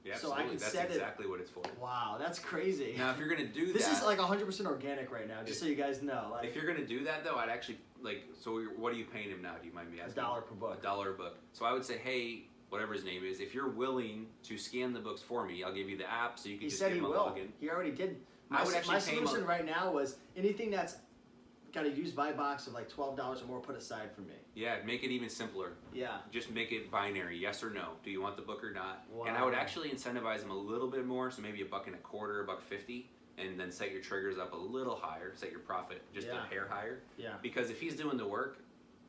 Yeah, so absolutely. I can That's set exactly what it's for. Wow, that's crazy. Now, if you're gonna do this is like 100% organic right now, just so you guys know. Like, if you're gonna do that though, I'd actually like. So what are you paying him now? Do you mind me asking? $1 per book. $1 a book. So I would say, hey, whatever his name is, if you're willing to scan the books for me, I'll give you the app so you can just give him a login. He already did. I would actually my pay him solution right now was anything that's got a use by box of like $12 or more put aside for me. Yeah, make it even simpler. Yeah. Just make it binary, yes or no. Do you want the book or not? Wow. And I would actually incentivize him a little bit more, so maybe $1.25, $1.50, and then set your triggers up a little higher, set your profit just a hair higher. Yeah. Because if he's doing the work,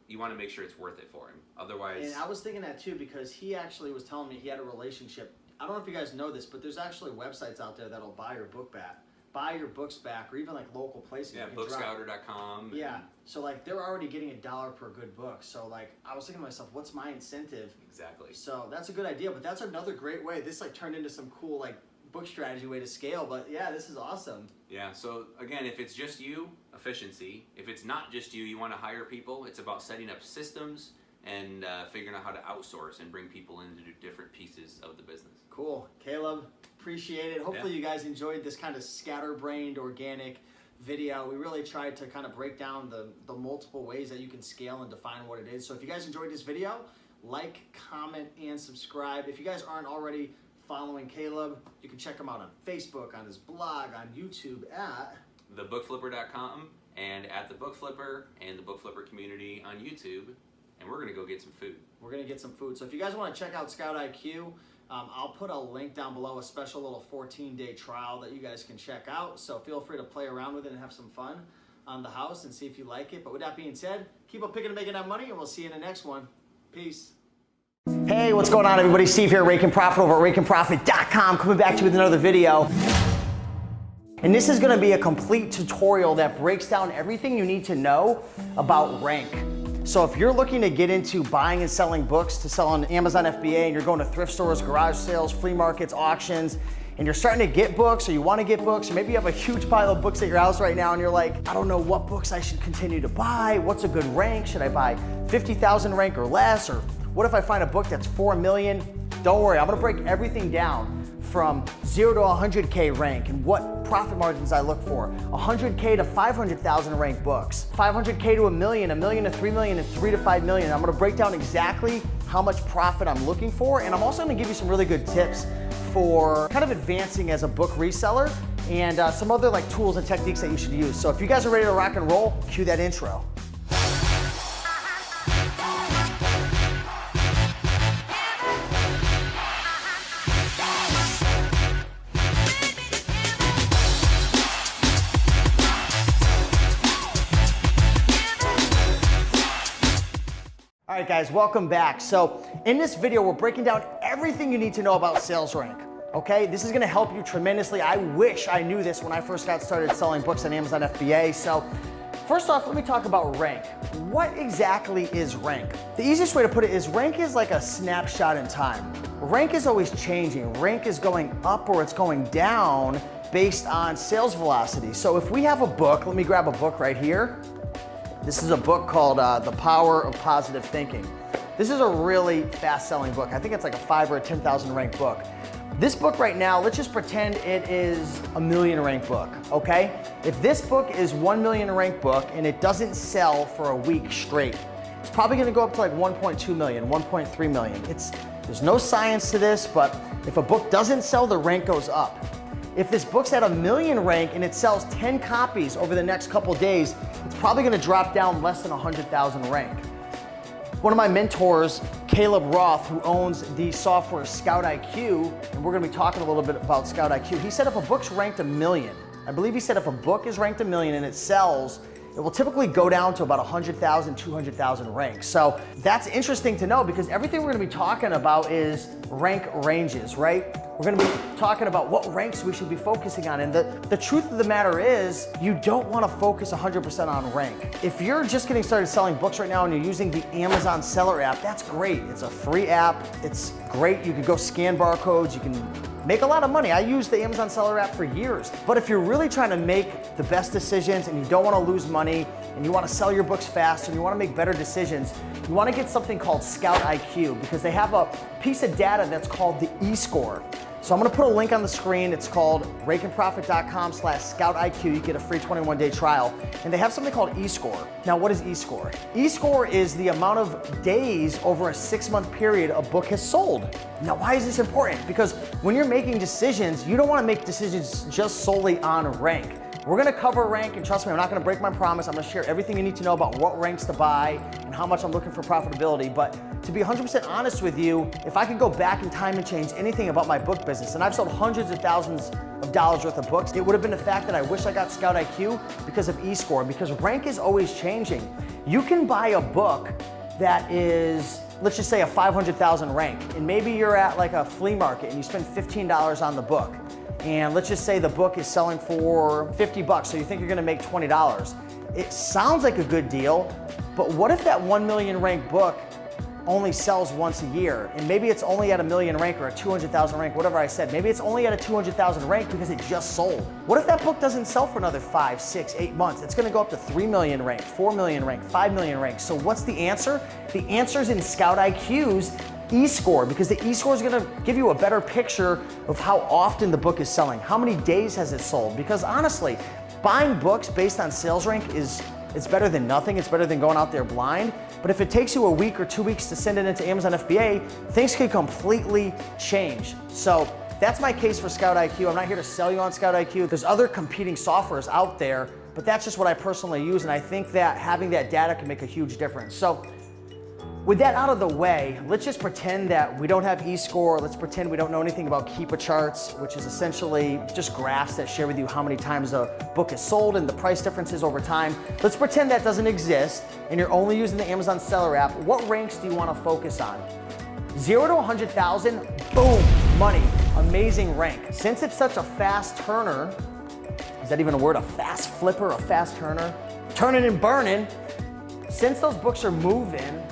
you want to make sure it's worth it for him. Otherwise. And I was thinking that too, because he actually was telling me he had a relationship. I don't know if you guys know this, but there's actually websites out there that'll buy your book back. Buy your books back, or even like local places. Yeah, bookscouter.com. Yeah, so like they're already getting $1 per good book. So like I was thinking to myself, what's my incentive? Exactly. So that's a good idea, but that's another great way. This like turned into some cool like book strategy way to scale. But yeah, this is awesome. Yeah. So again, if it's just you, efficiency. If it's not just you, you want to hire people. It's about setting up systems and figuring out how to outsource and bring people in to do different pieces of the business. Cool, Caleb. Appreciate it. Hopefully you guys enjoyed this kind of scatterbrained organic video. We really tried to kind of break down the multiple ways that you can scale and define what it is. So if you guys enjoyed this video, like, comment, and subscribe. If you guys aren't already following Caleb, you can check him out on Facebook, on his blog, on YouTube at thebookflipper.com and at the Book Flipper and the Book Flipper community on YouTube. And we're gonna go get some food. We're gonna get some food. So if you guys want to check out Scout IQ, I'll put a link down below, a special little 14-day trial that you guys can check out. So feel free to play around with it and have some fun on the house and see if you like it. But with that being said, keep on picking and making that money, and we'll see you in the next one. Peace. Hey, what's going on, everybody? Steve here, Rake and Profit over at rakeandprofit.com, coming back to you with another video. And this is going to be a complete tutorial that breaks down everything you need to know about rank. So if you're looking to get into buying and selling books to sell on Amazon FBA, and you're going to thrift stores, garage sales, flea markets, auctions, and you're starting to get books, or you want to get books, or maybe you have a huge pile of books at your house right now and you're like, I don't know what books I should continue to buy. What's a good rank? Should I buy 50,000 rank or less? Or what if I find a book that's 4 million? Don't worry, I'm going to break everything down from 0 to 100K rank and what profit margins I look for. 100K to 500,000 rank books. 500K to $1 million, $1 million to $3 million, and $3 to $5 million. I'm gonna break down exactly how much profit I'm looking for, and I'm also gonna give you some really good tips for kind of advancing as a book reseller and some other like tools and techniques that you should use. So if you guys are ready to rock and roll, cue that intro. All right guys, welcome back. So in this video, we're breaking down everything you need to know about sales rank. Okay, this is gonna help you tremendously. I wish I knew this when I first got started selling books on Amazon FBA. So first off, let me talk about rank. What exactly is rank? The easiest way to put it is rank is like a snapshot in time. Rank is always changing. Rank is going up or it's going down based on sales velocity. So if we have a book, let me grab a book right here. This is a book called The Power of Positive Thinking. This is a really fast-selling book. I think it's like a 5,000 or a 10,000 ranked book. This book right now, let's just pretend it is a million ranked book, okay? If this book is 1 million ranked book and it doesn't sell for a week straight, it's probably gonna go up to like 1.2 million, 1.3 million. There's no science to this, but if a book doesn't sell, the rank goes up. If this book's at a million rank and it sells 10 copies over the next couple days, it's probably gonna drop down less than 100,000 rank. One of my mentors, Caleb Roth, who owns the software Scout IQ, and we're gonna be talking a little bit about Scout IQ, he said if a book's ranked a million, I believe he said if a book is ranked a million and it sells, it will typically go down to about 100,000, 200,000 ranks. So that's interesting to know because everything we're gonna be talking about is rank ranges, right? We're gonna be talking about what ranks we should be focusing on. And the truth of the matter is you don't wanna focus 100% on rank. If you're just getting started selling books right now and you're using the Amazon Seller app, that's great. It's a free app, it's great. You can go scan barcodes, you can make a lot of money. I used the Amazon Seller app for years. But if you're really trying to make the best decisions and you don't want to lose money and you want to sell your books faster and you want to make better decisions, you want to get something called Scout IQ because they have a piece of data that's called the eScore. So I'm gonna put a link on the screen. It's called rakeandprofit.com/ScoutIQ. You get a free 21-day trial. And they have something called eScore. Now, what is eScore? eScore is the amount of days over a 6-month period a book has sold. Now, why is this important? Because when you're making decisions, you don't wanna make decisions just solely on rank. We're gonna cover rank, and trust me, I'm not gonna break my promise. I'm gonna share everything you need to know about what ranks to buy and how much I'm looking for profitability. But to be 100% honest with you, if I could go back in time and change anything about my book business, and I've sold hundreds of thousands of dollars worth of books, it would have been the fact that I wish I got Scout IQ because of eScore, because rank is always changing. You can buy a book that is, let's just say a 500,000 rank, and maybe you're at like a flea market and you spend $15 on the book. And let's just say the book is selling for 50 bucks, so you think you're gonna make $20. It sounds like a good deal, but what if that 1 million rank book only sells once a year? And maybe it's only at a million rank or a 200,000 rank, whatever I said. Maybe it's only at a 200,000 rank because it just sold. What if that book doesn't sell for another 5, 6, 8 months? It's gonna go up to 3 million rank, 4 million rank, 5 million rank. So what's the answer? The answer is in Scout IQ's eScore, because the eScore is gonna give you a better picture of how often the book is selling, how many days has it sold. Because honestly, buying books based on sales rank it's better than nothing. It's better than going out there blind. But if it takes you a week or 2 weeks to send it into Amazon FBA, things could completely change. So that's my case for Scout IQ. I'm not here to sell you on Scout IQ. There's other competing softwares out there, but that's just what I personally use. And I think that having that data can make a huge difference. So with that out of the way, let's just pretend that we don't have eScore. Let's pretend we don't know anything about Keepa charts, which is essentially just graphs that share with you how many times a book is sold and the price differences over time. Let's pretend that doesn't exist and you're only using the Amazon Seller app. What ranks do you want to focus on? 0 to 100,000, boom, money, amazing rank. Since it's such a fast turner, is that even a word? A fast flipper, a fast turner? Turning and burning. Since those books are moving,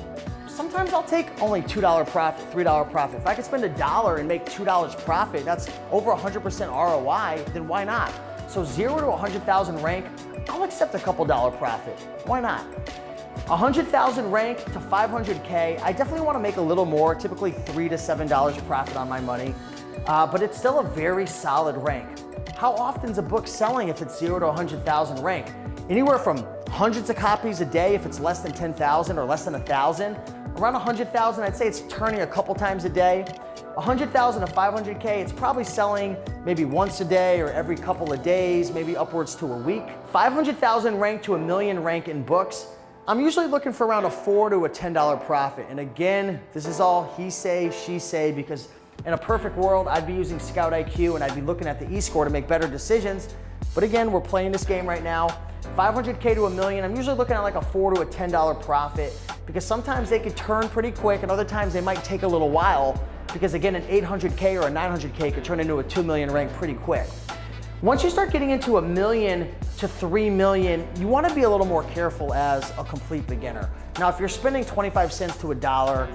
sometimes I'll take only $2 profit, $3 profit. If I could spend $1 and make $2 profit, that's over 100% ROI, then why not? So 0 to 100,000 rank, I'll accept a couple dollar profit. Why not? 100,000 rank to 500K, I definitely want to make a little more, typically $3 to $7 profit on my money, but it's still a very solid rank. How often is a book selling if it's 0 to 100,000 rank? Anywhere from hundreds of copies a day if it's less than 10,000 or less than 1,000, Around 100,000, I'd say it's turning a couple times a day. 100,000 to 500K, it's probably selling maybe once a day or every couple of days, maybe upwards to a week. 500,000 rank to $1 million rank in books, I'm usually looking for around a $4 to a $10 profit. And again, this is all he say, she say, because in a perfect world, I'd be using Scout IQ and I'd be looking at the e-score to make better decisions. But again, we're playing this game right now. 500K to $1 million, I'm usually looking at like a $4 to a $10 profit, because sometimes they could turn pretty quick and other times they might take a little while, because again, an 800K or a 900K could turn into a 2 million rank pretty quick. Once you start getting into $1 million to $3 million, you want to be a little more careful as a complete beginner. Now, if you're spending 25 cents to $1,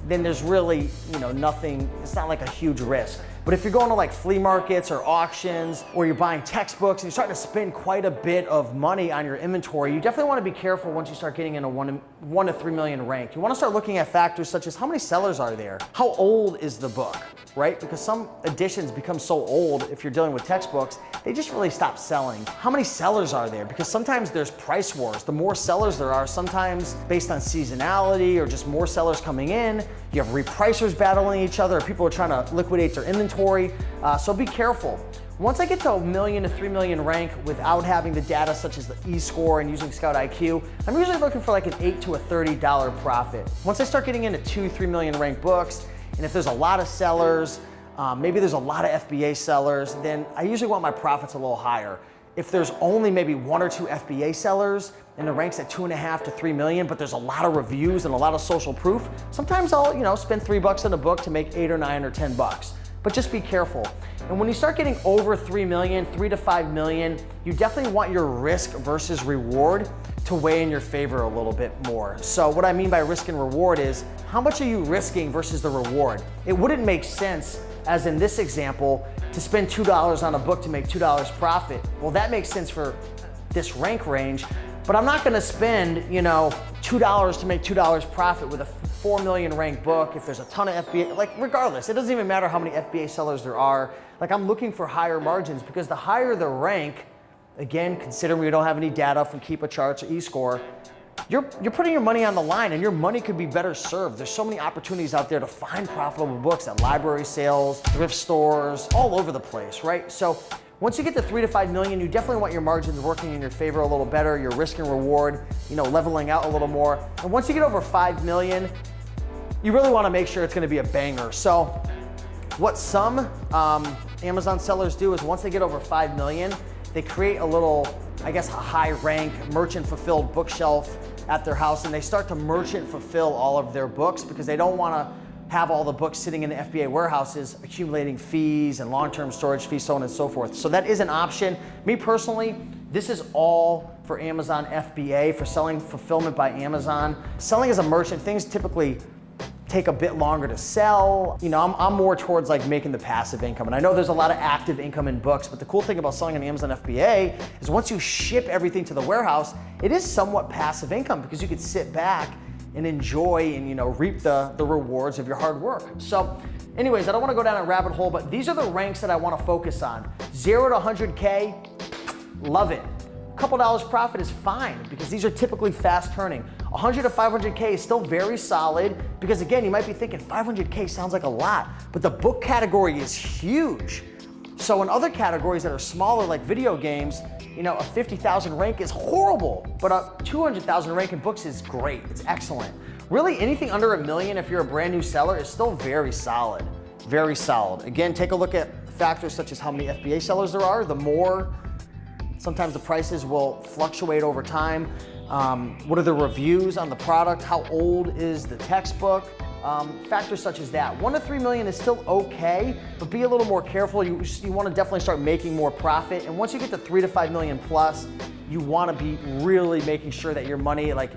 then there's really, nothing, it's not like a huge risk. But if you're going to like flea markets or auctions, or you're buying textbooks and you're starting to spend quite a bit of money on your inventory, you definitely want to be careful once you start getting in a 1 to 3 million rank. You want to start looking at factors such as how many sellers are there? How old is the book, right? Because some editions become so old, if you're dealing with textbooks, they just really stop selling. How many sellers are there? Because sometimes there's price wars. The more sellers there are, sometimes based on seasonality or just more sellers coming in, you have repricers battling each other, or people are trying to liquidate their inventory. So be careful. Once I get to $1 million to $3 million rank without having the data such as the e-score and using Scout IQ, I'm usually looking for like an $8 to a $30 profit. Once I start getting into 2, 3 million rank books, and if there's a lot of sellers, maybe there's a lot of FBA sellers, then I usually want my profits a little higher. If there's only maybe 1 or 2 FBA sellers and the rank's at 2.5 to 3 million, but there's a lot of reviews and a lot of social proof, sometimes I'll spend $3 on a book to make 8 or 9 or 10 bucks. But just be careful. And when you start getting over 3 million, 3 to 5 million, you definitely want your risk versus reward to weigh in your favor a little bit more. So what I mean by risk and reward is, how much are you risking versus the reward? It wouldn't make sense, as in this example, to spend $2 on a book to make $2 profit. Well, that makes sense for this rank range, but I'm not gonna spend, $2 to make $2 profit with a 4 million rank book if there's a ton of FBA, like regardless, it doesn't even matter how many FBA sellers there are. Like, I'm looking for higher margins, because the higher the rank, again, considering we don't have any data from Keepa charts or eScore, you're putting your money on the line, and your money could be better served. There's so many opportunities out there to find profitable books at library sales, thrift stores, all over the place, right? So once you get to 3 to 5 million, you definitely want your margins working in your favor a little better, your risk and reward, leveling out a little more. And once you get over 5 million, you really want to make sure it's going to be a banger. So what some Amazon sellers do is, once they get over 5 million, they create a little, a high rank merchant fulfilled bookshelf at their house, and they start to merchant fulfill all of their books, because they don't want to have all the books sitting in the FBA warehouses accumulating fees and long-term storage fees, so on and so forth. So that is an option. Me personally, this is all for Amazon FBA, for selling fulfillment by Amazon. Selling as a merchant, things typically take a bit longer to sell. I'm more towards like making the passive income. And I know there's a lot of active income in books, but the cool thing about selling on Amazon FBA is once you ship everything to the warehouse, it is somewhat passive income, because you could sit back and enjoy and reap the rewards of your hard work. So anyways, I don't want to go down a rabbit hole, but these are the ranks that I want to focus on. 0 to 100K, love it. A couple dollars profit is fine, because these are typically fast turning. 100 to 500K is still very solid, because again, you might be thinking 500K sounds like a lot, but the book category is huge. So in other categories that are smaller, like video games, a 50,000 rank is horrible, but a 200,000 rank in books is great. It's excellent. Really, anything under $1 million, if you're a brand new seller, is still very solid. Very solid. Again, take a look at factors such as how many FBA sellers there are. The more, sometimes the prices will fluctuate over time. What are the reviews on the product? How old is the textbook? Factors such as that. 1 to 3 million is still okay, but be a little more careful. You want to definitely start making more profit. And once you get to 3 to 5 million plus, you want to be really making sure that your money, like,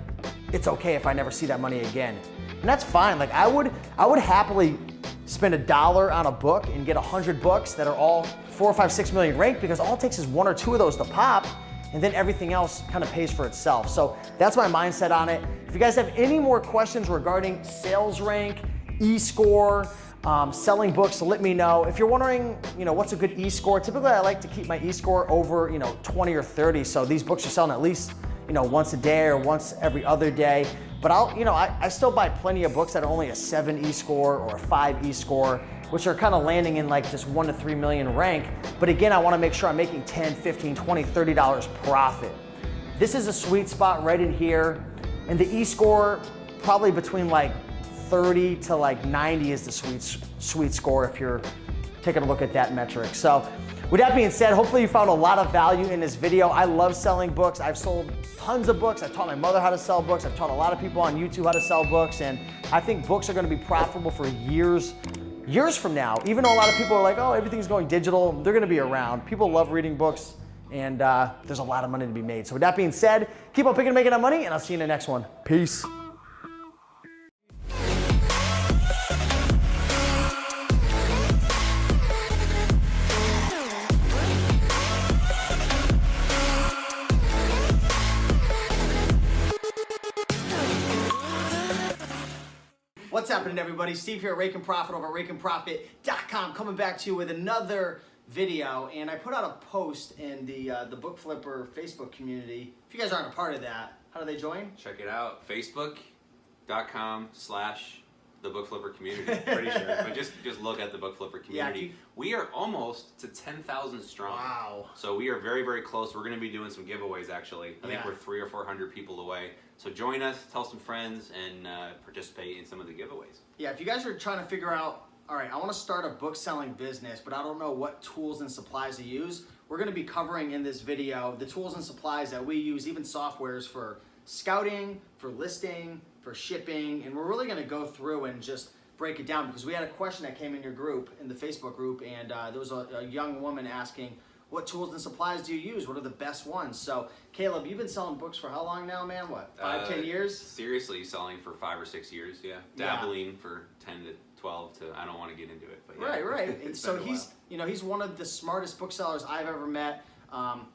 it's okay if I never see that money again. And that's fine. Like, I would happily spend $1 on a book and get 100 books that are all 4, 5, 6 million ranked, because all it takes is 1 or 2 of those to pop, and then everything else kind of pays for itself. So that's my mindset on it. If you guys have any more questions regarding sales rank, e-score, selling books, let me know. If you're wondering, what's a good e-score, typically I like to keep my e-score over, 20 or 30. So these books are selling at least, once a day or once every other day. But I still buy plenty of books that are only a 7 e-score or a 5 e-score, which are kind of landing in like this 1 to 3 million rank. But again, I want to make sure I'm making $10, $15, $20, $30 profit. This is a sweet spot right in here. And the e-score, probably between like 30 to like 90 is the sweet score if you're taking a look at that metric. So with that being said, hopefully you found a lot of value in this video. I love selling books. I've sold tons of books. I've taught my mother how to sell books. I've taught a lot of people on YouTube how to sell books. And I think books are going to be profitable for years from now. Even though a lot of people are like, oh, everything's going digital, they're going to be around. People love reading books, and there's a lot of money to be made. So with that being said, keep on picking and making that money, and I'll see you in the next one. Peace. What's happening, everybody? Steve here at Rake and Profit over at rakeandprofit.com, coming back to you with another video. And I put out a post in the Book Flipper Facebook community. If you guys aren't a part of that, how do they join? Check it out, facebook.com/thebookflippercommunity. Pretty sure, but just look at the Book Flipper community. Yeah, we are almost to 10,000 strong. Wow. So we are very, very close. We're going to be doing some giveaways actually. I think we're 300 or 400 people away. So join us, tell some friends, and participate in some of the giveaways. Yeah, if you guys are trying to figure out, all right, I want to start a book selling business, but I don't know what tools and supplies to use, we're going to be covering in this video the tools and supplies that we use, even softwares for scouting, for listing, for shipping, and we're really going to go through and just break it down, because we had a question that came in your group, in the Facebook group, and there was a young woman asking, what tools and supplies do you use? What are the best ones? So, Caleb, you've been selling books for how long now, man? What, 5-10 years? Seriously, selling for 5 or 6 years, yeah. Dabbling for 10 to 12 to, I don't want to get into it, but yeah. Right. And so he's one of the smartest booksellers I've ever met.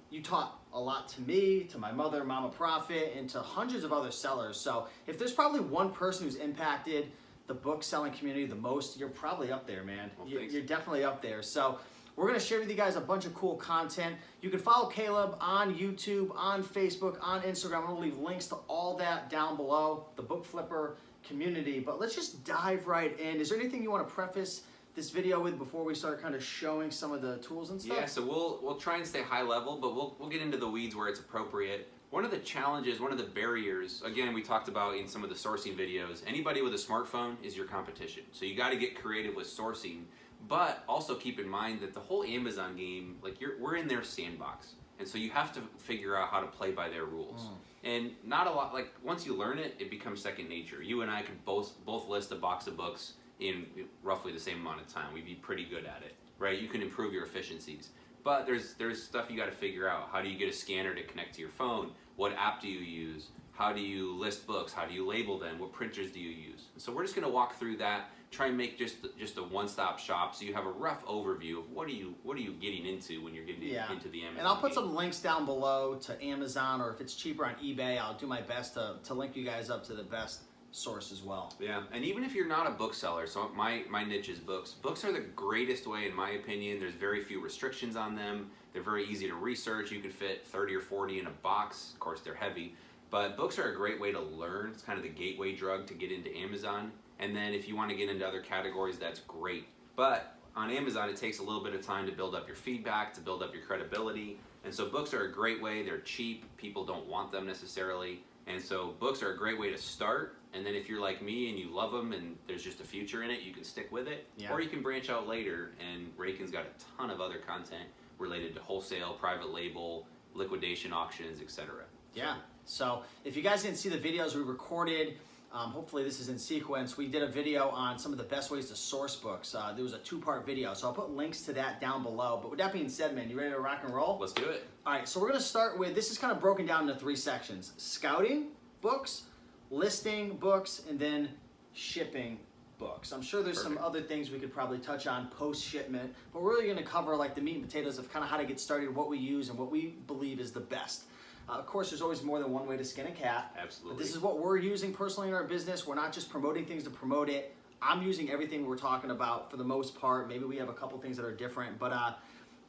You taught a lot to me, to my mother, Mama Profit, and to hundreds of other sellers. So if there's probably one person who's impacted the book selling community the most, you're probably up there, man. Well, you're definitely up there. So we're going to share with you guys a bunch of cool content. You can follow Caleb on YouTube, on Facebook, on Instagram. I'm going to leave links to all that down below, the Book Flipper community. But let's just dive right in. Is there anything you want to preface this video with before we start kind of showing some of the tools and stuff? Yeah, so we'll try and stay high level, but we'll get into the weeds where it's appropriate. One of the challenges, one of the barriers, again, we talked about in some of the sourcing videos, anybody with a smartphone is your competition. So you got to get creative with sourcing, but also keep in mind that the whole Amazon game, like we're in their sandbox. And so you have to figure out how to play by their rules. And not a lot, like once you learn it, it becomes second nature. You and I could both list a box of books in roughly the same amount of time. We'd be pretty good at it, right? You can improve your efficiencies. But there's stuff you got to figure out. How do you get a scanner to connect to your phone? What app do you use? How do you list books? How do you label them? What printers do you use? And so we're just going to walk through that, try and make just a one-stop shop so you have a rough overview of what are you getting into when you're getting into the Amazon And I'll put game. some links down below to Amazon, or if it's cheaper on eBay, I'll do my best to link you guys up to the best source as well. Yeah, and even if you're not a bookseller, so my niche is books. Books are the greatest way, in my opinion. There's very few restrictions on them. They're very easy to research. You can fit 30 or 40 in a box. Of course, they're heavy. But books are a great way to learn. It's kind of the gateway drug to get into Amazon. And then if you want to get into other categories, that's great. But on Amazon, it takes a little bit of time to build up your feedback, to build up your credibility. And so books are a great way. They're cheap. People don't want them necessarily. And so books are a great way to start. And then if you're like me and you love them and there's just a future in it, you can stick with it. Yeah. Or you can branch out later, and Raken's got a ton of other content related to wholesale, private label, liquidation auctions, etc. Yeah. So if you guys didn't see the videos we recorded, hopefully this is in sequence. We did a video on some of the best ways to source books. There was a 2-part video, so I'll put links to that down below. But with that being said, man, you ready to rock and roll? Let's do it. All right, so we're going to start with, this is kind of broken down into 3 sections. Scouting books, listing books, and then shipping books. I'm sure there's some other things we could probably touch on post-shipment, but we're really going to cover like the meat and potatoes of kind of how to get started, what we use, and what we believe is the best. Of course, there's always more than one way to skin a cat. Absolutely. But this is what we're using personally in our business. We're not just promoting things to promote it. I'm using everything we're talking about for the most part. Maybe we have a couple things that are different, but all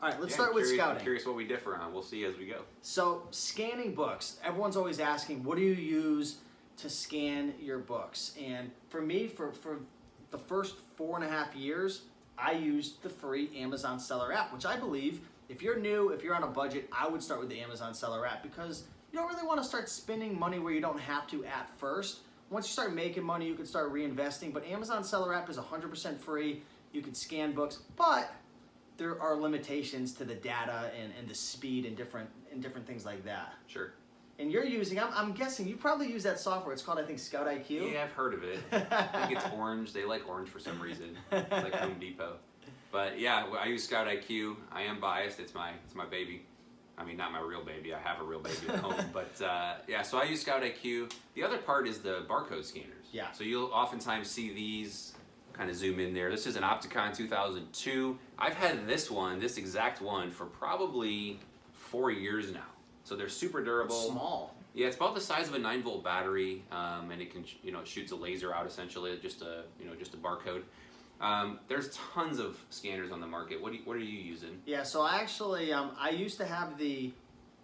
right, let's start with scouting. I'm curious what we differ on. We'll see as we go. So scanning books, everyone's always asking, what do you use to scan your books. And for me, for the first 4.5 years, I used the free Amazon Seller app, which I believe if you're new, if you're on a budget, I would start with the Amazon Seller app because you don't really want to start spending money where you don't have to at first. Once you start making money, you can start reinvesting. But Amazon Seller app is 100% free. You can scan books, but there are limitations to the data and the speed and different things like that. Sure. And you're using, I'm guessing, you probably use that software. It's called, I think, Scout IQ. Yeah, I've heard of it. I think it's orange. They like orange for some reason. It's like Home Depot. But yeah, I use Scout IQ. I am biased. It's my baby. I mean, not my real baby. I have a real baby at home. But yeah, so I use Scout IQ. The other part is the barcode scanners. Yeah. So you'll oftentimes see these, kind of zoom in there. This is an Opticon 2002. I've had this exact one, for probably 4 years now. So they're super durable. It's small. Yeah, it's about the size of a 9-volt battery, and it can, it shoots a laser out essentially, just a barcode. There's tons of scanners on the market. What are you using? Yeah, so I actually, I used to have I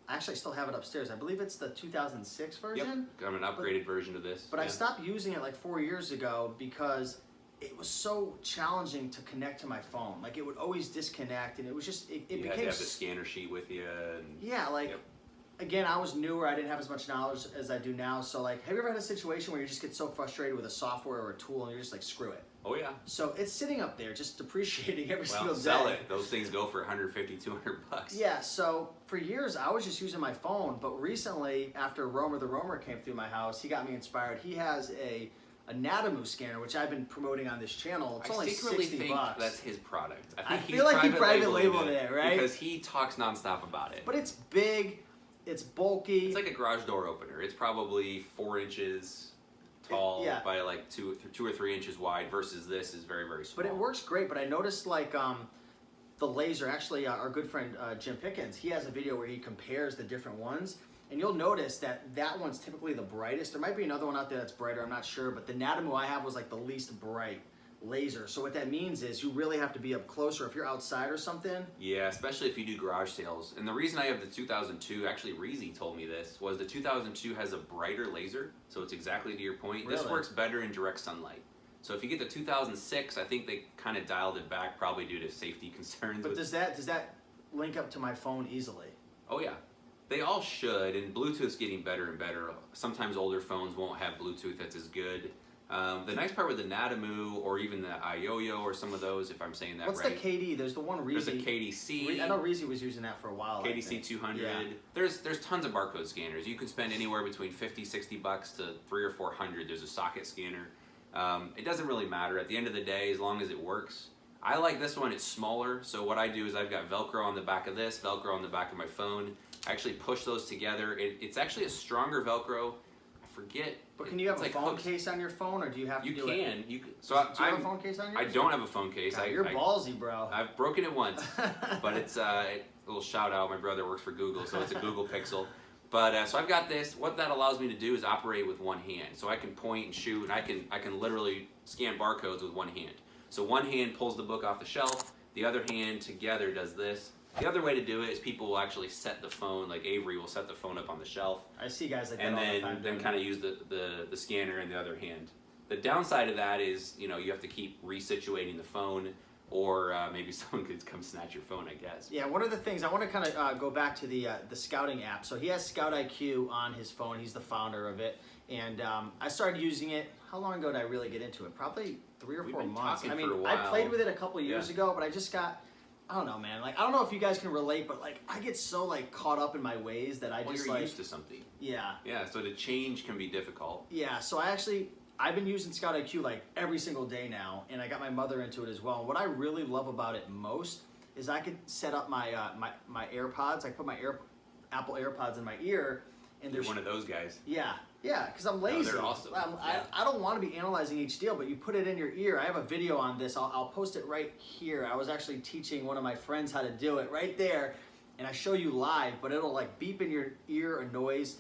actually still have it upstairs. I believe it's the 2006 version. Yep, got an upgraded version of this. But I stopped using it like 4 years ago because it was so challenging to connect to my phone. Like it would always disconnect, and it was just, it you became... had to have the scanner sheet with you. And, yeah, like... Yep. Again, I was newer. I didn't have as much knowledge as I do now. So, like, have you ever had a situation where you just get so frustrated with a software or a tool and you're just like, screw it? Oh, yeah. So it's sitting up there, just depreciating every single day. Sell it. Those things go for $150, $200. Yeah. So for years, I was just using my phone. But recently, after Romer the Roamer came through my house, he got me inspired. He has a Natamu scanner, which I've been promoting on this channel. It's only $60. That's his product. I feel like he private labeled it, right? Because he talks nonstop about it. But it's big. It's bulky. It's like a garage door opener. It's probably 4 inches tall by like 2 or 3 inches wide, versus this is very, very small. But it works great. But I noticed like the laser, actually our good friend Jim Pickens, he has a video where he compares the different ones. And you'll notice that one's typically the brightest. There might be another one out there that's brighter, I'm not sure. But the Natamu I have was like the least bright laser. So what that means is you really have to be up closer if you're outside or something. Yeah, especially if you do garage sales. And the reason I have the 2002, actually Reezy told me this, was the 2002 has a brighter laser. So it's exactly to your point. Really? This works better in direct sunlight. So if you get the 2006, I think they kind of dialed it back, probably due to safety concerns. But does that link up to my phone easily? Oh yeah. They all should, and Bluetooth's getting better and better. Sometimes older phones won't have Bluetooth that's as good. The nice part with the Natamu, or even the iYoyo, or some of those, if I'm saying that What's right. What's the KD? There's the one Reezy. There's a KDC. I know Reezy was using that for a while. KDC 200. Yeah. There's tons of barcode scanners. You can spend anywhere between $50, $60 to $300 or $400. There's a socket scanner. It doesn't really matter at the end of the day, as long as it works. I like this one. It's smaller. So what I do is I've got Velcro on the back of this, Velcro on the back of my phone. I actually push those together. It's actually a stronger Velcro. Forget. But can you have a like phone case on your phone, or do you have to you do can. it? You can. So do you have a phone case on yours? I don't have a phone case. God, you're ballsy, bro. I've broken it once, but it's a little shout out. My brother works for Google, so it's a Google Pixel. But so I've got this. What that allows me to do is operate with one hand. So I can point and shoot, and I can literally scan barcodes with one hand. So one hand pulls the book off the shelf. The other hand together does this. The other way to do it is people will actually set the phone, like Avery will set the phone up on the shelf. I see guys like that and all the time. And then kind of use the scanner in the other hand. The downside of that is, you have to keep resituating the phone, or maybe someone could come snatch your phone, I guess. Yeah, one of the things, I want to kind of go back to the scouting app. So he has Scout IQ on his phone. He's the founder of it. And I started using it, how long ago did I really get into it? Probably 3 or 4 months. I mean, I played with it a couple years ago, but I just got... I don't know, man. Like, I don't know if you guys can relate, but like, I get so like caught up in my ways that you're used to something. Yeah. Yeah. So to change can be difficult. Yeah. So I've been using Scout IQ like every single day now, and I got my mother into it as well. And what I really love about it most is I could set up my my AirPods. I put my Apple AirPods in my ear, and You're one of those guys. Yeah. Yeah, because I'm lazy. No, they're awesome. I don't want to be analyzing each deal, but you put it in your ear. I have a video on this. I'll post it right here. I was actually teaching one of my friends how to do it right there, and I show you live, but it'll like beep in your ear a noise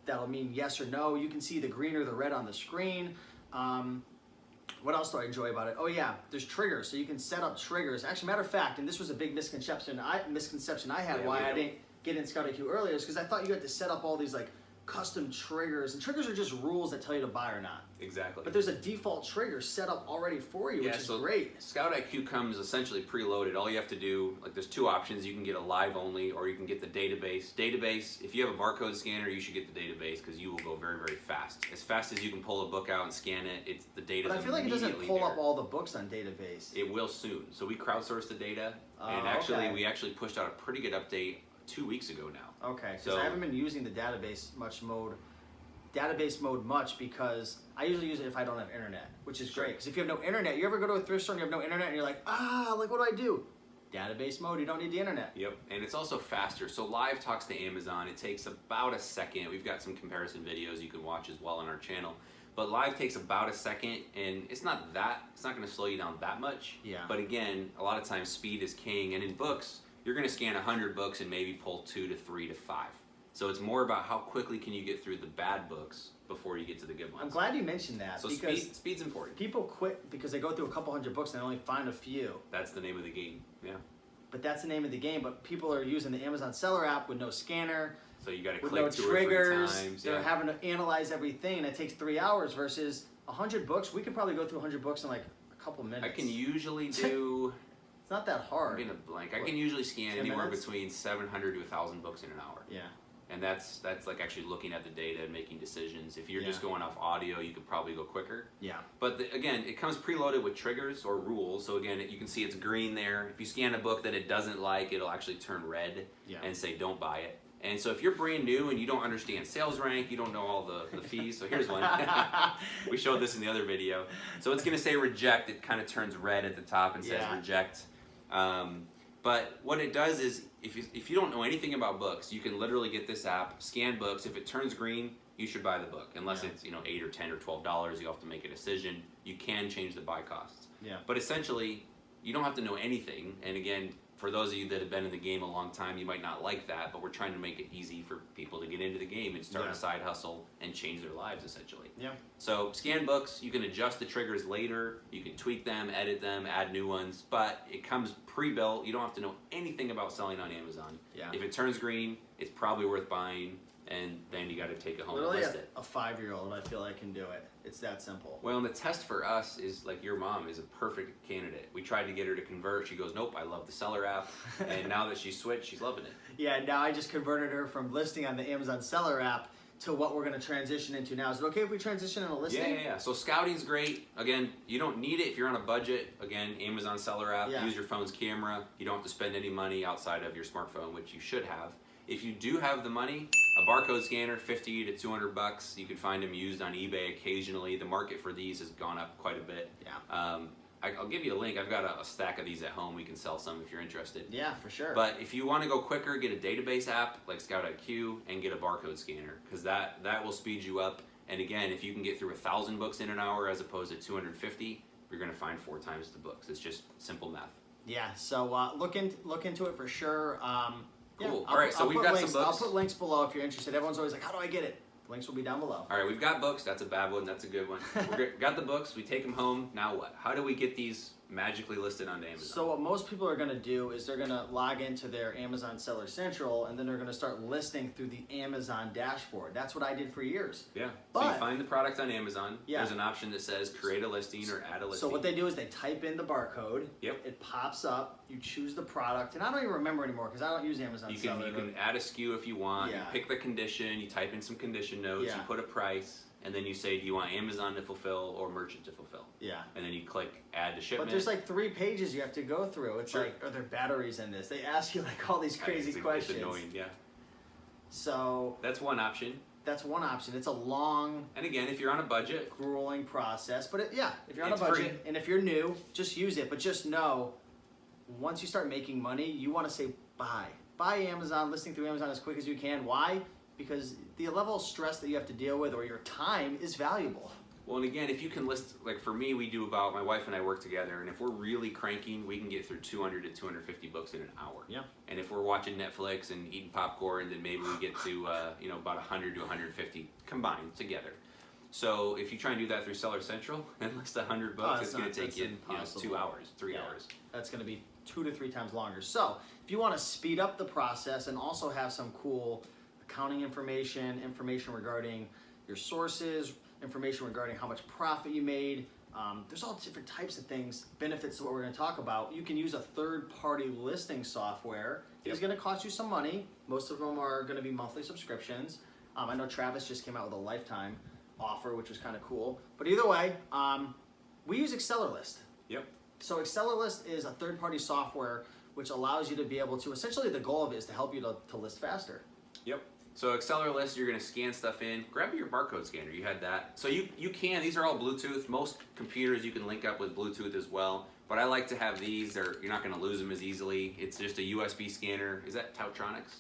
that'll mean yes or no. You can see the green or the red on the screen. What else do I enjoy about it? Oh yeah, there's triggers, so you can set up triggers. Actually, matter of fact, and this was a big misconception I had why I didn't get in Scout IQ earlier, is because I thought you had to set up all these like custom triggers, and triggers are just rules that tell you to buy or not. Exactly. But there's a default trigger set up already for you, which is great. Scout IQ comes essentially preloaded. All you have to do, like there's two options. You can get a live only, or you can get the database. Database, if you have a barcode scanner, you should get the database because you will go very, very fast. As fast as you can pull a book out and scan it, it's the data. But I feel like it doesn't pull up all the books on database. It will soon. So we crowdsourced the data, and actually we actually pushed out a pretty good update 2 weeks ago now. Okay, because I haven't been using the database mode much because I usually use it if I don't have internet, which is great. Because if you have no internet, you ever go to a thrift store and you have no internet and you're like, like what do I do? Database mode, you don't need the internet. Yep, and it's also faster. So Live talks to Amazon. It takes about a second. We've got some comparison videos you can watch as well on our channel. But Live takes about a second, and it's not going to slow you down that much. Yeah. But again, a lot of times speed is king, and in books, you're going to scan 100 books and maybe pull 2 to 3 to 5. So it's more about how quickly can you get through the bad books before you get to the good ones. I'm glad you mentioned that. So because speed's important. People quit because they go through a couple hundred books and they only find a few. That's the name of the game, yeah. But that's the name of the game, but people are using the Amazon seller app with no scanner. So you got to with click no 2 or 3 triggers. times. They're having to analyze everything, and it takes 3 hours versus 100 books. We could probably go through 100 books in like a couple minutes. I can usually do... It's not that hard. I'm gonna blank. I can usually scan 10 anywhere minutes? between 700 to 1,000 books in an hour. Yeah. And that's like actually looking at the data and making decisions. If you're just going off audio, you could probably go quicker. Yeah. But again, it comes preloaded with triggers or rules. So again, you can see it's green there. If you scan a book that it doesn't like, it'll actually turn red and say don't buy it. And so if you're brand new and you don't understand sales rank, you don't know all the fees. So here's one. We showed this in the other video. So it's going to say reject. It kind of turns red at the top and says reject. But what it does is, if you don't know anything about books, you can literally get this app, scan books. If it turns green, you should buy the book. Unless it's $8 or $10 or $12, you have to make a decision. You can change the buy costs. Yeah. But essentially, you don't have to know anything. And again, for those of you that have been in the game a long time, you might not like that, but we're trying to make it easy for people to get into the game and start a side hustle and change their lives, essentially. Yeah. So scan books, you can adjust the triggers later, you can tweak them, edit them, add new ones, but it comes pre-built. You don't have to know anything about selling on Amazon. Yeah. If it turns green, it's probably worth buying, and then you got to take it home Literally and list it. a 5-year-old, I feel like, can do it. It's that simple. Well, and the test for us is, like, your mom is a perfect candidate. We tried to get her to convert. She goes, nope, I love the seller app. And now that she's switched, she's loving it. Yeah, now I just converted her from listing on the Amazon seller app to what we're going to transition into now. Is it okay if we transition in a listing? Yeah. So scouting's great. Again, you don't need it if you're on a budget. Again, Amazon seller app, use your phone's camera. You don't have to spend any money outside of your smartphone, which you should have. If you do have the money, a barcode scanner, $50 to $200. You can find them used on eBay occasionally. The market for these has gone up quite a bit. Yeah. I'll give you a link. I've got a stack of these at home. We can sell some if you're interested. Yeah, for sure. But if you want to go quicker, get a database app like Scout IQ and get a barcode scanner, because that will speed you up. And again, if you can get through 1,000 books in an hour as opposed to 250, you're going to find 4 times the books. It's just simple math. Yeah. So look into it for sure. Cool. All right, so we've got some books. I'll put links below if you're interested. Everyone's always like, how do I get it? Links will be down below. All right, we've got books. That's a bad one. That's a good one. We've got the books. We take them home. Now what? How do we get these magically listed onto Amazon? So what most people are going to do is they're going to log into their Amazon Seller Central, and then they're going to start listing through the Amazon dashboard. That's what I did for years. Yeah. But, so you find the product on Amazon. There's an option that says create a listing or add a listing. So what they do is they type in the barcode. Yep. It pops up. You choose the product, and I don't even remember anymore because I don't use Amazon Seller. You can add a SKU if you want. Yeah. You pick the condition. You type in some condition notes. Yeah. You put a price. And then you say, do you want Amazon to fulfill or merchant to fulfill? Yeah. And then you click add to shipment. But there's like 3 pages you have to go through. It's like, are there batteries in this? They ask you like all these crazy questions. It's annoying, yeah. So that's one option. That's one option. It's a long, and again, if you're on a budget, grueling process. But if you're on a budget free. and if you're new, just use it. But just know, once you start making money, you want to say buy Amazon, listing through Amazon as quick as you can. Why? Because the level of stress that you have to deal with or your time is valuable. Well, and again, if you can list, like for me, my wife and I work together, and if we're really cranking, we can get through 200 to 250 books in an hour. Yeah. And if we're watching Netflix and eating popcorn, then maybe we get to about 100 to 150 combined together. So if you try and do that through Seller Central and list 100 books, it's going to take you 2 hours, 3 hours. That's going to be 2 to 3 times longer. So if you want to speed up the process and also have some cool accounting information, information regarding your sources, information regarding how much profit you made. There's all different types of things, benefits to what we're going to talk about. You can use a third-party listing software. It's going to cost you some money. Most of them are going to be monthly subscriptions. I know Travis just came out with a lifetime offer, which was kind of cool. But either way, we use AccelerList. Yep. So AccelerList is a third-party software which allows you to be able to, essentially the goal of it is to help you to list faster. Yep. So AccelerList, you're going to scan stuff in. Grab your barcode scanner. You had that. So you can. These are all Bluetooth. Most computers you can link up with Bluetooth as well. But I like to have these. You're not going to lose them as easily. It's just a USB scanner. Is that Tautronics?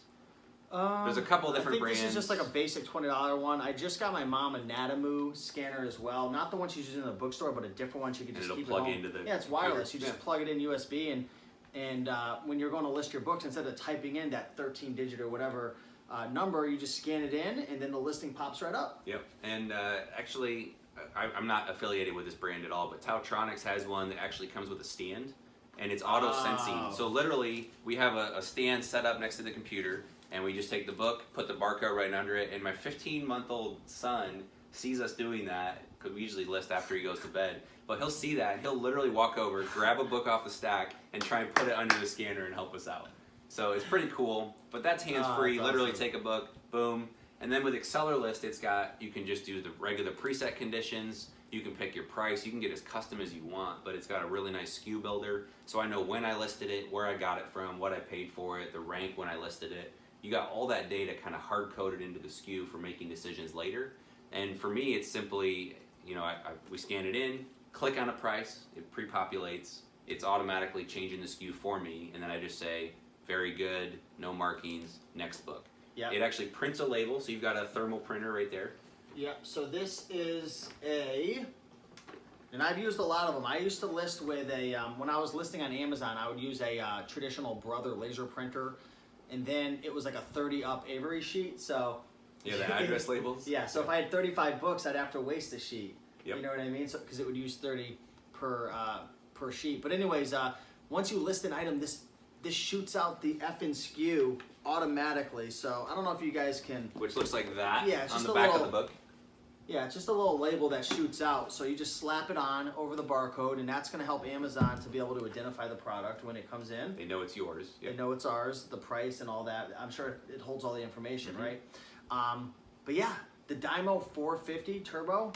There's a couple different brands. This is just like a basic $20 one. I just got my mom a Natamu scanner as well. Not the one she's using in the bookstore, but a different one she can just keep plug at home. into the Yeah, it's wireless. computer. You just plug it in USB, and when you're going to list your books, instead of typing in that 13-digit or whatever number, you just scan it in, and then the listing pops right up. Yep. And actually, I'm not affiliated with this brand at all, but Tautronics has one that actually comes with a stand, and it's auto-sensing. Oh. So literally, we have a stand set up next to the computer, and we just take the book, put the barcode right under it, and my 15-month-old son sees us doing that, because we usually list after he goes to bed, but he'll see that, and he'll literally walk over, grab a book off the stack, and try and put it under the scanner and help us out. So it's pretty cool, but that's hands-free. That's Literally awesome. take a book, boom. And then with AccelerList, you can just do the regular preset conditions. You can pick your price. You can get as custom as you want, but it's got a really nice SKU builder. So I know when I listed it, where I got it from, what I paid for it, the rank when I listed it. You got all that data kind of hard-coded into the SKU for making decisions later. And for me, it's simply, we scan it in, click on a price, it pre-populates, it's automatically changing the SKU for me, and then I just say, very good, no markings, next book. Yep. It actually prints a label, so you've got a thermal printer right there. Yep, so this is and I've used a lot of them. I used to list with when I was listing on Amazon, I would use a traditional Brother laser printer, and then it was like a 30-up Avery sheet, so. Yeah, the address labels. Yeah, so if I had 35 books, I'd have to waste a sheet. Yep. You know what I mean? So because it would use 30 per sheet. But anyways, once you list an item, this shoots out the effing SKU automatically. So I don't know if you guys can. Which looks like that Yeah, it's on just the a back of little- the book. Yeah, it's just a little label that shoots out. So you just slap it on over the barcode, and that's going to help Amazon to be able to identify the product when it comes in. They know it's yours. They know it's ours, the price and all that. I'm sure it holds all the information, Mm-hmm. right? But yeah, the Dymo 450 Turbo,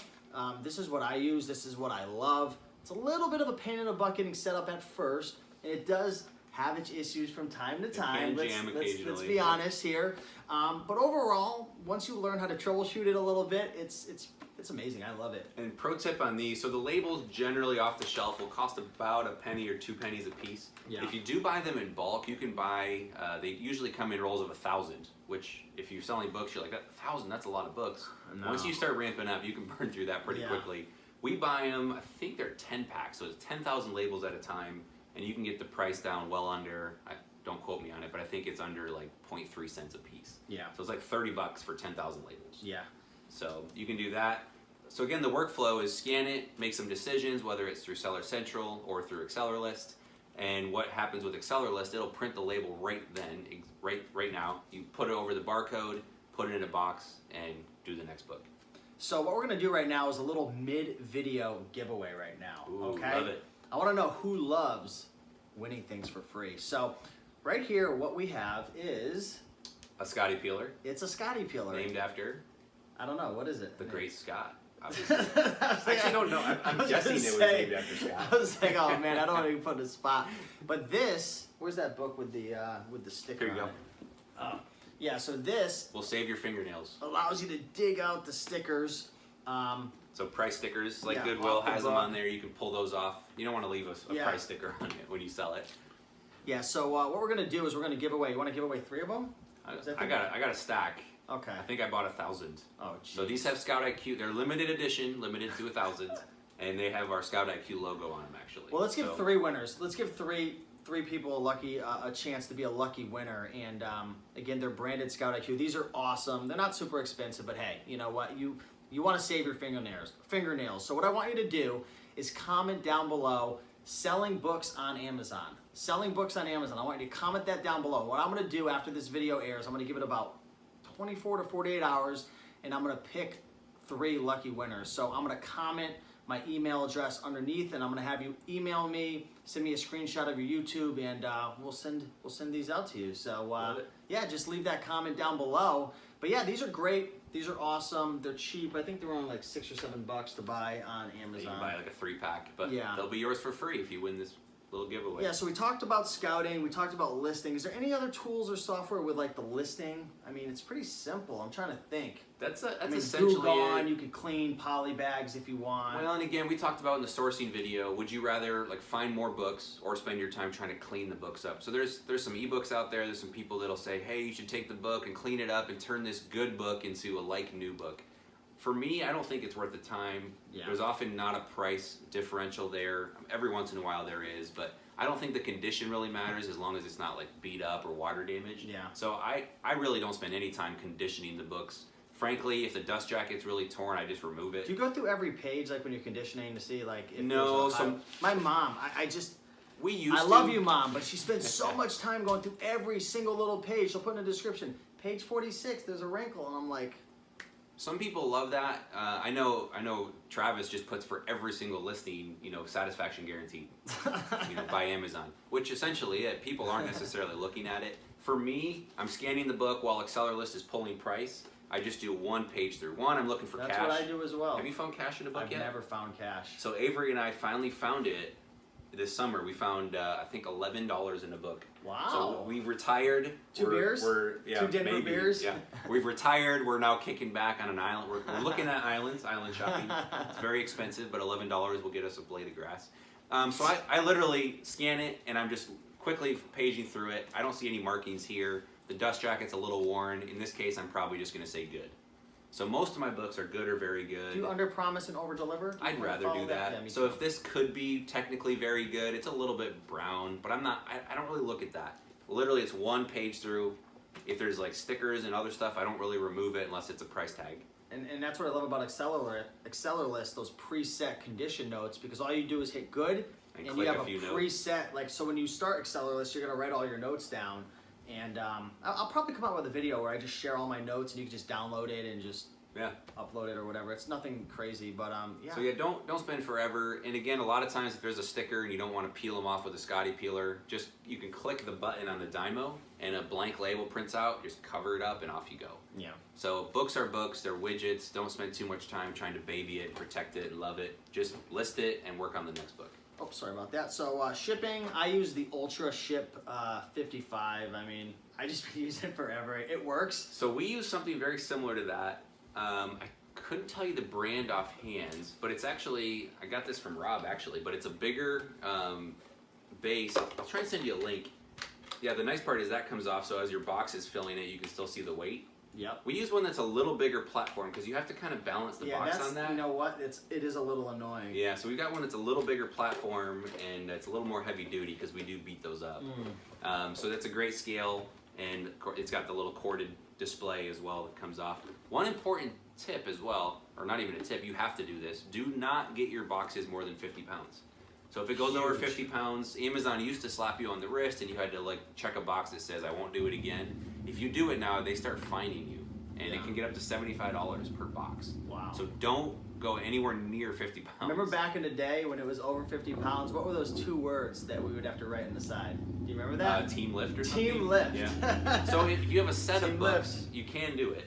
this is what I use. This is what I love. It's a little bit of a pain in the butt getting set up at first, and it does have its issues from time to time. can jam Let's occasionally, be but- honest here. But overall, once you learn how to troubleshoot it a little bit, it's amazing. I love it. And pro tip on these, so the labels generally off the shelf will cost about a penny or 2 pennies a piece. Yeah. If you do buy them in bulk, you can buy, they usually come in rolls of 1,000, which if you're selling books, you're like, 1,000, that's a lot of books. No. Once you start ramping up, you can burn through that pretty Yeah. quickly. We buy them, I think they're 10 packs, so it's 10,000 labels at a time, and you can get the price down well under, don't quote me on it, but I think it's under like 0.3 cents a piece. Yeah. So it's like $30 for 10,000 labels. Yeah. So you can do that. So again, the workflow is scan it, make some decisions, whether it's through Seller Central or through AccelerList. And what happens with AccelerList, it'll print the label right then, right now. You put it over the barcode, put it in a box, and do the next book. So what we're gonna do right now is a little mid-video giveaway right now. Ooh, okay. love it. I want to know who loves winning things for free. So right here, what we have is A Scotty Peeler, it's a Scotty peeler. named after I don't know what is it. the great Scott. Obviously. I Actually, don't know. I'm guessing it was named after Scott. I was like, oh man, I don't want to put in a spot. But this, where's that book with the sticker Here you on go. it? Oh, yeah. So this We'll save your fingernails. allows you to dig out the stickers. So price stickers, like Yeah, Goodwill off the has them book. on there. You can pull those off. You don't want to leave a Yeah. price sticker on it when you sell it. Yeah. So what we're gonna do is we're gonna give away. You want to give away 3 of them? I got a stack. Okay. I think I bought 1,000. Oh, So geez. these have Scout IQ. They're limited edition, limited to 1,000, and they have our Scout IQ logo on them actually. Well, let's give So- 3 winners. Let's give three people a chance to be a lucky winner. And again, they're branded Scout IQ. These are awesome. They're not super expensive, but hey, you know what? You want to save your fingernails. So what I want you to do is comment down below selling books on Amazon. Selling books on Amazon. I want you to comment that down below. What I'm going to do after this video airs, I'm going to give it about 24 to 48 hours, and I'm gonna pick 3 lucky winners. So I'm gonna comment my email address underneath, and I'm gonna have you email me, send me a screenshot of your YouTube, and we'll send these out to you. So yeah, just leave that comment down below. But yeah, these are great. These are awesome. They're cheap. I think they're only like $6 or $7 to buy on Amazon. You can buy like a 3-pack, but Yeah. they'll be yours for free if you win this little giveaway. Yeah, so we talked about scouting, we talked about listing. Is there any other tools or software with like the listing? I mean, it's pretty simple. I'm trying to think. That's I mean, essentially glue on, it. you could clean poly bags if you want. Well, and again, we talked about in the sourcing video, would you rather like find more books or spend your time trying to clean the books up? So there's some ebooks out there, there's some people that'll say, hey, you should take the book and clean it up and turn this good book into a like new book. For me, I don't think it's worth the time. Yeah. There's often not a price differential there. Every once in a while there is, but I don't think the condition really matters as long as it's not like beat up or water damaged. Yeah. So I really don't spend any time conditioning the books. Frankly, if the dust jacket's really torn, I just remove it. Do you go through every page like when you're conditioning to see like if No, there's a high- my mom, I just We used I to. love you, Mom, but she spends so much time going through every single little page. She'll put in a description, page 46, there's a wrinkle, and I'm like, Some people love that. I know Travis just puts for every single listing, satisfaction guaranteed, by Amazon, which essentially people aren't necessarily looking at it. For me, I'm scanning the book while AccelerList is pulling price. I just do 1 page through. I'm looking for that's cash. what I do as well. Have you found cash in a book I've yet? never found cash. So Avery and I finally found it this summer. We found I think $11 in a book. Wow. So we've retired. 2 beers? Yeah, 2 Denver maybe. beers? Yeah. We've retired. We're now kicking back on an island. We're looking at island shopping. It's very expensive, but $11 will get us a blade of grass. So I literally scan it, and I'm just quickly paging through it. I don't see any markings here. The dust jacket's a little worn. In this case, I'm probably just going to say good. So most of my books are good or very good. Do you under promise and over deliver? I'd rather do that. Yeah, me So too. if this could be technically very good, it's a little bit brown, but I don't really look at that. Literally, it's 1 page through. If there's like stickers and other stuff, I don't really remove it unless it's a price tag. And that's what I love about AccelerList, those preset condition notes, because all you do is hit good, And and click you have a a few notes. preset, like, so when you start AccelerList, you're gonna write all your notes down, and I'll probably come out with a video where I just share all my notes, and you can just download it and just Yeah. upload it or whatever. It's nothing crazy, but yeah. So yeah, don't spend forever. And again, a lot of times if there's a sticker and you don't want to peel them off with a Scotty peeler, you can click the button on the Dymo and a blank label prints out. Just cover it up and off you go. Yeah. So books are books. They're widgets. Don't spend too much time trying to baby it, protect it, and love it. Just list it and work on the next book. Oh, sorry about that. So shipping, I use the Ultra Ship 55. I mean, I just use it forever. It works. So we use something very similar to that. I couldn't tell you the brand offhand, but it's actually, I got this from Rob actually, but it's a bigger base. I'll try and send you a link. Yeah, the nice part is that comes off, so as your box is filling it, you can still see the weight. Yep. We use one that's a little bigger platform because you have to kind of balance the box that's, on that. you know what? It is a little annoying. Yeah, so we've got one that's a little bigger platform and it's a little more heavy duty because we do beat those up. So that's a great scale, and it's got the little corded display as well that comes off. One important tip as well, or not even a tip, you have to do this. Do not get your boxes more than 50 pounds. So if it goes over 50 pounds, Amazon used to slap you on the wrist and you had to like check a box that says I won't do it again. If you do it now, they start fining you, and it can get up to $75 per box. Wow. So don't go anywhere near 50 pounds. Remember back in the day when it was over 50 pounds, what were those 2 words that we would have to write on the side? Do you remember that? Team lift or something? Team lift. Yeah. So if you have a set of Team books, lift. you can do it.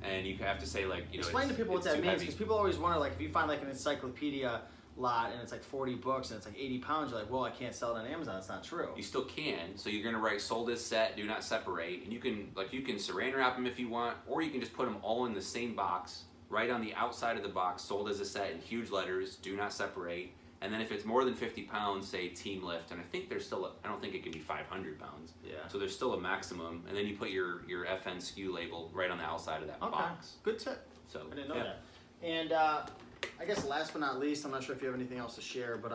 And you have to say like, Explain to people what it's that too means, heavy. because people always wonder, like, if you find like an encyclopedia lot and it's like 40 books and it's like 80 pounds, you're like, well, I can't sell it on Amazon. It's not true. You still can. So you're gonna write sold as set, do not separate, and you can saran wrap them if you want, or you can just put them all in the same box, right on the outside of the box, sold as a set in huge letters, do not separate. And then if it's more than 50 pounds, say team lift, and I think there's still I don't think it can be 500 pounds. Yeah. So there's still a maximum, and then you put your FN SKU label right on the outside of that Okay. box. Good tip. So I didn't know yeah. that. And I guess last but not least, I'm not sure if you have anything else to share, but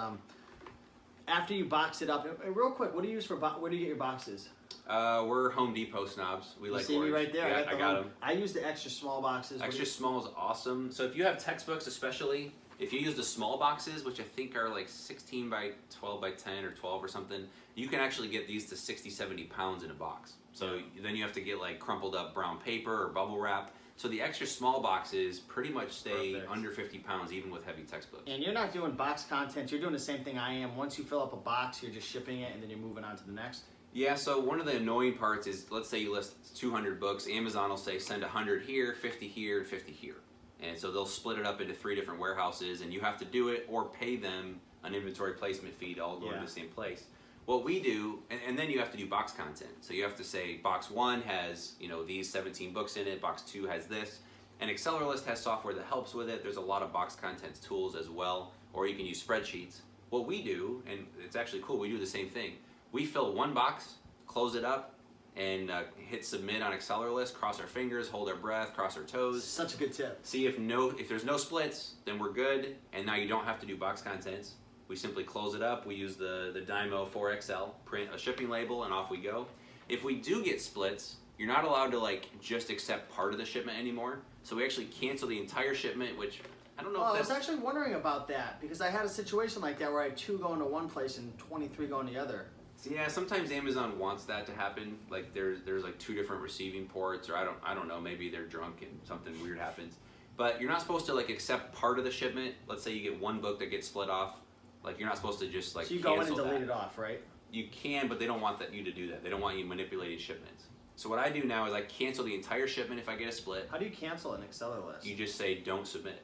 after you box it up, and real quick, what do you use for where do you get your boxes? We're Home Depot snobs. We You like see orange. me right there. Yeah, I got them. I use the extra small boxes. What do Extra small is awesome. So if you have textbooks especially, If you use the small boxes, which I think are like 16 by 12 by 10 or 12 or something, you can actually get these to 60, 70 pounds in a box. So then you have to get like crumpled up brown paper or bubble wrap. So the extra small boxes pretty much stay under 50 pounds even with heavy textbooks. And you're not doing box content, you're doing the same thing I am. Once you fill up a box, you're just shipping it and then you're moving on to the next. Yeah, so one of the annoying parts is, let's say you list 200 books, Amazon will say send 100 here, 50 here, and 50 here. And so they'll split it up into 3 different warehouses, and you have to do it or pay them an inventory placement fee to all go to the same place. What we do, and then you have to do box content. So you have to say box 1 has, you know, these 17 books in it, box 2 has this, and AccelerList has software that helps with it. There's a lot of box content tools as well, or you can use spreadsheets. What we do, and it's actually cool, we do the same thing. We fill one box, close it up, and hit submit on AccelerList, cross our fingers, hold our breath, cross our toes. Such a good tip. See if there's no splits, then we're good, and now you don't have to do box contents. We simply close it up, we use the Dymo 4XL, print a shipping label, and off we go. If we do get splits, you're not allowed to like just accept part of the shipment anymore. So we actually cancel the entire shipment, which I don't know if I that's... was actually wondering about that because I had a situation like that where I had 2 going to one place and 23 going the other. Yeah, sometimes Amazon wants that to happen. Like there's like 2 different receiving ports, or I don't know, maybe they're drunk and something weird happens. But you're not supposed to like accept part of the shipment. Let's say you get one book that gets split off. Like you're not supposed to just like so you cancel go in and delete that. it off, right? You can, but they don't want you to do that. They don't want you manipulating shipments. So what I do now is I cancel the entire shipment if I get a split. How do you cancel an AccelerList? You just say don't submit.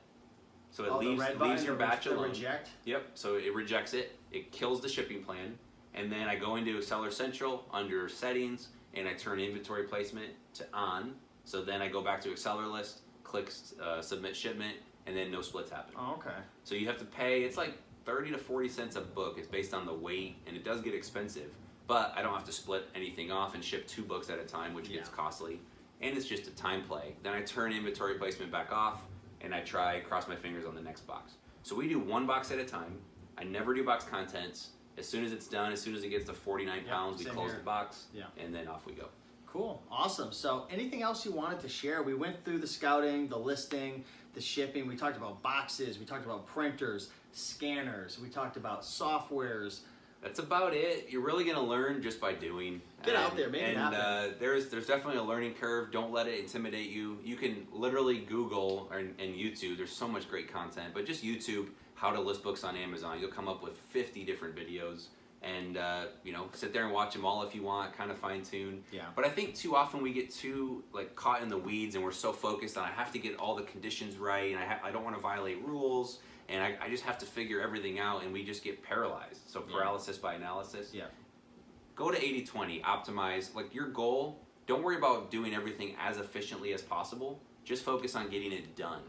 So it the red button, leaves your batch the alone. reject? Yep. So it rejects it. It kills the shipping plan. And then I go into Seller Central under settings and I turn inventory placement to on. So then I go back to AccelerList, click submit shipment, and then no splits happen. Oh, okay. So you have to pay, it's like 30 to 40 cents a book. It's based on the weight, and it does get expensive. But I don't have to split anything off and ship 2 books at a time, which gets costly. And it's just a time play. Then I turn inventory placement back off, and I cross my fingers on the next box. So we do 1 box at a time. I never do box contents. As soon as it's done, as soon as it gets to 49 pounds, we close the box, and then off we go. Cool, awesome. So anything else you wanted to share? We went through the scouting, the listing, the shipping. We talked about boxes. We talked about printers, scanners. We talked about softwares. That's about it. You're really going to learn just by doing. Get out there, make it happen. There's definitely a learning curve. Don't let it intimidate you. You can literally Google and YouTube. There's so much great content, but just YouTube how to list books on Amazon. You'll come up with 50 different videos, and you know, sit there and watch them all if you want. Kind of fine tune. Yeah. But I think too often we get too like caught in the weeds, and we're so focused on I have to get all the conditions right, and I don't want to violate rules. And I just have to figure everything out, and we just get paralyzed. So paralysis by analysis. Yeah. Go to 80-20, optimize. Like your goal, don't worry about doing everything as efficiently as possible. Just focus on getting it done.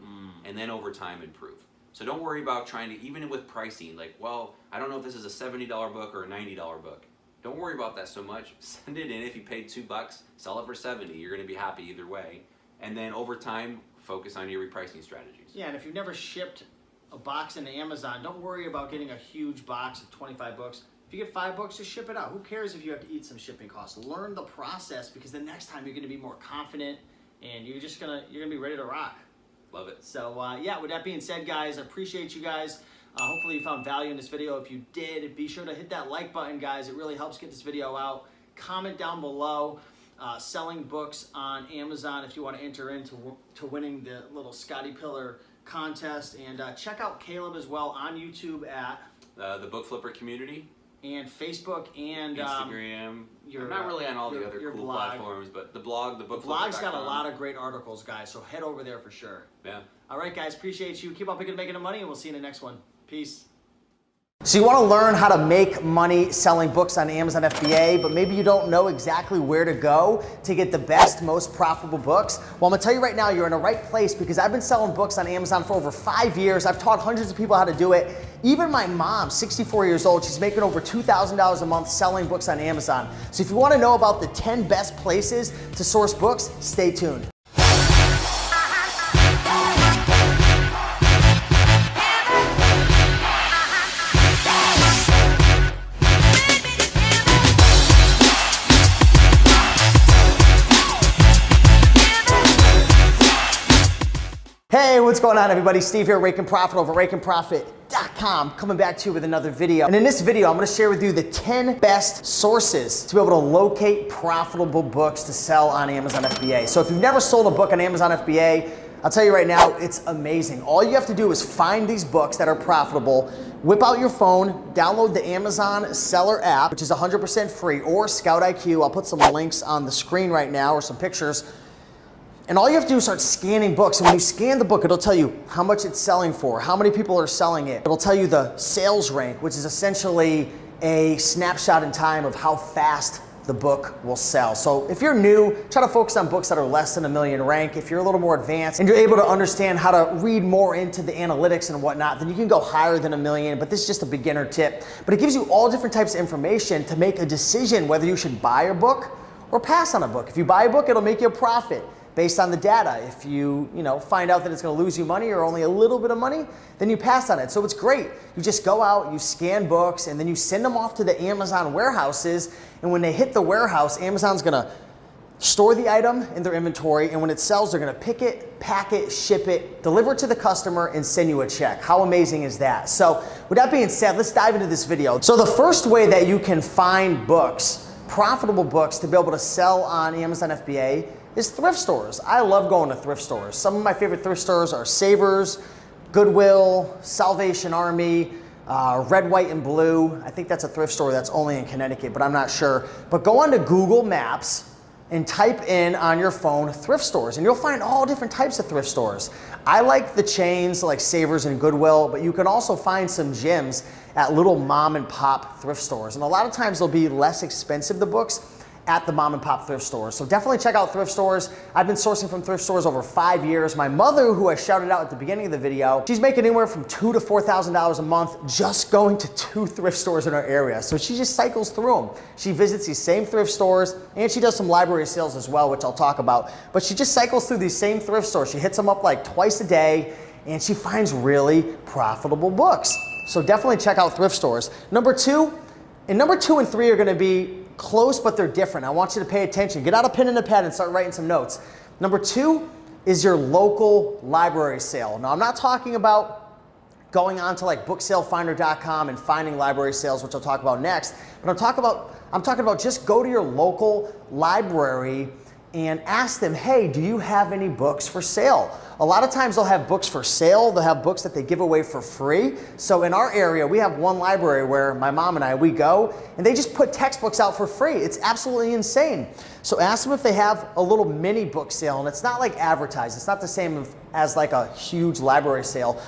And then over time improve. So don't worry about trying to, even with pricing, like, well, I don't know if this is a $70 book or a $90 book. Don't worry about that so much. Send it in. If you paid $2, sell it for 70. You're going to be happy either way. And then over time, focus on your repricing strategies. Yeah, and if you've never shipped a box into Amazon, don't worry about getting a huge box of 25 books. If you get 5 books, just ship it out. Who cares if you have to eat some shipping costs? Learn the process, because the next time you're going to be more confident, and you're gonna be ready to rock. Love it. So yeah, with that being said, guys, I appreciate you guys. Hopefully you found value in this video. If you did, be sure to hit that like button, guys. It really helps get this video out. Comment down below selling books on Amazon if you want to enter into winning the little Scotty Pillar contest. And check out Caleb as well on YouTube at the Book Flipper community. And Facebook and Instagram. I'm not really on all the other cool blog. platforms, but the blog, the book. The blog's got a lot of great articles, guys, so head over there for sure. Yeah. All right, guys, appreciate you. Keep on making the money, and we'll see you in the next one. Peace. So you want to learn how to make money selling books on Amazon FBA, but maybe you don't know exactly where to go to get the best, most profitable books? Well, I'm going to tell you right now, you're in the right place, because I've been selling books on Amazon for over 5 years. I've taught hundreds of people how to do it. Even my mom, 64 years old, she's making over $2,000 a month selling books on Amazon. So if you want to know about the 10 best places to source books, stay tuned. Hey, what's going on everybody? Steve here, Rake and Profit over rakeandprofit.com, coming back to you with another video. And in this video, I'm gonna share with you the 10 best sources to be able to locate profitable books to sell on Amazon FBA. So if you've never sold a book on Amazon FBA, I'll tell you right now, it's amazing. All you have to do is find these books that are profitable, whip out your phone, download the Amazon Seller app, which is 100% free, or Scout IQ. I'll put some links on the screen right now, or some pictures. And all you have to do is start scanning books. And when you scan the book, it'll tell you how much it's selling for, how many people are selling it. It'll tell you the sales rank, which is essentially a snapshot in time of how fast the book will sell. So if you're new, try to focus on books that are less than 1 million rank. If you're a little more advanced and you're able to understand how to read more into the analytics and whatnot, then you can go higher than 1 million, but this is just a beginner tip. But it gives you all different types of information to make a decision whether you should buy a book or pass on a book. If you buy a book, it'll make you a profit based on the data. If you find out that it's gonna lose you money or only a little bit of money, then you pass on it. So it's great. You just go out, you scan books, and then you send them off to the Amazon warehouses. And when they hit the warehouse, Amazon's gonna store the item in their inventory, and when it sells, they're gonna pick it, pack it, ship it, deliver it to the customer, and send you a check. How amazing is that? So with that being said, let's dive into this video. So the first way that you can find books, profitable books, to be able to sell on Amazon FBA is thrift stores. I love going to thrift stores. Some of my favorite thrift stores are Savers, Goodwill, Salvation Army, Red, White, and Blue. I think that's a thrift store that's only in Connecticut, but I'm not sure. But go onto Google Maps and type in on your phone thrift stores, and you'll find all different types of thrift stores. I like the chains like Savers and Goodwill, but you can also find some gems at little mom and pop thrift stores. And a lot of times they'll be less expensive, the books, at the mom and pop thrift stores. So definitely check out thrift stores. I've been sourcing from thrift stores over 5 years. My mother, who I shouted out at the beginning of the video, she's making anywhere from $2,000 to $4,000 a month just going to 2 thrift stores in our area. So she just cycles through them. She visits these same thrift stores, and she does some library sales as well, which I'll talk about. But she just cycles through these same thrift stores. She hits them up like twice a day, and she finds really profitable books. So definitely check out thrift stores. Number 2 and 3 are gonna be close, but they're different. I want you to pay attention. Get out a pen and a pad and start writing some notes. Number 2 is your local library sale. Now, I'm not talking about going on to like booksalefinder.com and finding library sales, which I'll talk about next, but I'm talking about just go to your local library and ask them, hey, do you have any books for sale? A lot of times they'll have books for sale. They'll have books that they give away for free. So in our area, we have one library where my mom and I, we go, and they just put textbooks out for free. It's absolutely insane. So ask them if they have a little mini book sale, and it's not like advertised. It's not the same as like a huge library sale.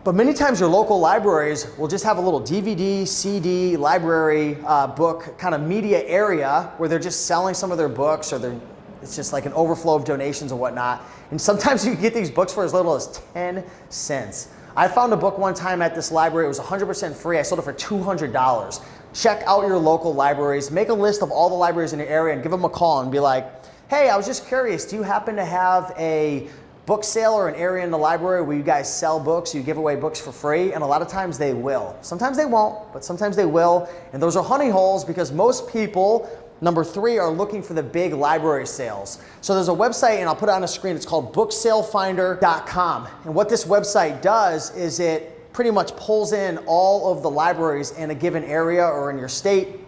But many times your local libraries will just have a little DVD, CD, library book kind of media area where they're just selling some of their books, or it's just like an overflow of donations and whatnot. And sometimes you can get these books for as little as 10 cents. I found a book one time at this library. It was 100% free. I sold it for $200. Check out your local libraries. Make a list of all the libraries in your area and give them a call and be like, hey, I was just curious, do you happen to have a book sale or an area in the library where you guys sell books, you give away books for free? And a lot of times they will. Sometimes they won't, but sometimes they will. And those are honey holes because most people, number 3, are looking for the big library sales. So there's a website, and I'll put it on the screen. It's called booksalefinder.com. And what this website does is it pretty much pulls in all of the libraries in a given area or in your state.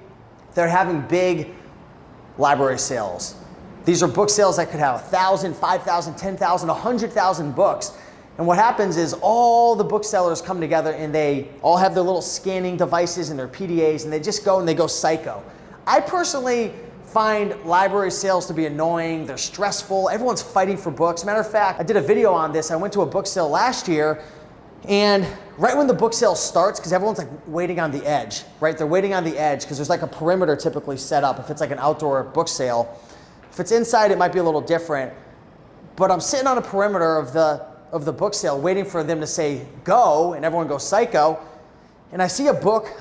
They're having big library sales. These are book sales that could have 1,000, 5,000, 10,000, 100,000 books. And what happens is all the booksellers come together and they all have their little scanning devices and their PDAs, and they just go and they go psycho. I personally find library sales to be annoying. They're stressful. Everyone's fighting for books. Matter of fact, I did a video on this. I went to a book sale last year, and right when the book sale starts, because everyone's like waiting on the edge, right? They're waiting on the edge because there's like a perimeter typically set up if it's like an outdoor book sale. If it's inside, it might be a little different. But I'm sitting on a perimeter of the book sale waiting for them to say go, and everyone goes psycho. And I see a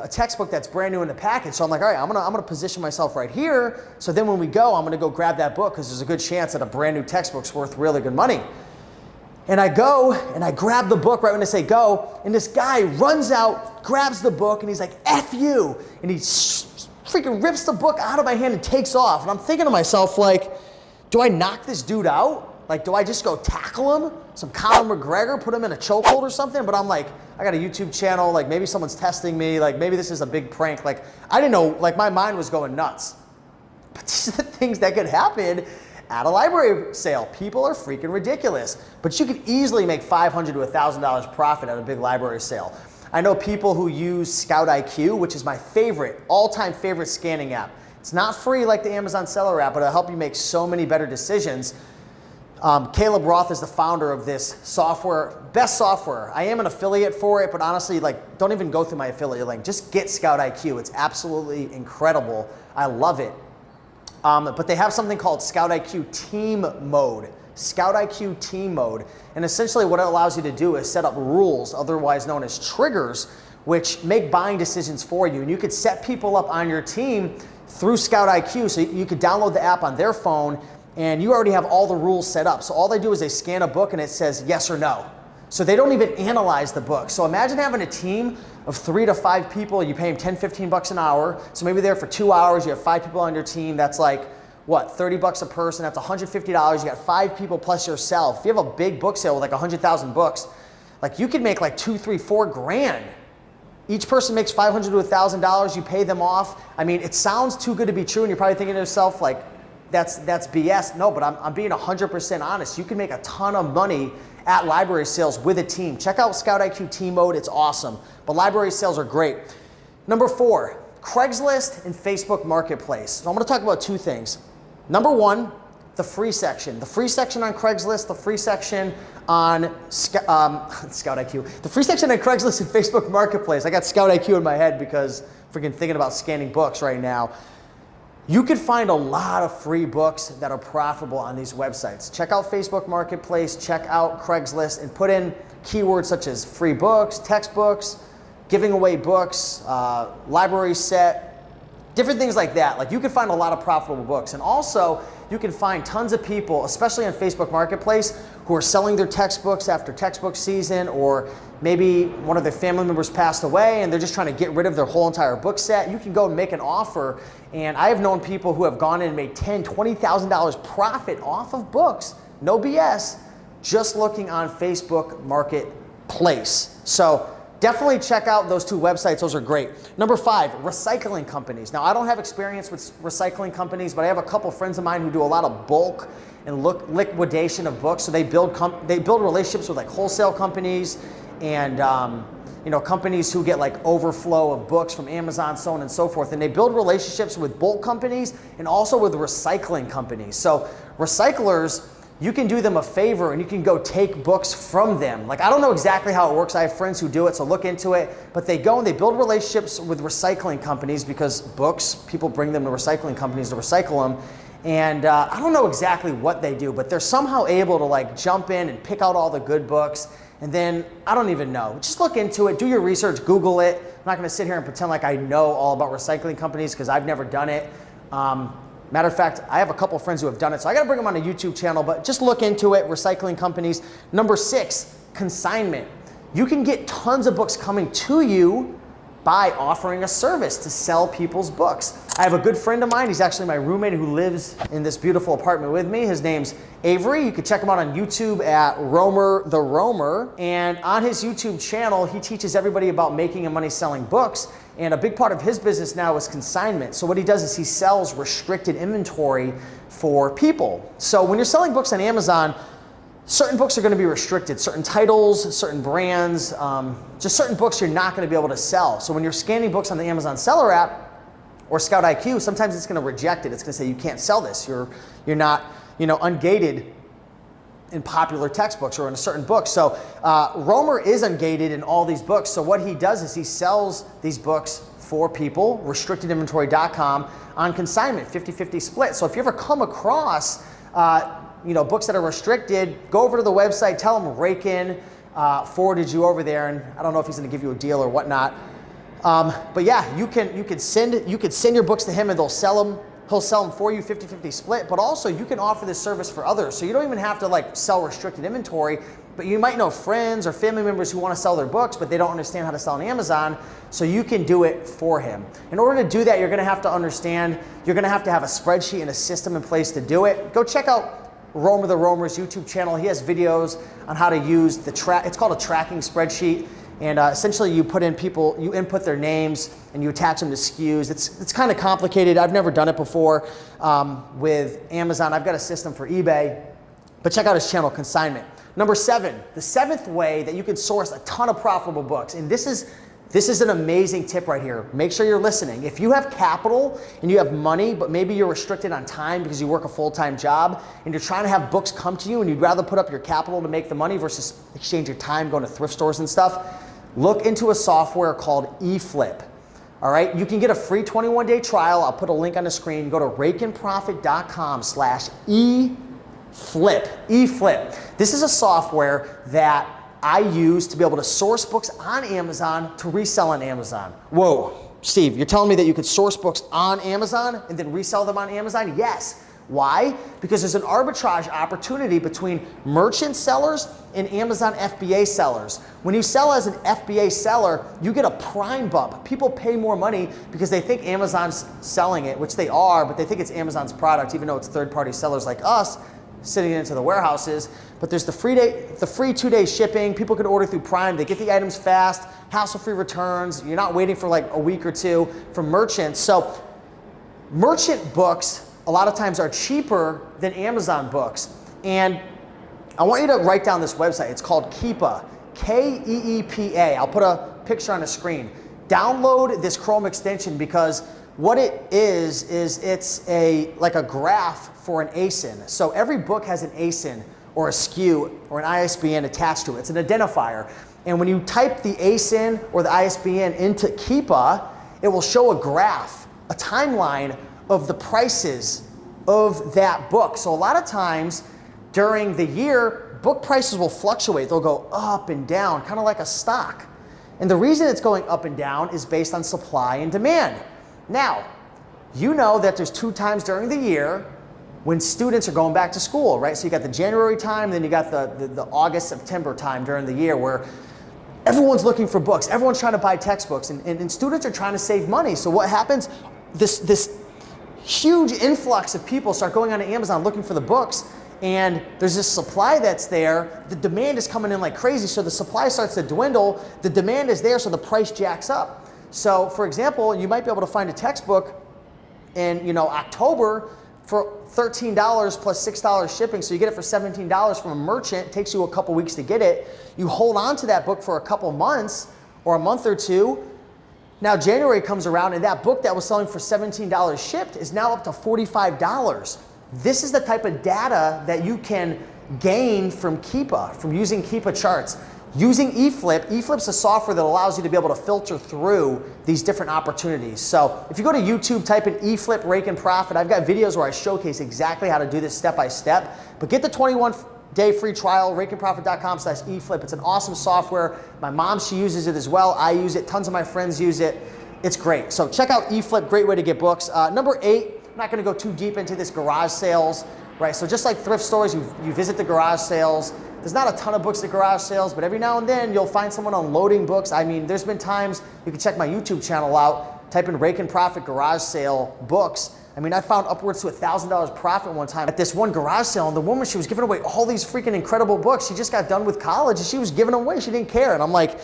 textbook that's brand new in the package. So I'm like, all right, I'm gonna position myself right here. So then when we go, I'm gonna go grab that book because there's a good chance that a brand new textbook's worth really good money. And I go and I grab the book right when they say go, and this guy runs out, grabs the book, and he's like, F you. And he freaking rips the book out of my hand and takes off. And I'm thinking to myself, like, do I knock this dude out? Like, do I just go tackle him? Some Conor McGregor, put him in a chokehold or something? But I'm like, I got a YouTube channel, like maybe someone's testing me, like maybe this is a big prank. Like, I didn't know, like my mind was going nuts. But these are the things that could happen at a library sale. People are freaking ridiculous. But you could easily make $500 to $1,000 profit at a big library sale. I know people who use Scout IQ, which is my favorite, all-time favorite scanning app. It's not free like the Amazon Seller app, but it'll help you make so many better decisions. Caleb Roth is the founder of this software, best software. I am an affiliate for it, but honestly, like, don't even go through my affiliate link. Just get Scout IQ. It's absolutely incredible. I love it. But they have something called Scout IQ Team Mode. Scout IQ Team Mode. And essentially what it allows you to do is set up rules, otherwise known as triggers, which make buying decisions for you. And you could set people up on your team through Scout IQ. So you could download the app on their phone and you already have all the rules set up. So all they do is they scan a book and it says yes or no. So they don't even analyze the book. So imagine having a team of 3 to 5 people. You pay them 10, 15 bucks an hour. So maybe there for 2 hours, you have 5 people on your team. That's like, what, 30 bucks a person. That's $150. You got 5 people plus yourself. If you have a big book sale with like 100,000 books, like you could make like 2, 3, 4 grand. Each person makes $500 to $1,000. You pay them off. I mean, it sounds too good to be true. And you're probably thinking to yourself like, that's BS. No, but I'm being 100% honest. You can make a ton of money at library sales with a team. Check out Scout IQ Team Mode. It's awesome. But library sales are great. Number 4, Craigslist and Facebook Marketplace. So I'm going to talk about 2 things. Number 1, the free section. The free section on Craigslist, the free section on Scout IQ. The free section on Craigslist and Facebook Marketplace. I got Scout IQ in my head because I'm freaking thinking about scanning books right now. You could find a lot of free books that are profitable on these websites. Check out Facebook Marketplace, check out Craigslist, and put in keywords such as free books, textbooks, giving away books, library set, different things like that. Like you can find a lot of profitable books. And also, you can find tons of people, especially on Facebook Marketplace, who are selling their textbooks after textbook season, or maybe one of their family members passed away and they're just trying to get rid of their whole entire book set. You can go and make an offer. And I have known people who have gone in and made $10,000, $20,000 profit off of books, no BS, just looking on Facebook Marketplace. So definitely check out those 2 websites. Those are great. Number 5, recycling companies. Now, I don't have experience with recycling companies, but I have a couple friends of mine who do a lot of bulk and liquidation of books. So they build relationships with like wholesale companies and companies who get like overflow of books from Amazon, so on and so forth. And they build relationships with bulk companies and also with recycling companies. So recyclers, you can do them a favor and you can go take books from them. Like, I don't know exactly how it works. I have friends who do it, so look into it. But they go and they build relationships with recycling companies because books, people bring them to recycling companies to recycle them. And I don't know exactly what they do, but they're somehow able to like jump in and pick out all the good books. And then, I don't even know. Just look into it, do your research, Google it. I'm not gonna sit here and pretend like I know all about recycling companies because I've never done it. Matter of fact, I have a couple friends who have done it, so I gotta bring them on a YouTube channel, but just look into it, recycling companies. Number 6, consignment. You can get tons of books coming to you by offering a service to sell people's books. I have a good friend of mine, he's actually my roommate who lives in this beautiful apartment with me. His name's Avery. You can check him out on YouTube at Romer the Romer. And on his YouTube channel, he teaches everybody about making and money selling books. And a big part of his business now is consignment. So what he does is he sells restricted inventory for people. So when you're selling books on Amazon, certain books are going to be restricted, certain titles, certain brands, just certain books you're not going to be able to sell. So when you're scanning books on the Amazon Seller app or Scout IQ, sometimes it's going to reject it. It's going to say you can't sell this. You're not, ungated in popular textbooks or in a certain book. So Romer is ungated in all these books. So what he does is he sells these books for people, restrictedinventory.com, on consignment, 50-50 split. So if you ever come across books that are restricted, go over to the website, tell them Rake-In forwarded you over there, and I don't know if he's going to give you a deal or whatnot. But yeah, you could send your books to him and they'll sell them. He'll sell them for you, 50-50 split. But also, you can offer this service for others, so you don't even have to like sell restricted inventory. But you might know friends or family members who want to sell their books, but they don't understand how to sell on Amazon, so you can do it for him. In order to do that, you're going to have to have a spreadsheet and a system in place to do it. Go check out Romer the Romer's YouTube channel. He has videos on how to use it's called a tracking spreadsheet. And essentially you input their names and you attach them to SKUs. It's kind of complicated. I've never done it before with Amazon. I've got a system for eBay, but check out his channel, Consignment. Number 7, the 7th way that you can source a ton of profitable books. And this is an amazing tip right here. Make sure you're listening. If you have capital and you have money, but maybe you're restricted on time because you work a full-time job and you're trying to have books come to you and you'd rather put up your capital to make the money versus exchange your time going to thrift stores and stuff, look into a software called eFLIP. All right, you can get a free 21-day trial. I'll put a link on the screen. Go to rakeandprofit.com/eFLIP. eFLIP. This is a software that I use to be able to source books on Amazon to resell on Amazon. Whoa, Steve, you're telling me that you could source books on Amazon and then resell them on Amazon? Yes. Why? Because there's an arbitrage opportunity between merchant sellers and Amazon FBA sellers. When you sell as an FBA seller, you get a prime bump. People pay more money because they think Amazon's selling it, which they are, but they think it's Amazon's product, even though it's third-party sellers like us sitting into the warehouses. But there's the free 2-day shipping. People can order through Prime. They get the items fast, hassle-free returns. You're not waiting for like a week or two from merchants. So merchant books a lot of times are cheaper than Amazon books. And I want you to write down this website. It's called Keepa, Keepa. I'll put a picture on the screen. Download this Chrome extension because what it is it's like a graph for an ASIN. So every book has an ASIN or a SKU or an ISBN attached to it. It's an identifier. And when you type the ASIN or the ISBN into Keepa, it will show a graph, a timeline of the prices of that book. So a lot of times during the year, book prices will fluctuate. They'll go up and down, kind of like a stock. And the reason it's going up and down is based on supply and demand. Now, you know that there's 2 times during the year when students are going back to school, right? So you got the January time, then you got the August, September time during the year where everyone's looking for books. Everyone's trying to buy textbooks and students are trying to save money. So what happens? This huge influx of people start going onto Amazon looking for the books, and there's this supply that's there. The demand is coming in like crazy, so the supply starts to dwindle. The demand is there, so the price jacks up. So for example, you might be able to find a textbook in October for $13 plus $6 shipping, so you get it for $17 from a merchant. It takes you a couple weeks to get it. You hold on to that book for a couple months or a month or two. Now January comes around and that book that was selling for $17 shipped is now up to $45. This is the type of data that you can gain from Keepa, from using Keepa charts. Using eFLIP, eFLIP's a software that allows you to be able to filter through these different opportunities. So if you go to YouTube, type in eFLIP Rake and Profit. I've got videos where I showcase exactly how to do this step by step. But get the 21-day free trial, rakeandprofit.com/eFLIP. It's an awesome software. My mom, she uses it as well. I use it. Tons of my friends use it. It's great. So check out eFLIP, great way to get books. Number 8, I'm not gonna go too deep into this, garage sales, right? So just like thrift stores, you visit the garage sales. There's not a ton of books at garage sales, but every now and then you'll find someone unloading books. I mean, there's been times, you can check my YouTube channel out, type in Rake and Profit garage sale books. I mean, I found upwards to $1,000 profit one time at this one garage sale, and the woman, she was giving away all these freaking incredible books. She just got done with college and she was giving them away. She didn't care. And I'm like,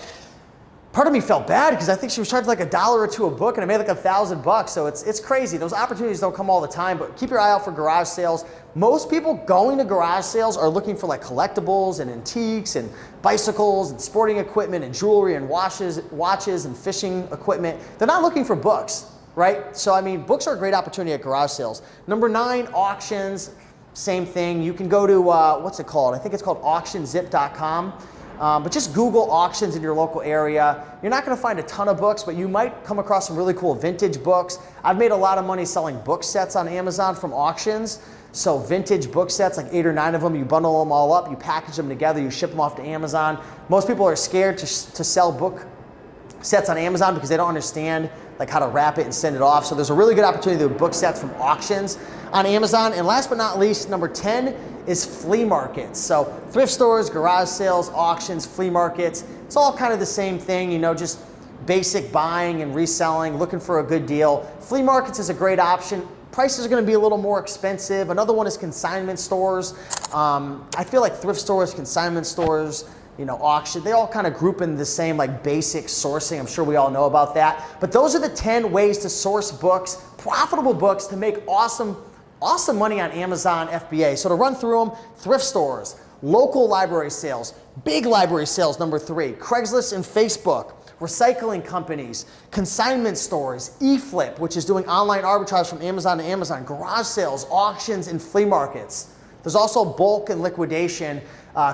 part of me felt bad because I think she was charging like $1 or $2 a book and I made like $1,000. So it's crazy. Those opportunities don't come all the time, but keep your eye out for garage sales. Most people going to garage sales are looking for like collectibles and antiques and bicycles and sporting equipment and jewelry and watches and fishing equipment. They're not looking for books, right? So I mean, books are a great opportunity at garage sales. Number 9, auctions. Same thing. You can go to, what's it called? I think it's called auctionzip.com. But just Google auctions in your local area. You're not gonna find a ton of books, but you might come across some really cool vintage books. I've made a lot of money selling book sets on Amazon from auctions. So vintage book sets, like 8 or 9 of them, you bundle them all up, you package them together, you ship them off to Amazon. Most people are scared to sell book sets on Amazon because they don't understand like how to wrap it and send it off. So there's a really good opportunity to do book sets from auctions on Amazon. And last but not least, number 10 is flea markets. So thrift stores, garage sales, auctions, flea markets, it's all kind of the same thing, just basic buying and reselling, looking for a good deal. Flea markets is a great option. prices are going to be a little more expensive. Another one is consignment stores. I feel like thrift stores, consignment stores, auction, they all kind of group in the same like basic sourcing. I'm sure we all know about that. But those are the 10 ways to source books, profitable books, to make awesome money on Amazon FBA. So to run through them: thrift stores, local library sales, big library sales, number 3, Craigslist and Facebook, recycling companies, consignment stores, eFLIP, which is doing online arbitrage from Amazon to Amazon, garage sales, auctions, and flea markets. There's also bulk and liquidation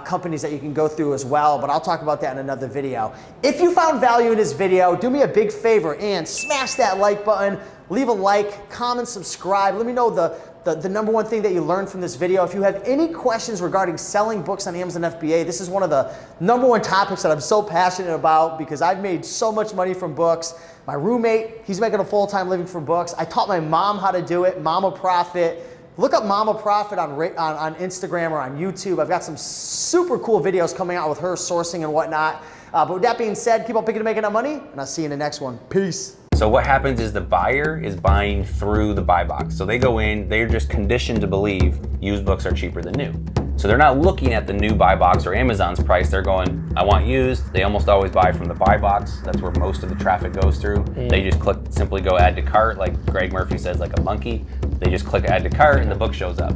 companies that you can go through as well, but I'll talk about that in another video. If you found value in this video, do me a big favor and smash that like button, leave a like, comment, subscribe. Let me know the number one thing that you learned from this video. If you have any questions regarding selling books on Amazon FBA, this is one of the number one topics that I'm so passionate about because I've made so much money from books. My roommate, he's making a full-time living from books. I taught my mom how to do it, Mama Profit. Look up Mama Profit on Instagram or on YouTube. I've got some super cool videos coming out with her sourcing and whatnot. But with that being said, keep on picking and making that money, and I'll see you in the next one. Peace. So what happens is the buyer is buying through the buy box. So they go in, they're just conditioned to believe used books are cheaper than new. So they're not looking at the new buy box or Amazon's price. They're going, I want used. They almost always buy from the buy box. That's where most of the traffic goes through. They just simply go add to cart, like Greg Murphy says, like a monkey. They just click add to cart and the book shows up.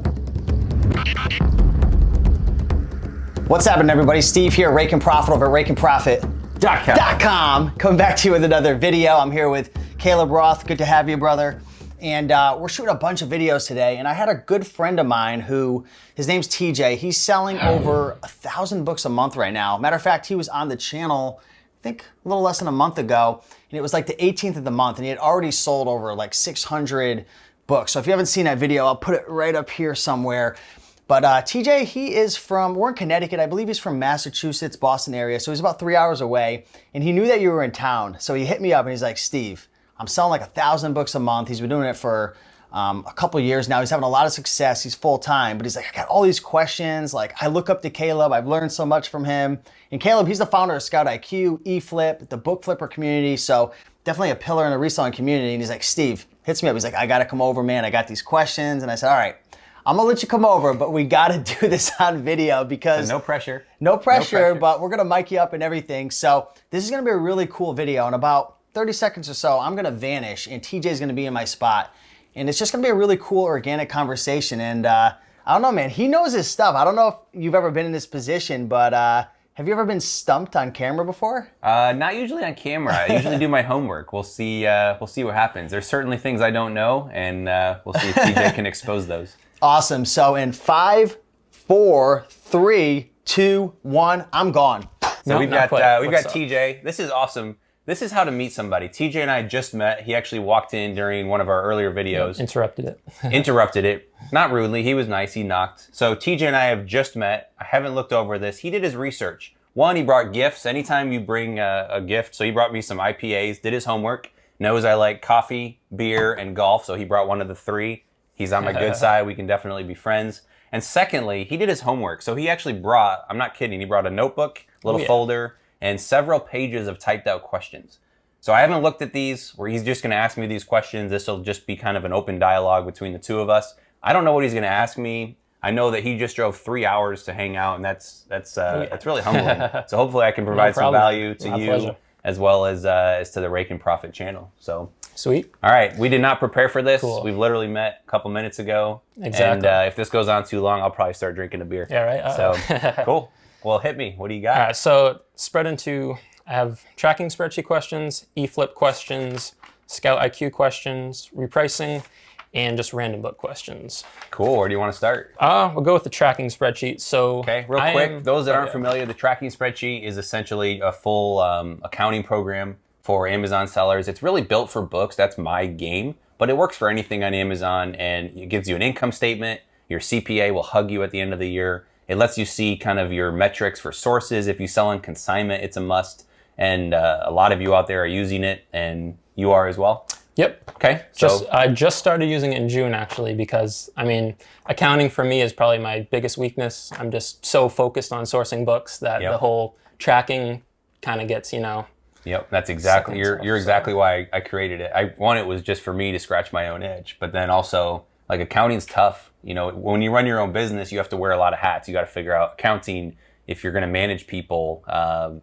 What's happening, everybody? Steve here, Rake and Profit over at rakeandprofit.com. Coming back to you with another video. I'm here with Caleb Roth. Good to have you, brother. And we're shooting a bunch of videos today. And I had a good friend of mine who, his name's TJ. He's selling over 1,000 books a month right now. Matter of fact, he was on the channel, I think a little less than a month ago. And it was like the 18th of the month. And he had already sold over like 600 books. So if you haven't seen that video, I'll put it right up here somewhere. But TJ, he is we're in Connecticut. I believe he's from Massachusetts, Boston area. So he's about 3 hours away. And he knew that you were in town. So he hit me up and he's like, Steve, I'm selling like 1,000 books a month. He's been doing it for a couple years now. He's having a lot of success. He's full time, but he's like, I got all these questions. Like, I look up to Caleb. I've learned so much from him. And Caleb, he's the founder of Scout IQ, eFLIP, the book flipper community. So definitely a pillar in the reselling community. And he's like, Steve, hits me up. He's like, I got to come over, man. I got these questions. And I said, all right, I'm gonna let you come over, but we got to do this on video because no pressure. No pressure, but we're gonna mic you up and everything. So this is gonna be a really cool video. In about 30 seconds or so, I'm gonna vanish and TJ's gonna be in my spot. And it's just gonna be a really cool organic conversation. And I don't know, man, he knows his stuff. I don't know if you've ever been in this position, but have you ever been stumped on camera before? Not usually on camera. I usually do my homework. We'll see what happens. There's certainly things I don't know, and we'll see if TJ can expose those. Awesome. So in 5, 4, 3, 2, 1, I'm gone. So we've got TJ. This is awesome. This is how to meet somebody. TJ and I just met. He actually walked in during one of our earlier videos. Interrupted it. Not rudely. He was nice. He knocked. So TJ and I have just met. I haven't looked over this. He did his research. One, he brought gifts. Anytime you bring a gift, so he brought me some IPAs, did his homework, knows I like coffee, beer, and golf, so he brought one of the 3. He's on my good side. We can definitely be friends. And secondly, he did his homework. So he actually brought, I'm not kidding, he brought a notebook, little folder, and several pages of typed out questions. So I haven't looked at these where he's just gonna ask me these questions. This will just be kind of an open dialogue between the two of us. I don't know what he's gonna ask me. I know that he just drove 3 hours to hang out, and that's really humbling. So hopefully I can provide some value to you, pleasure. As well as to the Rake and Profit channel. So sweet. All right, we did not prepare for this. Cool. We've literally met a couple minutes ago. Exactly. And if this goes on too long, I'll probably start drinking a beer. Yeah, right. So cool. Well, hit me. What do you got? All right, so spread into, I have tracking spreadsheet questions, eFLIP questions, Scout IQ questions, repricing, and just random book questions. Cool. Where do you want to start? We'll go with the tracking spreadsheet. So okay, real quick, those that aren't familiar, the tracking spreadsheet is essentially a full accounting program for Amazon sellers. It's really built for books. That's my game, but it works for anything on Amazon, and it gives you an income statement. Your CPA will hug you at the end of the year. It lets you see kind of your metrics for sources. If you sell in consignment, it's a must. And a lot of you out there are using it, and you are as well. Yep. Okay. I just started using it in June, actually, because, I mean, accounting for me is probably my biggest weakness. I'm just so focused on sourcing books that the whole tracking kind of gets, Yep, that's exactly, Second you're stuff, exactly why I created it. It was just for me to scratch my own itch, but then also, like, accounting's tough. You know, when you run your own business, you have to wear a lot of hats. You got to figure out accounting, if you're going to manage people,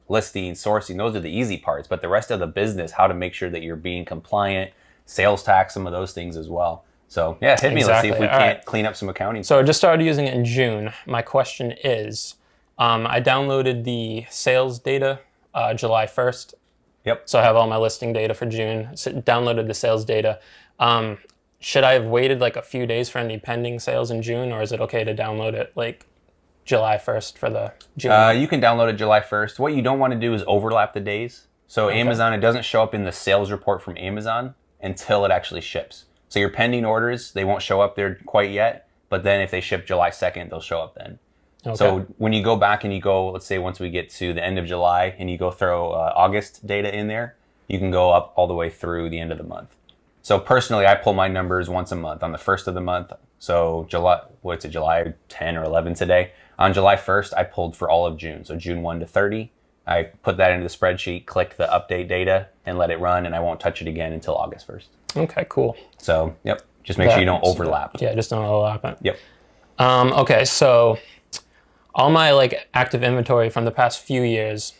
listing, sourcing, those are the easy parts. But the rest of the business, how to make sure that you're being compliant, sales tax, some of those things as well. So yeah, hit me. Exactly. Let's see if we All can't right. clean up some accounting. So I just started using it in June. My question is, I downloaded the sales data July 1st. Yep. So I have all my listing data for June. So downloaded the sales data. Should I have waited like a few days for any pending sales in June, or is it okay to download it like July 1st for the June? You can download it July 1st. What you don't want to do is overlap the days. So Amazon, it doesn't show up in the sales report from Amazon until it actually ships. So your pending orders, they won't show up there quite yet, but then if they ship July 2nd, they'll show up then. Okay. So when you go back and you go, let's say once we get to the end of July and you go throw August data in there, you can go up all the way through the end of the month. So personally, I pull my numbers once a month on the first of the month. So July 10 or 11 today. On July 1st, I pulled for all of June. So June 1 to 30. I put that into the spreadsheet, click the update data, and let it run, and I won't touch it again until August 1st. Okay, cool. So, yep, just make sure you don't overlap. Yeah, just don't overlap it. Yep. Okay, so all my like active inventory from the past few years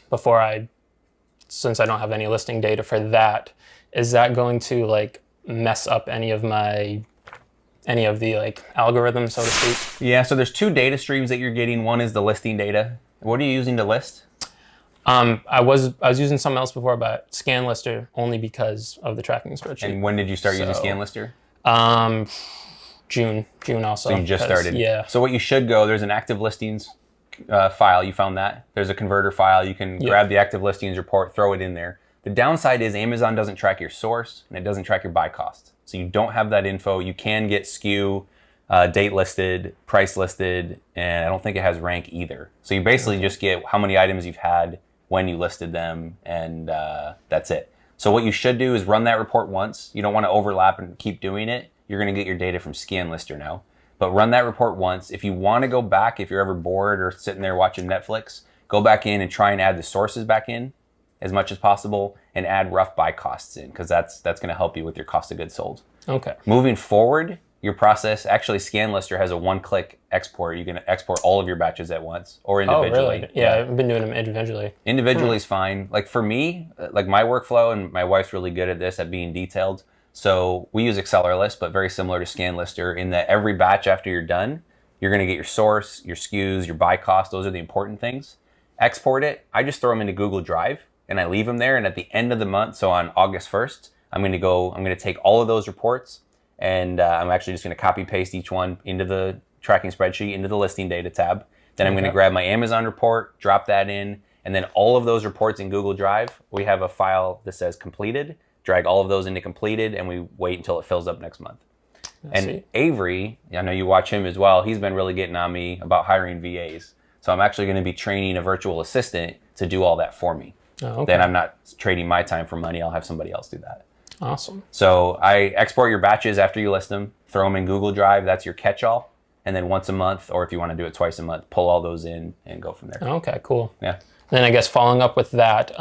since I don't have any listing data for that, is that going to like mess up any of the like algorithms, so to speak? Yeah, so there's two data streams that you're getting. One is the listing data. What are you using to list? I was using something else before, but ScanLister only because of the tracking spreadsheet. And when did you start using ScanLister? June also. So you just started. Yeah. So what you should go, there's an active listings file. You found that. There's a converter file. You can grab the active listings report, throw it in there. The downside is Amazon doesn't track your source and it doesn't track your buy cost. So you don't have that info. You can get SKU, date listed, price listed, and I don't think it has rank either. So you basically just get how many items you've had, when you listed them, and that's it. So what you should do is run that report once. You don't want to overlap and keep doing it. You're going to get your data from ScanLister now. But run that report once. If you want to go back, if you're ever bored or sitting there watching Netflix, go back in and try and add the sources back in as much as possible and add rough buy costs in, because that's going to help you with your cost of goods sold. Okay. Moving forward, your process, actually ScanLister has a one-click export. You can export all of your batches at once or individually. Oh, really? Yeah, I've been doing them individually. Individually is fine. Like for me, like my workflow, and my wife's really good at this, at being detailed. So we use Accelerlist, but very similar to ScanLister in that every batch after you're done, you're going to get your source, your SKUs, your buy cost. Those are the important things. Export it. I just throw them into Google Drive and I leave them there. And at the end of the month, so on August 1st, I'm going to take all of those reports and I'm actually just going to copy paste each one into the tracking spreadsheet, into the listing data tab. Then I'm going to grab my Amazon report, drop that in, and then all of those reports in Google Drive, we have a file that says completed, drag all of those into completed, and we wait until it fills up next month. And Avery, I know you watch him as well, he's been really getting on me about hiring VAs. So I'm actually going to be training a virtual assistant to do all that for me. Oh, okay. Then I'm not trading my time for money, I'll have somebody else do that. Awesome. So I export your batches after you list them, throw them in Google Drive, that's your catch-all. And then once a month, or if you want to do it twice a month, pull all those in and go from there. Okay, cool. Yeah. Then I guess following up with that,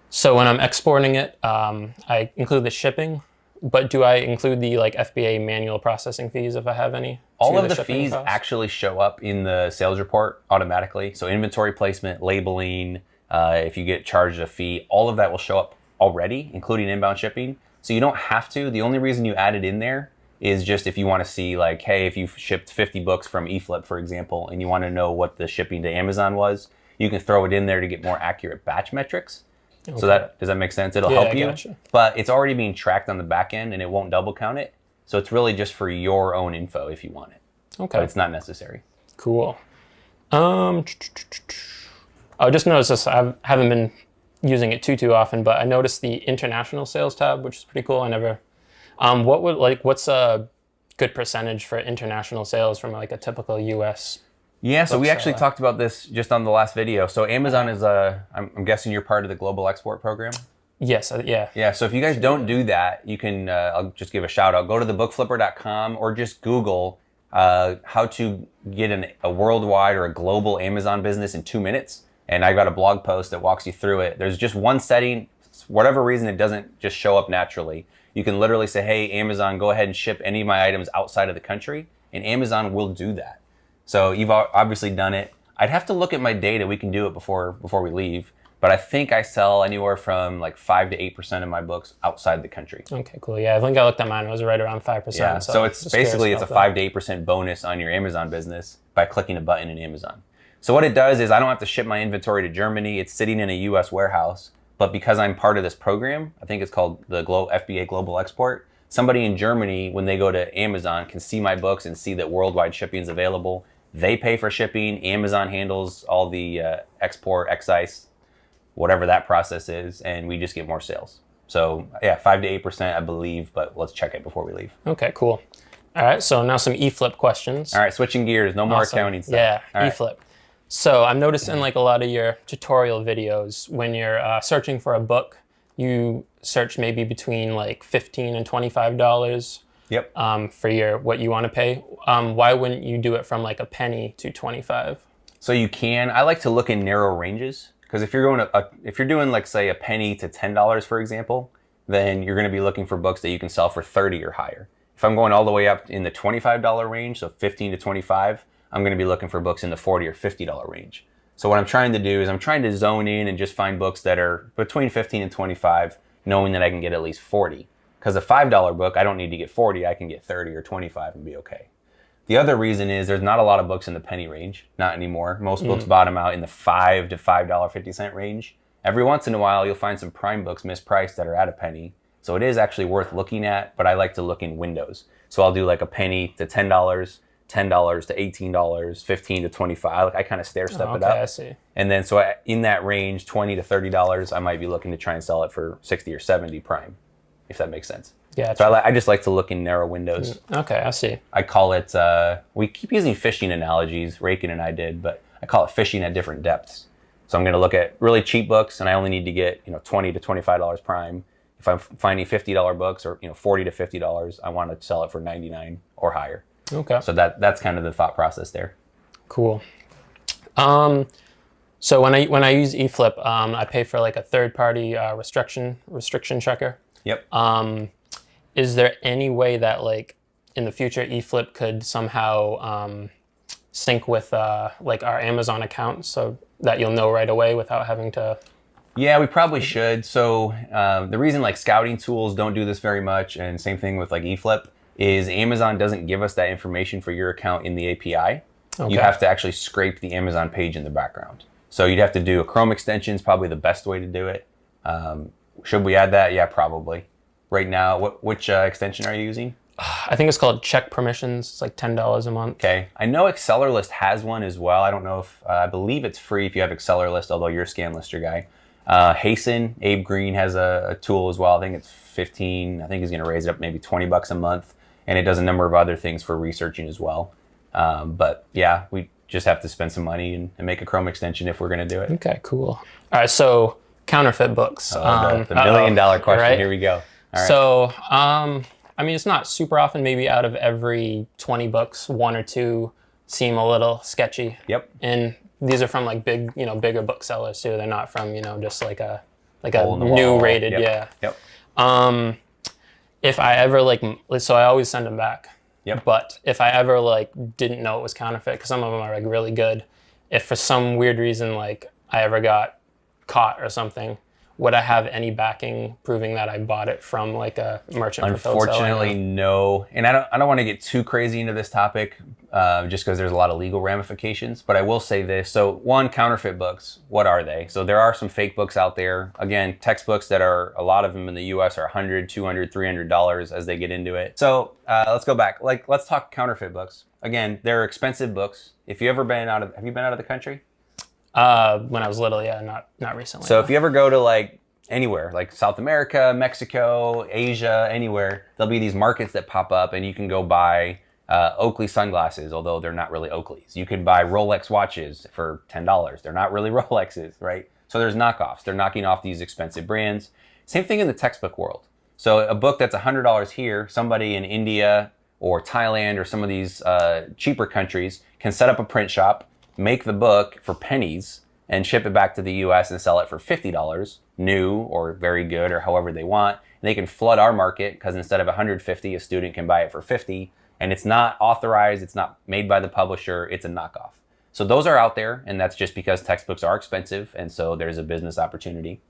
so when I'm exporting it, I include the shipping, but do I include the like FBA manual processing fees if I have any? All of the fees actually show up in the sales report automatically. So inventory placement, labeling, if you get charged a fee, all of that will show up already, including inbound shipping. So you don't have to. The only reason you add it in there is just if you want to see like, hey, if you've shipped 50 books from eFLIP, for example, and you want to know what the shipping to Amazon was, you can throw it in there to get more accurate batch metrics. Okay. So does that make sense? It'll help you, but it's already being tracked on the back end and it won't double count it. So it's really just for your own info if you want it. Okay. But it's not necessary. Cool. I just noticed this. I haven't been using it too often, but I noticed the international sales tab, which is pretty cool. I never, what's a good percentage for international sales from like a typical US? Yeah, so we actually talked about this just on the last video. So Amazon is I'm guessing you're part of the global export program? Yes, yeah. Yeah, so if you guys don't do that, you can, I'll just give a shout out. Go to thebookflipper.com or just Google how to get a worldwide or a global Amazon business in 2 minutes. And I got a blog post that walks you through it. There's just one setting, whatever reason it doesn't just show up naturally. You can literally say, hey, Amazon, go ahead and ship any of my items outside of the country, and Amazon will do that. So you've obviously done it. I'd have to look at my data. We can do it before we leave. But I think I sell anywhere from like 5 to 8% of my books outside the country. Okay, cool. Yeah, I think I looked at mine. It was right around 5%. Yeah, so it's basically it's a 5 to 8% bonus on your Amazon business by clicking a button in Amazon. So what it does is I don't have to ship my inventory to Germany. It's sitting in a US warehouse. But because I'm part of this program, I think it's called the FBA Global Export, somebody in Germany, when they go to Amazon, can see my books and see that worldwide shipping is available. They pay for shipping. Amazon handles all the export, excise, whatever that process is, and we just get more sales. So yeah, 5 to 8%, I believe, but let's check it before we leave. Okay, cool. All right, so now some eFLIP questions. All right, switching gears, no more accounting stuff. Yeah, all right. eFLIP. So I'm noticing like a lot of your tutorial videos, when you're searching for a book, you search maybe between like $15 and $25. Yep. For what you want to pay. Why wouldn't you do it from like a penny to 25? So you can. I like to look in narrow ranges. Because if you're doing like say a penny to $10, for example, then you're going to be looking for books that you can sell for 30 or higher. If I'm going all the way up in the $25 range, so 15 to 25, I'm going to be looking for books in the $40 or $50 range. So what I'm trying to do is I'm trying to zone in and just find books that are between 15 and 25, knowing that I can get at least 40. Because a $5 book, I don't need to get 40, I can get 30 or 25 and be okay. The other reason is there's not a lot of books in the penny range, not anymore. Most books bottom out in the $5 to $5.50 range. Every once in a while, you'll find some prime books mispriced that are at a penny. So it is actually worth looking at, but I like to look in windows. So I'll do like a penny to $10, $10 to $18, 15 to 25. I kind of stair step it up. I see. And then so in that range, $20 to $30, I might be looking to try and sell it for 60 or 70 prime, if that makes sense. Yeah. So I just like to look in narrow windows. Okay, I see. I call it, we keep using fishing analogies, Rakin and I did, but I call it fishing at different depths. So I'm going to look at really cheap books, and I only need to get $20 to $25 prime. If I'm finding $50 books or $40 to $50, I want to sell it for $99 or higher. Okay. So that's kind of the thought process there. Cool. So when I use eFLIP, I pay for like a third-party restriction checker. Yep. Is there any way that like in the future eFLIP could somehow sync with like our Amazon account so that you'll know right away without having to? Yeah, we probably should. So the reason like scouting tools don't do this very much, and same thing with like eFLIP, is Amazon doesn't give us that information for your account in the API. Okay. You have to actually scrape the Amazon page in the background. So you'd have to do a Chrome extension is probably the best way to do it. Should we add that? Yeah, probably. Right now, which extension are you using? I think it's called Check Permissions. It's like $10 a month. Okay. I know AccelerList has one as well. I don't know if, I believe it's free if you have AccelerList, although you're a ScanLister guy. Hasten, Abe Green has a tool as well. I think it's 15. I think he's going to raise it up maybe $20 a month. And it does a number of other things for researching as well. But yeah, we just have to spend some money and make a Chrome extension if we're going to do it. Okay, cool. All right, so counterfeit books. The $1 million question. Right? Here we go. All right. So, I mean, it's not super often. Maybe out of every 20 books, 1 or 2 seem a little sketchy. Yep. And these are from like bigger booksellers too. They're not from, just like a Hole in the new wall. rated. Yep. Yeah. Yep. If I ever so I always send them back. Yep. But if I ever didn't know it was counterfeit, because some of them are like really good, if for some weird reason I ever got caught or something, would I have any backing proving that I bought it from like a merchant? Unfortunately, no. And I don't want to get too crazy into this topic, just because there's a lot of legal ramifications. But I will say this: so one, counterfeit books. What are they? So there are some fake books out there. Again, textbooks that are a lot of them in the U.S. are $100, $200, $300 as they get into it. So let's go back. Let's talk counterfeit books. Again, they're expensive books. Have you been out of the country? When I was little, yeah, not recently. So if you ever go to anywhere, like South America, Mexico, Asia, anywhere, there'll be these markets that pop up and you can go buy Oakley sunglasses, although they're not really Oakleys. You can buy Rolex watches for $10. They're not really Rolexes, right? So there's knockoffs. They're knocking off these expensive brands. Same thing in the textbook world. So a book that's $100 here, somebody in India or Thailand or some of these cheaper countries can set up a print shop, make the book for pennies, and ship it back to the US and sell it for $50, new or very good or however they want. And they can flood our market because instead of 150, a student can buy it for 50. And it's not authorized, it's not made by the publisher, it's a knockoff. So those are out there, and that's just because textbooks are expensive, and so there's a business opportunity.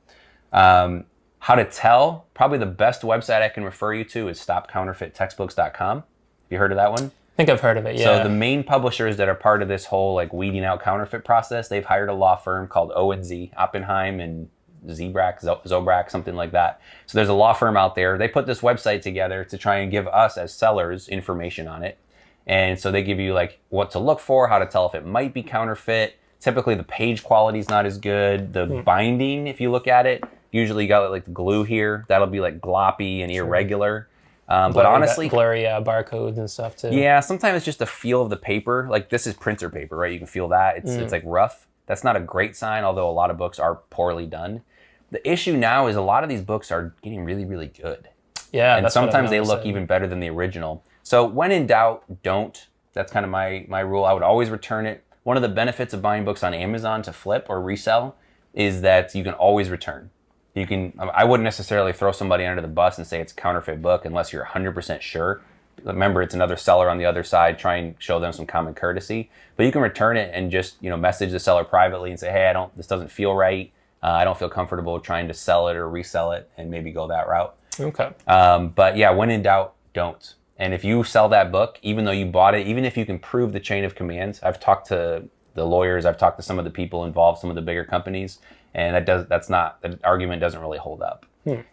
How to tell, probably the best website I can refer you to is stopcounterfeittextbooks.com. Have you heard of that one? I think I've heard of it, yeah. So the main publishers that are part of this whole like weeding out counterfeit process, they've hired a law firm called O&Z, Oppenheim and Zobrak, something like that. So there's a law firm out there. They put this website together to try and give us as sellers information on it. And so they give you like what to look for, how to tell if it might be counterfeit. Typically the page quality is not as good. The binding, if you look at it, usually you got like the glue here. That'll be like gloppy and irregular. But honestly, blurry barcodes and stuff too. Yeah, sometimes it's just the feel of the paper. Like this is printer paper, right? You can feel that. It's like rough. That's not a great sign, although a lot of books are poorly done. The issue now is a lot of these books are getting really, really good. Yeah, and sometimes they look even better than the original. So when in doubt, don't. That's kind of my rule. I would always return it. One of the benefits of buying books on Amazon to flip or resell is that you can always return. I wouldn't necessarily throw somebody under the bus and say it's a counterfeit book unless you're 100% sure. Remember, it's another seller on the other side. Try and show them some common courtesy. But you can return it and just message the seller privately and say, hey, this doesn't feel right. I don't feel comfortable trying to sell it or resell it, and maybe go that route. Okay. But yeah, when in doubt, don't. And if you sell that book, even though you bought it, even if you can prove the chain of commands, I've talked to the lawyers, I've talked to some of the people involved, some of the bigger companies, and the argument doesn't really hold up.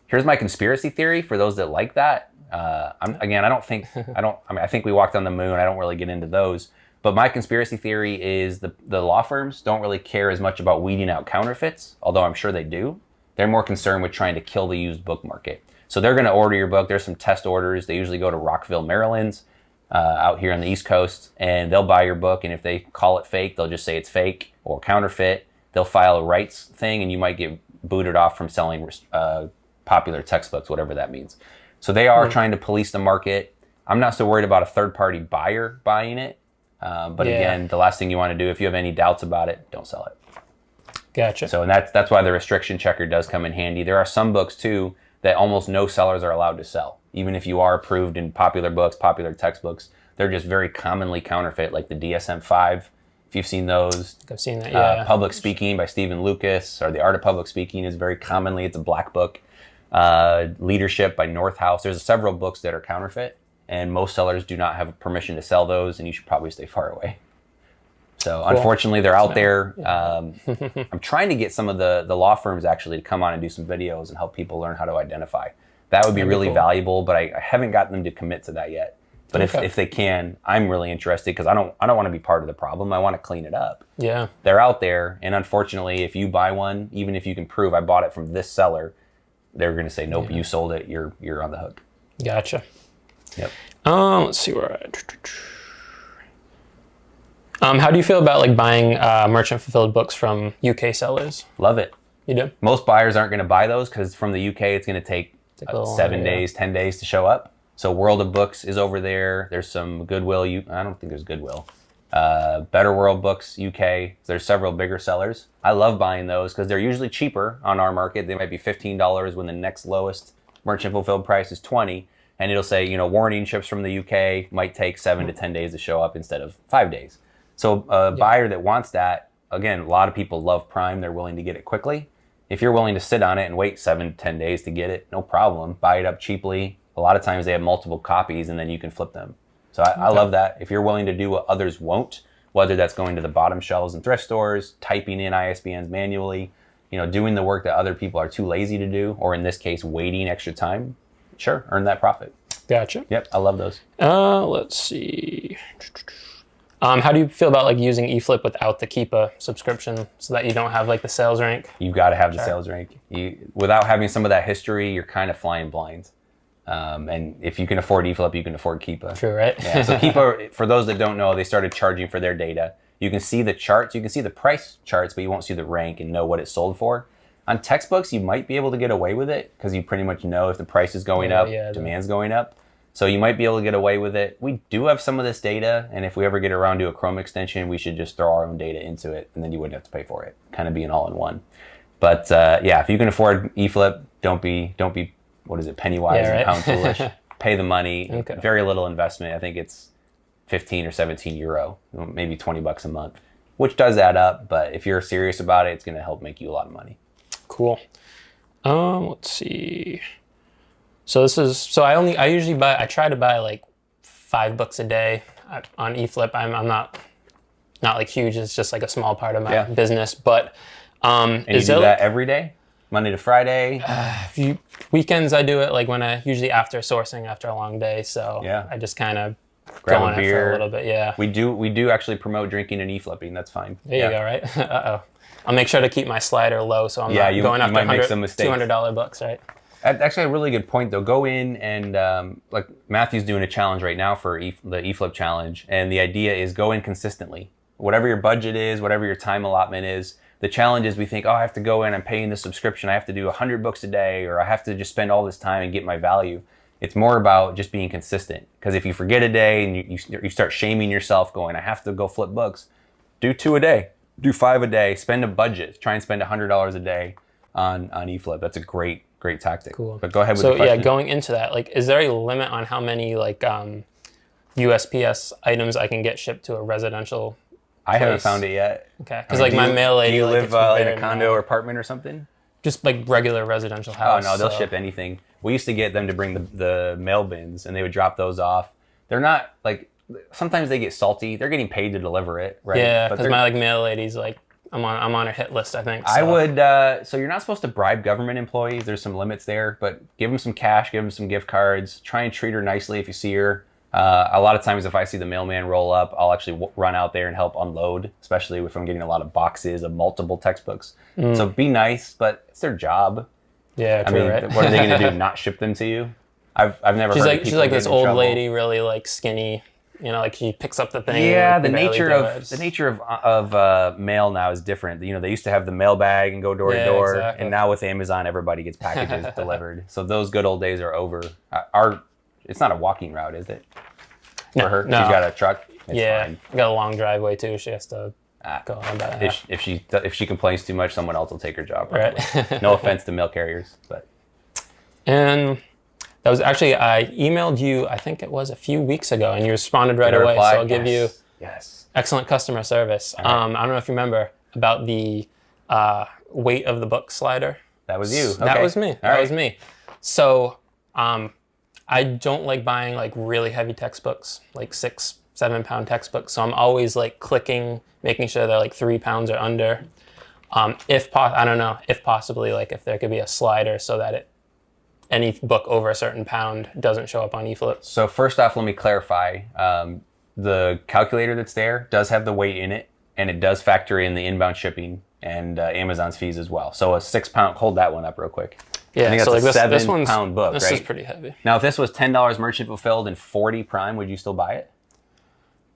Here's my conspiracy theory for those that like that. I think we walked on the moon. I don't really get into those. But my conspiracy theory is the law firms don't really care as much about weeding out counterfeits, although I'm sure they do. They're more concerned with trying to kill the used book market. So they're going to order your book. There's some test orders. They usually go to Rockville, Maryland, out here on the East Coast, and they'll buy your book. And if they call it fake, they'll just say it's fake or counterfeit. They'll file a rights thing, and you might get booted off from selling popular textbooks, whatever that means. So they are trying to police the market. I'm not so worried about a third-party buyer buying it. But again, the last thing you want to do, if you have any doubts about it, don't sell it. Gotcha. So and that's why the restriction checker does come in handy. There are some books, too, that almost no sellers are allowed to sell. Even if you are approved in popular books, popular textbooks, they're just very commonly counterfeit, like the DSM-5. If you've seen those. I've seen that, yeah. Public Speaking by Stephen Lucas, or The Art of Public Speaking is very commonly, it's a black book. Leadership by Northhouse. There's several books that are counterfeit, and most sellers do not have permission to sell those, and you should probably stay far away. So cool. Unfortunately, they're out there. I'm trying to get some of the law firms actually to come on and do some videos and help people learn how to identify. That would be really valuable, but I haven't gotten them to commit to that yet. But if they can, I'm really interested because I don't want to be part of the problem. I want to clean it up. Yeah. They're out there, and unfortunately, if you buy one, even if you can prove I bought it from this seller, they're going to say, nope, you sold it, you're on the hook. Gotcha. Yep. Let's see where how do you feel about like buying merchant fulfilled books from UK sellers? Love it. You do? Most buyers aren't going to buy those because from the UK, it's going to take 7 days, 10 days to show up. So World of Books is over there. There's some Goodwill. I don't think there's Goodwill. Better World Books, UK. There's several bigger sellers. I love buying those because they're usually cheaper on our market. They might be $15 when the next lowest merchant fulfilled price is $20. And it'll say, warning, ships from the UK might take 7 to 10 days to show up instead of 5 days. So a buyer that wants that, again, a lot of people love Prime. They're willing to get it quickly. If you're willing to sit on it and wait 7 to 10 days to get it, no problem. Buy it up cheaply. A lot of times they have multiple copies and then you can flip them. So I love that. If you're willing to do what others won't, whether that's going to the bottom shelves in thrift stores, typing in ISBNs manually, doing the work that other people are too lazy to do, or in this case, waiting extra time, sure, earn that profit. Gotcha. Yep, I love those. Let's see. How do you feel about like using eFLIP without the Keepa subscription so that you don't have like the sales rank? You've got to have the sales rank. Without having some of that history, you're kind of flying blind. And if you can afford eFLIP, you can afford Keepa. True, right? Yeah. So Keepa, for those that don't know, they started charging for their data. You can see the charts, you can see the price charts, but you won't see the rank and know what it sold for. On textbooks, you might be able to get away with it because you pretty much know if the price is going up, demand's going up. So you might be able to get away with it. We do have some of this data, and if we ever get around to a Chrome extension, we should just throw our own data into it, and then you wouldn't have to pay for it. Kind of be an all-in-one. But yeah, if you can afford eFLIP, don't be what is it, penny wise and pound foolish. Pay the money. Okay. Very little investment. I think it's 15 or 17 euro, maybe 20 bucks a month, which does add up. But if you're serious about it, it's going to help make you a lot of money. Cool. Let's see. So I usually I try to buy like 5 books a day on eFLIP. I'm not like huge. It's just like a small part of my business. But and you do that every day, Monday to Friday. Weekends I do it like when usually after sourcing after a long day. So I just kind of grab go a on beer it for a little bit. Yeah. We do actually promote drinking and eFLIPing. That's fine. There you go. Right. I'll make sure to keep my slider low so I'm not going after $200 books. Right. Actually, a really good point though. Go in and like Matthew's doing a challenge right now for the eFLIP challenge, and the idea is go in consistently. Whatever your budget is, whatever your time allotment is. The challenge is we think, oh, I have to go in, I'm paying the subscription, I have to do 100 books a day, or I have to just spend all this time and get my value. It's more about just being consistent. Because if you forget a day and you start shaming yourself going, I have to go flip books, do 2 a day, do 5 a day, spend a budget, try and spend $100 a day on eFLIP. That's a great tactic. Cool. But go ahead with the question. So yeah, going into that, like, is there a limit on how many like USPS items I can get shipped to a residential I haven't found it yet. Okay, because like my mail lady. Do you like, live in a condo or apartment or something? Just like regular residential house. Oh no, they'll ship anything. We used to get them to bring the mail bins, and they would drop those off. They're not like, sometimes they get salty. They're getting paid to deliver it, right? Yeah, because my like mail lady's like, I'm on her hit list, I think. So. I would. So you're not supposed to bribe government employees. There's some limits there, but give them some cash, give them some gift cards. Try and treat her nicely if you see her. A lot of times if I see the mailman roll up, I'll actually run out there and help unload, especially if I'm getting a lot of boxes of multiple textbooks. So be nice, but it's their job. Yeah, true, I mean, right? What are they going to do, not ship them to you? I've never heard of people She's like this old trouble. lady, really like skinny, you know, like she picks up the thing. Yeah, the nature of mail now is different. You know, they used to have the mail bag and go door to door, and now with Amazon, everybody gets packages delivered. So those good old days are over. It's not a walking route, is it? For her? No. She's got a truck? It's fine. Fine. Got a long driveway too. She has to go on that. If she complains too much, someone else will take her job. Right. No offense to mail carriers, but. And that was actually, I emailed you, I think it was a few weeks ago, and you responded right away. So I'll give you excellent customer service. Right. I don't know if you remember about the weight of the book slider. That was you. Okay. That was me. That was me. So I don't like buying like really heavy textbooks, like 6-7 pound textbooks. So I'm always like clicking, making sure they're like 3 pounds or under. If possibly like if there could be a slider so that any book over a certain pound doesn't show up on eFLIP. So first off, let me clarify. The calculator that's there does have the weight in it, and it does factor in the inbound shipping and Amazon's fees as well. So a 6 pound, hold that one up real quick. Yeah, I think that's so a like this 7 pound book, this right? is pretty heavy. Now, if this was $10 merchant fulfilled and 40 Prime, would you still buy it?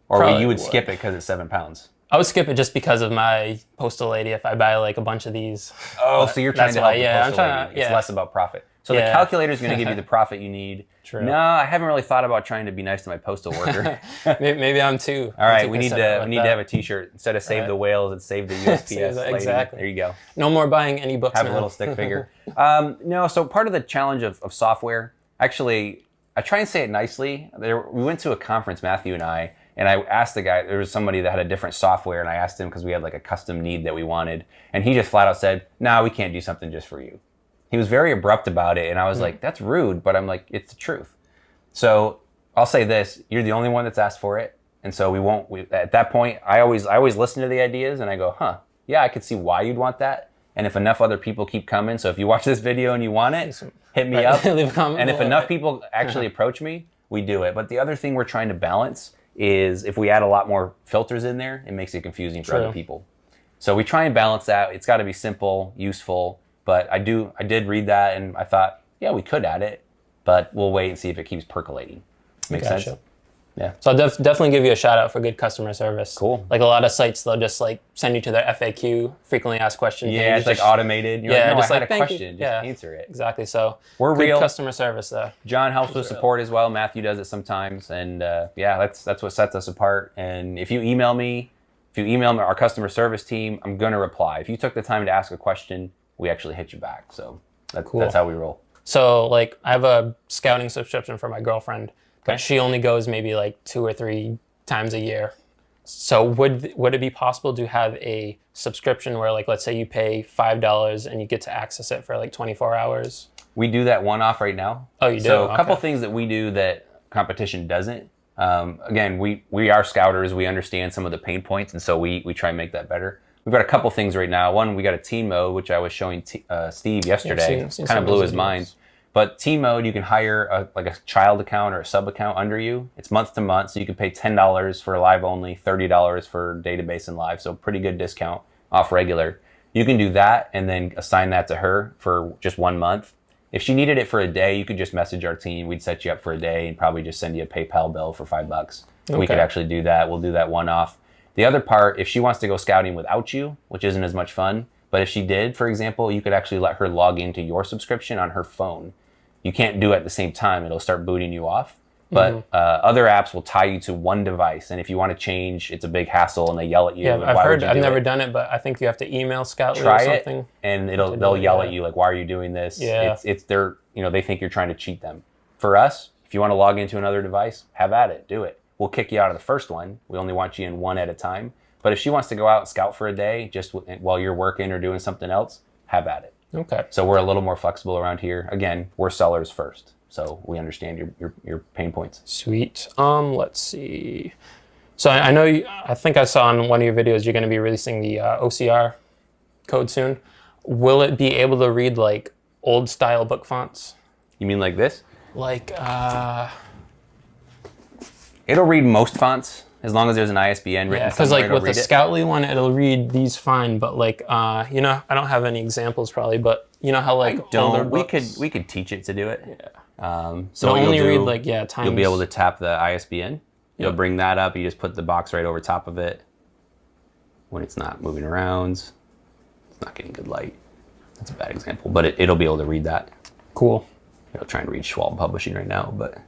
Or Probably you would skip it because it's 7 pounds? I would skip it just because of my postal lady if I buy like a bunch of these. Oh, so you're trying to help the postal lady. Yeah. It's less about profit. So the calculator is going to give you the profit you need. True. No, I haven't really thought about trying to be nice to my postal worker. Maybe I'm too. All right, we need to have a T-shirt. Instead of save the whales, it's save the USPS lady. Exactly. There you go. No more buying any books. Have a little stick figure. No, so part of the challenge of software, actually, I try and say it nicely. We went to a conference, Matthew and I asked the guy, there was somebody that had a different software, and I asked him because we had like a custom need that we wanted, and he just flat out said, "No, we can't do something just for you." He was very abrupt about it, and I was like, that's rude, but I'm like, it's the truth. So I'll say this, you're the only one that's asked for it, and so at that point, I always listen to the ideas, and I go, yeah, I could see why you'd want that, and if enough other people keep coming, so if you watch this video and you want it, hit me up, leave a comment and if enough people actually approach me, we do it. But the other thing we're trying to balance is if we add a lot more filters in there, it makes it confusing for other people. So we try and balance that. It's got to be simple, useful, but I did read that, and I thought, yeah, we could add it, but we'll wait and see if it keeps percolating. Make sense? Yeah. So I'll definitely give you a shout out for good customer service. Cool. Like a lot of sites, they'll just like send you to their FAQ, frequently asked questions. Yeah, it's like automated. You're like, no, just I had like, a thank you. question. Just Yeah, answer it. exactly. So We're good real. customer service there. John helps with support as well. Matthew does it sometimes, and yeah, that's what sets us apart. And if you email me, our customer service team, I'm gonna reply. If you took the time to ask a question, we actually hit you back. So that's how we roll. So like I have a scouting subscription for my girlfriend, but Okay. she only goes maybe like 2 or 3 times a year. So would it be possible to have a subscription where, like, let's say you pay $5 and you get to access it for like 24 hours? We do that one-off right now. Oh, you do? So a couple Okay. things that we do that competition doesn't. Again, we are scouters. We understand some of the pain points, and so we try and make that better. We've got a couple things right now. One, we got a team mode, which I was showing Steve yesterday. seen Kind some of of blew those his videos. mind. But team mode, you can hire a child account or a sub account under you. It's month to month, so you can pay $10 for live only, $30 for database and live. So pretty good discount off regular. You can do that and then assign that to her for just 1 month. If she needed it for a day, you could just message our team. We'd set you up for a day and probably just send you a PayPal bill for $5. We could actually do that. We'll do that one off. The other part, if she wants to go scouting without you, which isn't as much fun, but if she did, for example, you could actually let her log into your subscription on her phone. You can't do it at the same time. It'll start booting you off. But other apps will tie you to one device. And if you want to change, it's a big hassle and they yell at you. Yeah, like, I've "Why would heard. you I've do never it?" done it, but I think you have to email Scoutly Try or something. it, and they'll it, yell yeah. at you like, "Why are you doing this?" Yeah. It's their, they think you're trying to cheat them. For us, if you want to log into another device, have at it, do it. We'll kick you out of the first one. We only want you in one at a time. But if she wants to go out and scout for a day, just while you're working or doing something else, have at it. Okay. So we're a little more flexible around here. Again, we're sellers first, so we understand your pain points. Sweet. Let's see. So I know I think I saw in one of your videos you're going to be releasing the OCR code soon. Will it be able to read like old style book fonts? You mean like this? Like It'll read most fonts as long as there's an ISBN written. yeah, because somewhere, like it'll with the read it. Scoutly one, it'll read these fine, but like I don't have any examples probably, but you know how like older books, we could teach it to do it. Yeah. So It'll what only you'll do, read like times. you'll be able to tap the ISBN. You'll Yep. bring that up. You just put the box right over top of it. When it's not moving around, it's not getting good light. That's a bad example, but it'll be able to read that. Cool. It'll try and read Schwab Publishing right now, but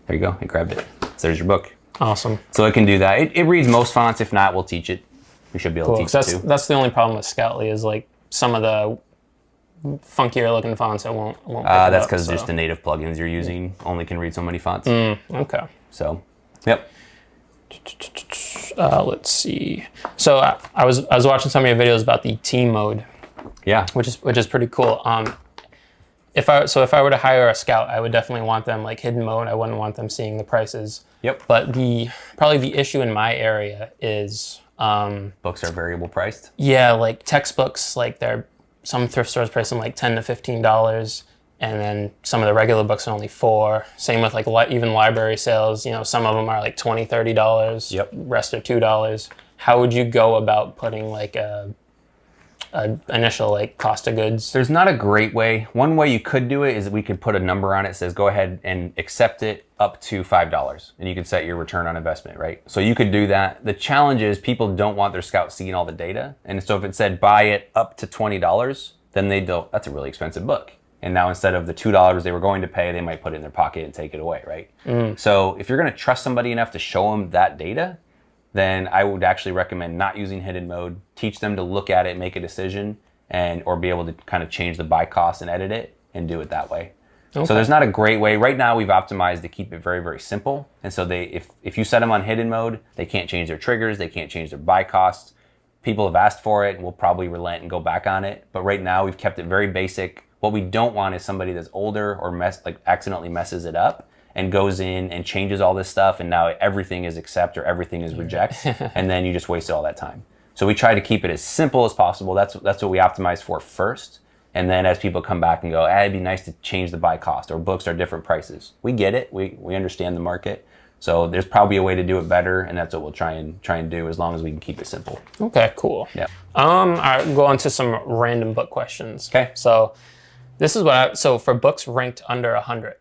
there you go. It grabbed it. So there's your book. Awesome. So it can do that. It reads most fonts. If not, we'll teach it. We should be able Cool. to 'Cause teach it too. that's the only problem with Scoutly is like some of the funkier looking fonts. It won't pick it That's up, because so. just the native plugins you're using only can read so many fonts. Okay. So, yep. Let's see. So I was watching some of your videos about the team mode, Yeah. which is pretty cool. If I were to hire a scout, I would definitely want them like hidden mode. I wouldn't want them seeing the prices. Yep. But probably the issue in my area is Books are variable priced. yeah, like textbooks, like some thrift stores price them like $10 to $15, and then some of the regular books are only $4. Same with like even library sales. Some of them are like $20, $30. Yep. Rest are $2. How would you go about putting like a initial like cost of goods? There's not a great way. One way you could do it is that we could put a number on it that says go ahead and accept it up to $5, and you could set your return on investment, right? So you could do that. The challenge is people don't want their scouts seeing all the data, and so if it said buy it up to $20, then they don't. That's a really expensive book. And now instead of the $2 they were going to pay, they might put it in their pocket and take it away, right? So if you're going to trust somebody enough to show them that data, then I would actually recommend not using hidden mode. Teach them to look at it, make a decision, or be able to kind of change the buy cost and edit it and do it that way. Okay. So there's not a great way. Right now we've optimized to keep it very, very simple. And so if you set them on hidden mode, they can't change their triggers, they can't change their buy costs. People have asked for it and we'll probably relent and go back on it. But right now we've kept it very basic. What we don't want is somebody that's older or accidentally messes it up and goes in and changes all this stuff, and now everything is accept or everything is reject, and then you just wasted all that time. So we try to keep it as simple as possible. That's what we optimize for first, and then as people come back and go, it'd be nice to change the buy cost, or books are different prices. We get it. We understand the market. So there's probably a way to do it better, and that's what we'll try and do as long as we can keep it simple. Okay, cool. Yeah. All right, we'll go on to some random book questions. Okay. So this is so for books ranked under 100.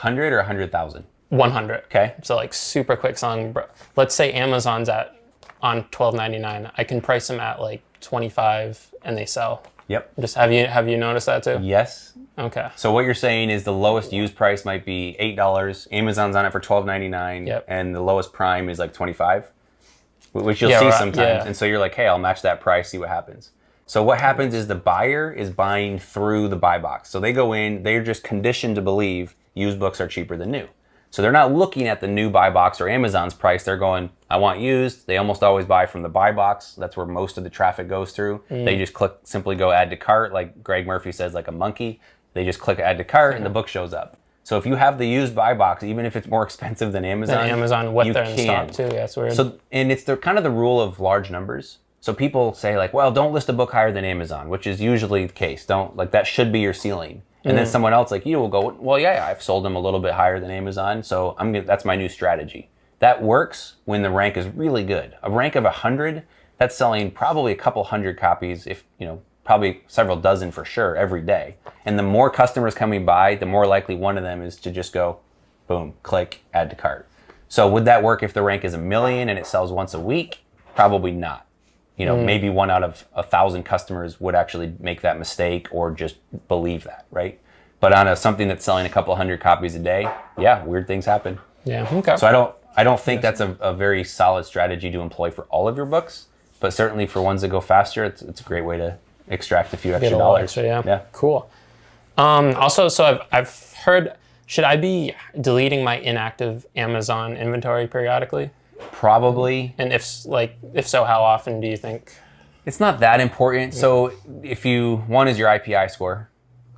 100 or 100,000? 100. Okay. So like super quick selling. Let's say Amazon's on $12.99. I can price them at like 25 and they sell. Yep. Just have you noticed that too? Yes. Okay. So what you're saying is the lowest used price might be $8. Amazon's on it for $12.99. Yep. And the lowest prime is like 25, which you'll Yeah, see right, sometimes. yeah. And so you're like, hey, I'll match that price, see what happens. So what happens is the buyer is buying through the buy box. So they go in, they're just conditioned to believe used books are cheaper than new. So they're not looking at the new buy box or Amazon's price. They're going, I want used. They almost always buy from the buy box. That's where most of the traffic goes through. They just simply go add to cart, like Greg Murphy says, like a monkey. They just click add to cart and the book shows up. So if you have the used buy box, even if it's more expensive than Amazon, what you they're in can. stock too. Yeah, it's weird. So, and it's kind of the rule of large numbers. So people say like, well, don't list a book higher than Amazon, which is usually the case. Don't, like, that should be your ceiling. And then someone else like you will go, well, yeah, I've sold them a little bit higher than Amazon, so that's my new strategy. That works when the rank is really good. A rank of 100, that's selling probably a couple hundred copies, if probably several dozen for sure every day. And the more customers coming by, the more likely one of them is to just go, boom, click, add to cart. So would that work if the rank is 1 million and it sells once a week? Probably not. Maybe 1 out of 1,000 customers would actually make that mistake or just believe that, right? But on something that's selling a couple hundred copies a day, yeah, weird things happen. Yeah. Okay. So I don't think that's a very solid strategy to employ for all of your books, but certainly for ones that go faster, it's a great way to extract a few extra dollars. Extra, yeah. Cool. Also, so I've heard, should I be deleting my inactive Amazon inventory periodically? Probably. And if so, how often do you think? It's not that important. So if one is your IPI score,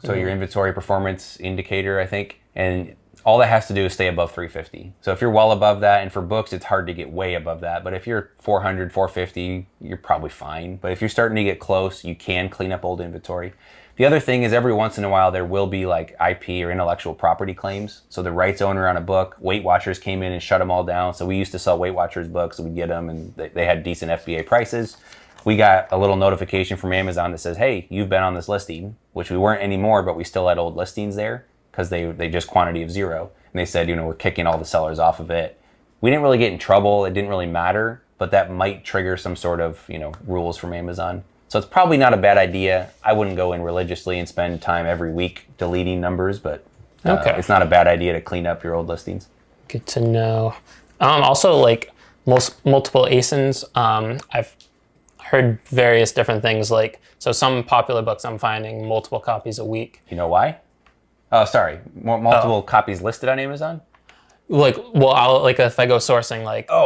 so your inventory performance indicator, I think, and all that has to do is stay above 350. So if you're well above that, and for books, it's hard to get way above that. But if you're 400, 450, you're probably fine. But if you're starting to get close, you can clean up old inventory. The other thing is every once in a while, there will be like IP or intellectual property claims. So the rights owner on a book, Weight Watchers came in and shut them all down. So we used to sell Weight Watchers books, so we'd get them and they had decent FBA prices. We got a little notification from Amazon that says, hey, you've been on this listing, which we weren't anymore, but we still had old listings there because they just quantity of 0. And they said, we're kicking all the sellers off of it. We didn't really get in trouble. It didn't really matter, but that might trigger some sort of, rules from Amazon. So it's probably not a bad idea. I wouldn't go in religiously and spend time every week deleting numbers, but it's not a bad idea to clean up your old listings. Good to know. Also, like multiple ASINs, I've heard various different things. Like, so some popular books I'm finding multiple copies a week. You know why? Oh, sorry. Multiple copies listed on Amazon? Like, well, if I go sourcing,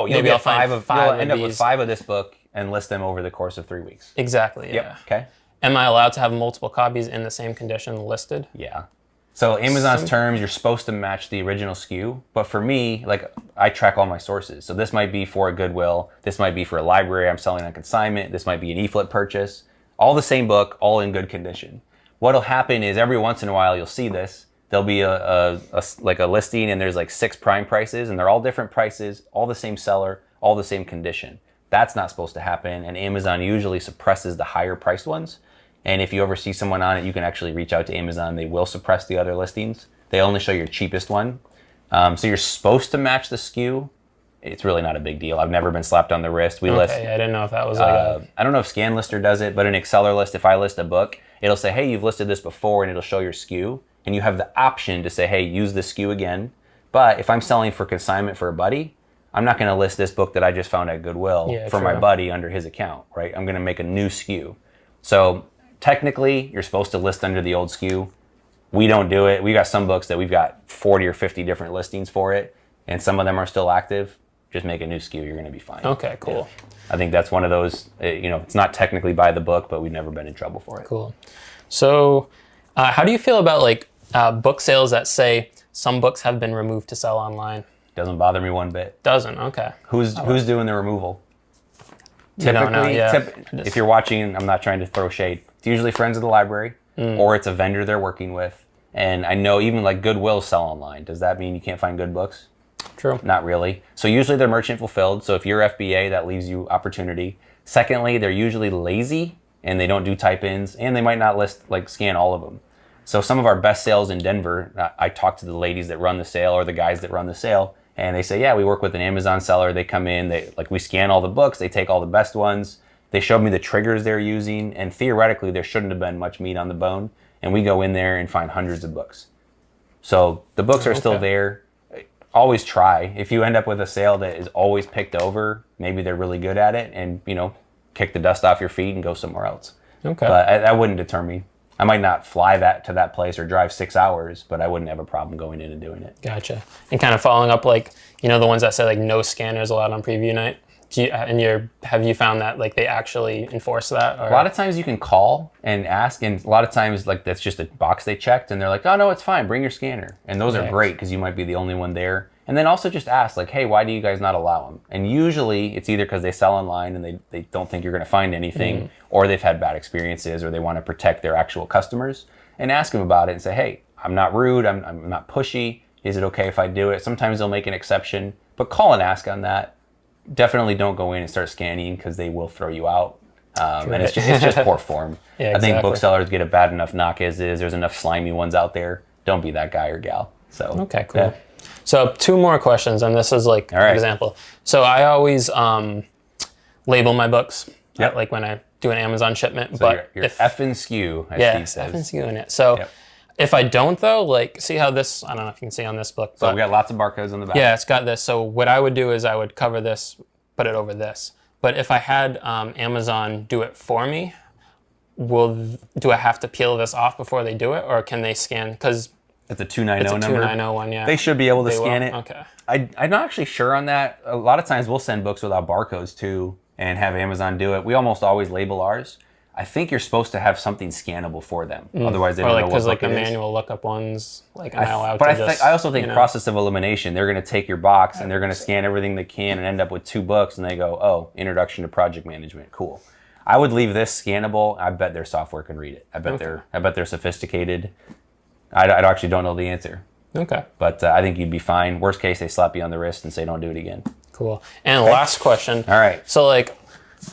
maybe I'll find five. You'll end up with 5 of this book and list them over the course of 3 weeks. Exactly. Yeah. Yep. Okay. Am I allowed to have multiple copies in the same condition listed? Yeah. So Amazon's terms, you're supposed to match the original SKU. But for me, I track all my sources. So this might be for a Goodwill. This might be for a library I'm selling on consignment. This might be an eFLIP purchase. All the same book, all in good condition. What'll happen is every once in a while you'll see this. There'll be a listing and there's 6 prime prices and they're all different prices, all the same seller, all the same condition. That's not supposed to happen, and Amazon usually suppresses the higher priced ones. And if you ever see someone on it, you can actually reach out to Amazon. They will suppress the other listings. They only show your cheapest one. So you're supposed to match the SKU. It's really not a big deal. I've never been slapped on the wrist. We list. I didn't know if that was I don't know if ScanLister does it, but in ExcellerList, if I list a book, it'll say, hey, you've listed this before, and it'll show your SKU. And you have the option to say, hey, use this SKU again. But if I'm selling for consignment for a buddy, I'm not going to list this book that I just found at Goodwill for my buddy under his account, right? I'm going to make a new SKU. So technically, you're supposed to list under the old SKU. We don't do it. We got some books that we've got 40 or 50 different listings for it, and some of them are still active. Just make a new SKU. You're going to be fine. Okay, cool. Yeah. I think that's one of those, it's not technically by the book, but we've never been in trouble for it. Cool. So how do you feel about book sales that say some books have been removed to sell online? Doesn't bother me one bit. Doesn't? Okay. Who's doing the removal? You don't know, yeah. If you're watching, I'm not trying to throw shade. It's usually friends of the library, or it's a vendor they're working with. And I know even Goodwill sell online. Does that mean you can't find good books? True. Not really. So usually they're merchant fulfilled. So if you're FBA, that leaves you opportunity. Secondly, they're usually lazy and they don't do type-ins, and they might not scan all of them. So some of our best sales in Denver, I talk to the ladies that run the sale or the guys that run the sale, and they say, yeah, we work with an Amazon seller. They come in, we scan all the books, they take all the best ones. They showed me the triggers they're using, and theoretically there shouldn't have been much meat on the bone. And we go in there and find hundreds of books. So the books are still there. Always try. If you end up with a sale that is always picked over, maybe they're really good at it, and kick the dust off your feet and go somewhere else. Okay. But that wouldn't deter me. I might not fly to that place or drive 6 hours, but I wouldn't have a problem going in and doing it. Gotcha. And kind of following up, like, the ones that say like no scanners allowed on preview night. Have you found that like they actually enforce that? Or? A lot of times you can call and ask, and a lot of times like that's just a box they checked, and they're like, oh no, it's fine, bring your scanner. And those are great because you might be the only one there. And then also just ask like, hey, why do you guys not allow them? And usually it's either because they sell online and they don't think you're going to find anything, or they've had bad experiences, or they want to protect their actual customers. And ask them about it and say, hey, I'm not rude, I'm not pushy. Is it okay if I do it? Sometimes they'll make an exception, but call and ask on that. Definitely don't go in and start scanning because they will throw you out. And it's just poor form. Yeah, I think booksellers get a bad enough knock as is. There's enough slimy ones out there. Don't be that guy or gal. So okay, cool. Yeah. So 2 more questions, and this is like an example. So I always label my books, like when I do an Amazon shipment. So but you're effing SKU, as Steve says. effing SKU in it. So if I don't though, like see how this, I don't know if you can see on this book. So we got lots of barcodes on the back. Yeah, it's got this. So what I would do is I would cover this, put it over this. But if I had Amazon do it for me, do I have to peel this off before they do it, or can they scan? Because it's a 290 number. It's a 290 one, yeah. They should be able to scan will? it. Okay. I'm not actually sure on that. A lot of times we'll send books without barcodes too and have Amazon do it. We almost always label ours. I think you're supposed to have something scannable for them. Otherwise, they don't know what book it is. Because like the manual lookup ones, like am I allowed to just... I also think process of elimination. They're going to take your box and they're going to scan everything they can and end up with 2 books, and they go, oh, introduction to project management, cool. I would leave this scannable. I bet their software can read it. I bet they're sophisticated. I actually don't know the answer. Okay. But I think you'd be fine. Worst case, they slap you on the wrist and say, don't do it again. Cool. And last question. All right. So like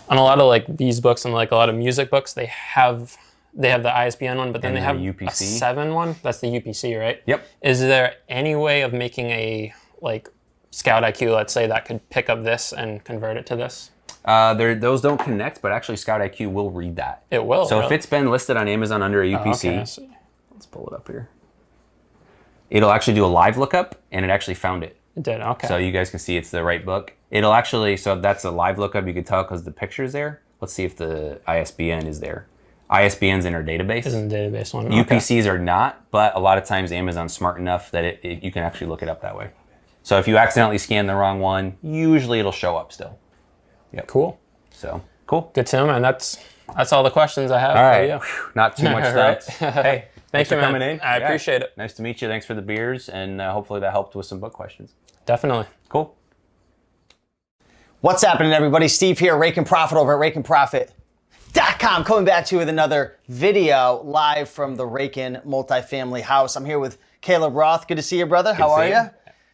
on a lot of like these books and like a lot of music books, they have the ISBN one, but then they have UPC. a 7 one. That's the UPC, right? Yep. Is there any way of making a like Scout IQ, let's say, that could pick up this and convert it to this? Those don't connect, but actually Scout IQ will read that. It will. So if it's been listed on Amazon under a UPC, let's pull it up here. It'll actually do a live lookup, and it actually found it. It did, okay. So you guys can see it's the right book. It'll actually, so that's a live lookup, you can tell because the picture's there. Let's see if the ISBN is there. ISBN's in our database. It's in the database one. UPCs are not, but a lot of times Amazon's smart enough that you can actually look it up that way. So if you accidentally scan the wrong one, usually it'll show up still. Yep. Cool. So, cool. Good, Tim, and that's all the questions I have all right. for you. Whew, not too much stuff. Hey, thanks for coming in. I appreciate it. Nice to meet you. Thanks for the beers, and hopefully that helped with some book questions. Definitely. Cool. What's happening, everybody? Steve here, Rake and Profit over at rakeandprofit.com, coming back to you with another video live from the Rakin multifamily house. I'm here with Caleb Roth. Good to see you, brother. How are you?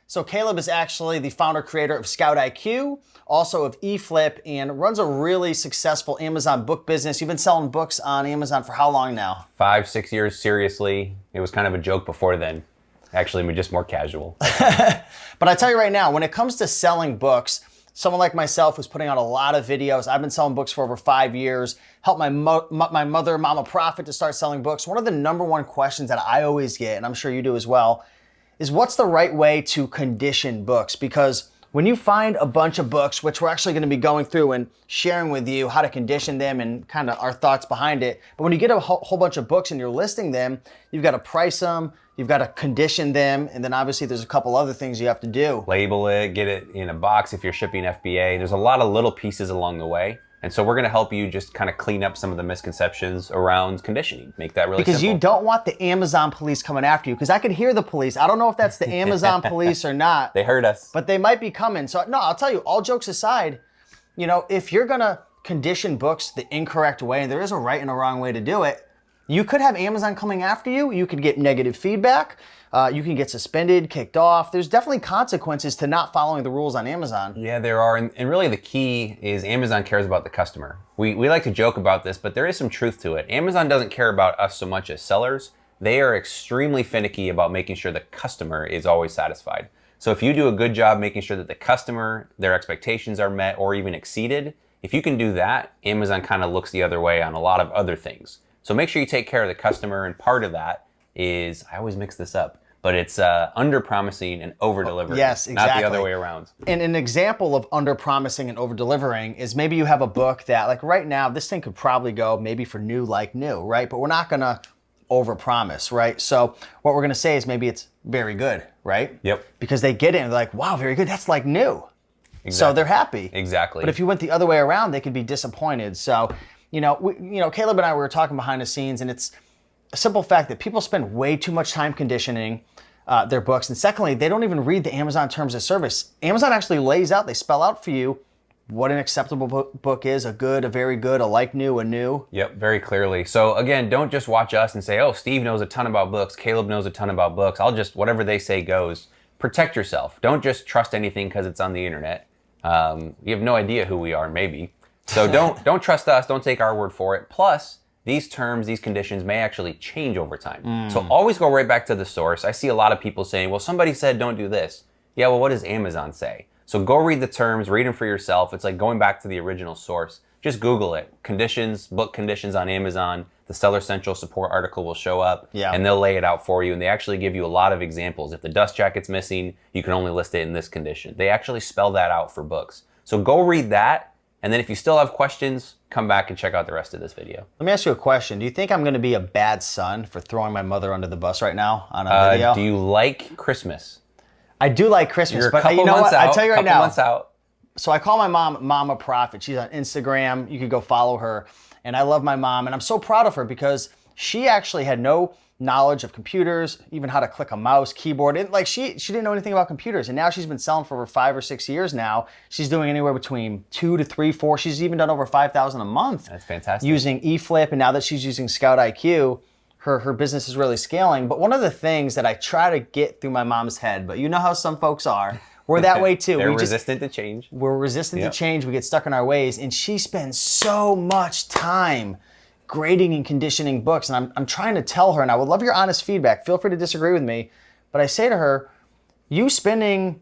So Caleb is actually the founder, creator of Scout IQ, also of eFLIP, and runs a really successful Amazon book business. You've been selling books on Amazon for how long now? 5-6 years, seriously. It was kind of a joke before then. Actually, just more casual. But I tell you right now, when it comes to selling books, someone like myself who's putting out a lot of videos, I've been selling books for over 5 years, helped my mother, Mama Profit, to start selling books. One of the #1 questions that I always get, and I'm sure you do as well, is what's the right way to condition books? Because when you find a bunch of books, which we're actually going to be going through and sharing with you how to condition them and kind of our thoughts behind it, but when you get a whole bunch of books and you're listing them, you've got to price them, you've got to condition them, and then obviously there's a couple other things you have to do. Label it, get it in a box if you're shipping FBA. There's a lot of little pieces along the way. And so we're going to help you just kind of clean up some of the misconceptions around conditioning. Make that really simple. Because you don't want the Amazon police coming after you. Because I could hear the police. I don't know if that's the Amazon police or not. They heard us. But they might be coming. So no, I'll tell you, all jokes aside, if you're going to condition books the incorrect way, and there is a right and a wrong way to do it, you could have Amazon coming after you. You could get negative feedback. You can get suspended, kicked off. There's definitely consequences to not following the rules on Amazon. Yeah, there are. And really the key is Amazon cares about the customer. We like to joke about this, but there is some truth to it. Amazon doesn't care about us so much as sellers. they are extremely finicky about making sure the customer is always satisfied. So if you do a good job making sure that the customer, their expectations are met or even exceeded, if you can do that, Amazon kind of looks the other way on a lot of other things. So make sure you take care of the customer, and part of that is, I always mix this up, but it's under-promising and over-delivering. Yes, exactly. Not the other way around. And an example of under-promising and over-delivering is maybe you have a book that, like right now, this thing could probably go maybe for new, like new, right? But we're not gonna over-promise, right? So what we're gonna say is maybe it's very good, right? Yep. Because they get it and they're like, wow, very good, that's like new. Exactly. So they're happy. Exactly. But if you went the other way around, they could be disappointed. So, Caleb and I were talking behind the scenes, and it's a simple fact that people spend way too much time conditioning their books. And secondly, they don't even read the Amazon terms of service. Amazon actually lays out, they spell out for you what an acceptable book is, a good, a very good, a like new, a new. Yep, very clearly. So again, don't just watch us and say, oh, Steve knows a ton about books, Caleb knows a ton about books, I'll just, whatever they say goes. Protect yourself. Don't just trust anything because it's on the internet. You have no idea who we are, maybe. So don't trust us, don't take our word for it. Plus, these terms, these conditions may actually change over time. So always go right back to the source. I see a lot of people saying, well, somebody said don't do this. Yeah, well, what does Amazon say? So go read the terms, read them for yourself. It's like going back to the original source. Just Google it. Conditions, book conditions on Amazon. The Seller Central support article will show up, and they'll lay it out for you. And they actually give you a lot of examples. If the dust jacket's missing, you can only list it in this condition. They actually spell that out for books. So go read that. And then if you still have questions, come back and check out the rest of this video. Let me ask you a question. Do you think I'm going to be a bad son for throwing my mother under the bus right now on a video? Do you like Christmas? I do like Christmas, You're a but couple you know months what? out, I tell you right now. months out. So I call my mom Mama Prophet. She's on Instagram. You could go follow her. And I love my mom, and I'm so proud of her because she actually had no knowledge of computers, even how to click a mouse, keyboard. She didn't know anything about computers, and now she's been selling for over 5 or 6 years now. She's doing anywhere between 2 to 3, 4. She's even done over 5,000 a month. That's fantastic. Using eFLIP, and now that she's using Scout IQ, her business is really scaling. But one of the things that I try to get through my mom's head, but you know how some folks are, we're that way too. They're resistant to change. We're resistant to change. We get stuck in our ways, and she spends so much time grading and conditioning books, and I'm trying to tell her, and I would love your honest feedback. Feel free to disagree with me, but I say to her, you spending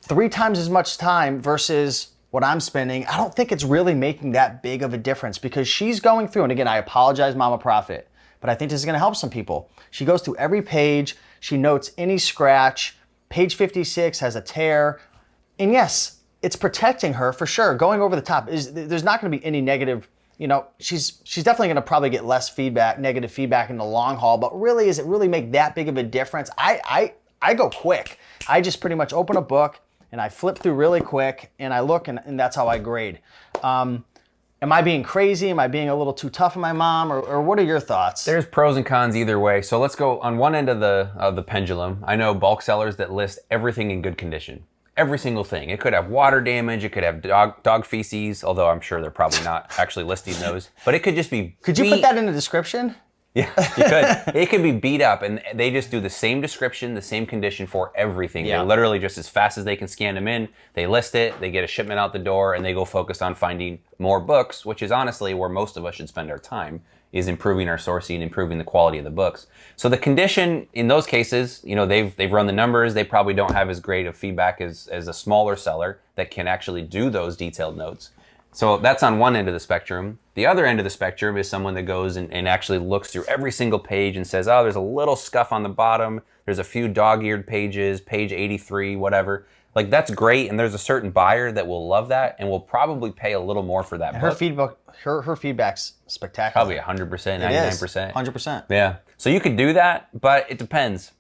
3 times as much time versus what I'm spending, I don't think it's really making that big of a difference, because she's going through, and again, I apologize, Mama Prophet, but I think this is gonna help some people. She goes through every page, she notes any scratch, page 56 has a tear, and yes, it's protecting her for sure. Going over the top, there's not gonna be any negative, she's definitely gonna probably get less feedback, negative feedback in the long haul, but really, does it really make that big of a difference? I go quick. I just pretty much open a book and I flip through really quick and I look, and that's how I grade. Am I being crazy? Am I being a little too tough on my mom? Or what are your thoughts? There's pros and cons either way. So let's go on one end of the pendulum. I know bulk sellers that list everything in good condition. Every single thing. It could have water damage. It could have dog feces, although I'm sure they're probably not actually listing those. But it could just be Could you put that in the description? Yeah, you could. It could be beat up, and they just do the same description, the same condition for everything. Yeah. They're literally just as fast as they can scan them in. They list it, they get a shipment out the door, and they go focus on finding more books, which is honestly where most of us should spend our time, is improving our sourcing, improving the quality of the books. So the condition in those cases, they've run the numbers. They probably don't have as great of feedback as a smaller seller that can actually do those detailed notes. So that's on one end of the spectrum. The other end of the spectrum is someone that goes and actually looks through every single page and says, oh, there's a little scuff on the bottom. There's a few dog-eared pages, page 83, whatever. Like, that's great, and there's a certain buyer that will love that and will probably pay a little more for that book. Her feedback's spectacular. Probably 100%, 99%. It is, 100%. Yeah. So you could do that, but it depends.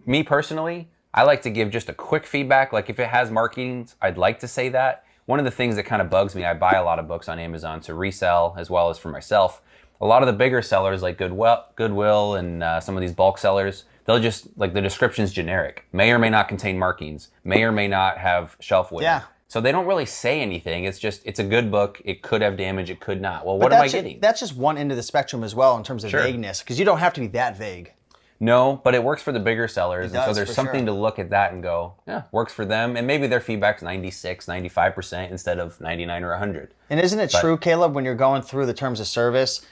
Me personally, I like to give just a quick feedback. Like, if it has markings, I'd like to say that. One of the things that kind of bugs me, I buy a lot of books on Amazon to resell as well as for myself. A lot of the bigger sellers like Goodwill and some of these bulk sellers, they'll just, like, the description's generic. May or may not contain markings. May or may not have shelf width. Yeah. So they don't really say anything. It's just, it's a good book. It could have damage. It could not. Well, what am I getting? That's just one end of the spectrum as well in terms of vagueness, because you don't have to be that vague. No, but it works for the bigger sellers. It And so does, there's for something sure. to look at that and go, yeah, works for them. And maybe their feedback's 96, 95% instead of 99 or 100. And isn't it true, Caleb, when you're going through the terms of service,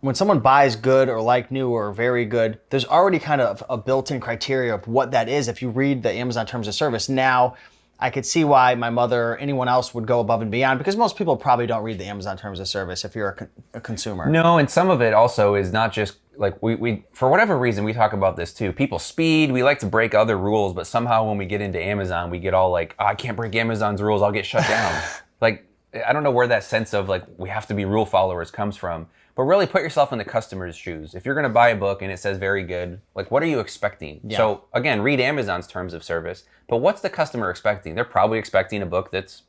when someone buys good or like new or very good, there's already kind of a built-in criteria of what that is if you read the Amazon Terms of Service. Now, I could see why my mother or anyone else would go above and beyond, because most people probably don't read the Amazon Terms of Service if you're a consumer. No, and some of it also is not just like we for whatever reason, we talk about this too. People speed, we like to break other rules, but somehow when we get into Amazon, we get all like, oh, I can't break Amazon's rules, I'll get shut down. Like, I don't know where that sense of like, we have to be rule followers comes from. But really put yourself in the customer's shoes. If you're gonna buy a book and it says very good, like what are you expecting? Yeah. So again, read Amazon's Terms of Service, but what's the customer expecting? They're probably expecting a book that's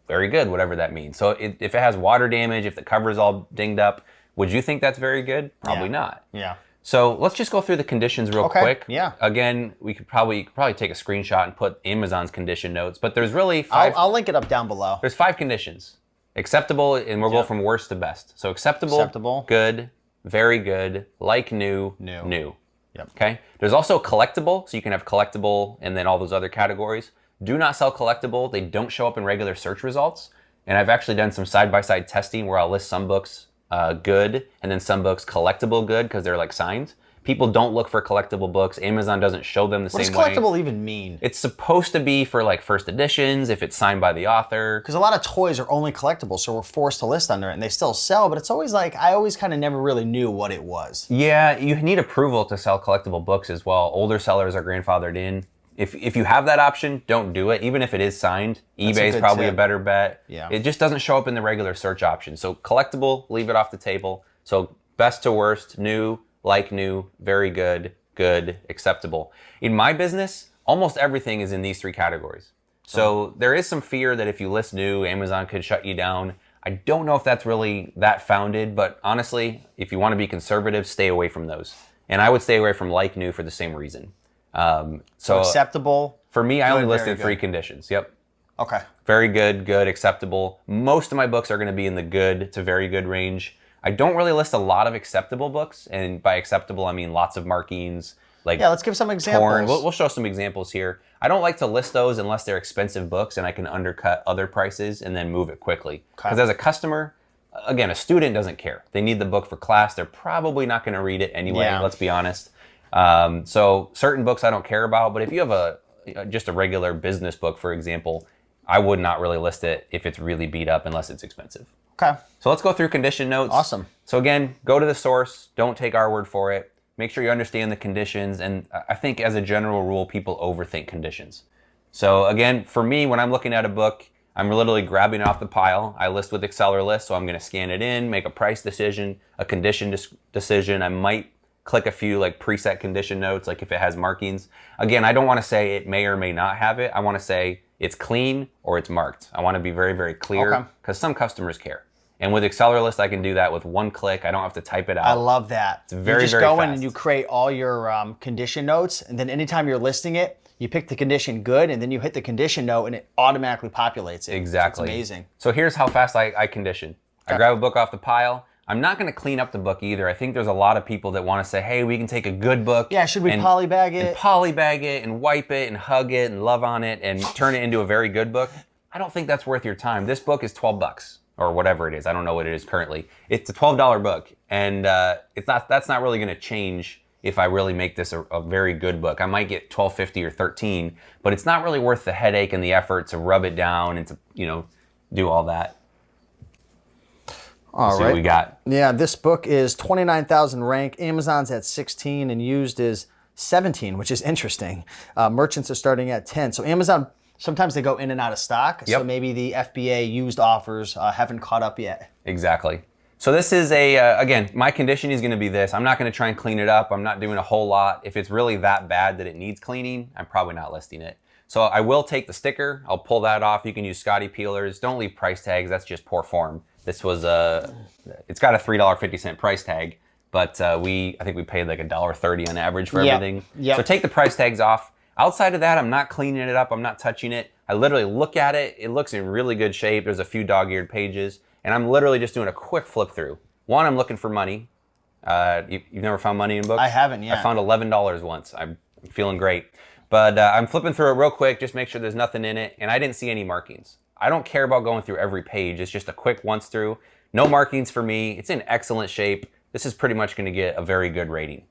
very good, whatever that means. So if it has water damage, if the cover's all dinged up, would you think that's very good? Probably not. Yeah. So let's just go through the conditions real quick. Yeah. Again, you could probably take a screenshot and put Amazon's condition notes, but there's really 5. I'll link it up down below. There's 5 conditions. Acceptable, and we'll go from worst to best. So acceptable, good, very good, like new. Yep. Okay. There's also collectible, so you can have collectible and then all those other categories. Do not sell collectible. They don't show up in regular search results. And I've actually done some side-by-side testing where I'll list some books good and then some books collectible good because they're like signed. People don't look for collectible books. Amazon doesn't show them the same way. What does collectible even mean? It's supposed to be for like first editions, if it's signed by the author. Because a lot of toys are only collectible, so we're forced to list under it, and they still sell, but it's always like, I always kind of never really knew what it was. Yeah, you need approval to sell collectible books as well. Older sellers are grandfathered in. If you have that option, don't do it. Even if it is signed, eBay is probably a better bet. Yeah. It just doesn't show up in the regular search option. So collectible, leave it off the table. So best to worst, new, like new, very good, good, acceptable. In my business, almost everything is in these 3 categories. So there is some fear that if you list new, Amazon could shut you down. I don't know if that's really that founded, but honestly, if you want to be conservative, stay away from those. And I would stay away from like new for the same reason. So acceptable. For me, I only listed 3 conditions. Yep. Okay. Very good, good, acceptable. Most of my books are going to be in the good to very good range. I don't really list a lot of acceptable books, and by acceptable, I mean lots of markings. Like let's give some examples. Torn. We'll show some examples here. I don't like to list those unless they're expensive books and I can undercut other prices and then move it quickly. Because as a customer, again, a student doesn't care. They need the book for class. They're probably not going to read it anyway, let's be honest. So certain books I don't care about, but if you have just a regular business book, for example, I would not really list it if it's really beat up unless it's expensive. Okay. So let's go through condition notes. Awesome. So again, go to the source. Don't take our word for it. Make sure you understand the conditions. And I think as a general rule, people overthink conditions. So again, for me, when I'm looking at a book, I'm literally grabbing it off the pile. I list with AccelerList, so I'm going to scan it in, make a price decision, a condition decision. I might click a few like preset condition notes, like if it has markings. Again, I don't want to say it may or may not have it. I want to say it's clean or it's marked. I want to be very, very clear because some customers care. And with AccelerList, I can do that with one click. I don't have to type it out. I love that. It's very, you just very go fast. in and you create all your condition notes, and then anytime you're listing it, you pick the condition good, and then you hit the condition note, and it automatically populates it. Exactly. It's amazing. So here's how fast I condition. I grab a book off the pile. I'm not going to clean up the book either. I think there's a lot of people that want to say, hey, we can take a good book. Yeah, should we polybag it? And polybag it and wipe it and hug it and love on it and turn it into a very good book. I don't think that's worth your time. This book is $12 or whatever it is. I don't know what it is currently. It's a $12 book, and that's not really going to change if I really make this a very good book. I might get $12.50 or $13, but it's not really worth the headache and the effort to rub it down and to do all that. All right. What we got. Yeah, this book is 29,000 rank. Amazon's at 16 and used is 17, which is interesting. Merchants are starting at 10. So Amazon, sometimes they go in and out of stock. Yep. So maybe the FBA used offers haven't caught up yet. Exactly. So this is again, my condition is going to be this. I'm not going to try and clean it up. I'm not doing a whole lot. If it's really that bad that it needs cleaning, I'm probably not listing it. So I will take the sticker. I'll pull that off. You can use Scotty peelers. Don't leave price tags. That's just poor form. This was it's got a $3.50 price tag, but I think we paid like $1.30 on average for everything. Yep. So take the price tags off. Outside of that, I'm not cleaning it up. I'm not touching it. I literally look at it. It looks in really good shape. There's a few dog-eared pages, and I'm literally just doing a quick flip through. One, I'm looking for money. You've never found money in books? I haven't yet. I found $11 once. I'm feeling great. But I'm flipping through it real quick, just make sure there's nothing in it, and I didn't see any markings. I don't care about going through every page. It's just a quick once through. No markings for me. It's in excellent shape. this is pretty much going to get a very good rating.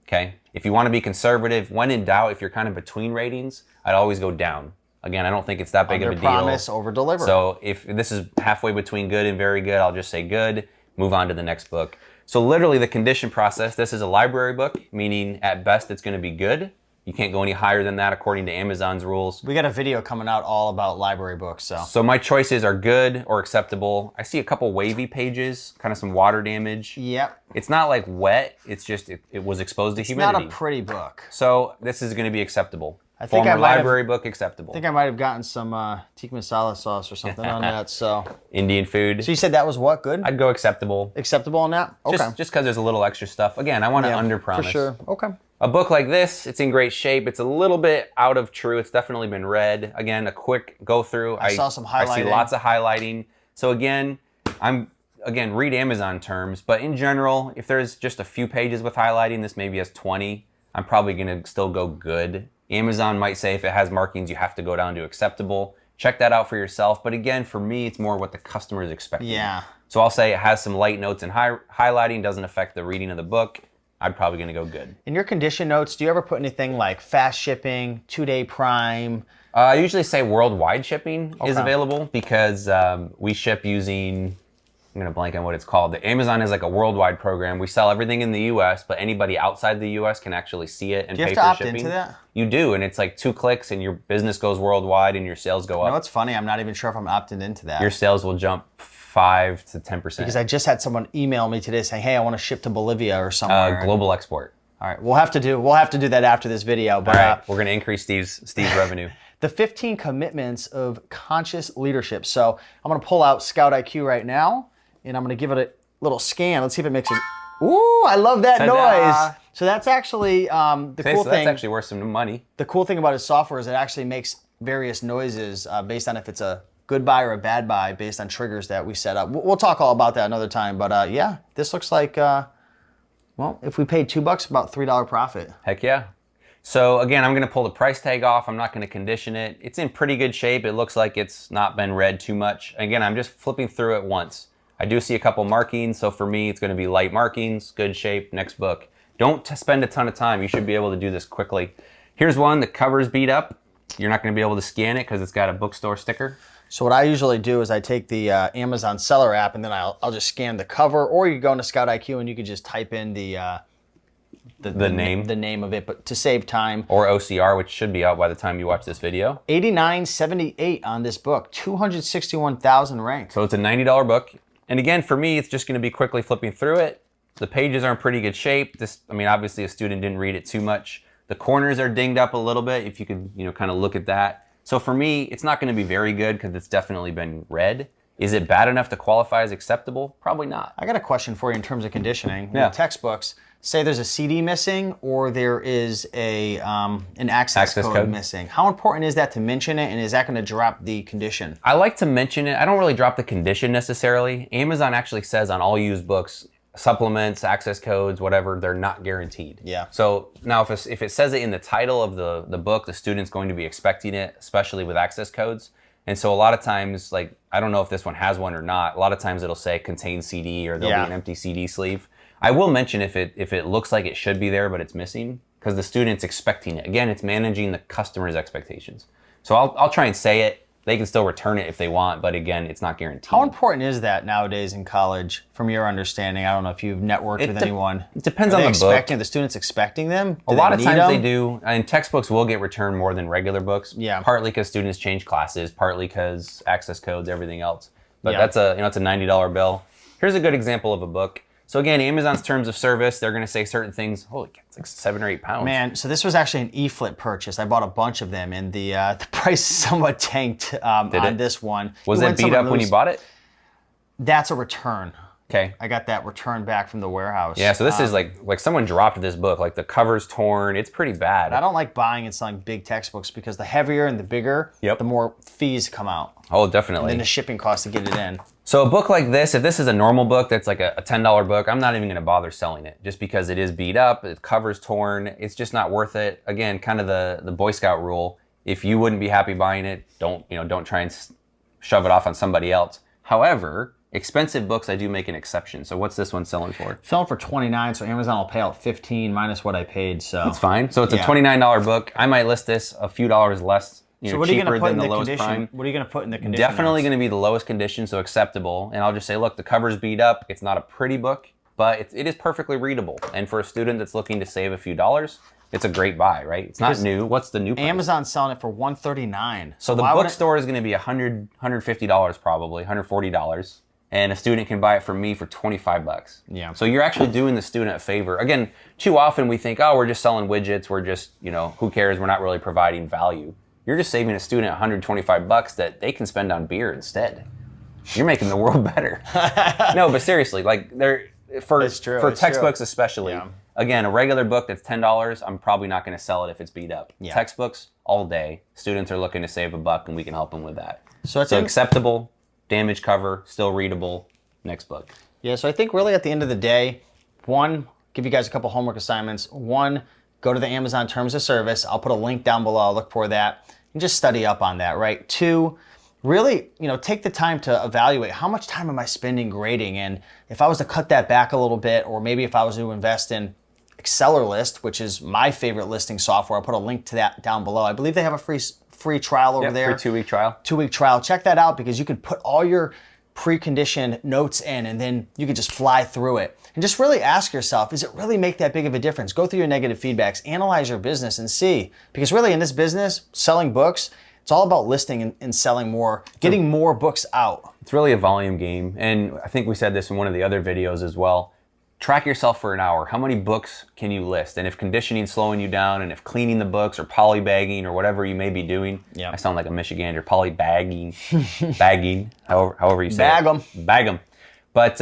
Okay. If you want to be conservative, when in doubt, if you're kind of between ratings, I'd always go down. Again, I don't think it's that big of a deal. Promise, over deliver. So if this is halfway between good and very good, I'll just say good, move on to the next book. So literally the condition process, this is a library book, meaning at best it's going to be good. You can't go any higher than that according to Amazon's rules. We got a video coming out all about library books. So my choices are good or acceptable. I see a couple wavy pages, kind of some water damage. Yep. It's not like wet, it's just it was exposed to humidity. It's not a pretty book. So this is going to be acceptable. I think Former library book acceptable. I think I might have gotten some tikka masala sauce or something on that. So Indian food. So you said that was what? Good? I'd go acceptable. Acceptable on that? Okay. Just because there's a little extra stuff. Again, I want to underpromise. For sure. Okay. A book like this, it's in great shape. It's a little bit out of true. It's definitely been read. Again, a quick go through. I saw some highlighting. I see lots of highlighting. So again, read Amazon terms, but in general, if there's just a few pages with highlighting, this maybe has 20, I'm probably going to still go good. Amazon might say if it has markings, you have to go down to acceptable. Check that out for yourself. But again, for me, it's more what the customer is expecting. Yeah. So I'll say it has some light notes and highlighting, doesn't affect the reading of the book. I'm probably going to go good. In your condition notes, do you ever put anything like fast shipping, 2-day prime? I usually say worldwide shipping is available because we ship using, I'm going to blank on what it's called. The Amazon is like a worldwide program. We sell everything in the US, but anybody outside the US can actually see it and pay for shipping. Do you have to opt into that? You do, and it's like 2 clicks and your business goes worldwide and your sales go up. You know what's funny? I'm not even sure if I'm opting into that. Your sales will jump 5 to 10%. Because I just had someone email me today saying, hey, I want to ship to Bolivia or somewhere. Global export. All right, we'll have to do that after this video. But, all right, we're going to increase Steve's revenue. The 15 commitments of conscious leadership. So I'm going to pull out Scout IQ right now, and I'm going to give it a little scan. Let's see if it makes it. Ooh, I love that noise. So that's actually the cool thing. That's actually worth some money. The cool thing about his software is it actually makes various noises based on if it's a good buy or a bad buy based on triggers that we set up. We'll talk all about that another time. But yeah, this looks like, well, if we paid $2, about $3 profit. Heck yeah. So again, I'm going to pull the price tag off. I'm not going to condition it. It's in pretty good shape. It looks like it's not been read too much. Again, I'm just flipping through it once. I do see a couple markings. So for me, it's going to be light markings, good shape, next book. Don't spend a ton of time. You should be able to do this quickly. Here's one, the cover's beat up. You're not going to be able to scan it because it's got a bookstore sticker. So what I usually do is I take the Amazon seller app and then I'll just scan the cover, or you go into Scout IQ and you could just type in the name of it, but to save time. Or OCR, which should be out by the time you watch this video. 89.78 on this book, 261,000 ranked. So it's a $90 book. And again, for me, it's just going to be quickly flipping through it. The pages are in pretty good shape. Obviously a student didn't read it too much. The corners are dinged up a little bit, if you could, kind of look at that. So for me, it's not going to be very good because it's definitely been read. Is it bad enough to qualify as acceptable? Probably not. I got a question for you in terms of conditioning. Yeah. With textbooks, say there's a CD missing or there is an access code missing. How important is that to mention it, and is that going to drop the condition? I like to mention it. I don't really drop the condition necessarily. Amazon actually says on all used books, supplements, access codes, whatever, they're not guaranteed. Yeah. So now if it says it in the title of the book, the student's going to be expecting it, especially with access codes. And so a lot of times, like, I don't know if this one has one or not. A lot of times it'll say contains CD or there'll be an empty CD sleeve. I will mention if it looks like it should be there, but it's missing, because the student's expecting it. Again, it's managing the customer's expectations. So I'll try and say it. They can still return it if they want, but again, it's not guaranteed. How important is that nowadays in college, from your understanding? I don't know if you've networked with anyone. It depends on the book. Are the students expecting them? A lot of times they do. And textbooks will get returned more than regular books. Yeah. Partly because students change classes, partly because access codes, everything else. But that's it's a $90 bill. Here's a good example of a book. So again, Amazon's terms of service, they're going to say certain things. Holy cow, it's like 7 or 8 pounds. Man, so this was actually an eFLIP purchase. I bought a bunch of them, and the price somewhat tanked on this one. Was it beat up when you bought it? That's a return. Okay. I got that return back from the warehouse. Yeah, so this is like someone dropped this book. Like the cover's torn. It's pretty bad. I don't like buying and selling big textbooks because the heavier and the bigger, the more fees come out. Oh, definitely. And then the shipping cost to get it in. So a book like this, if this is a normal book that's like a $10 book, I'm not even going to bother selling it just because it is beat up, the cover's torn. It's just not worth it. Again, kind of the Boy Scout rule. If you wouldn't be happy buying it, don't try and shove it off on somebody else. However, Expensive books, I do make an exception. So what's this one selling for? Selling for $29, so Amazon will pay out $15 minus what I paid. So That's fine. So it's a $29 book. I might list this a few dollars less, so what are you going to cheaper put than in the the lowest condition? prime. What are you going to put in the condition? Definitely going to be the lowest condition, so acceptable. And I'll just say, look, the cover's beat up. It's not a pretty book, but it is perfectly readable. And for a student that's looking to save a few dollars, it's a great buy, right? It's not new. What's the new price? Amazon's selling it for $139. So the bookstore is going to be $100, $150 probably, $140. And a student can buy it from me for $25. Yeah. So you're actually doing the student a favor. Again, too often we think, oh, we're just selling widgets. We're just, who cares? We're not really providing value. You're just saving a student $125 that they can spend on beer instead. You're making the world better. No, but seriously, like for textbooks especially. Yeah. Again, a regular book that's $10, I'm probably not going to sell it if it's beat up. Yeah. Textbooks all day. Students are looking to save a buck, and we can help them with that. So acceptable, damage cover, still readable. Next book. Yeah. So I think really at the end of the day, one, give you guys a couple homework assignments. One, go to the Amazon Terms of Service. I'll put a link down below. Look for that. And just study up on that, right? Two, really, take the time to evaluate how much time am I spending grading, and if I was to cut that back a little bit, or maybe if I was to invest in AccelerList, which is my favorite listing software. I'll put a link to that down below. I believe they have a free trial over there. Free 2-week trial. 2-week trial. Check that out because you can put all your preconditioned notes in, and then you can just fly through it. And just really ask yourself, does it really make that big of a difference? Go through your negative feedbacks, analyze your business, and see. Because really in this business, selling books, it's all about listing and selling more, getting more books out. It's really a volume game. And I think we said this in one of the other videos as well. Track yourself for an hour. How many books can you list? And if conditioning's slowing you down, and if cleaning the books or polybagging or whatever you may be doing, I sound like a Michigander, polybagging, bagging, however you say Bag them. Bag them. But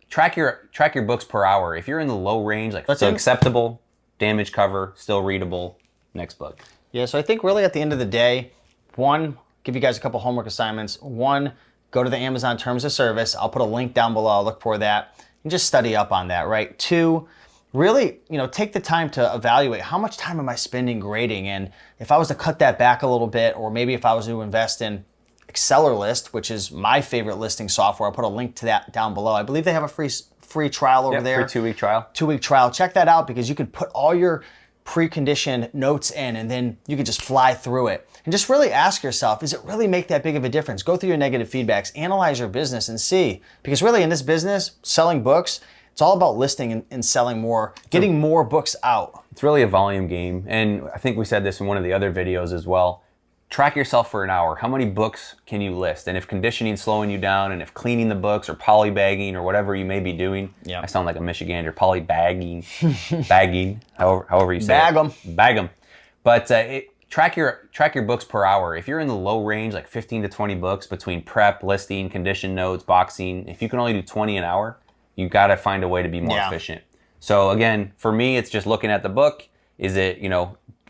track your books per hour. If you're in the low range, like so acceptable, damage cover, still readable, next book. Yeah, so I think really at the end of the day, one, give you guys a couple homework assignments. One, go to the Amazon Terms of Service. I'll put a link down below. Look for that. And just study up on that, right? Two, really, take the time to evaluate how much time am I spending grading, and if I was to cut that back a little bit, or maybe if I was to invest in AccelerList, which is my favorite listing software. I'll put a link to that down below. I believe they have a free trial over there. Free 2-week trial. 2-week trial. Check that out because you can put all your preconditioned notes in, and then you can just fly through it. And just really ask yourself, does it really make that big of a difference? Go through your negative feedbacks, analyze your business, and see. Because really in this business, selling books, it's all about listing and selling more, getting more books out. It's really a volume game. And I think we said this in one of the other videos as well. Track yourself for an hour. How many books can you list? And if conditioning's slowing you down, and if cleaning the books or polybagging or whatever you may be doing, I sound like a Michigander, polybagging, bagging, however you say Bag them. Bag them. But track your books per hour. If you're in the low range, like 15 to 20 books between prep, listing, condition notes, boxing, if you can only do 20 an hour, you got to find a way to be more efficient. So again, for me, it's just looking at the book. Is it,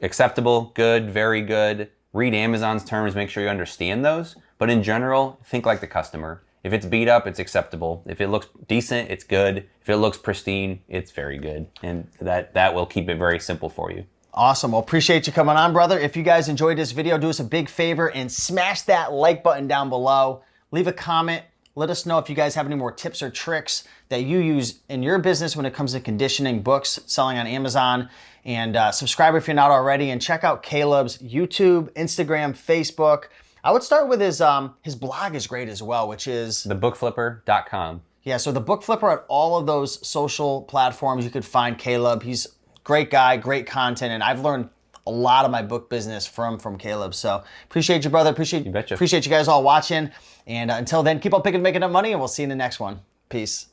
acceptable, good, very good? Read Amazon's terms, make sure you understand those. But in general, think like the customer. If it's beat up, it's acceptable. If it looks decent, it's good. If it looks pristine, it's very good. And that will keep it very simple for you. Awesome. Well, appreciate you coming on, brother. If you guys enjoyed this video, do us a big favor and smash that like button down below. Leave a comment. Let us know if you guys have any more tips or tricks that you use in your business when it comes to conditioning books, selling on Amazon. And subscribe if you're not already. And check out Caleb's YouTube, Instagram, Facebook. I would start with his blog is great as well, which is thebookflipper.com. Yeah, so The Book Flipper at all of those social platforms. You could find Caleb. He's a great guy, great content, and I've learned a lot of my book business from Caleb. So appreciate you, brother. Appreciate you guys all watching. And until then, keep on picking and making up money, and we'll see you in the next one. Peace.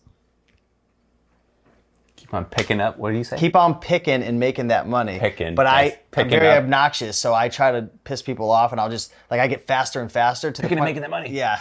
Keep on picking up. What do you say? Keep on picking and making that money. Picking. But I'm very obnoxious, so I try to piss people off, and I'll just, I get faster and faster. Picking and making that money. Yeah.